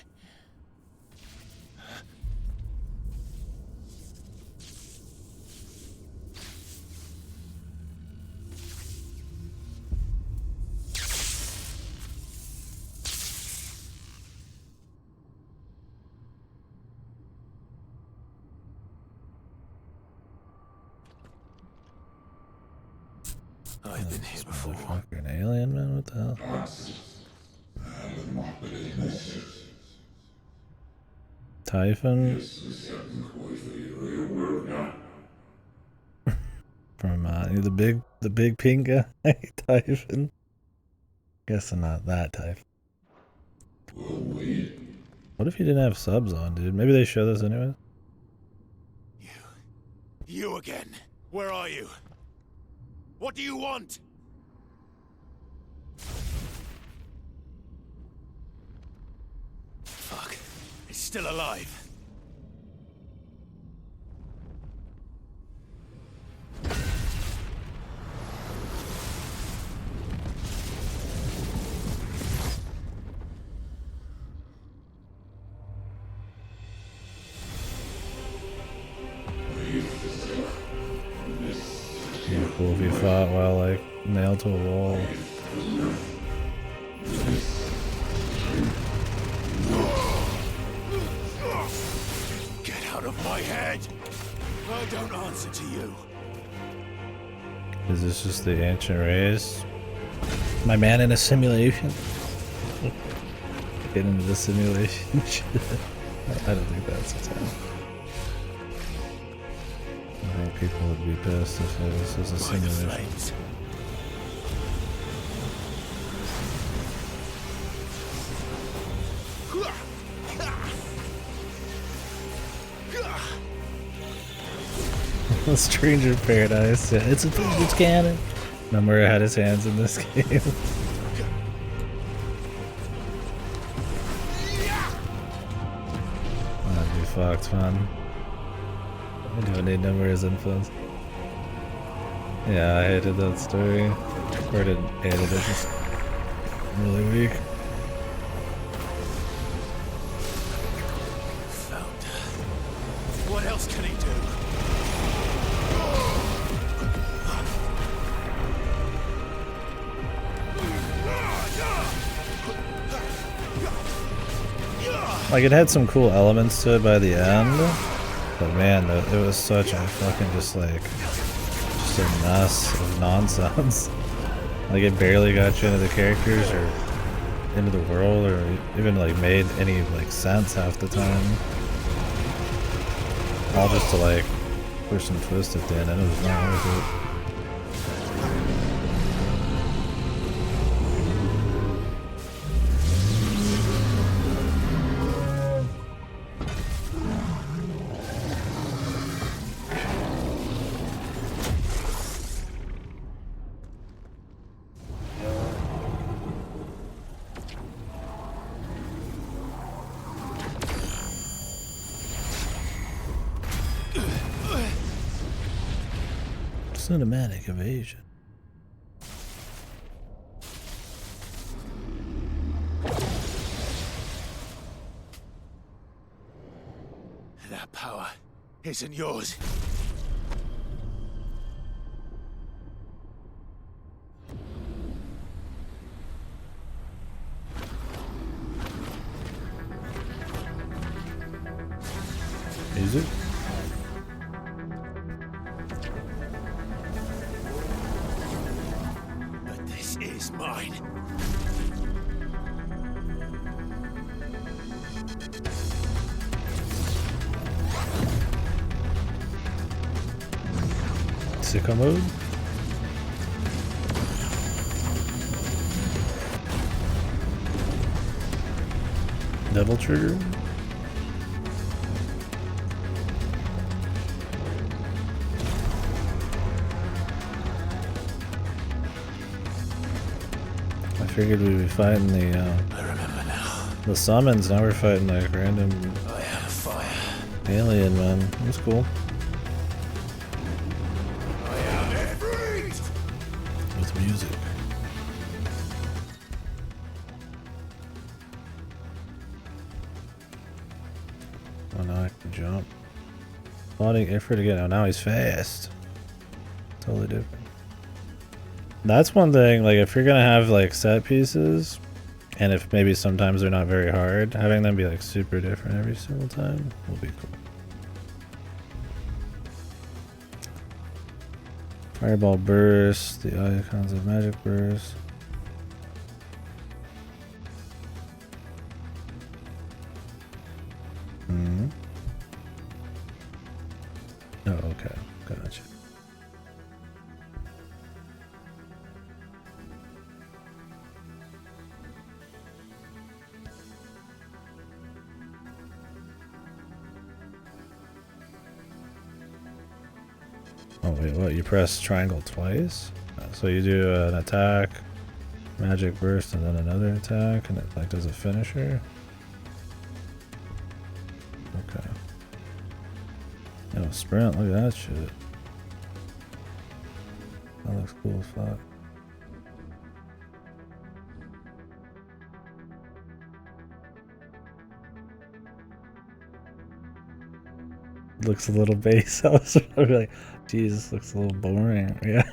I've been here before. Fucking alien, man. What the hell? Typhon? From the big pink guy, Typhon. Guessing not that Typhon. What if you didn't have subs on, dude? Maybe they show this anyway. You again. Where are you? What do you want? is still alive. Be cool if you fought while like nailed to a wall. Get out of my head! I don't answer to you. Is this just the ancient race? My man in a simulation? Get into the simulation shit. I don't think that's what's happening. I think people would be pissed if this was a simulation. The Stranger Paradise. Yeah, it's a thing, it's canon. Nomura had his hands in this game. That'd be fucked fun. I don't need Nomura's influence. Yeah, I hated that story. Or didn't hate it, it's just really weak. What else can he do? Like, it had some cool elements to it by the end, but man, it was such a fucking just a mess of nonsense. Like, it barely got you into the characters or into the world or even like made any like sense half the time. All just to like push some twist at the end, and it was not worth it. Cinematic evasion. That power isn't yours. Is it? This is mine. Sicko mode? Devil trigger? I figured we'd be fighting the I remember now. the summons, now we're fighting like random I have fire. alien, man. That's cool. I am Ifrit! With music. Oh, now I can jump. Spotting Ifrit again. Oh, now he's fast. Totally different. That's one thing, like, if you're gonna have, like, set pieces, and if maybe sometimes they're not very hard, having them be, like, super different every single time will be cool. Fireball burst, the icons of magic burst. Hmm. Oh, okay. Gotcha. Oh wait, what? You press triangle twice? So you do an attack, magic burst, and then another attack, and it like does a finisher? Oh, sprint, look at that shit. That looks cool as fuck. Looks a little base. I was like, Jesus, looks a little boring. Yeah.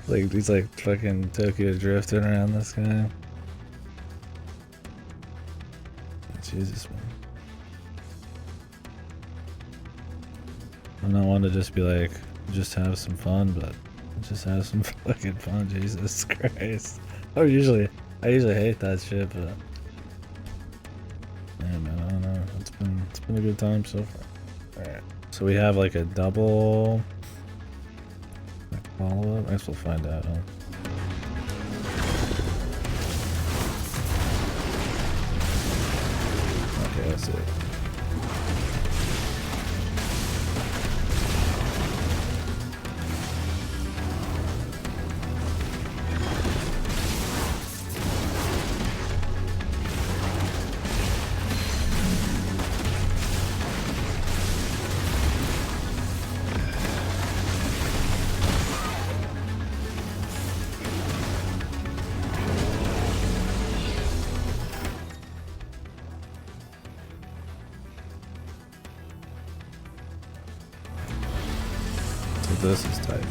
Like he's like fucking Tokyo drifting around this guy. Jesus, man. I'm not one to just be like, just have some fun, but just have some fucking fun. Jesus Christ. I usually hate that shit, but yeah, man, I don't know. It's been a good time so far. All right, so we have like a double follow up. I guess we'll find out. Huh? Okay, that's it. This is tight.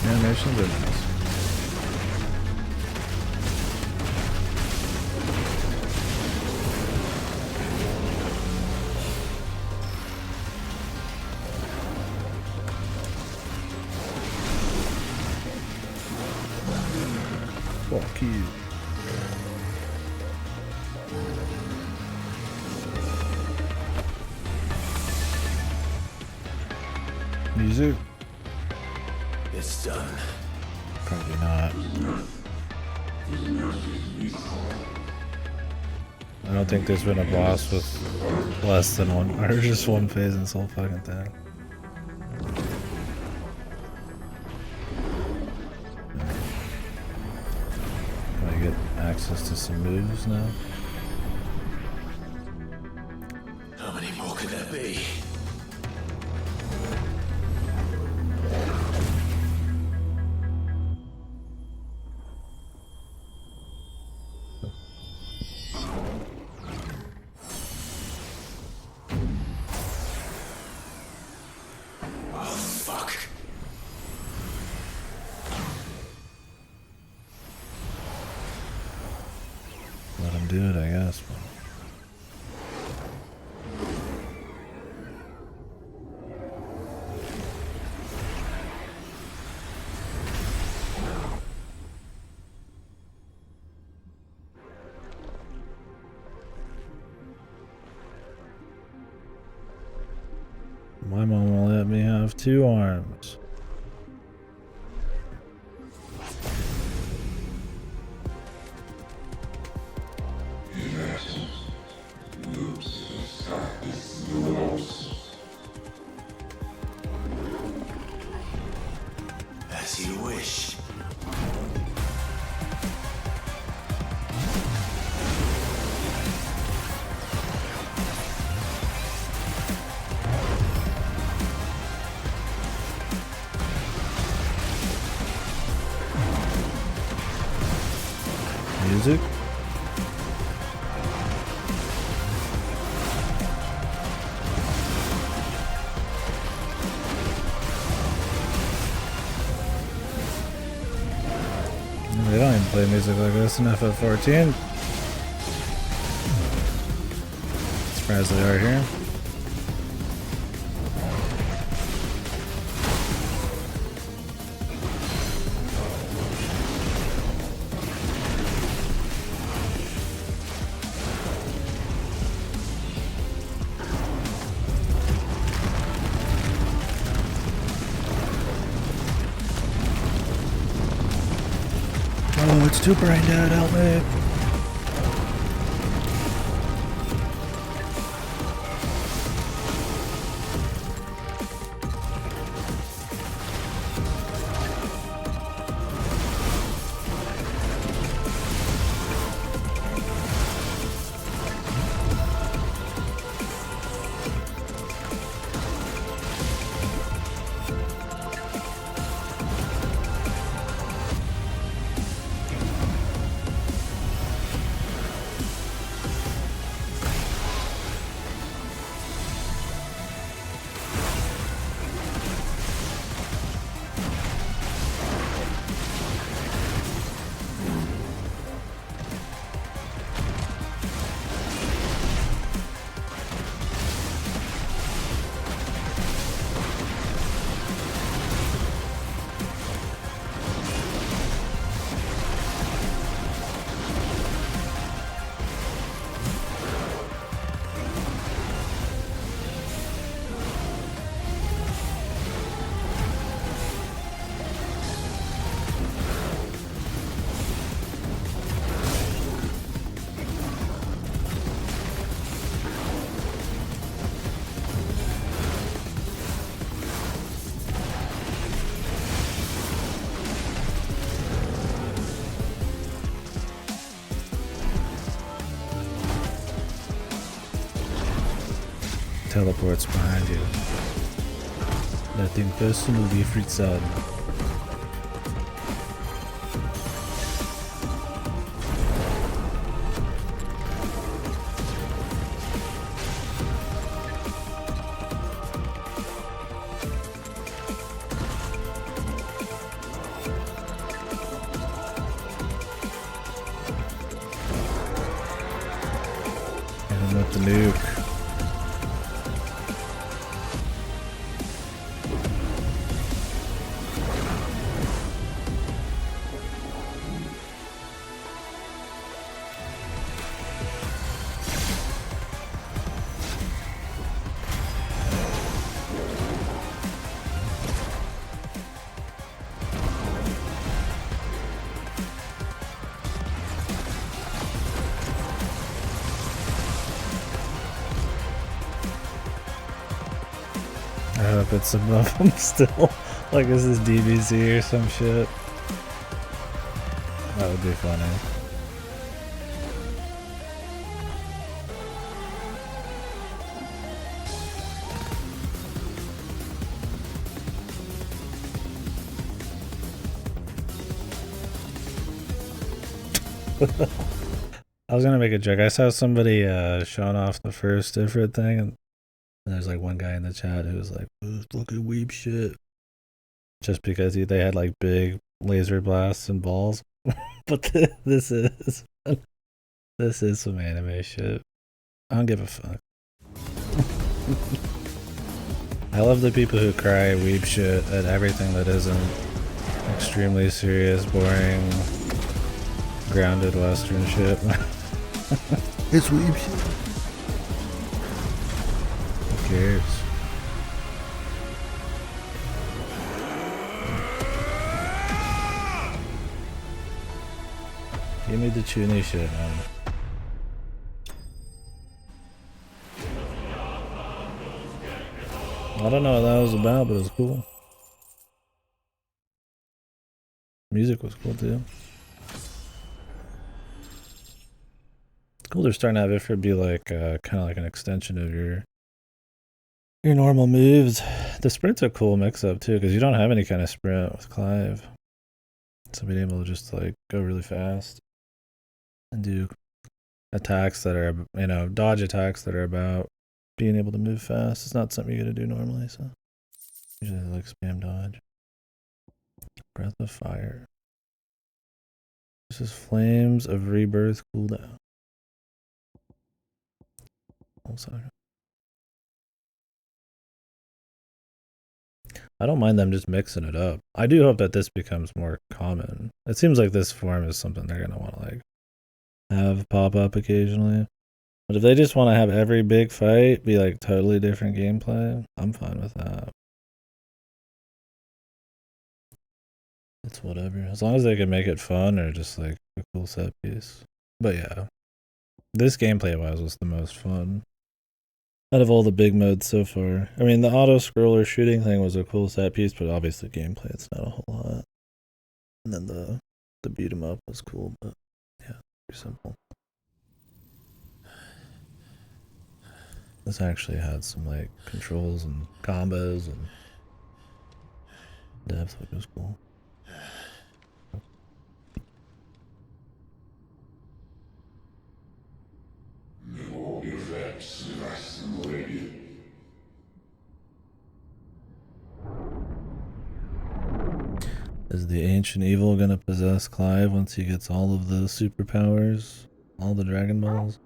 Animations are nice. Fuck you. Music. It's done. Probably not. I don't think there's been a boss with less than one, or just one phase in this whole fucking thing. Can I get access to some moves now? How many more could there be? Let him do it, I guess. My mom will let me have 2 arms. As you wish. Music. They don't even play music like this in FF14. Surprised they are here. too brain dead, help me. Teleports behind you. Letting personally freaks out. Hit him with the nuke. I hope it's above them still. Like this is DBZ or some shit. That would be funny. I was gonna make a joke. I saw somebody showing off the first Ifrit thing, and there's like one guy in the chat who was like, "This fucking weeb shit," just because they had like big laser blasts and balls. But this is some anime shit. I don't give a fuck. I love the people who cry weeb shit at everything that isn't extremely serious, boring, grounded Western shit. It's weeb shit. Who cares? Give me the tuny shit, man. I don't know what that was about, but it was cool. Music was cool too. It's cool they're starting to have Ifrit be like kind of like an extension of your normal moves. The sprint's a cool mix-up too, because you don't have any kind of sprint with Clive. So being able to just like go really fast and do attacks that are, you know, dodge attacks that are about being able to move fast. It's not something you're gonna do normally, so usually like spam dodge. Breath of Fire. This is Flames of Rebirth cooldown. Hold on. I don't mind them just mixing it up. I do hope that this becomes more common. It seems like this form is something they're gonna want to like have pop up occasionally. But if they just want to have every big fight be like totally different gameplay, I'm fine with that. It's whatever. As long as they can make it fun or just like a cool set piece. But yeah, this gameplay wise was the most fun out of all the big modes so far. I mean, the auto scroller shooting thing was a cool set piece, but obviously gameplay it's not a whole lot. And then the beat 'em up was cool, but yeah, pretty simple. This actually had some like controls and combos and depth, which was cool. Is the ancient evil gonna possess Clive once he gets all of the superpowers? All the Dragon Balls?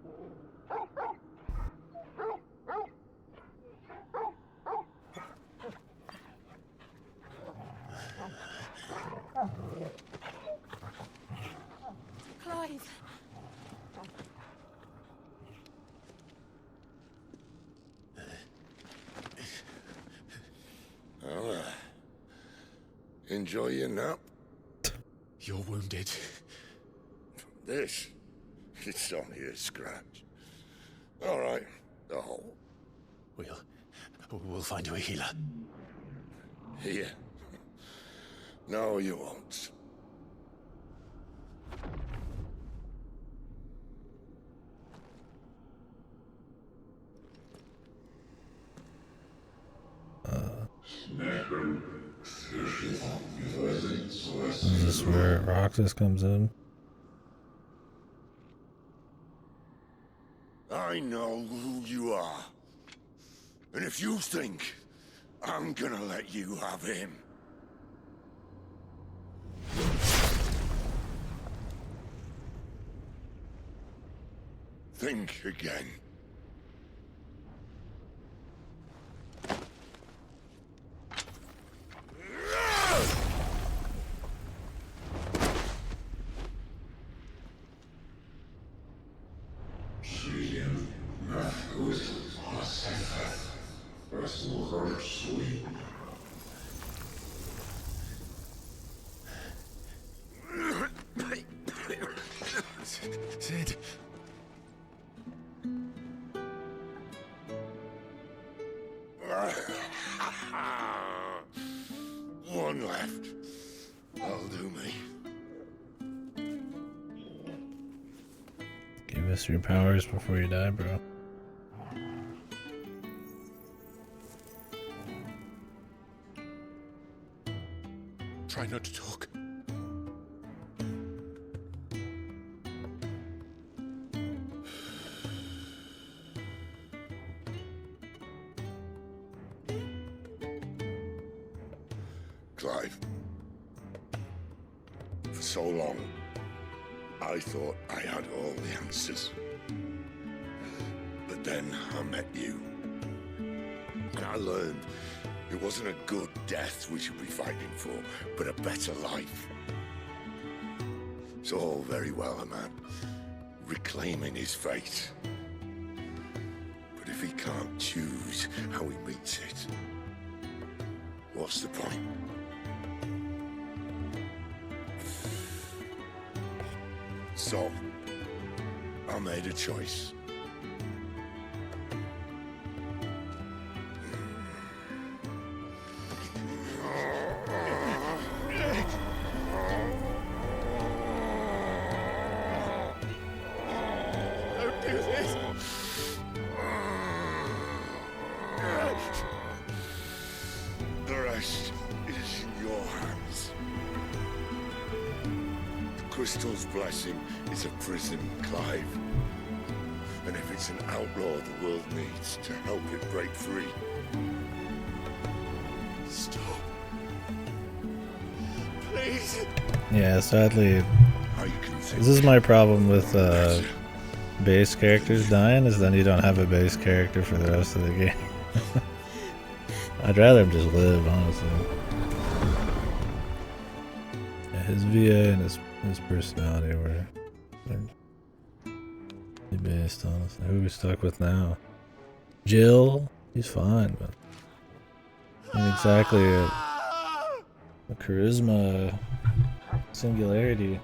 Clive. Well, enjoy your nap. You're wounded. This, it's only a scratch. All right, the hole. We'll find you a healer. Here. No, you won't. Is this where Roxas comes in? I know who you are. And if you think I'm gonna let you have him... think again. Sid. One left. That'll do me. Give us your powers before you die, bro. Try not to talk. Clive. For so long, I thought I had all the answers. But then I met you. And I learned it wasn't a good death we should be fighting for, but a better life. It's all very well, a man reclaiming his fate. But if he can't choose how he meets it, what's the point? So, I made a choice. Don't do this! The rest is in your hands. The crystal's blessing is a prison, Clive. And if it's an outlaw the world needs to help it break free... Stop. Please. Yeah, sadly, this is my problem with base characters dying, is then you don't have a base character for the rest of the game. I'd rather him just live, honestly. Yeah, his VA and his personality were based, honestly. Who are we stuck with now? Jill? He's fine, but not exactly a charisma singularity.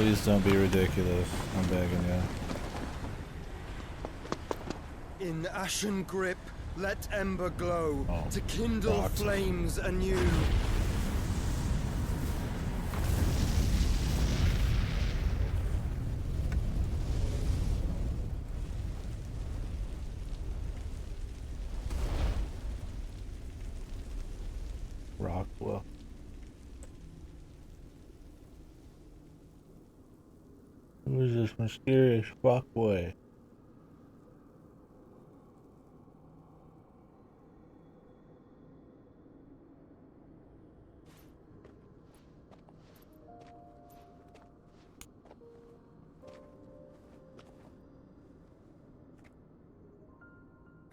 Please don't be ridiculous. I'm begging you. In ashen grip, let ember glow Oh, to kindle rocks. flames anew. Rockwell. Who is this mysterious fuckboy?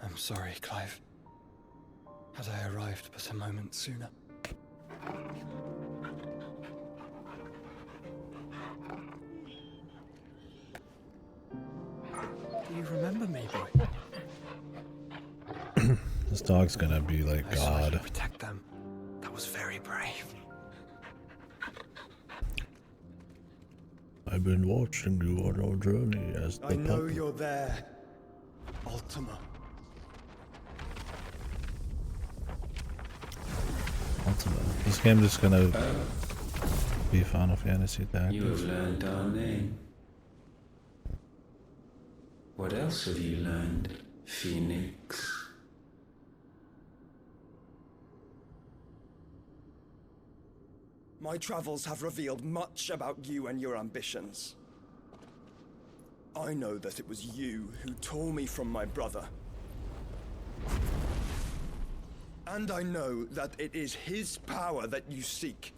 I'm sorry, Clive. Had I arrived but a moment sooner. Do you remember me, boy? This dog's gonna be like I saw you God. protect them. That was very brave. I've been watching you on our journey as the I know puppet. you're there, Ultima. Ultima. This game just gonna be Final Fantasy Tactics. You have learned our name. What else have you learned, Phoenix? My travels have revealed much about you and your ambitions. I know that it was you who tore me from my brother. And I know that it is his power that you seek.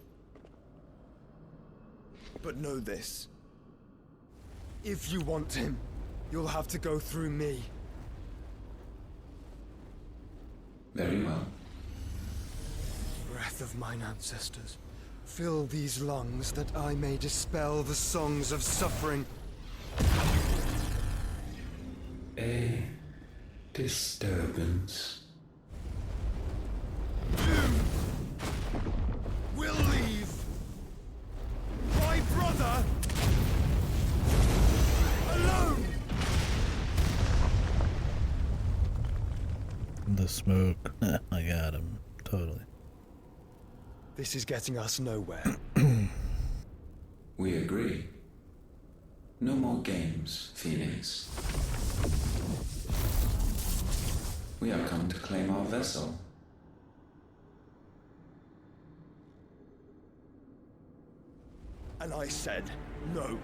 But know this. If you want him, you'll have to go through me. Very well. Breath of mine ancestors, fill these lungs that I may dispel the songs of suffering. A disturbance. We'll leave my brother alone. The smoke. I got him. Totally. This is getting us nowhere. We agree. No more games, Phoenix. We have come to claim our vessel. And I said no.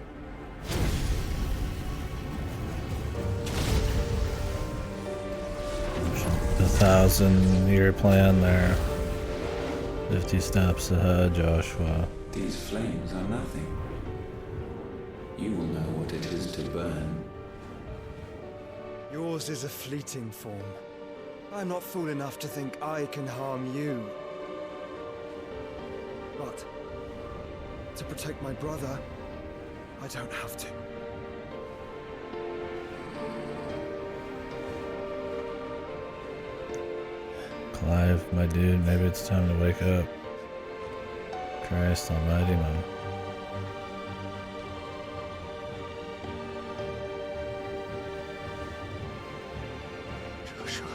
The 1,000-year plan there. 50 steps ahead, Joshua. These flames are nothing. You will know what it is to burn. Yours is a fleeting form. I'm not fool enough to think I can harm you. But to protect my brother, I don't have to. Clive, my dude, maybe it's time to wake up. Christ almighty, man. Joshua.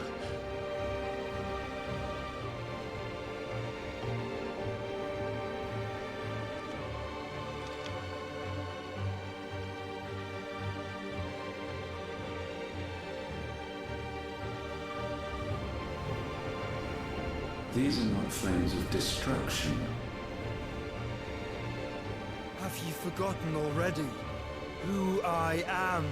These are not flames of destruction. Have you forgotten already who I am?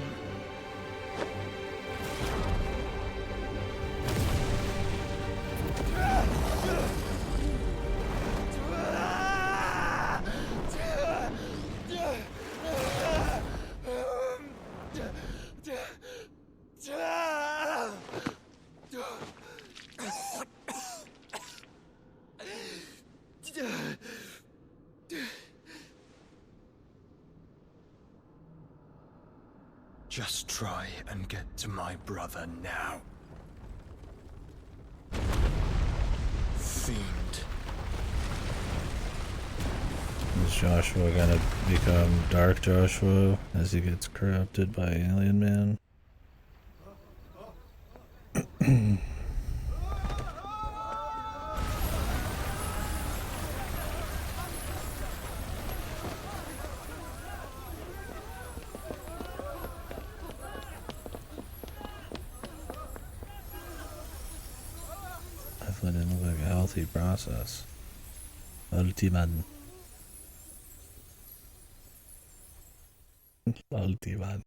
Just try and get to my brother now. Fiend. Is Joshua gonna become Dark Joshua as he gets corrupted by Alien Man? Definitely didn't look like a healthy process. Ultiman. Ultiman.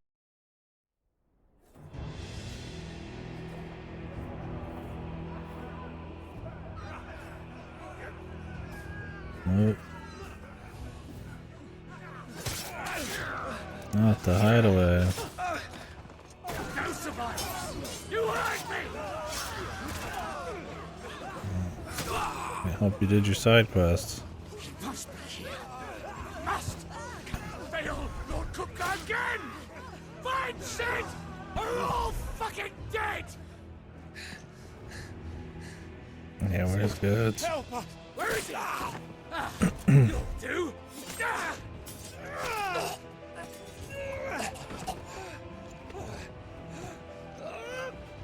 Nope. Not the hideaway. No survivors! You hurt me! I hope you did your side quests. He must be here. Must! Fail, Lord Cook again! Find Sid! Or we're all fucking dead! Yeah, where's goods? Help us! Where is he? You'll do!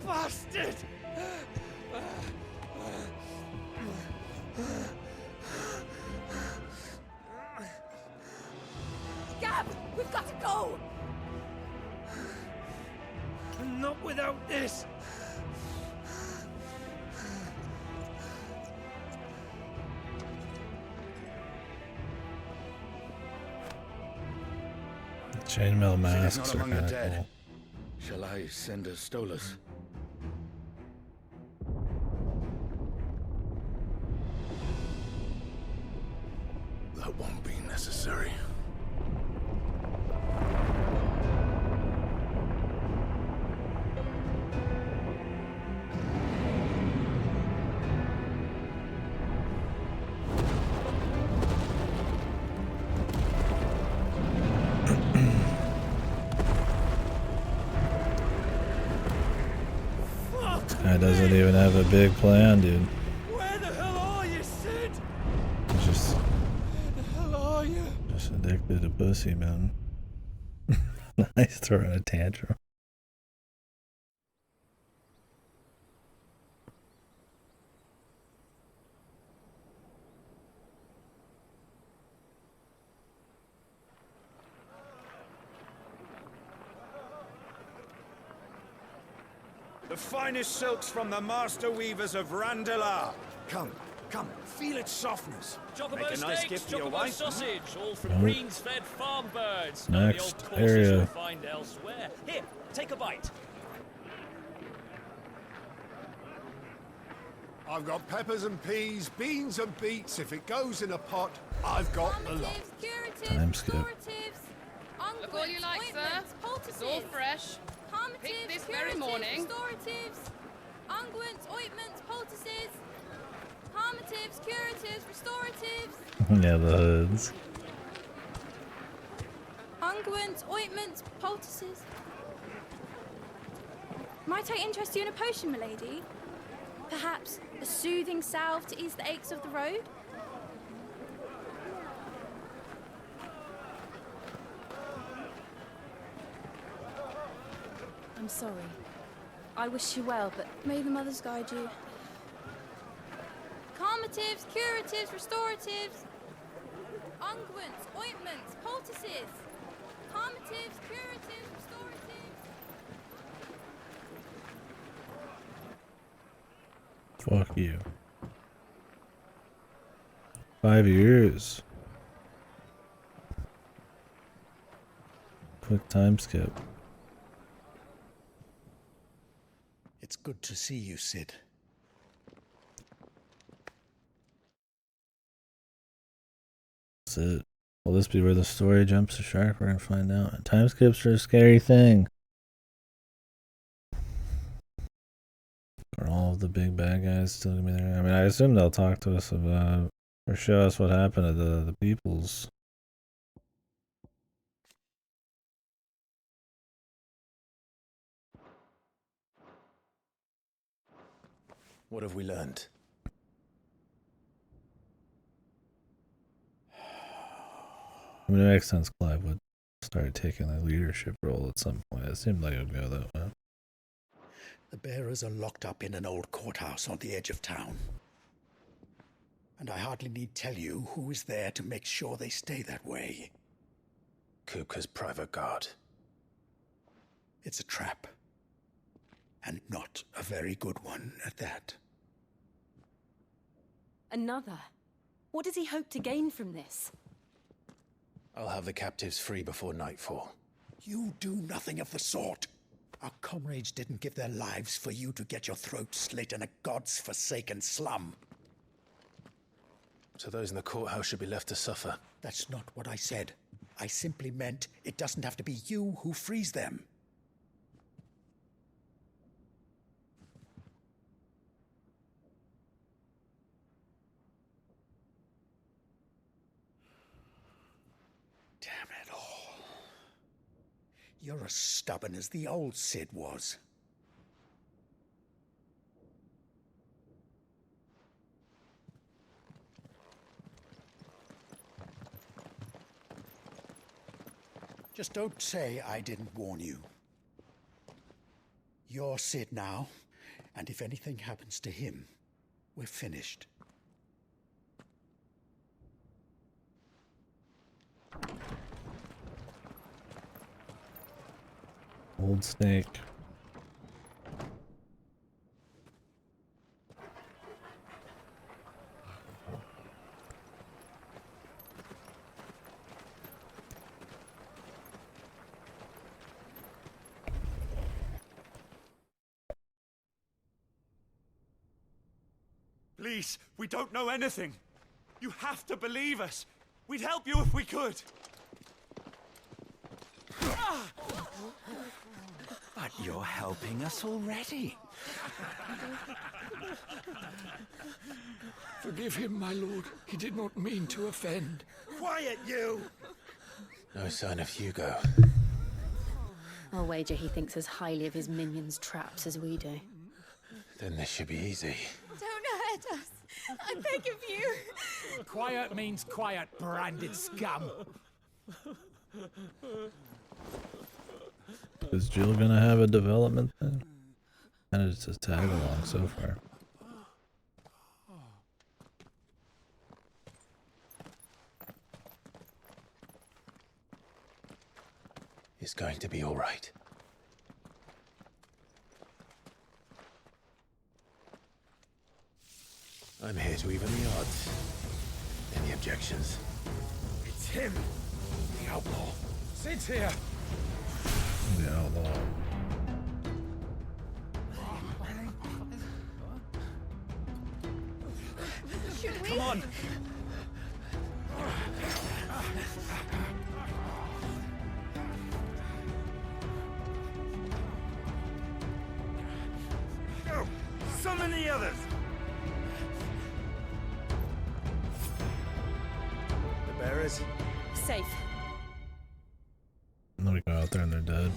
Bastard! Gab, we've got to go! Not without this! Chainmail Sid is masks not are among the kind of dead. cool. Shall I send a Stolas? That won't be necessary. This guy doesn't even have a big plan, dude. Where the hell are you, Sid? He's just Where the hell are you? addicted to pussy, man. He's throwing a tantrum. The finest silks from the master weavers of Randalar. Come, come, feel its softness. Chocobo Make a nice steaks, gift for your chocobo wife. sausage, all from Nope. greens-fed farm birds. None of the Next old courses area. you'll find elsewhere. Here, take a bite. I've got peppers and peas, beans and beets. If it goes in a pot, I've got the lot. Time skip. Look all you like, sir. It's all fresh. Picked this very morning. Restoratives, unguents, ointments, poultices, calmatives, curatives, restoratives, Yeah, the hoods. unguents, ointments, poultices. Might I interest you in a potion, milady? Perhaps a soothing salve to ease the aches of the road? I'm sorry. I wish you well, but may the mothers guide you. Calmatives, curatives, restoratives, unguents, ointments, poultices. Calmatives, curatives, restoratives. Fuck you. 5 years. Quick time skip. It's good to see you, Sid. That's it. Will this be where the story jumps to shark? We're gonna find out. Time skips are a scary thing. Are all of the big bad guys still gonna be there? I mean, I assume they'll talk to us about or show us what happened to the peoples. What have we learned? I mean, it makes sense Clive would start taking a leadership role at some point. It seemed like it would go that way. The bearers are locked up in an old courthouse on the edge of town. And I hardly need tell you who is there to make sure they stay that way. Kupka's private guard. It's a trap. And not a very good one at that. Another? What does he hope to gain from this? I'll have the captives free before nightfall. You do nothing of the sort. Our comrades didn't give their lives for you to get your throat slit in a god's-forsaken slum. So those in the courthouse should be left to suffer. That's not what I said. I simply meant it doesn't have to be you who frees them. Damn it all. You're as stubborn as the old Cid was. Just don't say I didn't warn you. You're Cid now, and if anything happens to him, we're finished. Old snake. Please, we don't know anything. You have to believe us. We'd help you if we could. But you're helping us already. Forgive him, my lord. He did not mean to offend. Quiet, you! No sign of Hugo. I'll wager he thinks as highly of his minions' traps as we do. Then this should be easy. Don't hurt us. I beg of you. Quiet means quiet, branded scum. Is Jill gonna have a development then? And it's just tag along so far. It's going to be all right. I'm here to even the odds. Any objections? It's him, the outlaw. Sid's here. The outlaw. Should we? Come on. Go! Summon the others! The bearers? Safe. And then we go out there and they're dead.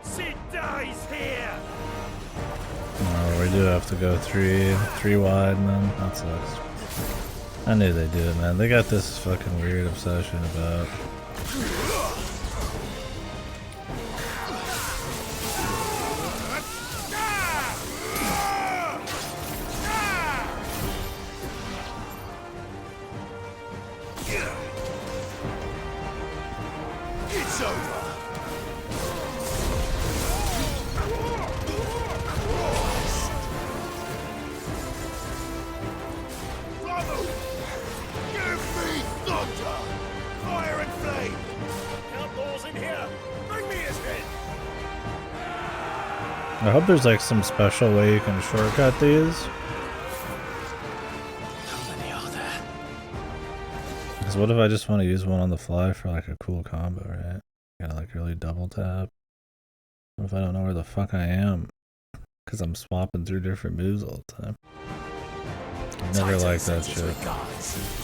Sid dies here! Oh, we do have to go three wide, man. That sucks. I knew they'd do it, man. They got this fucking weird obsession about. It's over! Bravo! Give me thunder! Fire and flame! Outlaws in here! Bring me his head! I hope there's like some special way you can shortcut these. How many are there? Because what if I just want to use one on the fly for like a cool combo, right? Gotta like really double tap. What if I don't know where the fuck I am? Because I'm swapping through different moves all the time. Never Titan liked that sends his shit. regards.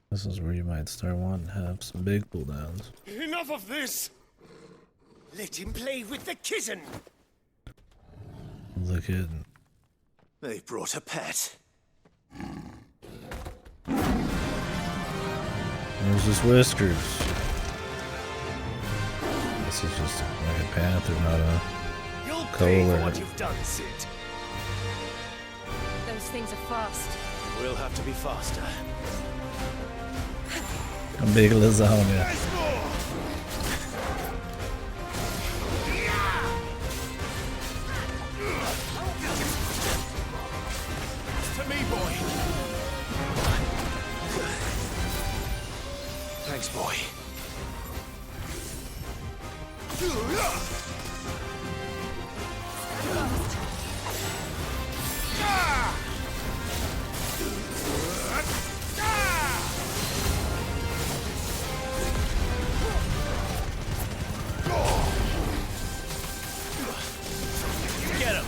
This is where you might start wanting to have some big cooldowns. Enough of this! Let him play with the kitten! The kid. They brought a pet. Where's his whiskers? This is just like a panther, not a You'll pay for kohler. what you've done, Sid. Those things are fast. We'll have to be faster. A big lasagna. To me, boy. Thanks, boy. Get him.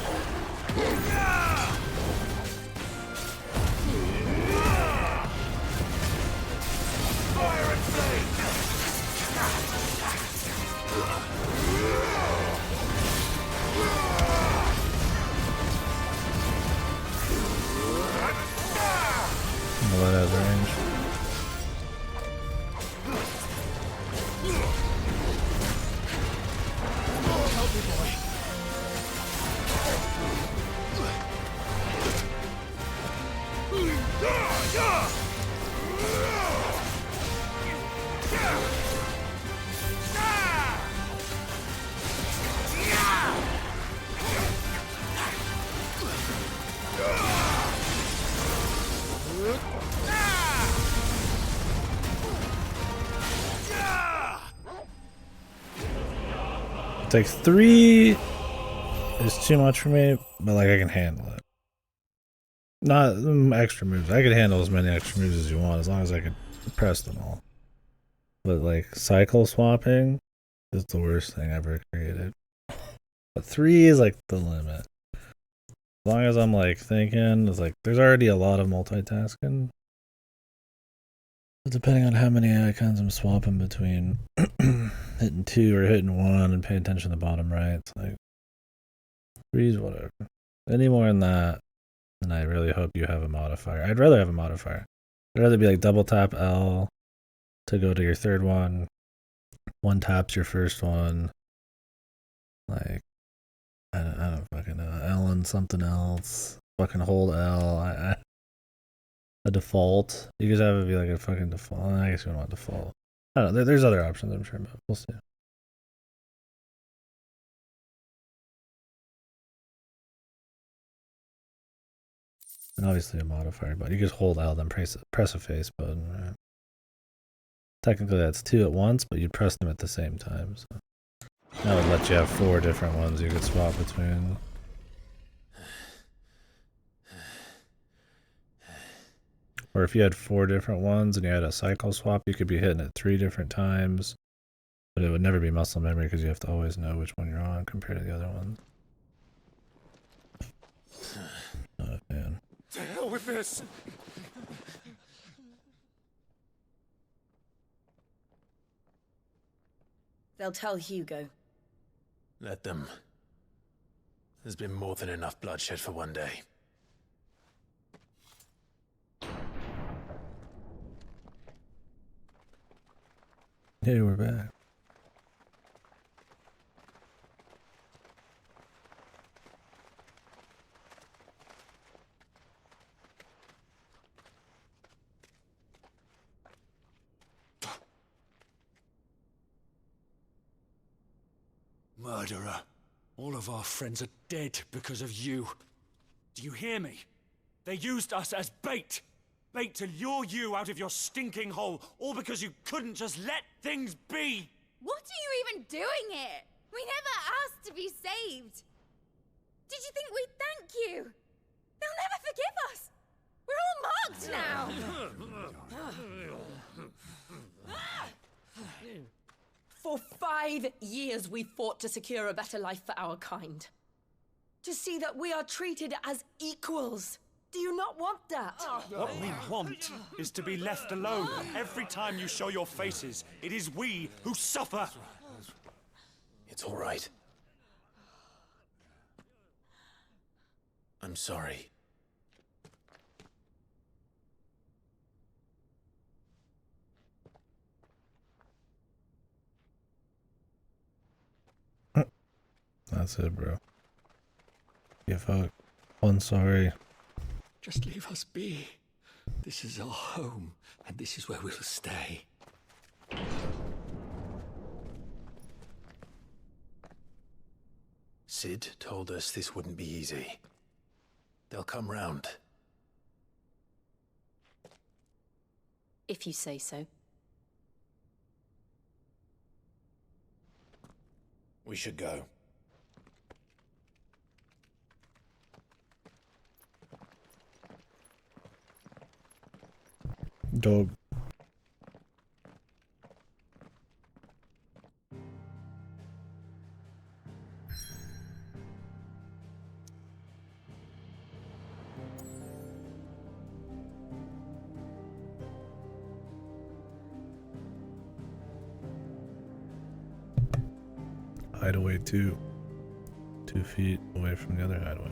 Fire and flame! Well, that has range. Help me, boy. It takes 3 is too much for me, but like I can handle it. Not extra moves. I could handle as many extra moves as you want as long as I could press them all. But like cycle swapping is the worst thing ever created. But 3 is like the limit. As long as I'm like thinking, it's like there's already a lot of multitasking. But depending on how many icons I'm swapping between hitting 2 or hitting 1 and paying attention to the bottom right, it's like 3 is whatever. Any more than that, then I really hope you have a modifier. I'd rather have a modifier. I'd rather be like double tap L to go to your third one. 1 taps your first one. Like I don't fucking know. L and something else. Fucking hold L. A default. You could have it be like a fucking default. I guess you don't want default. I don't know. There's other options, I'm sure, but we'll see. And obviously a modifier, but you just hold L, then press a face button. Right? Technically that's 2 at once, but you'd press them at the same time. So that would let you have 4 different ones you could swap between. Or if you had 4 different ones and you had a cycle swap, you could be hitting it 3 different times. But it would never be muscle memory because you have to always know which one you're on compared to the other ones. Not a fan. To hell with this! They'll tell Hugo. Let them. There's been more than enough bloodshed for one day. Hey, we're back. Murderer. All of our friends are dead because of you. Do you hear me? They used us as bait. Bait to lure you out of your stinking hole, all because you couldn't just let things be. What are you even doing here? We never asked to be saved. Did you think we'd thank you? They'll never forgive us. We're all marked now. For 5 years we fought to secure a better life for our kind. To see that we are treated as equals. Do you not want that? What we want is to be left alone. Every time you show your faces, it is we who suffer. It's all right. I'm sorry. That's it, bro. Yeah, fuck. I'm sorry. Just leave us be. This is our home, and this is where we'll stay. Sid told us this wouldn't be easy. They'll come round. If you say so. We should go. Dog. Hideaway 2. 2 feet away from the other hideaway.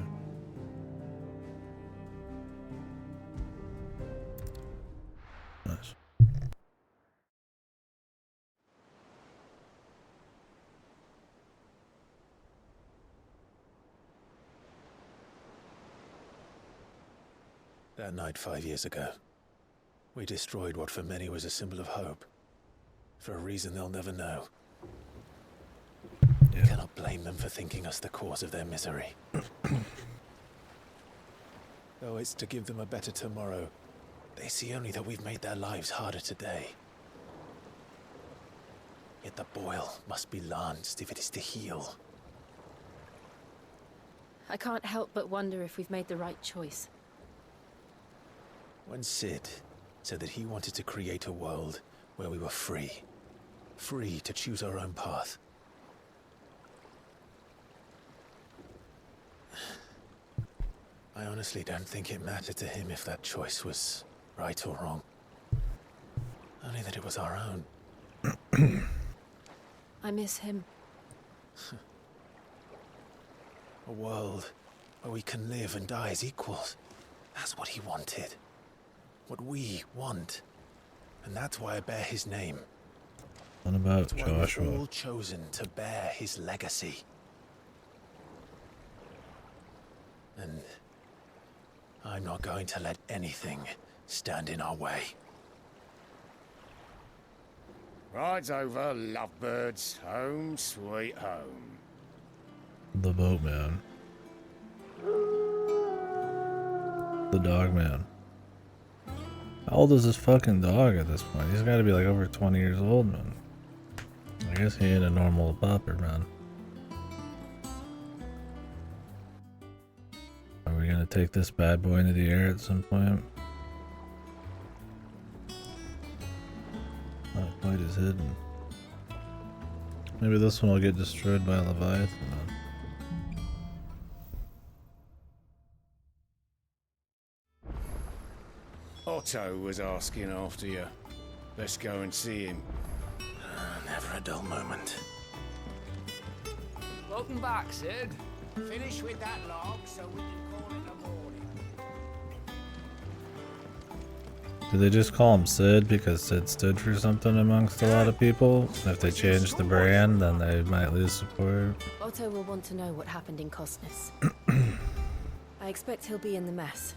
Nice. That night 5 years ago, we destroyed what for many was a symbol of hope. For a reason they'll never know. Yeah. We cannot blame them for thinking us the cause of their misery. Though it's to give them a better tomorrow, they see only that we've made their lives harder today. Yet the boil must be lanced if it is to heal. I can't help but wonder if we've made the right choice. When Sid said that he wanted to create a world where we were free. Free to choose our own path. I honestly don't think it mattered to him if that choice was right or wrong. Only that it was our own. I miss him. A world where we can live and die as equals. That's what he wanted. What we want. And that's why I bear his name. What about That's why we're Joshua? all chosen to bear his legacy. And I'm not going to let anything stand in our way. Rides over, lovebirds. Home, sweet home. The boatman. The dog man. How old is this fucking dog at this point? He's gotta be like over 20 years old, man. I guess he ain't a normal bopper, man. Are we gonna take this bad boy into the air at some point? Not quite as hidden. Maybe this one will get destroyed by a Leviathan, man. Otto was asking after you. Let's go and see him. Never a dull moment. Welcome back, Sid. Finish with that log so we can call it a morning. Do they just call him Sid because Sid stood for something amongst a lot of people? If they change the brand, then they might lose support. Otto will want to know what happened in Cosness. I expect he'll be in the mess.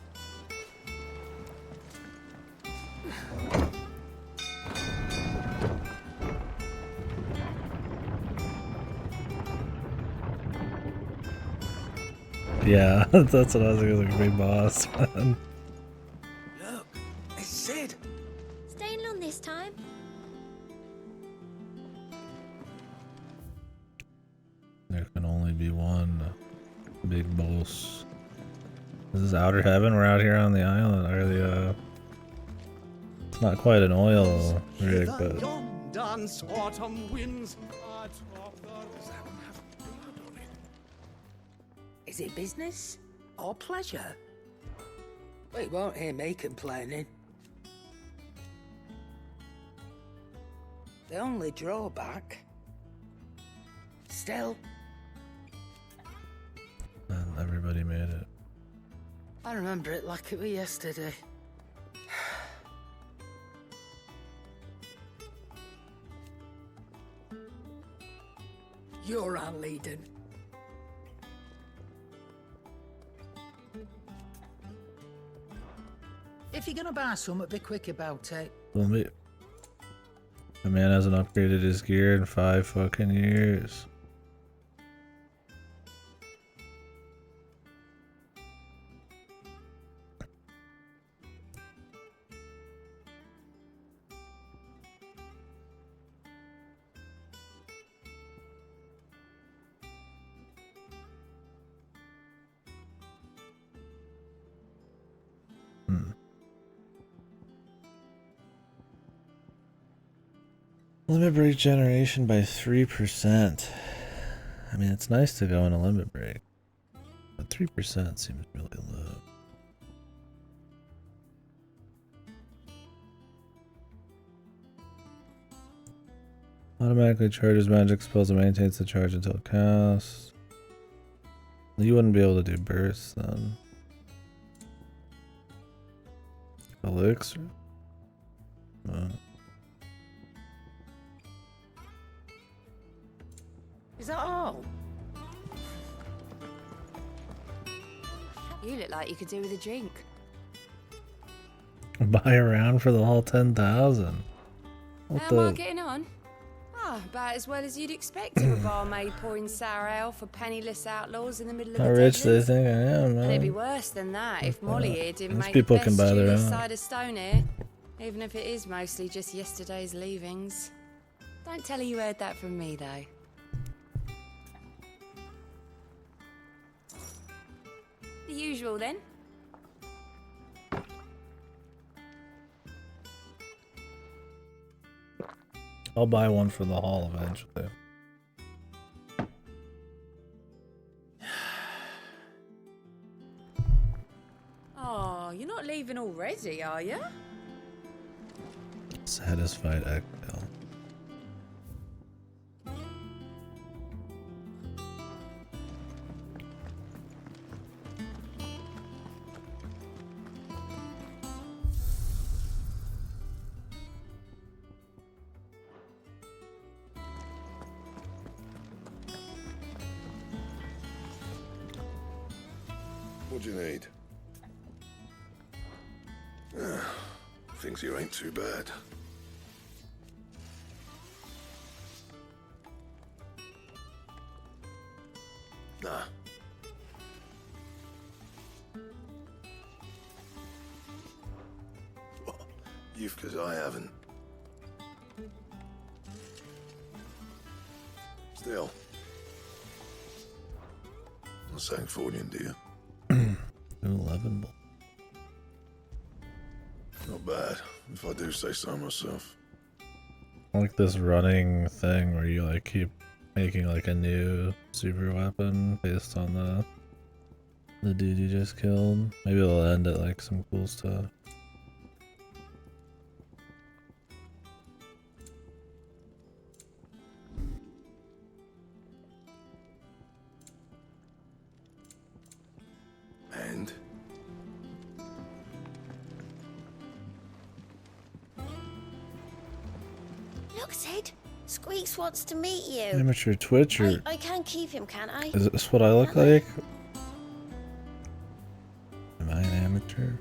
Yeah, that's what I was thinking, like a big boss, man. There can only be one big boss. This is Outer Heaven. We're out here on the island, or the it's not quite an oil rig, but Dance autumn winds. Is it business or pleasure? Well, you won't hear me complaining. The only drawback, still, and everybody made it. I remember it like it was yesterday. You're our leader. If you're gonna buy something, be quick about it. Well, me. The man hasn't upgraded his gear in 5 fucking years. Limit break generation by 3%. I mean, it's nice to go on a limit break, but 3% seems really low. Automatically charges magic spells and maintains the charge until cast. You wouldn't be able to do bursts then. Elixir? Is that all? You look like you could do with a drink. Buy a round for the whole 10,000. What How am I the? getting on? Ah, about as well as you'd expect of a barmaid pouring sour ale for penniless outlaws in the middle of How the rich do they desert. think I am, And it'd be man? worse than that if Molly here didn't These make people the can best buy stew their this own. side of stone here, even if it is mostly just yesterday's leavings. Don't tell her you heard that from me, though. The usual, then. I'll buy one for the hall eventually. Oh, you're not leaving already, are you? Satisfied Eggbill. What do you need? Things here ain't too bad. Nah. Well, you've 'cause I haven't. Still. Not saying fortune, do you? 11. Not bad, if I do say so myself. I like this running thing where you like keep making like a new super weapon based on the dude you just killed. Maybe it'll end at like some cool stuff. And? Look, Sid. Squeaks wants to meet you. Amateur Twitcher. I can keep him, can't I? Is this what I look like? Am I an amateur?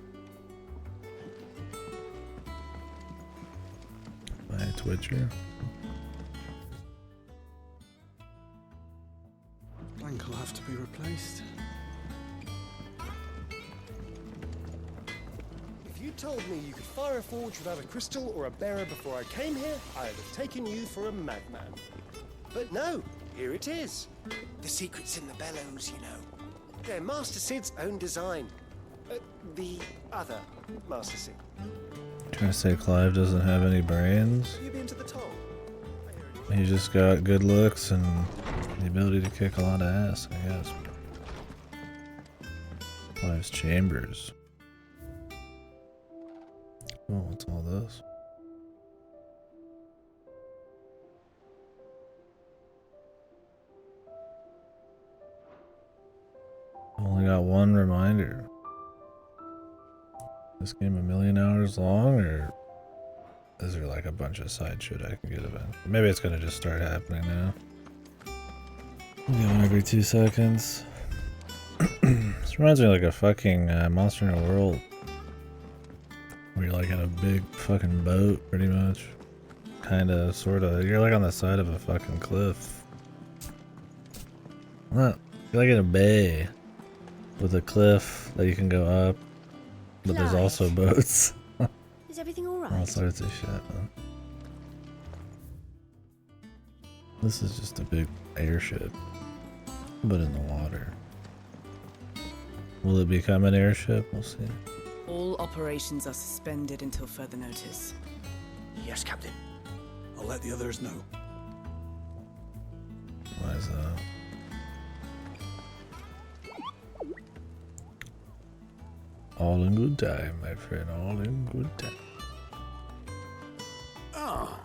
Am I a Twitcher? Blank will have to be replaced. If you told me you could fire a forge without a crystal or a bearer before I came here, I'd have taken you for a madman. But no, Here it is. The secret's in the bellows, you know. They're Master Sid's own design. The other Master Sid. Trying to say Clive doesn't have any brains? Have you been to the Toll? He just got good looks and the ability to kick a lot of ass, I guess. Clive's chambers. Oh, what's all this? Only got one reminder. This game 1,000,000 hours long, or is there like a bunch of side shit I can get eventually? Maybe it's gonna just start happening now. You know, every 2 seconds. This reminds me of like a fucking Monster Hunter World, where you're like in a big fucking boat, pretty much. Kinda, sorta. You're like on the side of a fucking cliff. What? You're like in a bay with a cliff that you can go up, but there's also boats. Is everything alright? All sorts of shit, man. This is just a big airship, but in the water. Will it become an airship? We'll see. All operations are suspended until further notice. Yes, Captain. I'll let the others know. Why is that? All in good time, my friend. All in good time. Ah,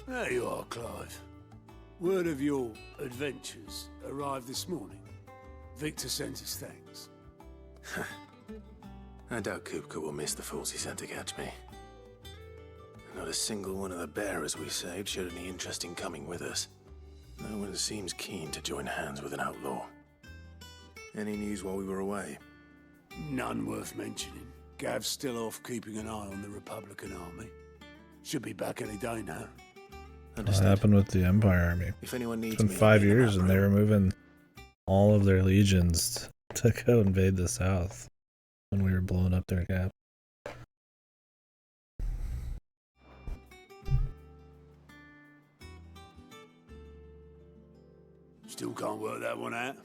there you are, Clive. Word of your adventures arrived this morning. Victor sent his thanks. I doubt Kupka will miss the fools he sent to catch me. Not a single one of the bearers we saved showed any interest in coming with us. No one seems keen to join hands with an outlaw. Any news while we were away? None worth mentioning. Gav's still off keeping an eye on the Republican army. Should be back any day now. What happened with the Empire army? If anyone needs it's been me, 5 years and they were moving all of their legions to go invade the South when we were blowing up their cap. Still can't work that one out.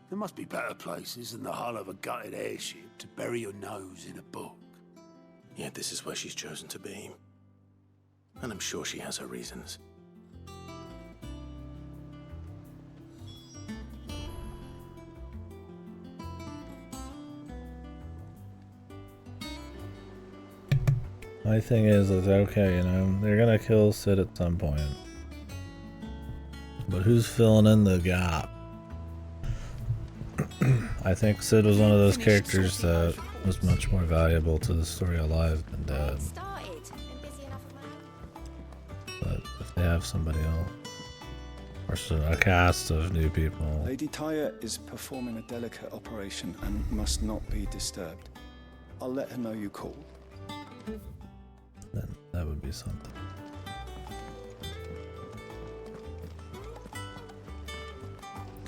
There must be better places than the hull of a gutted airship to bury your nose in a book. Yet this is where she's chosen to be. And I'm sure she has her reasons. My thing is okay, you know, they're gonna kill Sid at some point. But who's filling in the gap? I think Sid was one of those characters that was much more valuable to the story alive than dead. But if they have somebody else, or a cast of new people. Lady Tyre is performing a delicate operation and must not be disturbed. I'll let her know you called. Then that would be something.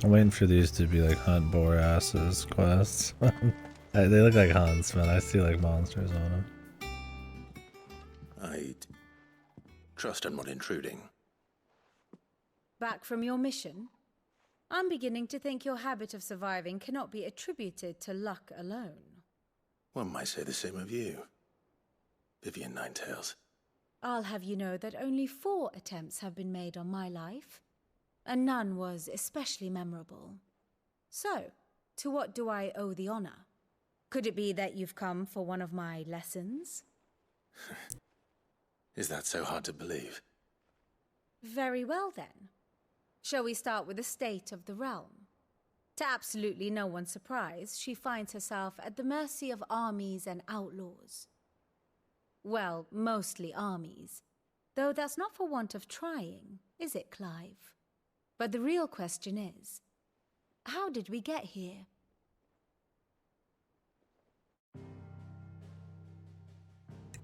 I'm waiting for these to be like hunt boar asses quests. They look like hunts, man. I see like monsters on them. I'd trust I'm not intruding. Back from your mission? I'm beginning to think your habit of surviving cannot be attributed to luck alone. One might say the same of you, Vivian Ninetails. I'll have you know that only 4 attempts have been made on my life, and none was especially memorable. So, to what do I owe the honor? Could it be that you've come for one of my lessons? Is that so hard to believe? Very well then. Shall we start with the state of the realm? To absolutely no one's surprise, she finds herself at the mercy of armies and outlaws. Well, mostly armies. Though that's not for want of trying, is it, Clive? But the real question is, how did we get here?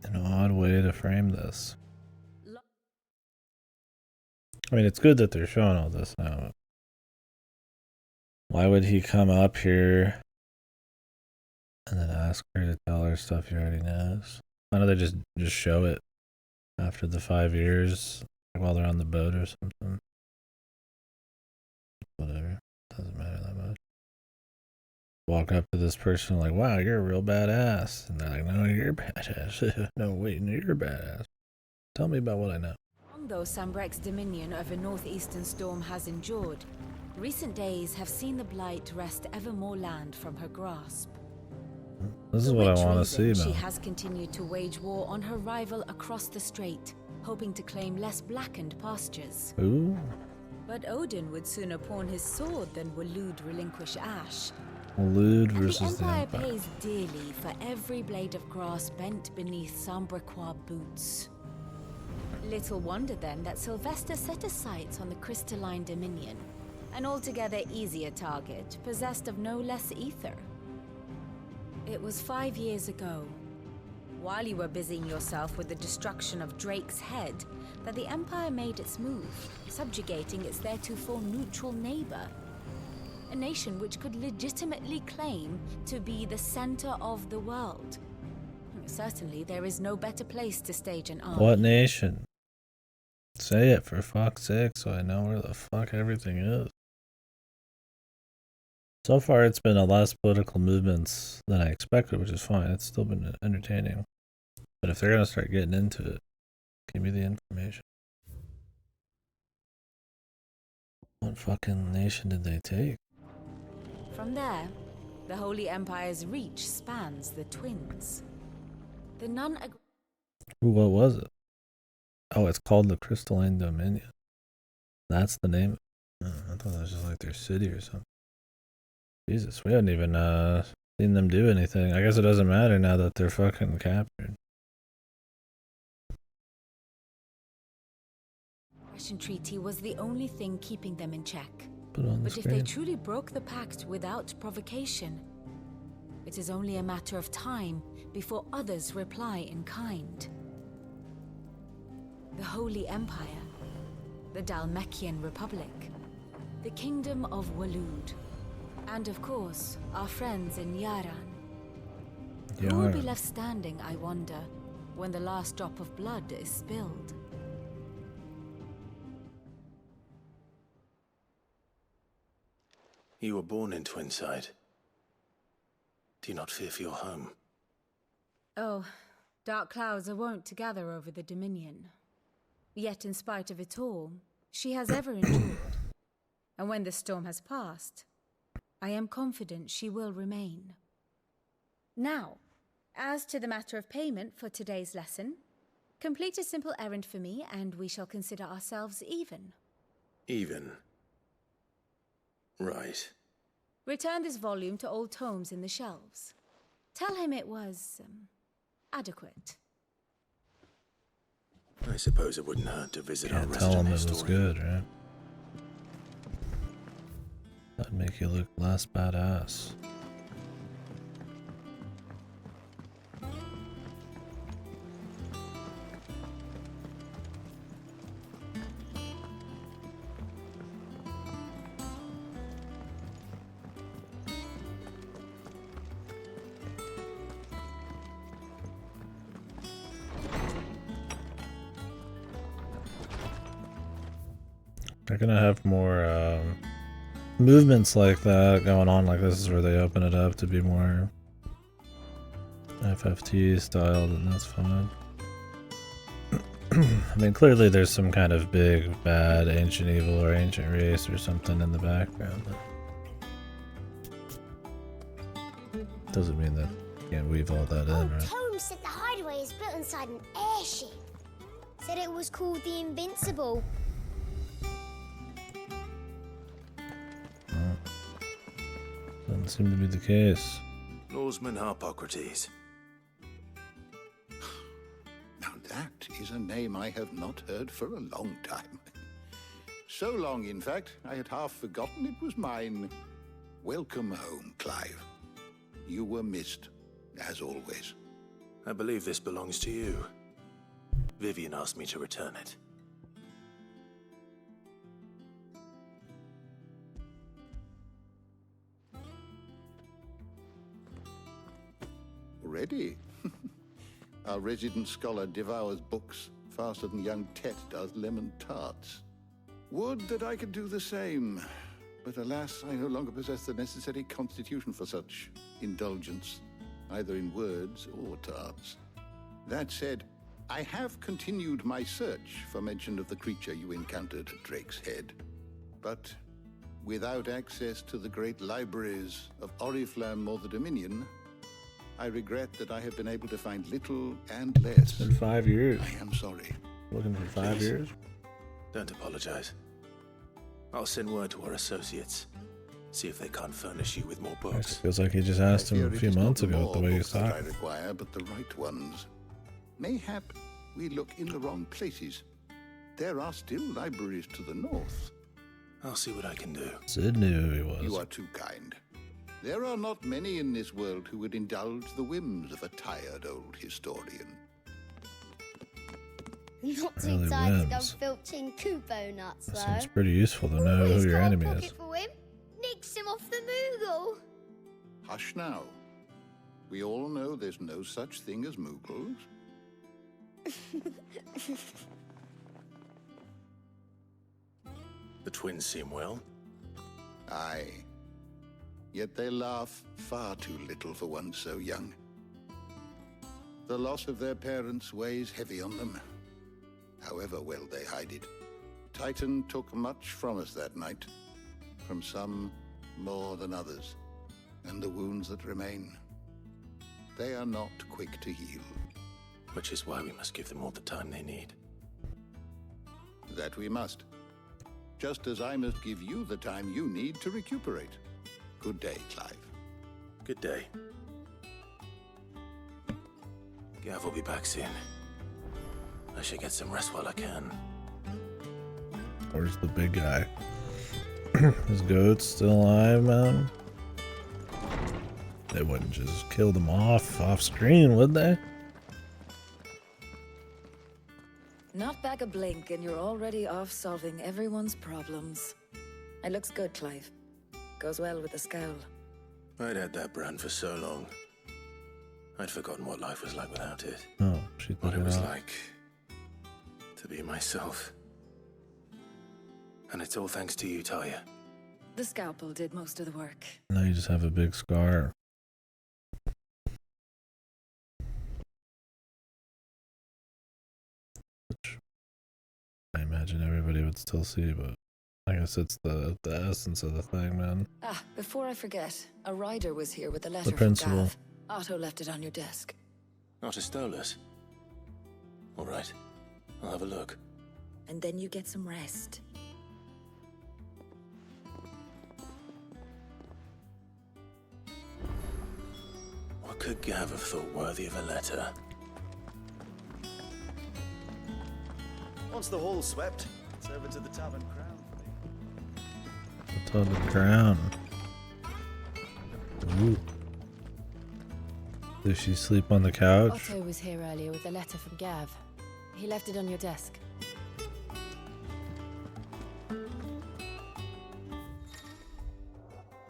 An odd way to frame this. I mean, it's good that they're showing all this now. Why would he come up here and then ask her to tell her stuff he already knows? Why don't they just show it after the 5 years, while they're on the boat or something? walk up to this person like, wow, you're a real badass. And they're like, no, you're a badass. No, wait, no, you're a badass. Tell me about what I know. Though Sambrek's dominion over northeastern storm has endured, recent days have seen the blight wrest ever more land from her grasp. This is what I want to see, man. She has continued to wage war on her rival across the strait, hoping to claim less blackened pastures. Ooh. But Odin would sooner pawn his sword than Waloed relinquish Ash. Waloed versus the Empire pays dearly for every blade of grass bent beneath Sambrequois boots. Little wonder then that Sylvester set his sights on the crystalline dominion, an altogether easier target, possessed of no less ether. It was 5 years ago, while you were busying yourself with the destruction of Drake's head, that the Empire made its move, subjugating its theretofore neutral neighbor. A nation which could legitimately claim to be the center of the world. Certainly, there is no better place to stage an army. What nation? Say it, for fuck's sake, so I know where the fuck everything is. So far, it's been a less political movements than I expected, which is fine. It's still been entertaining. But if they're gonna start getting into it, give me the information. What fucking nation did they take? From there, the Holy Empire's reach spans the Twins. The Ooh, what was it? Oh, it's called the Crystalline Dominion. That's the name. I thought that was just like their city or something. Jesus, we haven't even seen them do anything. I guess it doesn't matter now that they're fucking captured. Russian treaty was the only thing keeping them in check. But if they truly broke the pact without provocation, it is only a matter of time before others reply in kind. The Holy Empire, the Dalmekian Republic, the Kingdom of Waloed, and of course, our friends in Yaran. Who will be left standing, I wonder, when the last drop of blood is spilled? You were born in Twinside. Do you not fear for your home? Oh, dark clouds are wont to gather over the Dominion. Yet in spite of it all, she has ever endured. And when the storm has passed, I am confident she will remain. Now, as to the matter of payment for today's lesson, complete a simple errand for me and we shall consider ourselves even. Even? Right. Return this volume to old tomes in the shelves. Tell him it was, adequate. I suppose it wouldn't hurt to visit our Tell him resident it was historian. good, right? That'd make you look less badass. They're gonna have more movements like that going on. Like this is where they open it up to be more FFT styled, and that's fine. I mean, clearly there's some kind of big, bad, ancient evil or ancient race or something in the background. But doesn't mean that you can't weave all that in, right? Holmes said the hideaway is built inside an airship. Said it was called the Invincible. Doesn't seem to be the case. Norseman Harpocrates. Now that is a name I have not heard for a long time. So long, in fact, I had half forgotten it was mine. Welcome home, Clive. You were missed, as always. I believe this belongs to you. Vivian asked me to return it. Already? Our resident scholar devours books faster than young Tet does lemon tarts. Would that I could do the same, but alas, I no longer possess the necessary constitution for such indulgence, either in words or tarts. That said, I have continued my search for mention of the creature you encountered at Drake's Head. But without access to the great libraries of Oriflamme or the Dominion, I regret that I have been able to find little and less. It's been 5 years. I am sorry. Looking for 5 years? Don't apologize. I'll send word to our associates. See if they can't furnish you with more books. Feels like he just asked him a few months ago, the way you saw I it. require, but the right ones. Mayhap we look in the wrong places. There are still libraries to the north. I'll see what I can do. Sid knew who he was. You are too kind. There are not many in this world who would indulge the whims of a tired old historian. Not too Really tired to go whims. filching Kupo nuts, That though. seems pretty useful to know Always who your got a enemy pocket is. for him. Nicks him off the Moogle. Hush now. We all know there's no such thing as Moogles. The twins seem well. Aye. Yet they laugh far too little for one so young. The loss of their parents weighs heavy on them, however well they hide it. Titan took much from us that night, from some more than others, and the wounds that remain, they are not quick to heal. Which is why we must give them all the time they need. That we must. Just as I must give you the time you need to recuperate. Good day, Clive. Good day. Gav will be back soon. I should get some rest while I can. Where's the big guy? His goat's still alive, man? They wouldn't just kill them off screen, would they? Not back a blink and you're already off solving everyone's problems. It looks good, Clive. Goes well with the scowl. I'd had that brand for so long. I'd forgotten what life was like without it. Oh, she What took it it was out. like to be myself. And it's all thanks to you, Talia. The scalpel did most of the work. Now you just have a big scar. Which I imagine everybody would still see, but I guess it's the essence of the thing, man. Ah, before I forget, a rider was here with a letter principal. from Gav. Otto left it on your desk. Not a Stolas. All right. I'll have a look. And then you get some rest. What could Gav have thought worthy of a letter? Once the hall's swept, it's over to the Tavern Crown. It's on the ground. Ooh. Did she sleep on the couch? Otto was here earlier with a letter from Gav. He left it on your desk.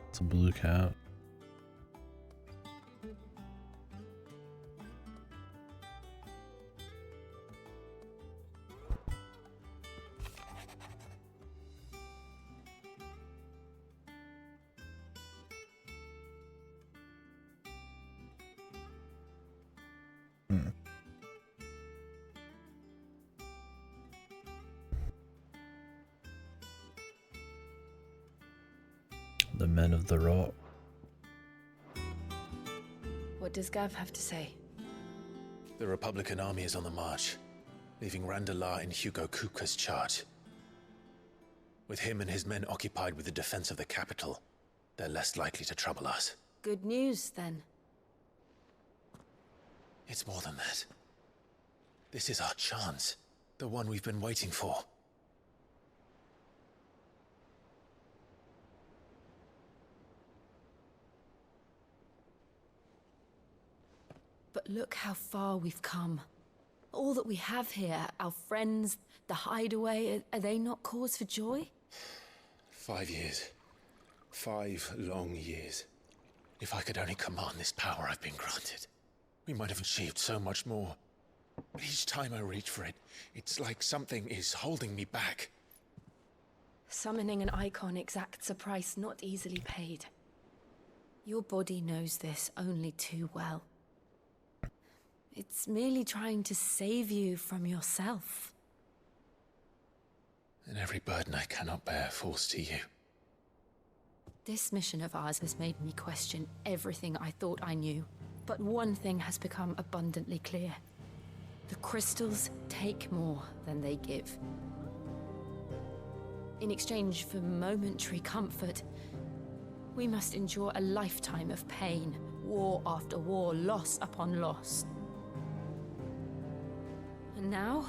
It's a blue cat. The men of the rock. What does Gav have to say? The Republican army is on the march, leaving Randalar in Hugo Kupka's charge. With him and his men occupied with the defense of the capital, they're less likely to trouble us. Good news, then. It's more than that. This is our chance, the one we've been waiting for. But look how far we've come. All that we have here, our friends, the hideaway, are they not cause for joy? 5 years. 5 long years. If I could only command this power I've been granted, we might have achieved so much more. But each time I reach for it, it's like something is holding me back. Summoning an icon exacts a price not easily paid. Your body knows this only too well. It's merely trying to save you from yourself. And every burden I cannot bear falls to you. This mission of ours has made me question everything I thought I knew. But one thing has become abundantly clear. The crystals take more than they give. In exchange for momentary comfort, we must endure a lifetime of pain, war after war, loss upon loss. And now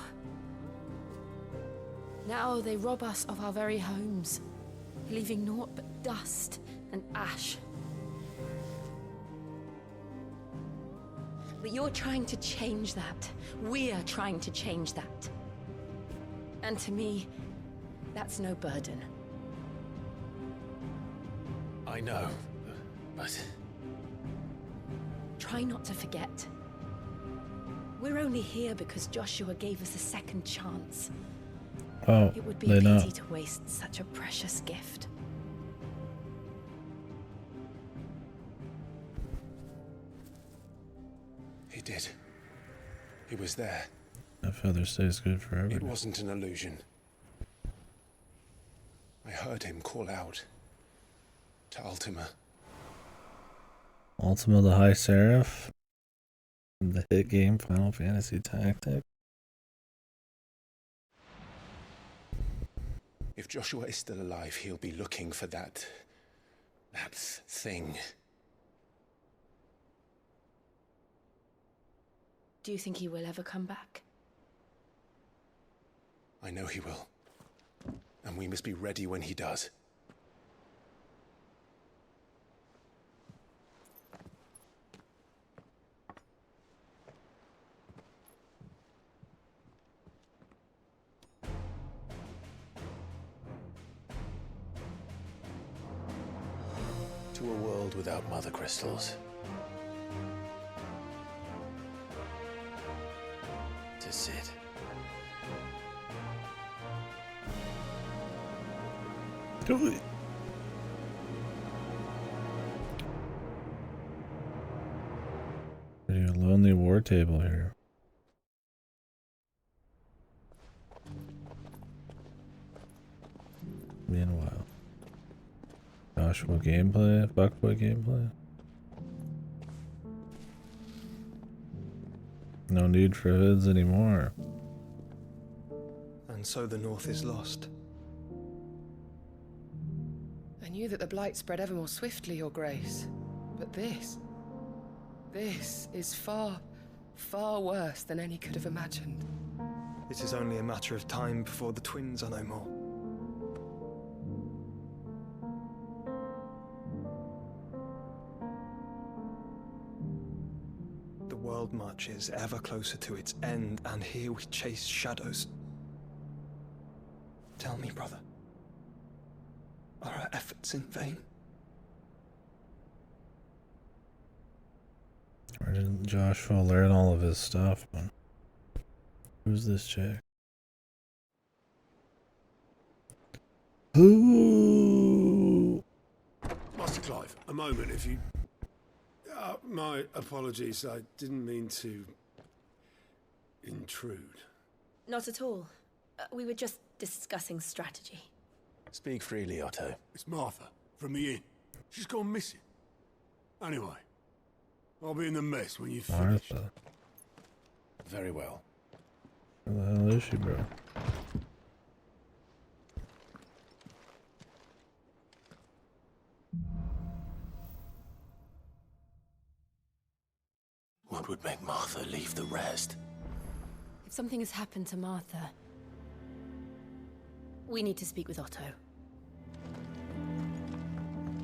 they rob us of our very homes, leaving naught but dust and ash. But you're trying to change that. We're trying to change that. And to me, that's no burden. I know, but... Try not to forget. We're only here because Joshua gave us a second chance. Oh, it would be they a know. pity to waste such a precious gift. He did. He was there. That feather stays good forever. It wasn't an illusion. I heard him call out to Ultima. Ultima the High Seraph? The hit game Final Fantasy Tactic? If Joshua is still alive, he'll be looking for that thing. Do you think he will ever come back? I know he will. And we must be ready when he does. To a world without mother crystals. To Sid. Do it. A lonely war table here. Meanwhile, Joshua gameplay, Buckboy gameplay. No need for hoods anymore. And so the North is lost. I knew that the blight spread ever more swiftly, Your Grace. But this is far, far worse than any could have imagined. It is only a matter of time before the twins are no more. The world marches ever closer to its end, and here we chase shadows. Tell me, brother, are our efforts in vain? Where did Joshua learn all of his stuff, man? Who's this chick? Who? Master Clive, a moment, if you... my apologies, I didn't mean to... intrude. Not at all. We were just discussing strategy. Speak freely, Otto. It's Martha, from the inn. She's gone missing. Anyway, I'll be in the mess when you finish. Martha. Very well. Where the hell is she, bro? What would make Martha leave the rest? If something has happened to Martha, we need to speak with Otto.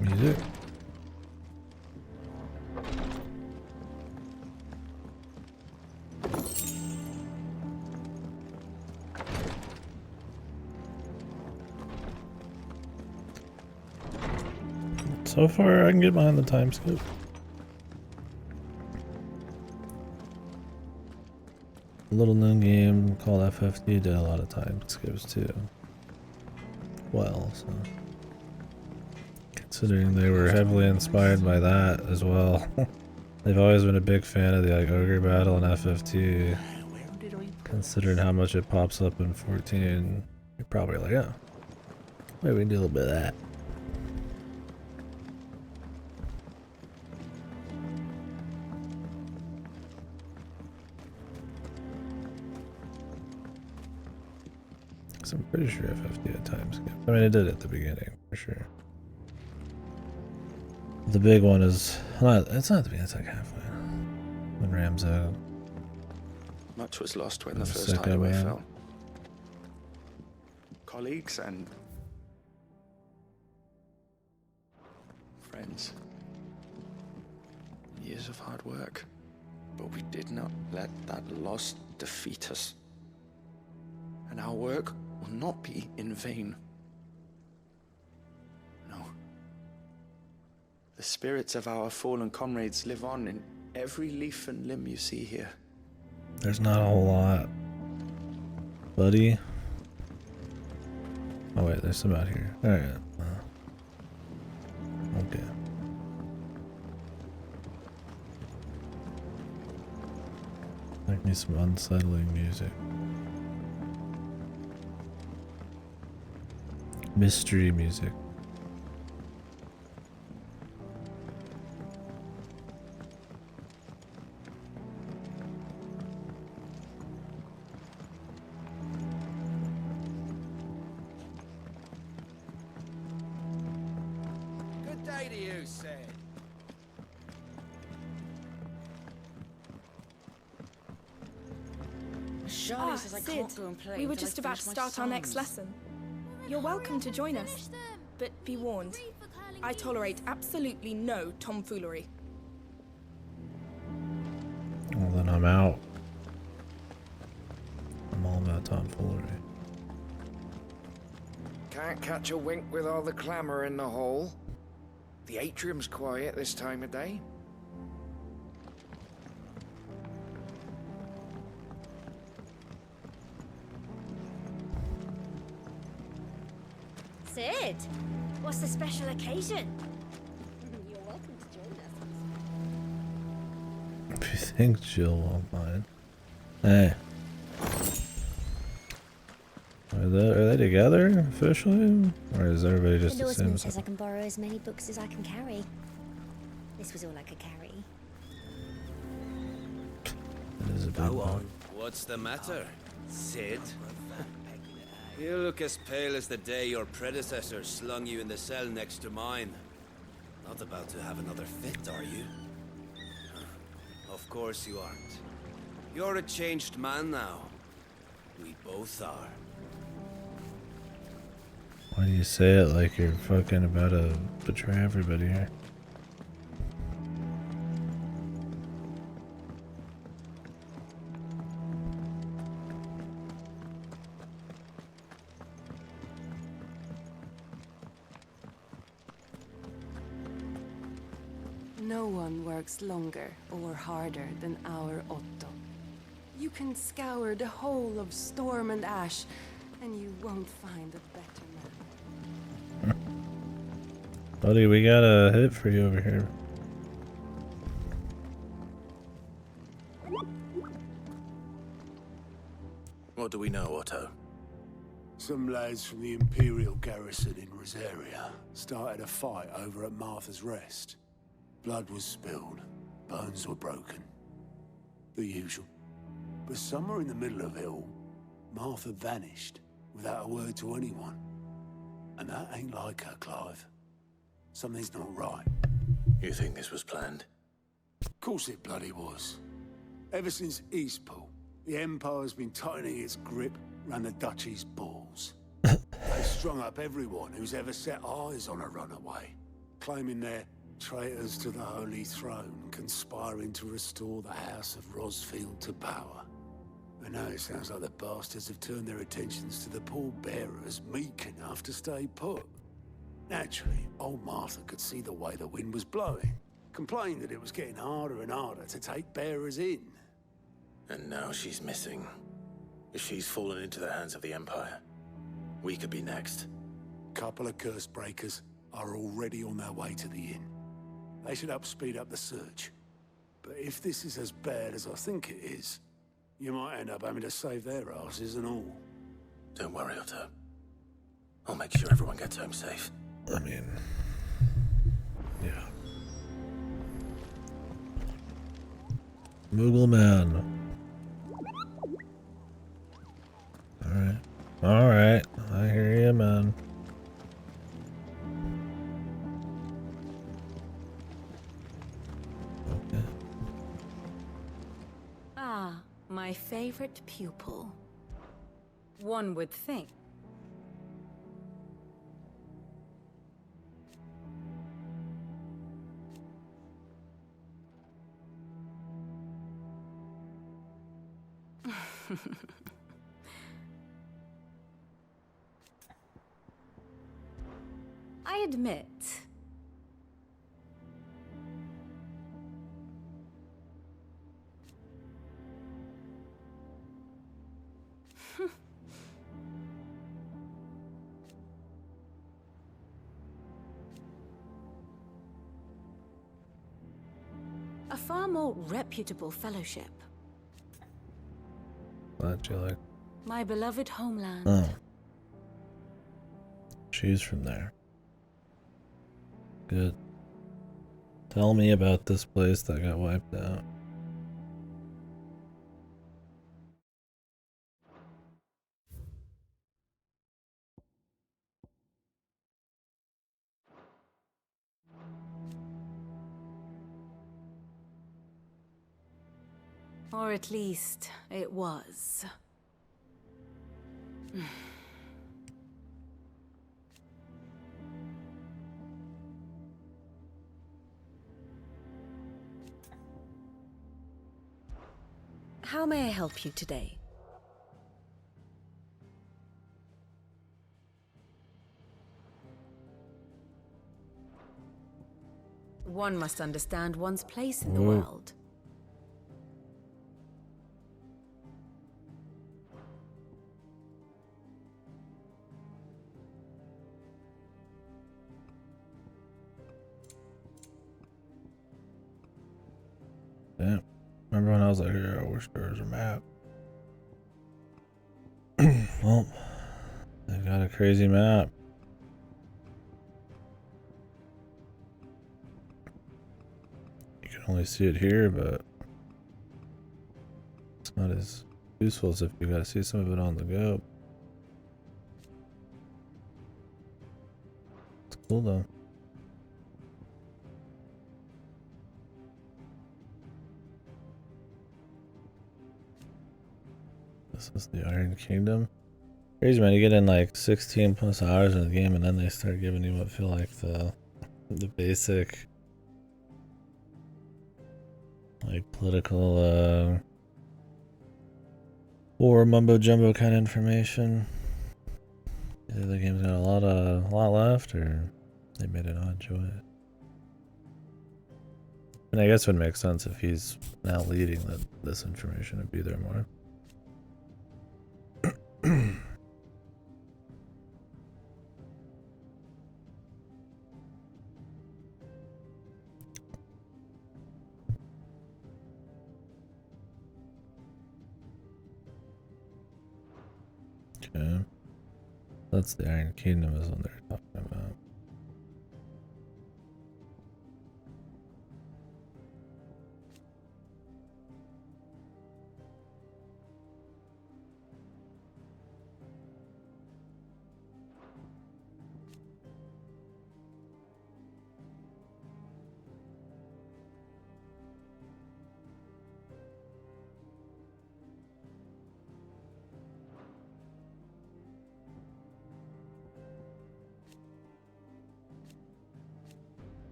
Music. So far, I can get behind the time skip. A little known game called FF16 did a lot of time skips too. well, so considering they were heavily inspired by that as well. They've always been a big fan of the like ogre battle in FF2. Considering how much it pops up in 14, you're probably like, oh, maybe we can do a little bit of that. I'm pretty sure FF2 had time skip. I mean, it did at the beginning, for sure. The big one is not, it's not the beginning, it's like halfway. When Ram's out. Much was lost when the first hideaway fell. Colleagues and friends. Years of hard work. But we did not let that loss defeat us. And our work will not be in vain. No. The spirits of our fallen comrades live on in every leaf and limb you see here. There's not a whole lot, buddy. Oh wait, there's some out here. Alright. Okay. Like me some unsettling music. Mystery music. Good day to you, Sid. Charlie says I can't go and play. We were until I just about to finish my start our next sums. lesson. You're welcome to join us, but be warned, I tolerate absolutely no tomfoolery. Well, then I'm out. I'm all about tomfoolery. Can't catch a wink with all the clamour in the hall. The atrium's quiet this time of day. Sid, what's the special occasion? You're welcome to join us. If you think Jill won't mind. Hey. Are they together officially? Or is everybody just The the same? Norseman says I can borrow as many books as I can carry. This was all I could carry. It is a big Go one. on. What's the matter, Sid? You look as pale as the day your predecessor slung you in the cell next to mine. Not about to have another fit, are you? Of course you aren't. You're a changed man now. We both are. Why do you say it like you're fucking about to betray everybody here? No one works longer or harder than our Otto. You can scour the whole of Storm and Ash, and you won't find a better man. Buddy, we got a hit for you over here. What do we know, Otto? Some lads from the Imperial garrison in Rosaria started a fight over at Martha's Rest. Blood was spilled, bones were broken. The usual. But somewhere in the middle of it all, Martha vanished without a word to anyone. And that ain't like her, Clive. Something's not right. You think this was planned? Of course it bloody was. Ever since Eastpool, the Empire's been tightening its grip around the Duchy's balls. They've strung up everyone who's ever set eyes on a runaway, claiming they're traitors to the Holy Throne, conspiring to restore the House of Rosfield to power. And now it sounds like the bastards have turned their attentions to the pallbearers meek enough to stay put. Naturally, old Martha could see the way the wind was blowing, complained that it was getting harder and harder to take bearers in. And now she's missing. If she's fallen into the hands of the Empire, we could be next. couple of curse breakers are already on their way to the inn. They should help speed up the search. But if this is as bad as I think it is, you might end up having to save their asses and all. Don't worry, Otto. I'll make sure everyone gets home safe. I mean, yeah. Moogle man. Alright. Alright. I hear you, man. Okay. Ah, my favorite pupil. One would think. I admit. A far more reputable fellowship. Glad you like. My beloved homeland. Oh. She's from there. Good. Tell me about this place that got wiped out. Or at least it was. How may I help you today? One must understand one's place in the world. Yeah. Remember when I was like, "Yeah, I wish there was a map." Well, they got a crazy map. You can only see it here, but it's not as useful as if you gotta see some of it on the go. It's cool though. This is the Iron Kingdom. Crazy, man. You get in like 16 plus hours in the game and then they start giving you what feel like the basic like political or mumbo jumbo kind of information. Either the game's got a lot left or they made it not enjoy it. And I guess it would make sense if he's now leading that this information would be there more. Okay. That's the Iron Kingdom is what they're talking about.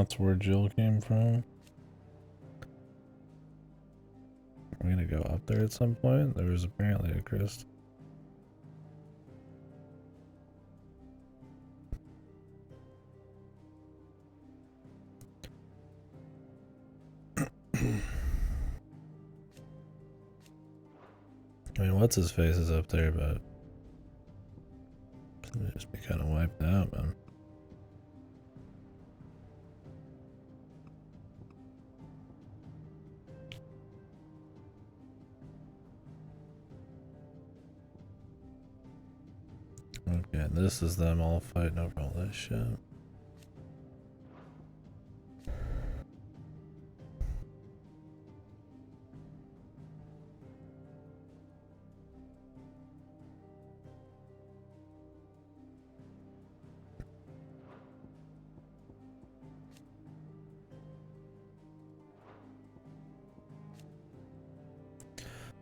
That's where Jill came from. We're gonna go up there at some point. There was apparently a crystal. I mean, what's his face is up there, but just be kind of wiped out, man. Okay, this is them all fighting over all this shit.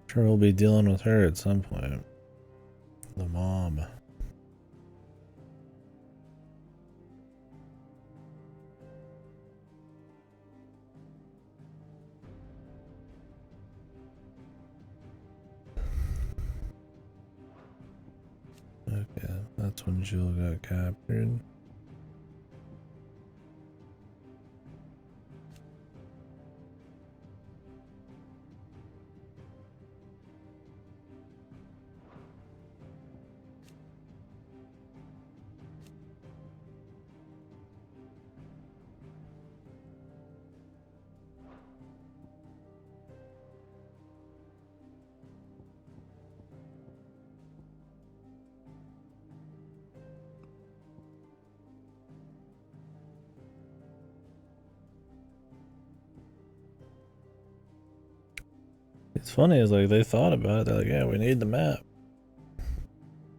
Sure, we'll be dealing with her at some point. The mom. Okay, that's when Jill got captured. It's funny, is like they thought about it, they're like, yeah, we need the map.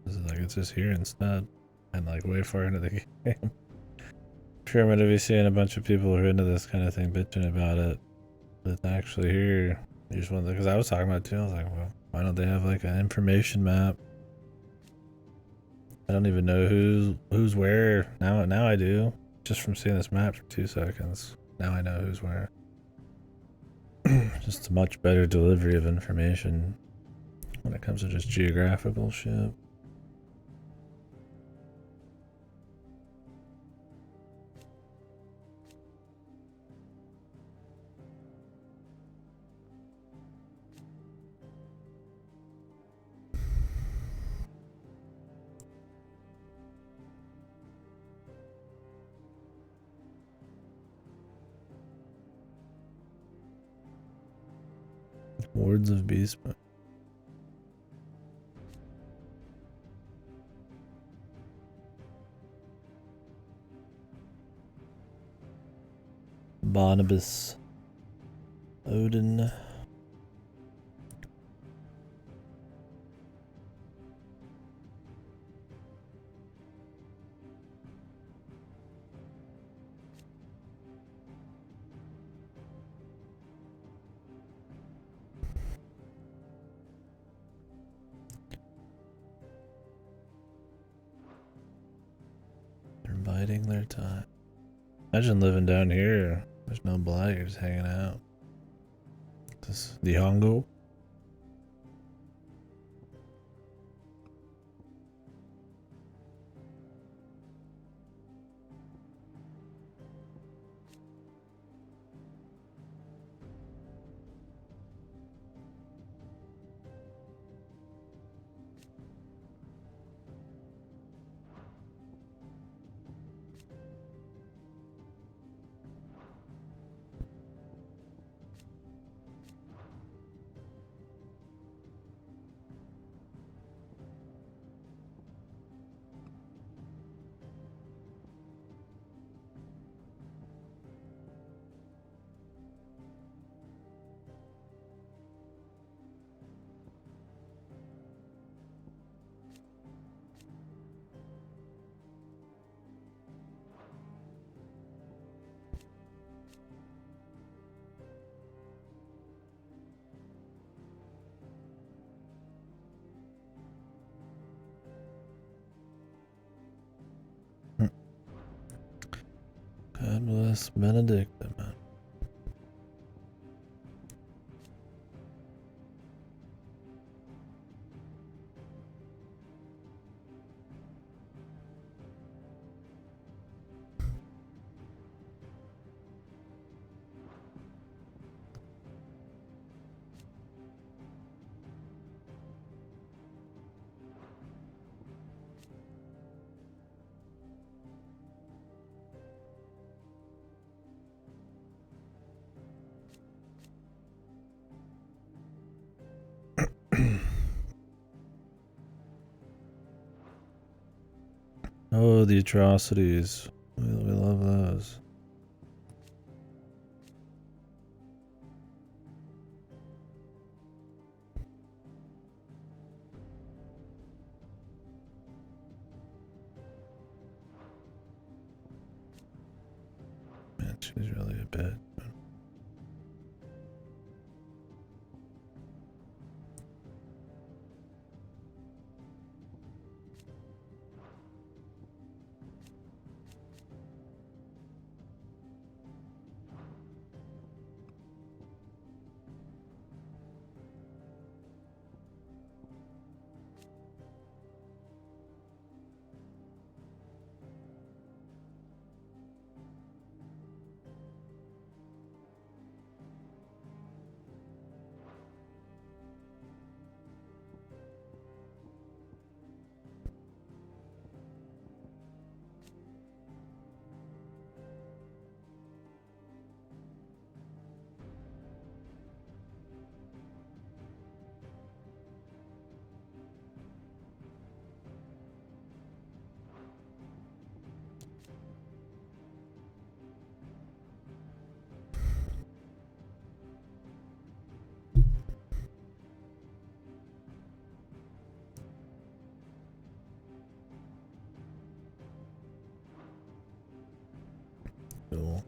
It's like it's just here instead. And like way far into the game. I'm sure I'm gonna be seeing a bunch of people who are into this kind of thing bitching about it. But it's actually here. You just want, because I was talking about it too, I was like, well, why don't they have like an information map? I don't even know who's where. Now I do. Just from seeing this map for 2 seconds. Now I know who's where. Just a much better delivery of information when it comes to just geographical shit. Wards of Beastman. Barnabas. Odin. They're biding their time. Imagine living down here. There's no blight, you're just hanging out. This the Hongo. Bless Benedict, man. Oh, the atrocities. We love those. Man, she's really a bit. Cool.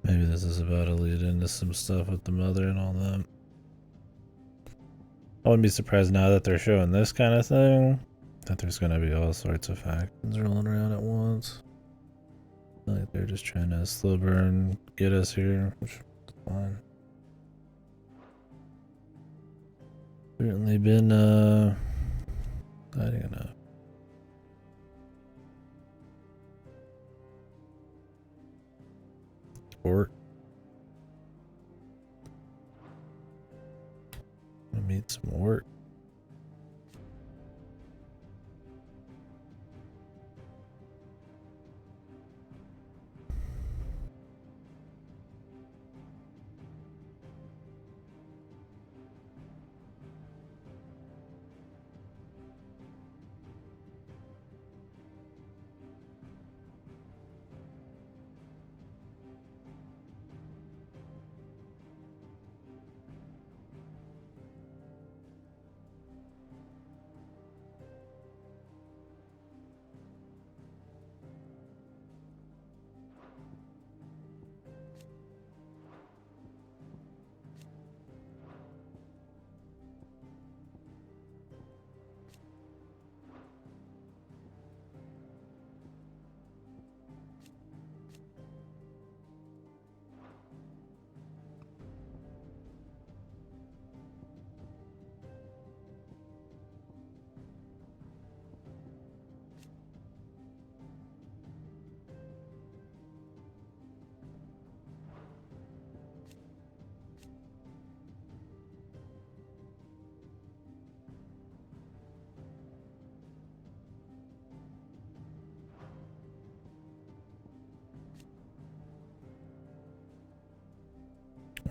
Maybe this is about to lead into some stuff with the mother and all that. I wouldn't be surprised now that they're showing this kind of thing, that there's gonna be all sorts of factions rolling around at once. Like they're just trying to slow burn, get us here, which is fine. Certainly been exciting enough. Sport. Meet some work.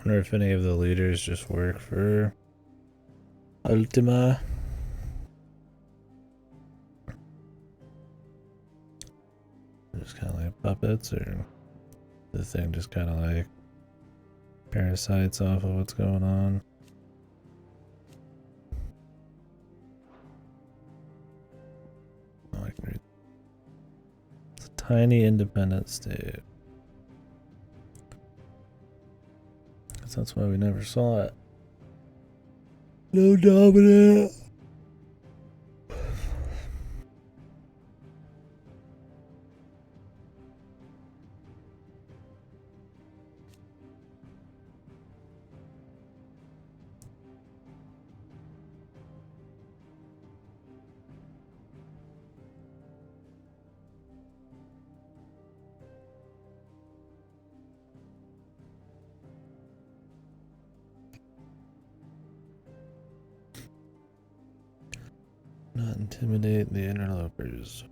wonder if any of the leaders just work for Ultima. Just kind of like puppets, or the thing just kind of like parasites off of what's going on. Oh, I can read. It's a tiny independent state. Guess that's why we never saw it. No dominant. Not intimidate the interlopers.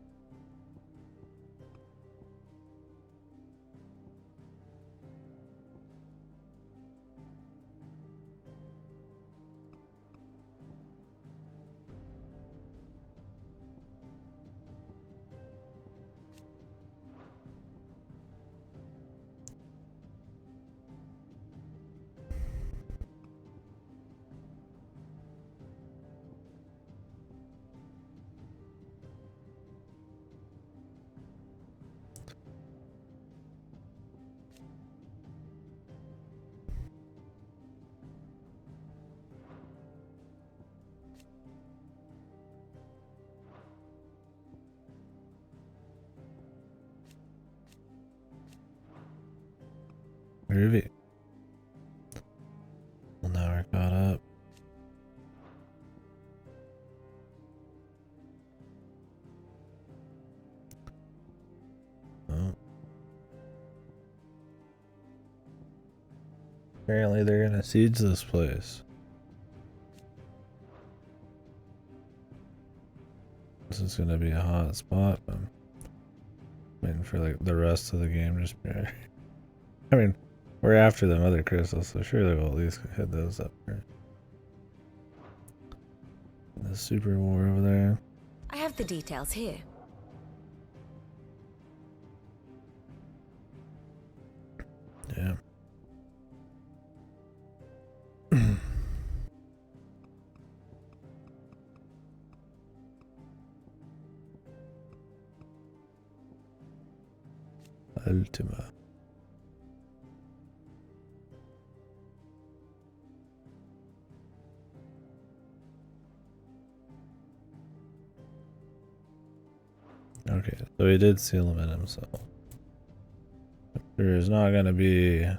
Groovy. Well, now we're caught up. Oh. Apparently they're gonna siege this place. This is gonna be a hot spot. I'm waiting for like the rest of the game just. I mean, we're after them other crystals, so surely we'll at least hit those up here. The super war over there. I have the details here. Yeah. Ultima. Okay, so he did seal him in himself. There is not going to be a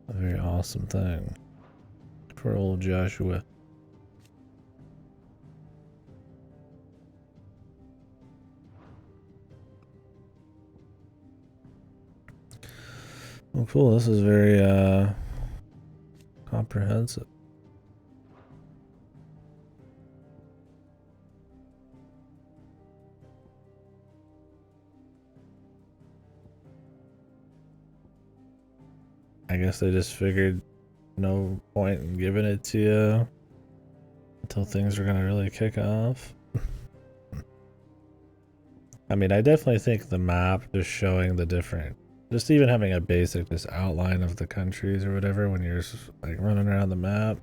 very awesome thing for old Joshua. Well, cool. This is very comprehensive. I guess they just figured no point in giving it to you until things are gonna really kick off. I mean, I definitely think the map just showing the different, just even having a basic just outline of the countries or whatever when you're just like running around the map.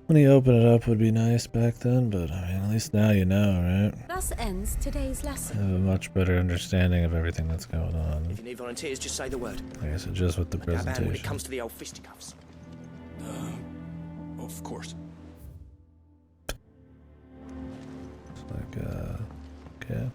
When you open it up would be nice back then, but I mean, at least now you know, right? Thus ends today's I lesson. have a much better understanding of everything that's going on. If you need volunteers, just say the word. I guess it's just with the Gaban when it presentation. comes to the old fisticuffs. Of course. It's like, okay.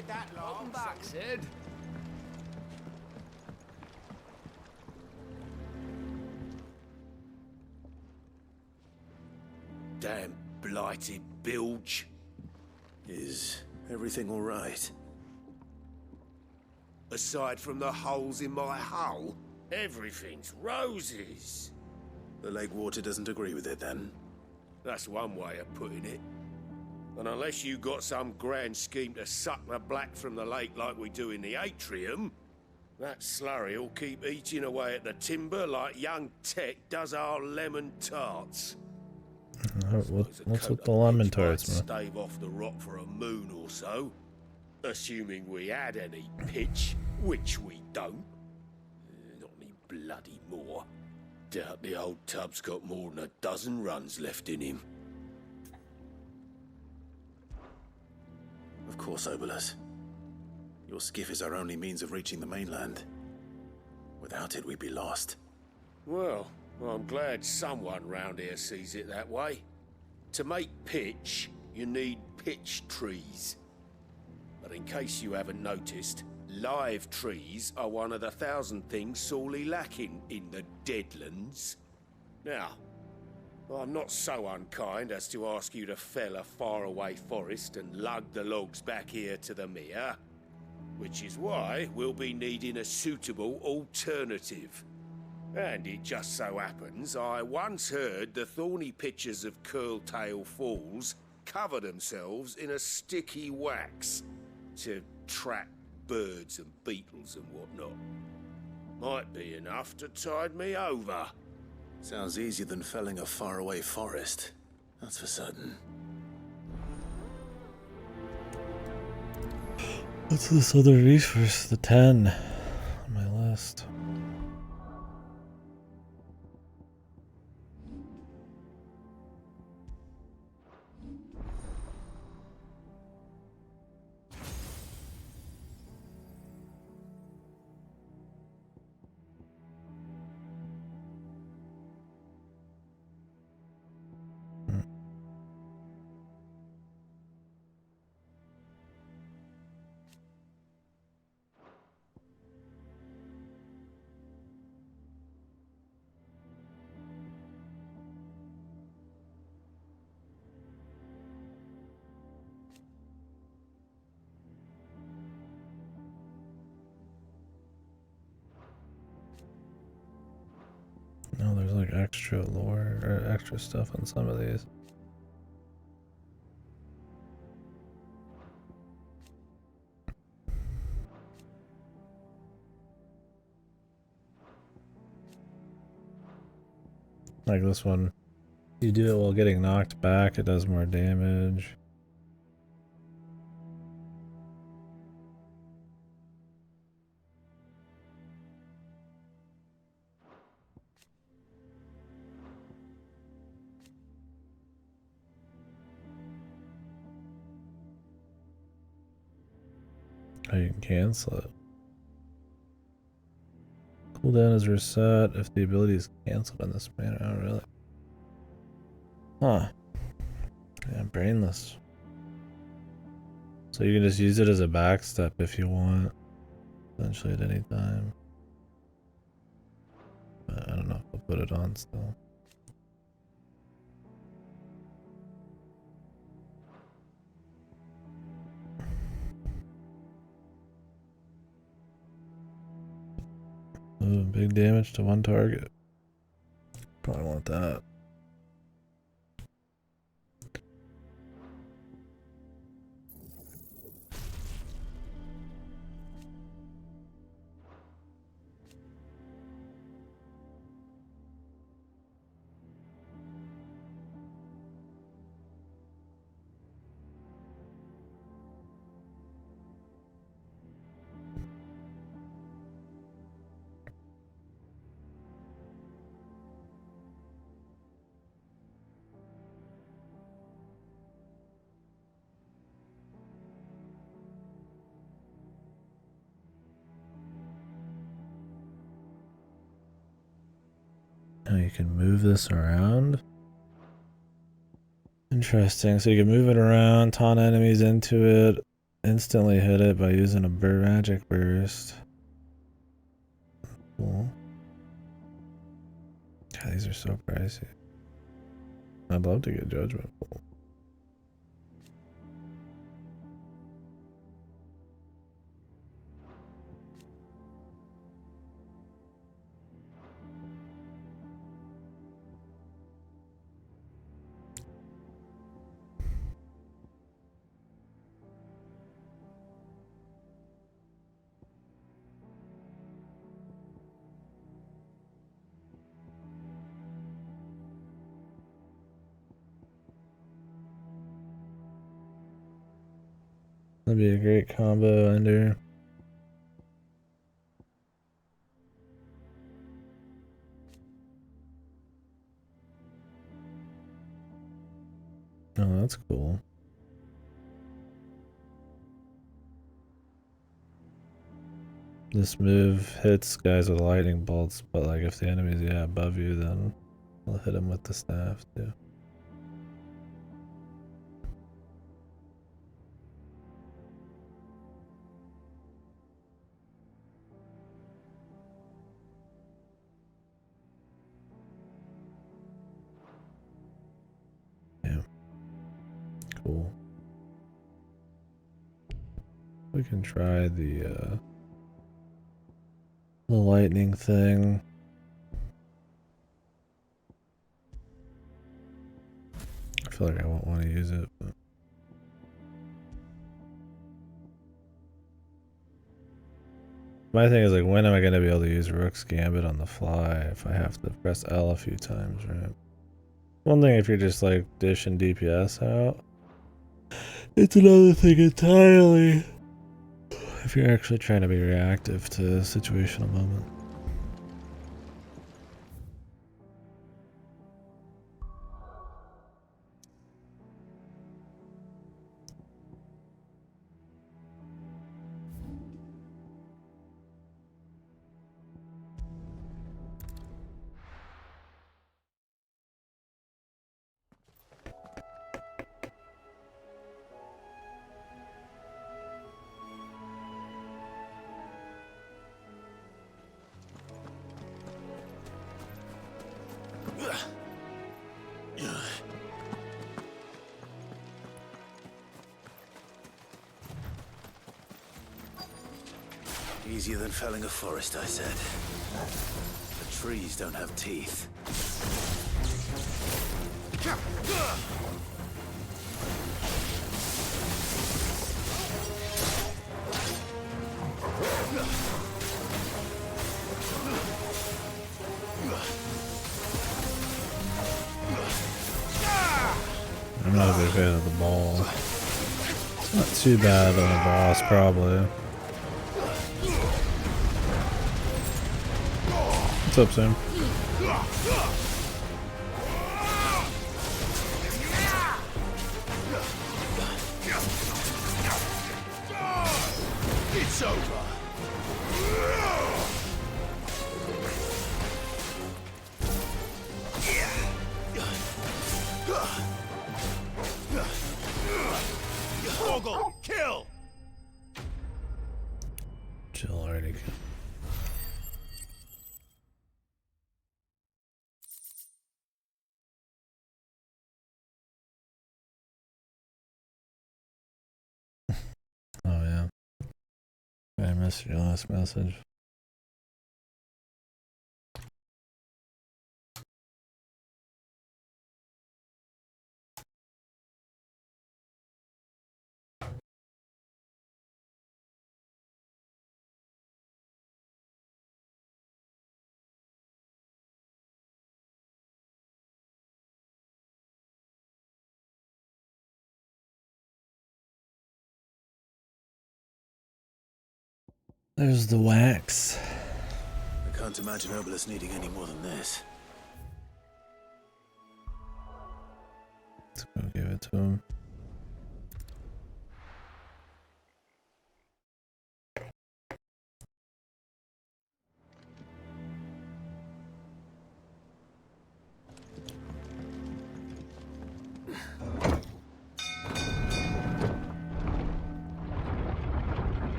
with that lot. Welcome back, Sid. Damn blighted bilge. Is everything all right? Aside from the holes in my hull, everything's roses. The lake water doesn't agree with it, then? That's one way of putting it. And unless you got some grand scheme to suck the black from the lake like we do in the atrium, that slurry'll keep eating away at the timber like young Tech does our lemon tarts. What's with the lemon tarts, man? Stave off the rock for a moon or so, assuming we had any pitch, which we don't. Not any bloody more. Doubt the old tub's got more than a dozen runs left in him. Of course, Obolus. Your skiff is our only means of reaching the mainland. Without it, we'd be lost. Well, I'm glad someone round here sees it that way. To make pitch, you need pitch trees. But in case you haven't noticed, live trees are one of the 1,000 things sorely lacking in the Deadlands. Now, I'm not so unkind as to ask you to fell a faraway forest and lug the logs back here to the mere, which is why we'll be needing a suitable alternative. And it just so happens I once heard the thorny pitchers of Curltail Falls cover themselves in a sticky wax to trap birds and beetles and whatnot. Might be enough to tide me over. Sounds easier than felling a faraway forest. That's for certain. What's this other resource? The 10 on my list. No, there's like extra lore or extra stuff on some of these. Like this one. You do it while getting knocked back, it does more damage. Oh, you can cancel it. Cooldown is reset if the ability is cancelled in this manner. Oh, really? Huh. Yeah, brainless. So you can just use it as a backstep if you want, essentially at any time. But I don't know if I'll put it on still. Ooh, big damage to one target. Probably want that. Now you can move this around. Interesting. So you can move it around, taunt enemies into it, instantly hit it by using a magic burst. Cool. God, these are so pricey. I'd love to get Judgment Bolt. That'd be a great combo ender. Oh, that's cool. This move hits guys with lightning bolts, but like if the enemy's above you, then I'll hit him with the staff too. Yeah. Cool. We can try the lightning thing. I feel like I won't want to use it, but my thing is like, when am I going to be able to use Rook's Gambit on the fly if I have to press L a few times, right? One thing if you're just like dishing DPS out. It's another thing entirely if you're actually trying to be reactive to a situational moment. Easier than felling a forest, I said. The trees don't have teeth. I'm not a big fan of the ball. It's not too bad on the boss, probably. What's up, Sam? It's over. Ogre, kill. Jill already killed. Oh yeah. I missed your last message. There's the wax. I can't imagine Obelisk needing any more than this. Let's go give it to him.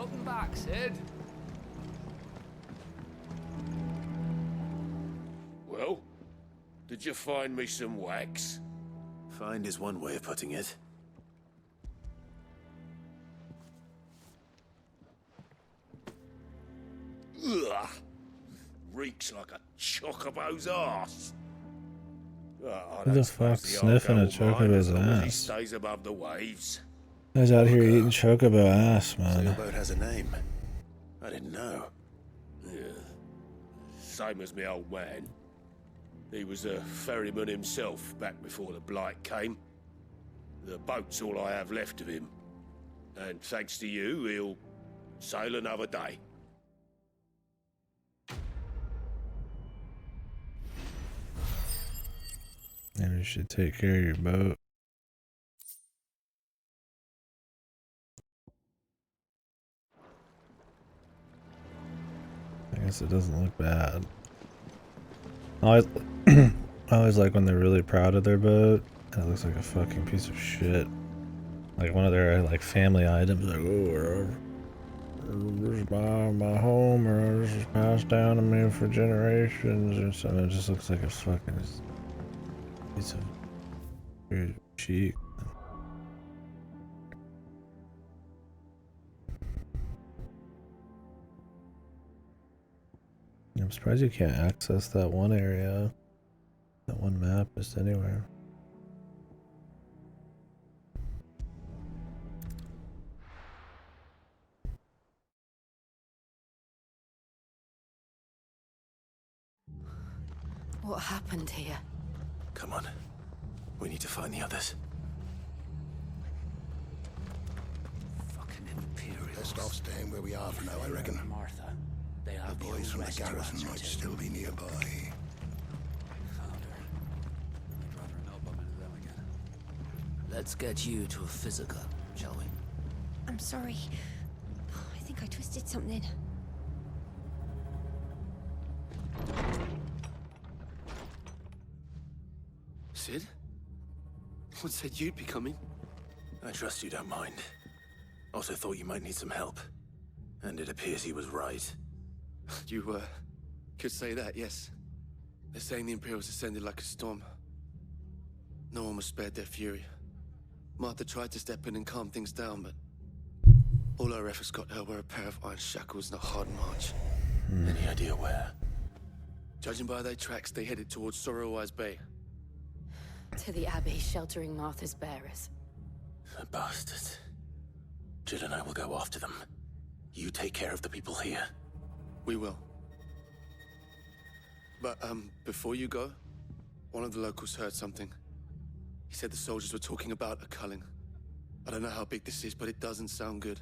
Welcome back, Sid. Well, did you find me some wax? Find is one way of putting it. Ugh! Reeks like a chocobo's arse. Who the fuck's sniffing a chocobo's ass? Stays above the waves. Guy's out here eating chocobo ass, man. Sailboat has a name. I didn't know. Yeah. Same as my old man. He was a ferryman himself back before the blight came. The boat's all I have left of him. And thanks to you, he'll sail another day. Maybe you should take care of your boat. I guess it doesn't look bad. I always like when they're really proud of their boat and it looks like a fucking piece of shit. Like one of their like family items, like, oh, this is my home, or this is passed down to me for generations, or something. It just looks like a fucking piece of weird cheek. I'm surprised you can't access that one area, that one map, just anywhere. What happened here? Come on. We need to find the others. Fucking Imperials. Best off staying where we are for now, I reckon. Martha. They The have boys from the garrison might still be nearby. Let's get you to a physical, shall we? I'm sorry. I think I twisted something. Sid? What said you'd be coming? I trust you don't mind. Also thought you might need some help. And it appears he was right. You, could say that, yes. They're saying the Imperials ascended like a storm. No one was spared their fury. Martha tried to step in and calm things down, but all our efforts got her were a pair of iron shackles and a hard march. Any idea where? Judging by their tracks, they headed towards Sorrowwise Bay. To the Abbey, sheltering Martha's bearers. The bastards. Jill and I will go after them. You take care of the people here. We will. But, before you go, one of the locals heard something. He said the soldiers were talking about a culling. I don't know how big this is, but it doesn't sound good.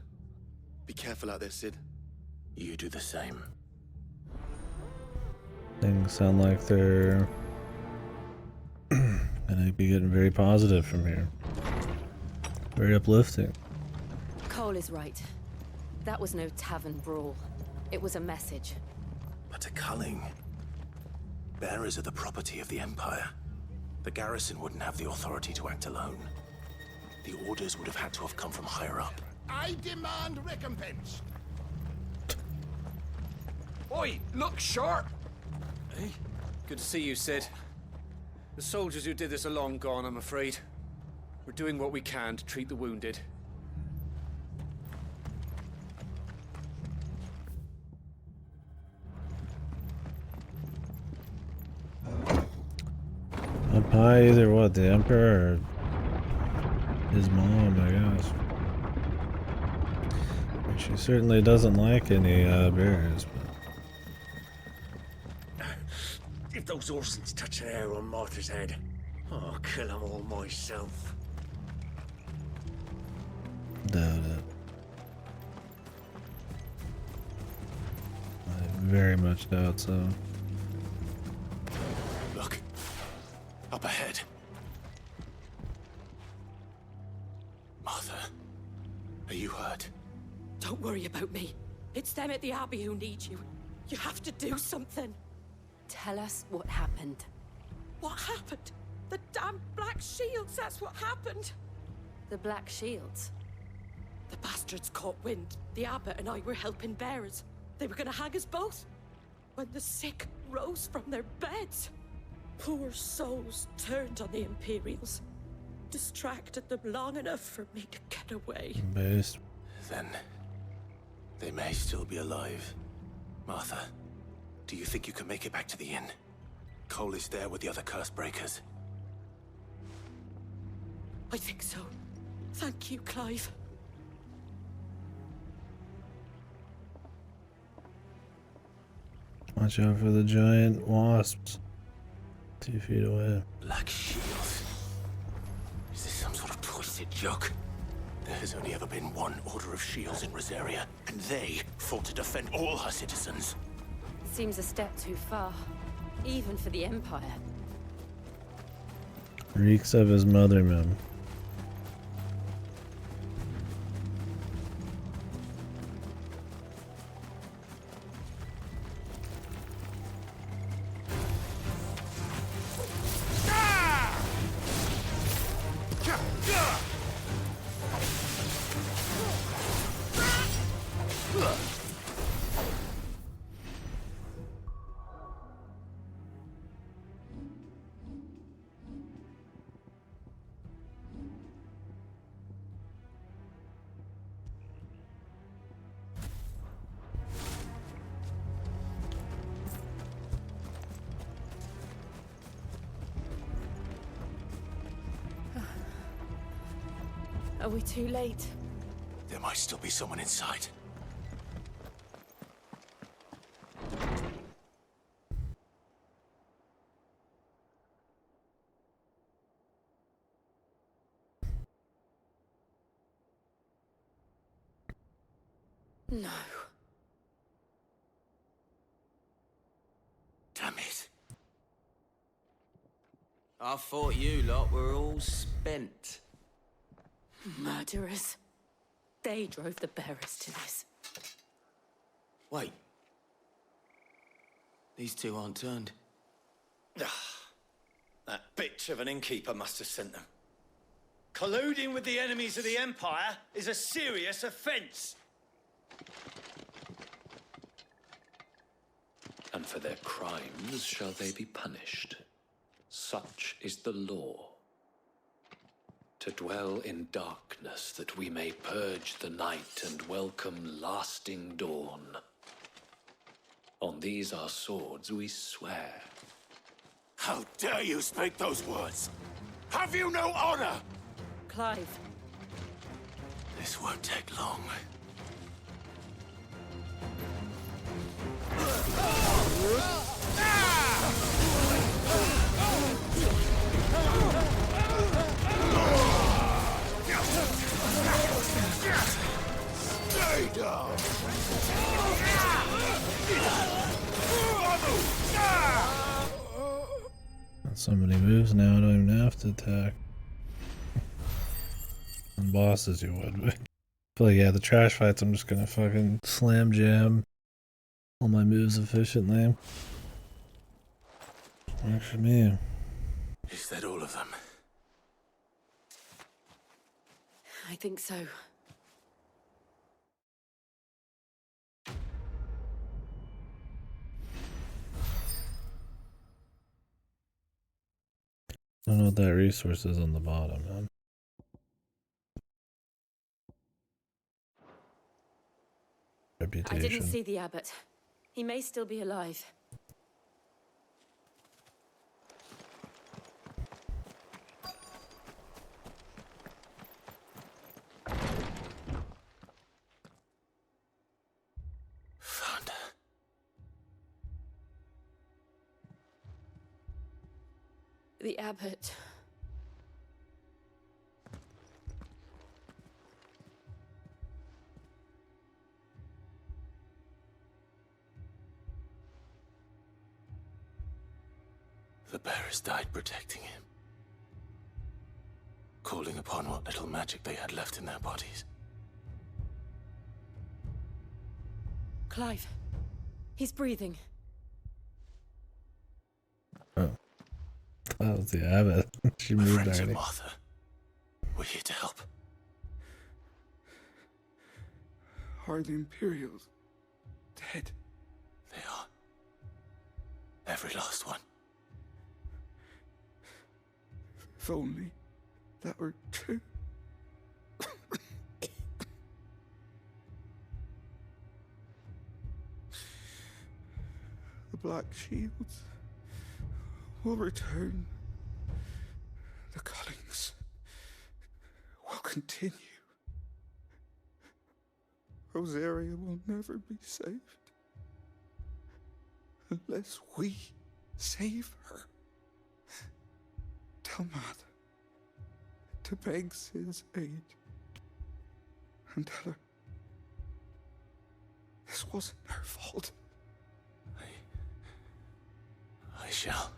Be careful out there, Sid. You do the same. Things sound like they're gonna be getting very positive from here. Very uplifting. Cole is right. That was no tavern brawl. It was a message. But a culling. Bearers are the property of the Empire. The garrison wouldn't have the authority to act alone. The orders would have had to have come from higher up. I demand recompense. Oi, look sharp! Hey, good to see you, Sid. The soldiers who did this are long gone, I'm afraid. We're doing what we can to treat the wounded. Up high, either what, the Emperor or his mom, I guess. She certainly doesn't like any bears, but... If those Orsons touch an hair on Martha's head, I'll kill them all myself. Doubt it. I very much doubt so. Look. Up ahead. Martha. Are you hurt? Don't worry about me. It's them at the Abbey who need you. You have to do something. Tell us what happened. What happened? The damn Black Shields, that's what happened. The Black Shields? The bastards caught wind. The abbot and I were helping bearers. They were gonna hang us both. When the sick rose from their beds, poor souls turned on the Imperials. Distracted them long enough for me to get away. Based. Then they may still be alive. Martha, do you think you can make it back to the inn? Cole is there with the other curse breakers. I think so. Thank you, Clive. Watch out for the giant wasps. 2 feet away. Black shields. Is this some sort of twisted joke? There has only ever been one order of shields in Rosaria, and they fought to defend all her citizens. Seems a step too far, even for the Empire. Reeks of his mother, man. Are we too late? There might still be someone inside. No. Damn it. I thought you lot were all spent. Murderers. They drove the bearers to this. Wait. These two aren't turned. That bitch of an innkeeper must have sent them. Colluding with the enemies of the Empire is a serious offense. And for their crimes shall they be punished. Such is the law. To dwell in darkness that we may purge the night and welcome lasting dawn. On these our swords we swear. How dare you speak those words? Have you no honor? Clive. This won't take long. Stay down! Got so many moves now, I don't even have to attack. On bosses you would, but yeah, the trash fights I'm just gonna fucking slam jam all my moves efficiently. Works for me. Is that all of them? I think so. I don't know what that resource is on the bottom, man. Reputation. I didn't see the abbot. He may still be alive. Found her. The abbot. The bearers died protecting him. Calling upon what little magic they had left in their bodies. Clive. He's breathing. Oh. That was the abbot. She moved Friends of already. Martha. We're here to help. Empire, the Imperials, dead. They are. Every last one. If only that were true. The Black Shields will return. The cullings will continue. Rosaria will never be saved unless we save her. Tell Matt to beg Sid's aid and tell her this wasn't her fault. I shall.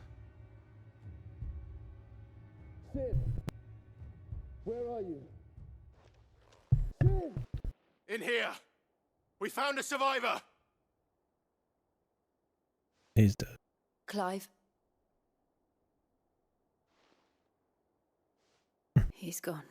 Sid! Where are you? Sid! In here! We found a survivor! He's dead. Clive. He's gone.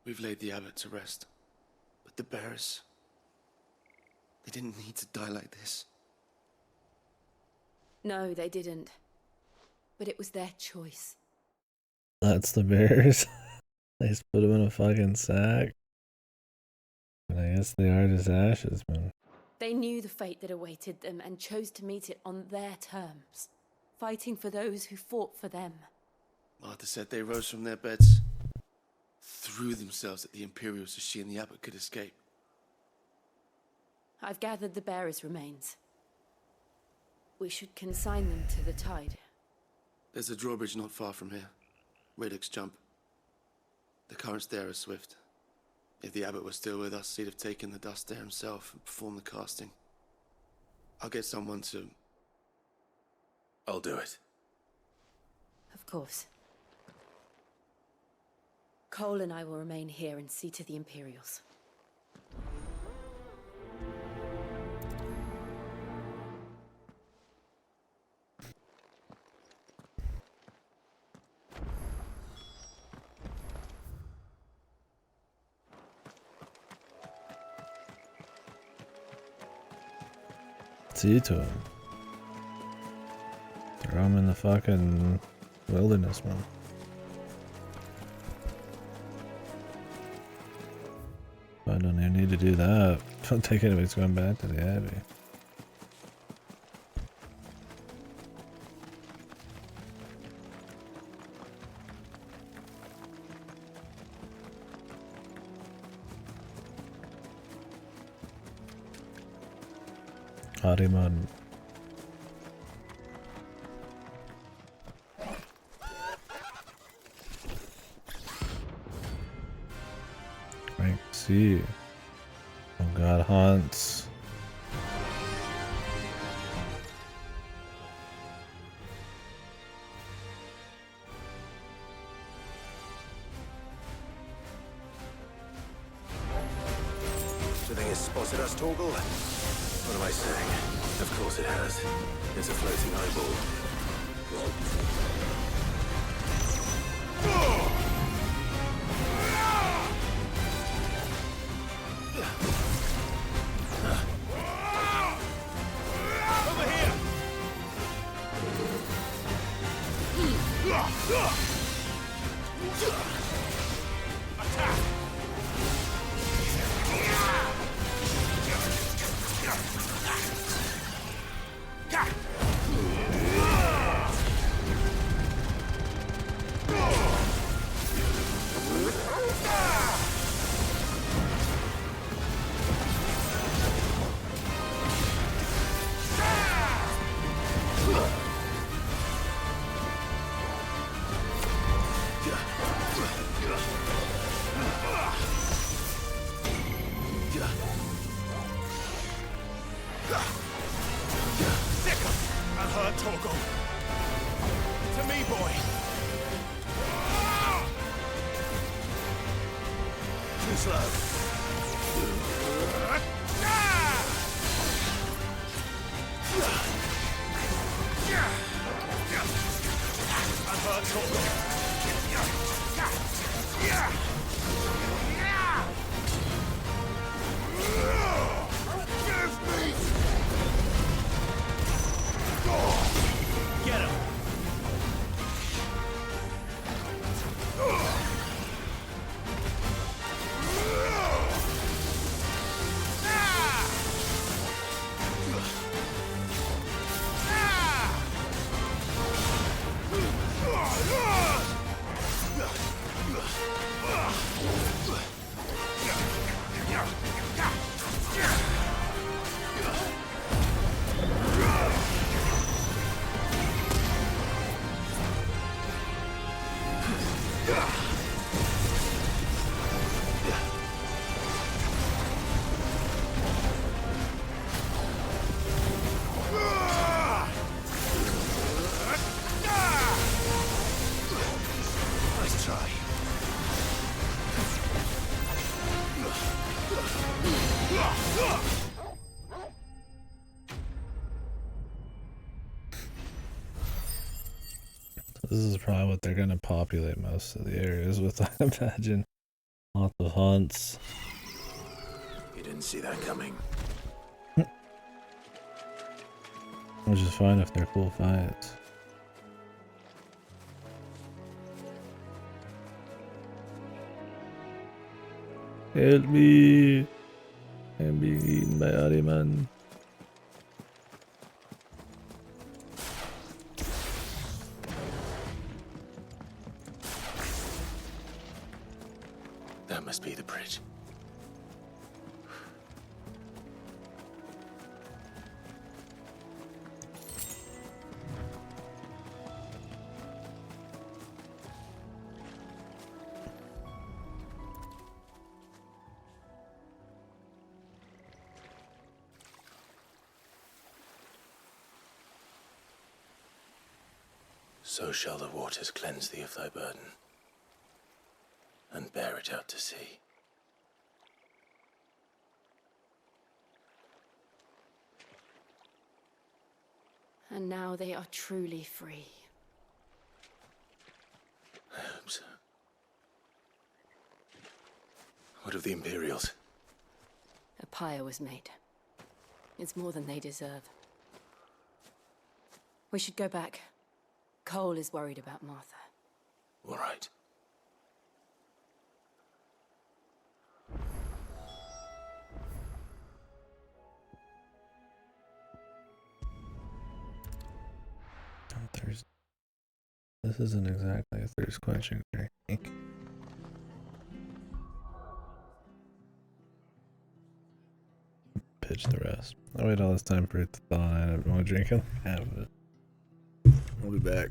We've laid the abbot to rest. But the bearers... they didn't need to die like this. No, they didn't. But it was their choice. That's the bears. They just put him in a fucking sack. And I guess they are just ashes, man. They knew the fate that awaited them and chose to meet it on their terms, fighting for those who fought for them. Martha said they rose from their beds, threw themselves at the Imperials so she and the abbot could escape. I've gathered the bearers' remains. We should consign them to the tide. There's a drawbridge not far from here. Radix Jump. The currents there are swift. If the abbot was still with us, he'd have taken the dust there himself and performed the casting. I'll get someone to... I'll do it. Of course. Cole and I will remain here and see to the Imperials. See to him. Throw him in the fucking wilderness, man. I don't even need to do that. Don't think anybody's going back to the Abbey. Hariman. Rank C. Oh god, haunts. Do you think it's spotted us, Torgal? What am I saying? Of course it has. It's a floating eyeball. Over here! Attack! That hurt, Torgal. To me, boy. Too slow. Get him! Nice try. This is probably what they're gonna populate most of the areas with, I imagine. Lots of hunts. You didn't see that coming. Which is fine if they're cool fights. Help me! I'm being eaten by Ariman. That must be the bridge. So shall the waters cleanse thee of thy burden, and bear it out to sea. And now they are truly free. I hope so. What of the Imperials? A pyre was made. It's more than they deserve. We should go back. Cole is worried about Martha. All right. This isn't exactly a thirst quenching drink. Pitch the rest. I wait all this time for it to thaw and I'm only drinking half of it. I'll be back.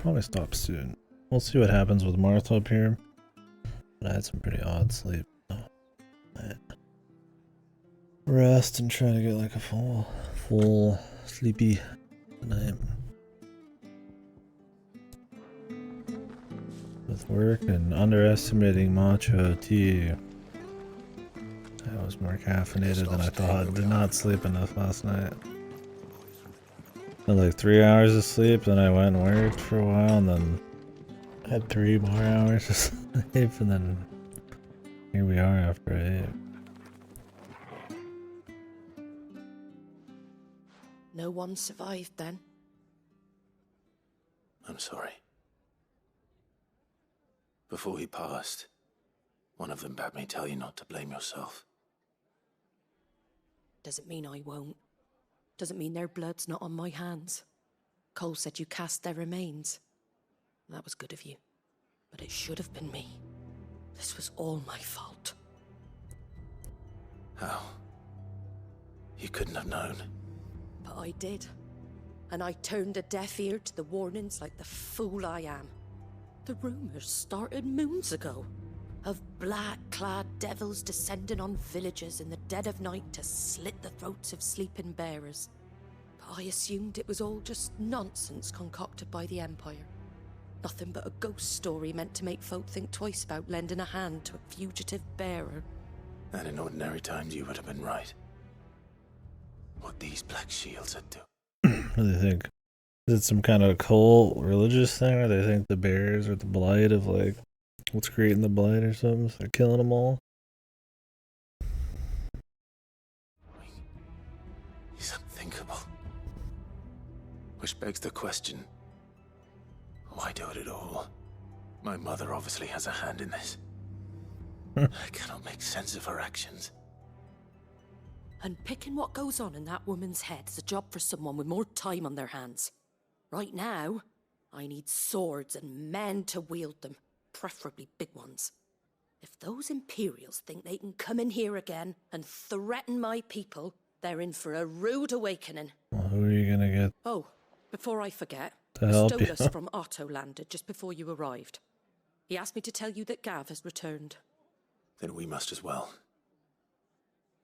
probably stop soon. We'll see what happens with Martha up here. But I had some pretty odd sleep. Rest and try to get like a full sleepy night. With work and underestimating matcha tea. I was more caffeinated than I thought. Did not sleep enough last night. Had like 3 hours of sleep, then I went and worked for a while, and then had 3 more hours of sleep, and then here we are after 8. No one survived then. I'm sorry. Before he passed, one of them bade me tell you not to blame yourself. Doesn't mean I won't. Doesn't mean their blood's not on my hands. Cole said you cast their remains. That was good of you. But it should have been me. This was all my fault. How? You couldn't have known. But I did. And I turned a deaf ear to the warnings like the fool I am. The rumors started moons ago. Of black-clad devils descending on villages in the dead of night to slit the throats of sleeping bearers. But I assumed it was all just nonsense concocted by the Empire. Nothing but a ghost story meant to make folk think twice about lending a hand to a fugitive bearer. And in ordinary times you would have been right. What these black shields would do. What do they think? Is it some kind of cult religious thing, or they think the bears are the blight of like what's creating the blight or something? So they're killing them all. He's unthinkable. Which begs the question, why do it at all? My mother obviously has a hand in this. I cannot make sense of her actions. And picking what goes on in that woman's head is a job for someone with more time on their hands. Right now, I need swords and men to wield them, preferably big ones. If those Imperials think they can come in here again and threaten my people, they're in for a rude awakening. Well, who are you gonna get? Oh, before I forget, To help you. Stolas from Otto landed just before you arrived. He asked me to tell you that Gav has returned. Then we must as well.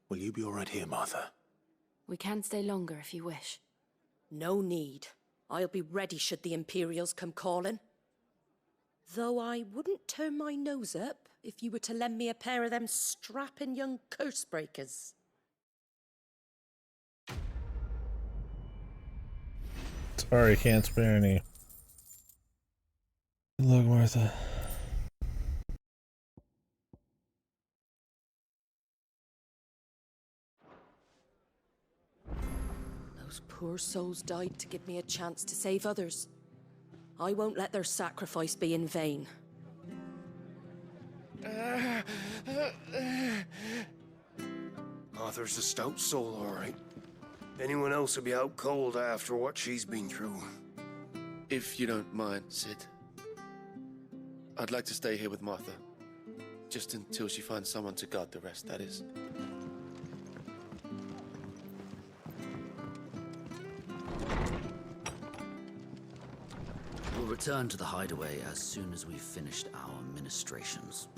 Will you be all right here, Martha? We can stay longer if you wish. No need. I'll be ready should the Imperials come calling. Though I wouldn't turn my nose up if you were to lend me a pair of them strapping young curse breakers. Sorry, can't spare any. Good luck, Martha. Those poor souls died to give me a chance to save others. I won't let their sacrifice be in vain. Arthur's a stout soul, all right. Anyone else would be out cold after what she's been through. If you don't mind, Sid. I'd like to stay here with Martha. Just until she finds someone to guard the rest, that is. We'll return to the hideaway as soon as we've finished our ministrations.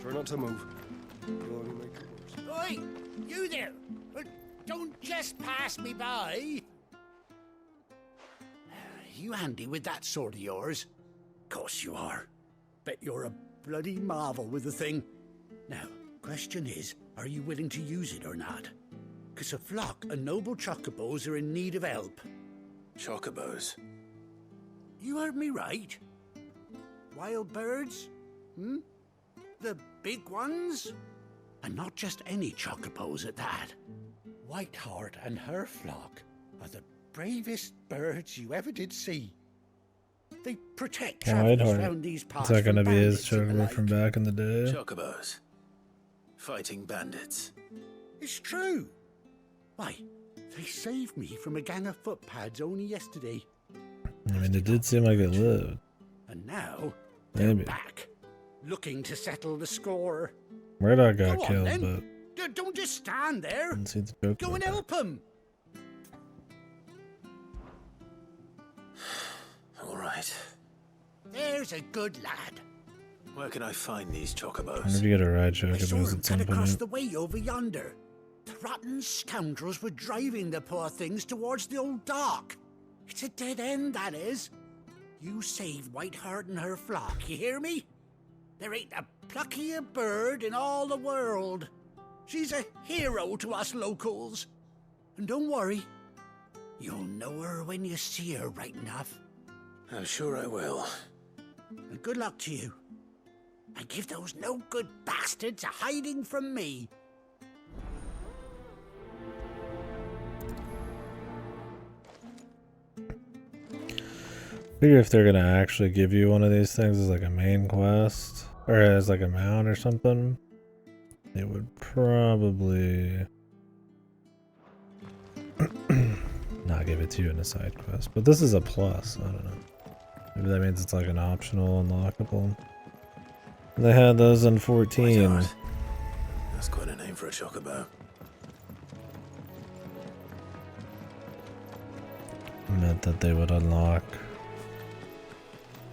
Try not to move. You'll only make it worse. Oi! You there! Don't just pass me by! You handy with that sword of yours? Course you are. Bet you're a bloody marvel with the thing. Now, question is, are you willing to use it or not? 'Cause a flock of noble chocobos are in need of help. Chocobos? You heard me right. Wild birds? Hmm? The big ones? And not just any chocobos at that. Whiteheart and her flock are the bravest birds you ever did see. They protect travelers round these parts. Is that gonna from be his bandits and the chocobo like. from back in the day? Chocobos. Fighting bandits. It's true. Why, they saved me from a gang of footpads only yesterday. I mean, it did seem like it lived. And now, Maybe. they're back, looking to settle the score. Murdoch got Go on, killed, then. but don't just stand there. Didn't see the joke. Go and help him. All right. There's a good lad. Where can I find these I chocobos? wonder if you get a ride I saw chocobos him at some cut across point. the way over yonder. The rotten scoundrels were driving the poor things towards the old dock. It's a dead end, that is. You save Whiteheart and her flock, you hear me? There ain't a pluckier bird in all the world. She's a hero to us locals. And don't worry, you'll know her when you see her right enough. I'm sure I will. And good luck to you. And give those no-good bastards a hiding from me. Figure if they're gonna actually give you one of these things as like a main quest or as like a mount or something, they would probably not give it to you in a side quest. But this is a plus. I don't know. Maybe that means it's like an optional unlockable. They had those in 14. That's quite a name for a chocobo. Meant that they would unlock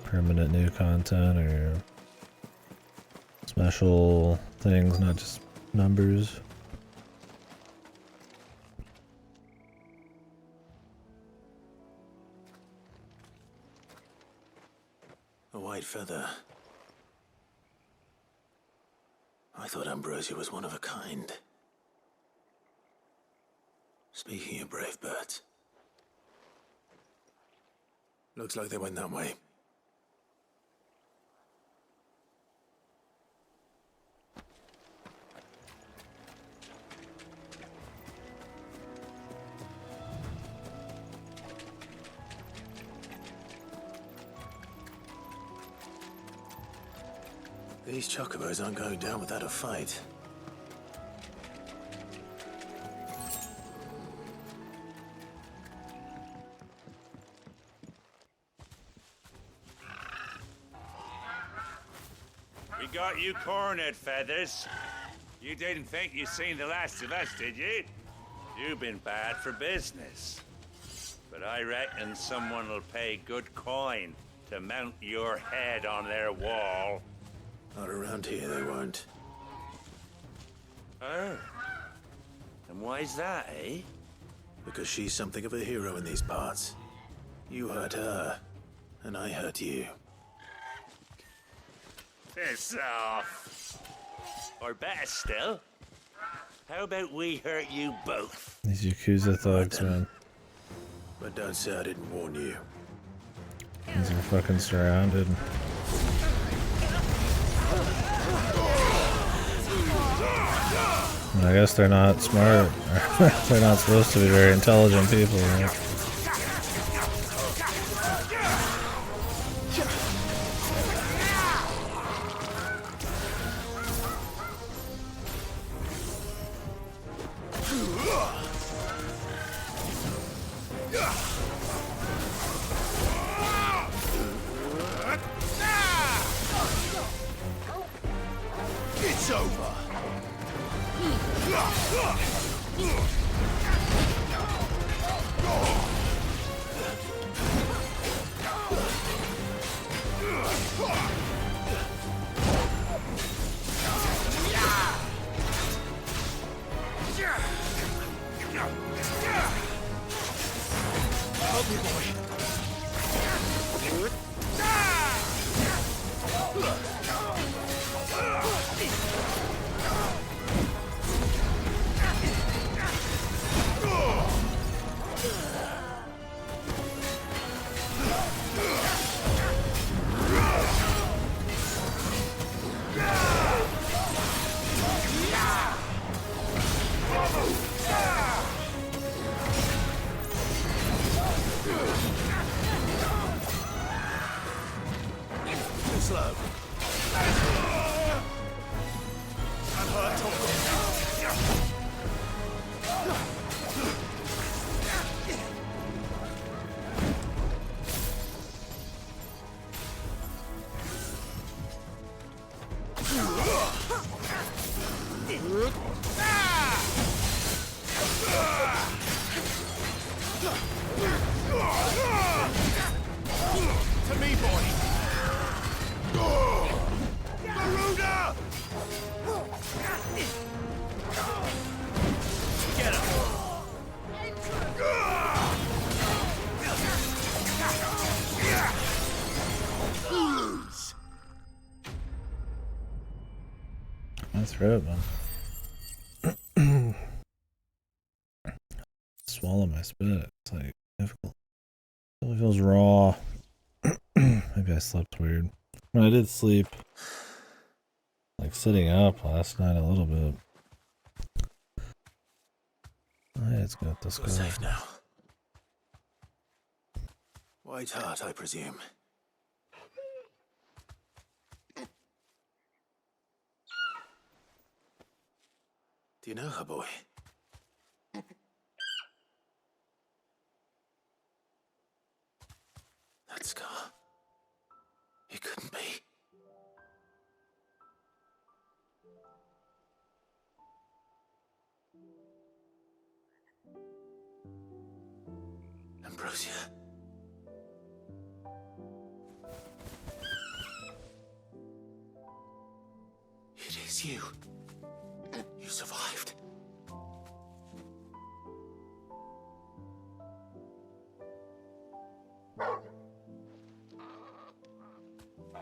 permanent new content or special things, not just numbers. A white feather. I thought Ambrosia was one of a kind. Speaking of brave birds. Looks like they went that way. These chocobos aren't going down without a fight. We got you cornered, Feathers. You didn't think you seen the last of us, did you? You've been bad for business. But I reckon someone will pay good coin to mount your head on their wall. Not around here, they won't. Oh. And why's that, eh? Because she's something of a hero in these parts. You hurt her, and I hurt you. Piss off. Or better still, how about we hurt you both? These Yakuza thugs, man. But don't say I didn't warn you. These are fucking surrounded. I guess they're not smart. They're not supposed to be very intelligent people, right? It's over. Help me, boy. Slow. I'm hurt, boy! Garuda! Get him! That's right, man. Swallow my spit. It's like difficult. It feels raw. Maybe I slept weird. I mean, I did sleep like sitting up last night a little bit. Oh, yeah, it's got this We're safe now. White Hart, I presume. Do you know her, boy? That scar. It couldn't be. Ambrosia. It is you. You survived.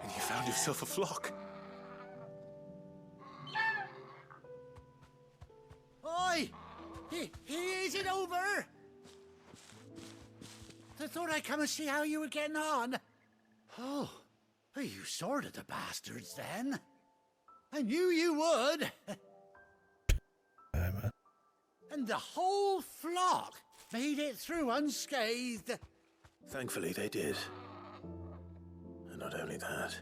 And you found yourself a flock. Oi! Is it over? I thought I'd come and see how you were getting on. Oh, you sorted the bastards then. I knew you would. And the whole flock made it through unscathed. Thankfully, they did. And not only that.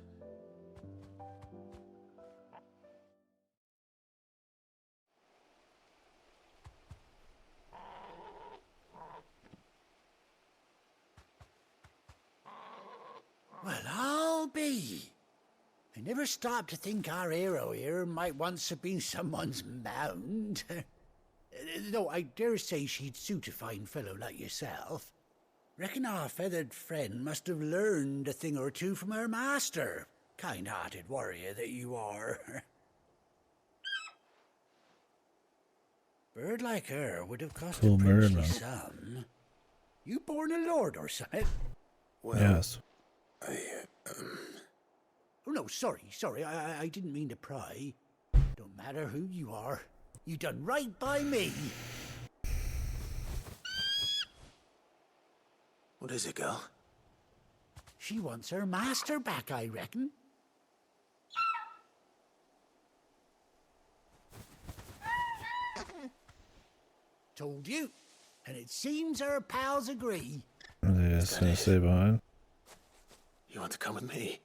Well, I'll be. I never stopped to think our hero here might once have been someone's mount. Though I dare say she'd suit a fine fellow like yourself. Reckon our feathered friend must have learned a thing or two from her master. Kind-hearted warrior that you are. Bird like her would have cost Cool a bird, princely man. sum. You born a lord or something? Well, Yes. Oh, no, sorry. I didn't mean to pry. Don't matter who you are. You done right by me. What is it, girl? She wants her master back, I reckon. Told you. And it seems her pals agree. Are they just gonna stay behind? You want to come with me?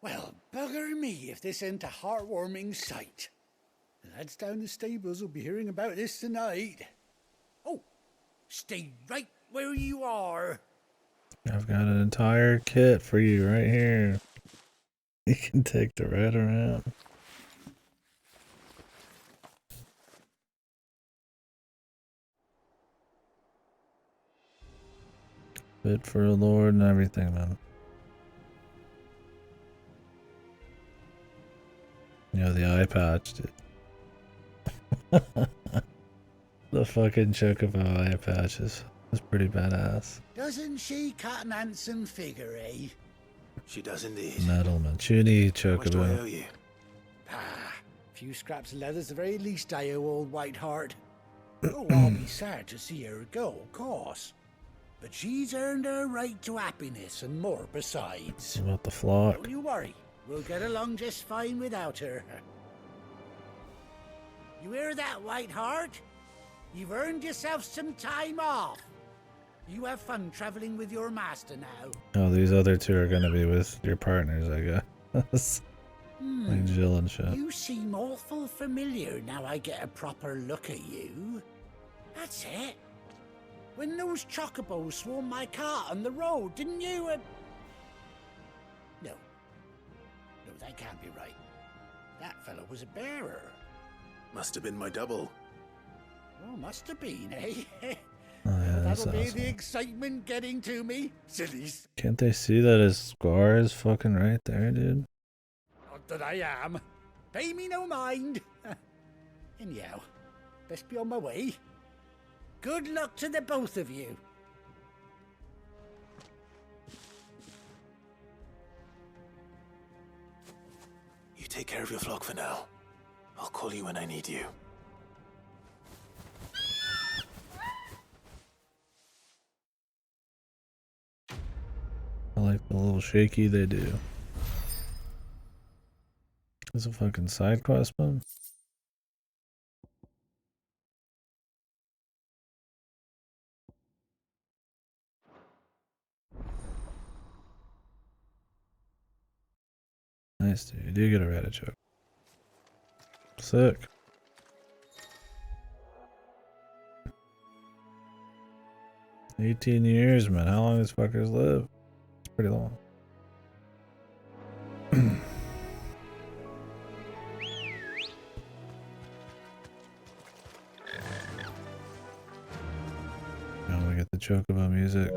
Well, bugger me if this ain't a heartwarming sight. The lads down the stables will be hearing about this tonight. Oh, stay right where you are. I've got an entire kit for you right here. You can take the rat around. Fit for a lord and everything, man. You know, the eye patch, dude. The fucking chocobo eye patch is pretty badass. Doesn't she cut an handsome figure, eh? She does indeed. Metalman. Chuny How much do I owe chocobo. you? Few scraps of leather's the very least I owe old Whiteheart. Oh, I'll be sad to see her go, of course. But she's earned her right to happiness and more besides. What about the flock? Don't you worry. We'll get along just fine without her. You hear that, Whiteheart? You've earned yourself some time off. You have fun traveling with your master now. Oh, these other two are gonna be with your partners, I guess. Like Jill and shit. You seem awful familiar now I get a proper look at you. That's it. When those chocobos swarmed my cart on the road, didn't you? No. No, that can't be right. That fellow was a bearer. Must have been my double. Oh, must have been, eh? Oh yeah, That'll be asshole. the excitement getting to me, sillies. Can't they see that his scar is fucking right there, dude? Not that I am. Pay me no mind. Anyhow, best be on my way. Good luck to the both of you. You take care of your flock for now. I'll call you when I need you. I like the little shaky they do. There's a fucking side quest one. Nice, dude. You do get a Radichoke. Sick. $18 man. How long does fuckers live? It's pretty long. Now we get the Chocobo music.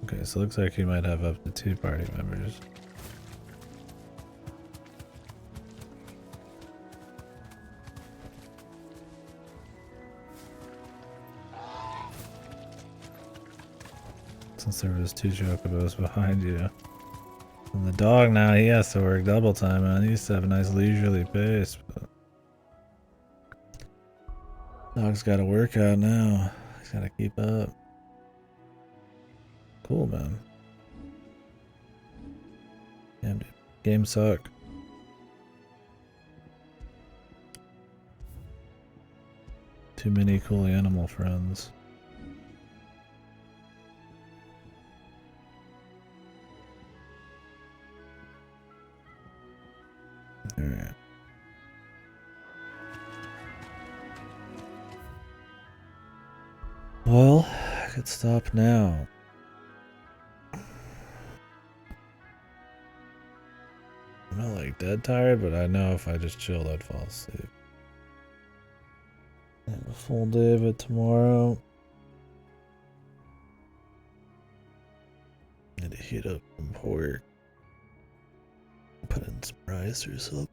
Okay, so it looks like he might have up to 2 party members. Since there was 2 Chocobos behind you. And the dog now, he has to work double time, man. He used to have a nice leisurely pace, but dog's gotta work out now. He's gotta keep up. Cool, man. Damn, dude. Game suck. Too many cool animal friends. Alright. Well, I could stop now. I'm not like dead tired, but I know if I just chilled, I'd fall asleep. I have a full day of it tomorrow. Need to heat up some pork. Put in some rice or something.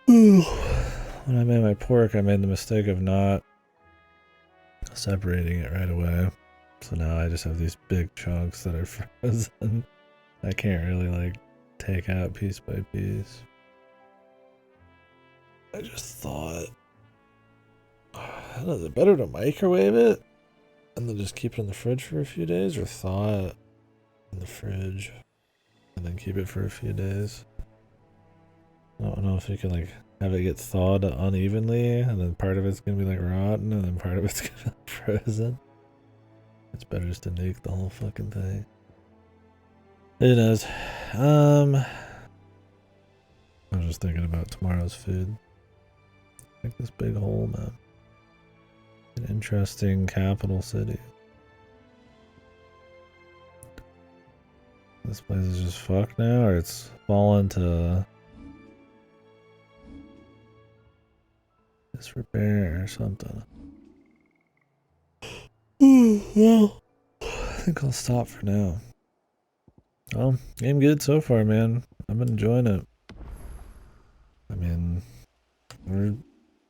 When I made my pork, I made the mistake of not separating it right away. So now I just have these big chunks that are frozen. I can't really like take out piece by piece. I just thought, is it better to microwave it and then just keep it in the fridge for a few days, or thaw it in the fridge and then keep it for a few days? I don't know if you can like have it get thawed unevenly and then part of it's gonna be like rotten and then part of it's gonna be frozen. It's better just to nuke the whole fucking thing. Who knows? I was just thinking about tomorrow's food. Like this big hole, man. An interesting capital city. This place is just fucked now, or it's fallen to disrepair or something. Well, I think I'll stop for now. Well, game good so far, man. I've been enjoying it. I mean, we're,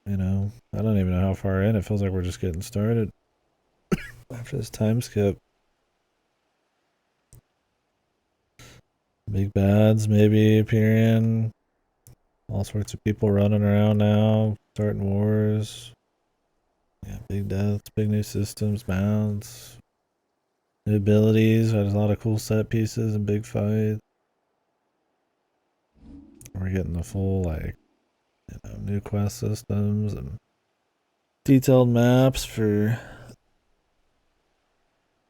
you know, I don't even know how far in. It feels like we're just getting started after this time skip. Big bads maybe appearing. All sorts of people running around now, starting wars. Yeah, big deaths, big new systems, mounts, new abilities. There's a lot of cool set pieces and big fights. We're getting the full, like, you know, new quest systems and detailed maps for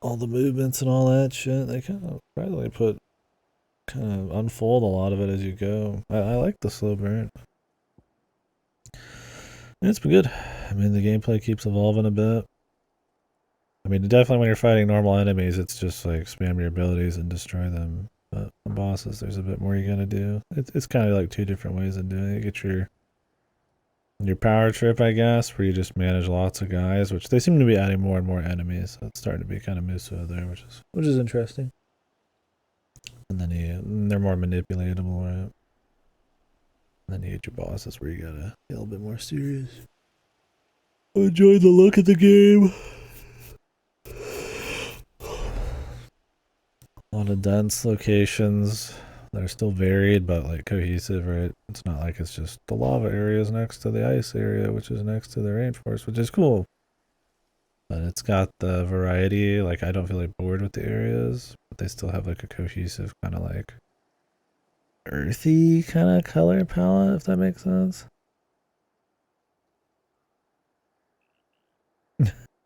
all the movements and all that shit. They kind of probably kind of unfold a lot of it as you go. I like the slow burn. It's been good. I mean, the gameplay keeps evolving a bit. I mean, definitely when you're fighting normal enemies, it's just like spam your abilities and destroy them. But on bosses, there's a bit more you gotta do. It's kind of like 2 different ways of doing it. Get your your power trip, I guess, where you just manage lots of guys, which they seem to be adding more and more enemies. So it's starting to be kind of Muso there, which is interesting. And then they're more manipulatable, right? And then you get your bosses where you gotta be a little bit more serious. I enjoy the look of the game. A lot of dense locations that are still varied but like cohesive, right? It's not like it's just the lava areas next to the ice area, which is next to the rainforest, which is cool. But it's got the variety. Like, I don't feel like bored with the areas, but they still have like a cohesive kind of like earthy kind of color palette, if that makes sense.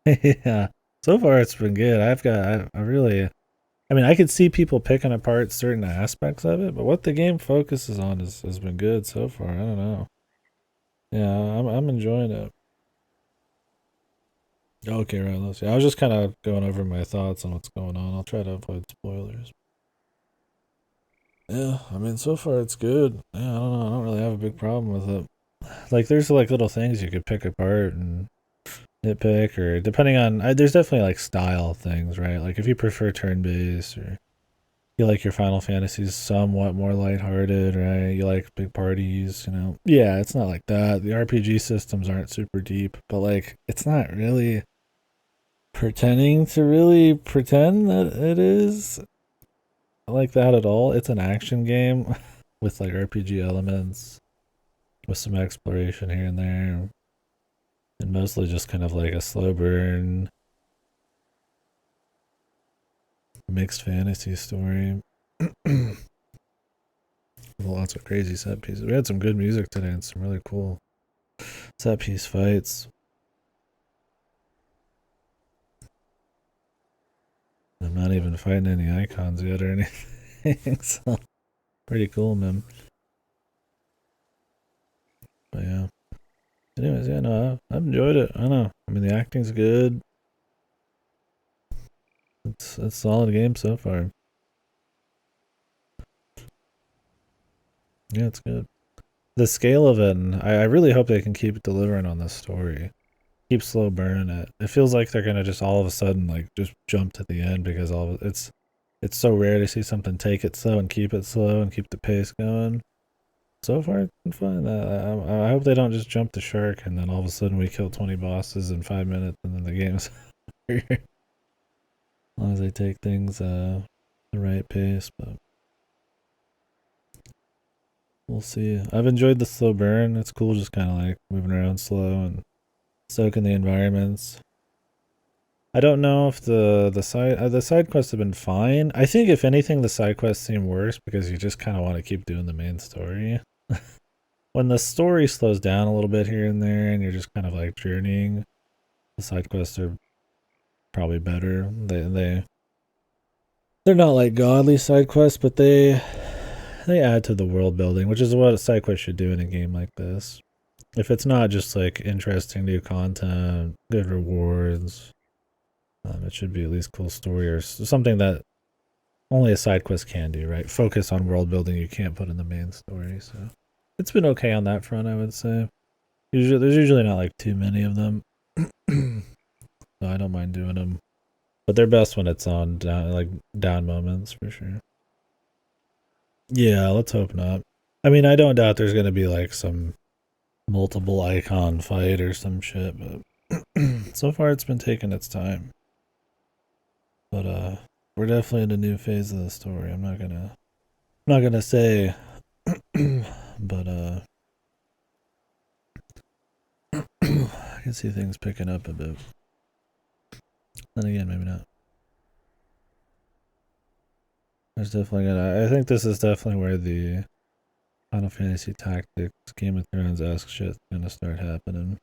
Yeah. So far it's been good. I really, I mean, I could see people picking apart certain aspects of it, but what the game focuses on has been good so far. I don't know. Yeah, I'm enjoying it. Okay, right, let's see. I was just kind of going over my thoughts on what's going on. I'll try to avoid spoilers. Yeah, I mean, so far it's good. Yeah, I don't know. I don't really have a big problem with it. Like, there's like little things you could pick apart and nitpick, or depending on, there's definitely like style things, right? Like if you prefer turn-based, or you like your Final Fantasies somewhat more lighthearted, right? You like big parties, you know? Yeah, it's not like that. The RPG systems aren't super deep, but like it's not really pretending to really pretend that it is like that at all. It's an action game with like RPG elements, with some exploration here and there, and mostly just kind of like a slow burn mixed fantasy story. Lots of crazy set pieces. We had some good music today and some really cool set piece fights. I'm not even fighting any icons yet or anything, so pretty cool, man. But yeah. Anyways, yeah, no, I've enjoyed it. I don't know. I mean, the acting's good. It's a solid game so far. Yeah, it's good. The scale of it, and I really hope they can keep delivering on this story. Keep slow burning it. It feels like they're gonna just all of a sudden like just jump to the end, because it's so rare to see something take it slow and keep it slow and keep the pace going. So far, it's been fun. I hope they don't just jump the shark and then all of a sudden we kill 20 bosses in 5 minutes and then the game's over. As long as they take things the right pace, but we'll see. I've enjoyed the slow burn. It's cool just kind of like moving around slow and soaking the environments. I don't know if the side quests have been fine. I think if anything the side quests seem worse because you just kind of want to keep doing the main story. When the story slows down a little bit here and there and you're just kind of like journeying, the side quests are probably better. They're not like godly side quests, but they add to the world building, which is what a side quest should do in a game like this. If it's not just like interesting new content, good rewards, it should be at least cool story or something that only a side quest can do, right? Focus on world building you can't put in the main story. So it's been okay on that front, I would say. There's usually not like too many of them. So I don't mind doing them. But they're best when it's on down moments for sure. Yeah, let's hope not. I mean, I don't doubt there's gonna be like some multiple icon fight or some shit, but so far it's been taking its time. But we're definitely in a new phase of the story. I'm not gonna say but I can see things picking up a bit. Then again, maybe not. There's definitely I think this is definitely where the Final Fantasy Tactics, Game of Thrones-esque shit's gonna start happening.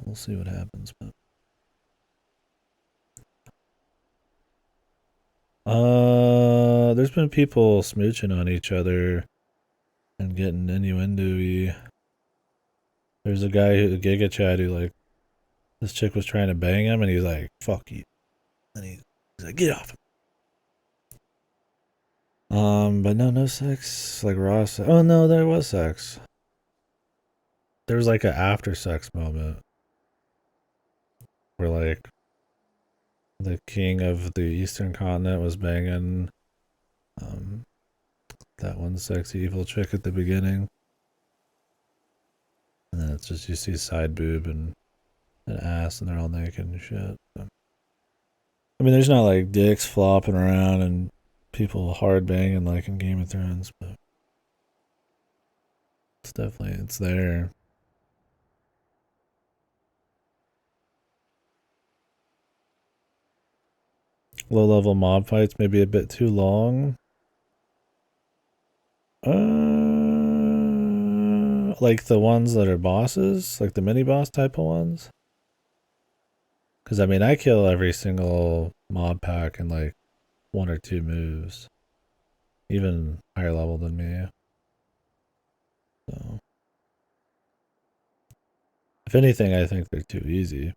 We'll see what happens, but there's been people smooching on each other and getting innuendo-y. There's a guy who Giga Chad who like this chick was trying to bang him and he's like, fuck you. And he's like, get off him. But no sex, like raw sex. Oh no, there was sex. There was like an after sex moment where like the king of the eastern continent was banging that one sexy evil chick at the beginning. And then it's just you see side boob and an ass and they're all naked and shit. So. I mean, there's not like dicks flopping around and people hard banging like in Game of Thrones, but it's there. Low level mob fights may be a bit too long. Like the ones that are bosses, like the mini boss type of ones. Because I mean, I kill every single mob pack in like 1 or 2 moves, even higher level than me. So, if anything, I think they're too easy.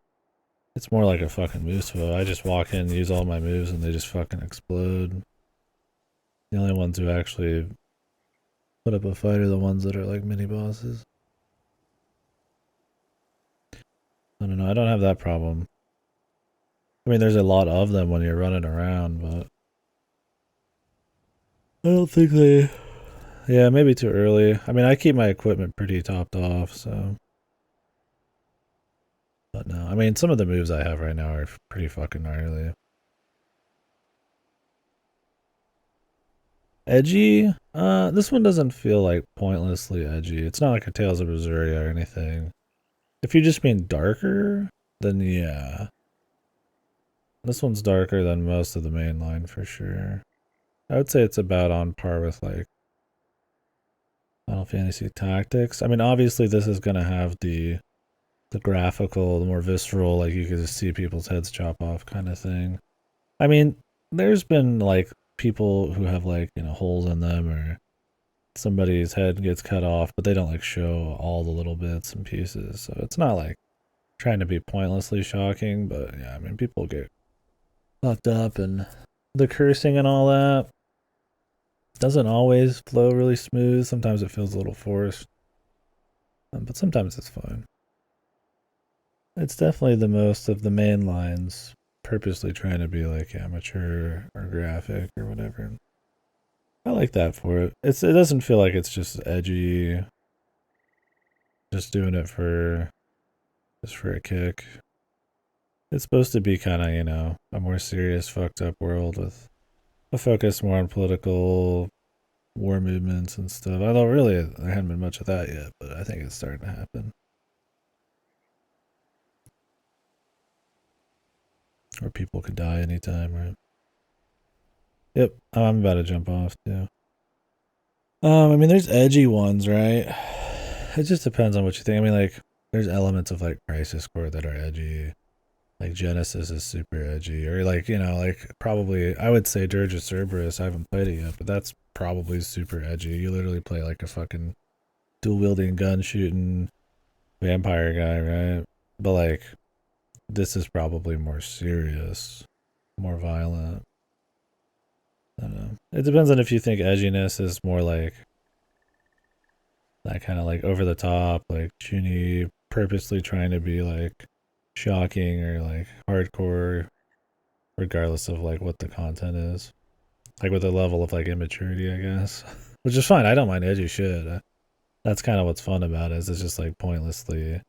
It's more like a fucking Muso. I just walk in, use all my moves, and they just fucking explode. The only ones who actually put up a fight are the ones that are like mini bosses. I don't know. I don't have that problem. I mean, there's a lot of them when you're running around, but I don't think they. Yeah, maybe too early. I mean, I keep my equipment pretty topped off, so. But no, I mean, some of the moves I have right now are pretty fucking gnarly. Edgy? This one doesn't feel like pointlessly edgy. It's not like a Tales of Berseria or anything. If you just mean darker, then yeah. This one's darker than most of the main line for sure. I would say it's about on par with like Final Fantasy Tactics. I mean, obviously this is gonna have the graphical, the more visceral, like you could just see people's heads chop off kind of thing. I mean, there's been like people who have like, you know, holes in them or somebody's head gets cut off, but they don't like show all the little bits and pieces. So it's not like trying to be pointlessly shocking, but yeah, I mean, people get fucked up and the cursing and all that doesn't always flow really smooth. Sometimes it feels a little forced, but sometimes it's fine. It's definitely the most of the main lines purposely trying to be like amateur or graphic or whatever. I like that for it. It doesn't feel like it's just edgy, just doing it for a kick. It's supposed to be kind of, you know, a more serious, fucked up world with a focus more on political war movements and stuff. Although really there hadn't been much of that yet, but I think it's starting to happen. Or people could die anytime, right? Yep, I'm about to jump off too. I mean, there's edgy ones, right? It just depends on what you think. I mean, like, there's elements of like Crisis Core that are edgy. Like Genesis is super edgy, or like, you know, like probably I would say Dirge of Cerberus. I haven't played it yet, but that's probably super edgy. You literally play like a fucking dual wielding gun shooting vampire guy, right? But like, this is probably more serious, more violent. I don't know. It depends on if you think edginess is more like that kind of like over the top, like Chuny purposely trying to be like shocking or like hardcore, regardless of like what the content is. Like with a level of like immaturity, I guess. Which is fine. I don't mind edgy shit. That's kind of what's fun about it. Is it's just like pointlessly,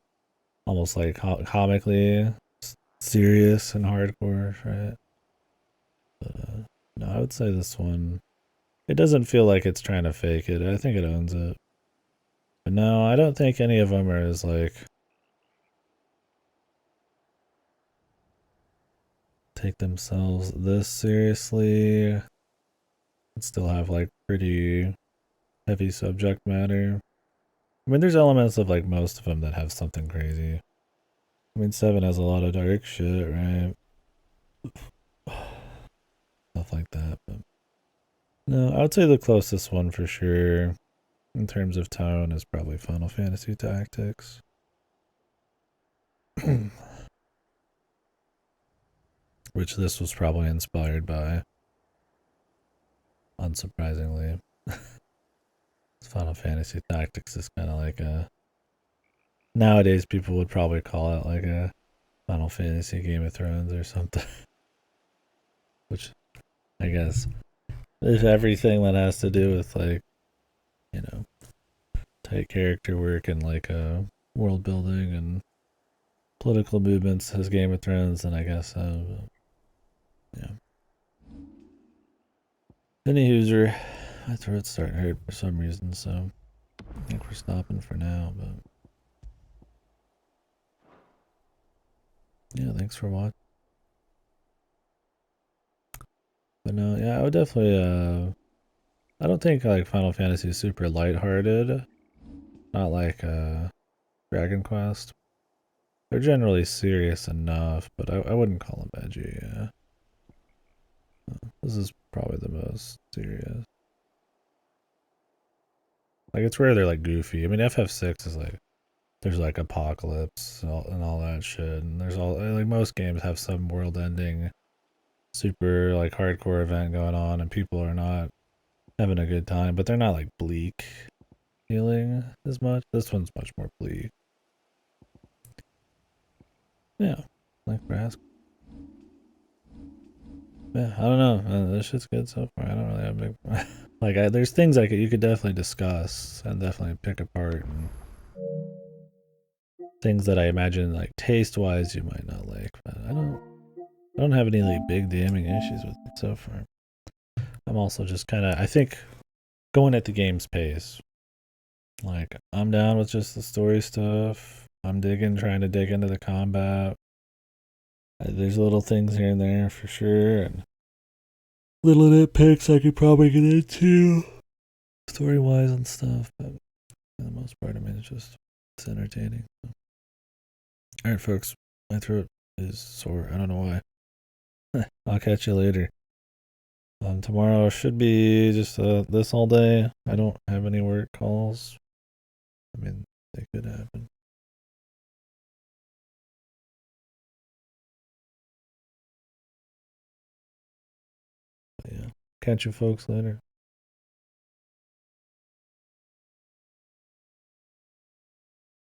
almost like comically serious and hardcore, right? But no, I would say this one. It doesn't feel like it's trying to fake it. I think it owns it. But no, I don't think any of them are as like take themselves this seriously and still have like pretty heavy subject matter. I mean, there's elements of like most of them that have something crazy. I mean, 7 has a lot of dark shit, right? Stuff like that. But no, I would say the closest one for sure in terms of tone is probably Final Fantasy Tactics. Which this was probably inspired by. unsurprisingly. Final Fantasy Tactics is kind of like a... Nowadays, people would probably call it like a Final Fantasy Game of Thrones or something. Which, I guess, is everything that has to do with, like, you know, tight character work and, like, world building and political movements as Game of Thrones, then I guess, yeah. Any user, my throat's starting to hurt for some reason, so I think we're stopping for now, but yeah, thanks for watching. But no, yeah, I would definitely, I don't think like Final Fantasy is super lighthearted. Not like Dragon Quest. They're generally serious enough, but I wouldn't call them edgy, yeah. This is probably the most serious. Like, it's rare they're like goofy. I mean, FF6 is like, there's like apocalypse and all that shit, and there's all, like, most games have some world ending, super like hardcore event going on, and people are not having a good time, but they're not like bleak feeling as much. This one's much more bleak. Yeah, like for asking. Yeah, I don't know. This shit's good so far. I don't really have big like. There's things like you could definitely discuss and definitely pick apart, and things that I imagine like taste wise you might not like. But I don't have any like big damning issues with it so far. I'm also just kind of, I think, going at the game's pace. Like, I'm down with just the story stuff. I'm trying to dig into the combat. There's little things here and there for sure, and little nitpicks I could probably get into story wise and stuff, but for the most part, I mean, it's entertaining. So. Alright, folks, my throat is sore. I don't know why. I'll catch you later. Tomorrow should be just this all day. I don't have any work calls. I mean, they could happen. But yeah, catch you folks later.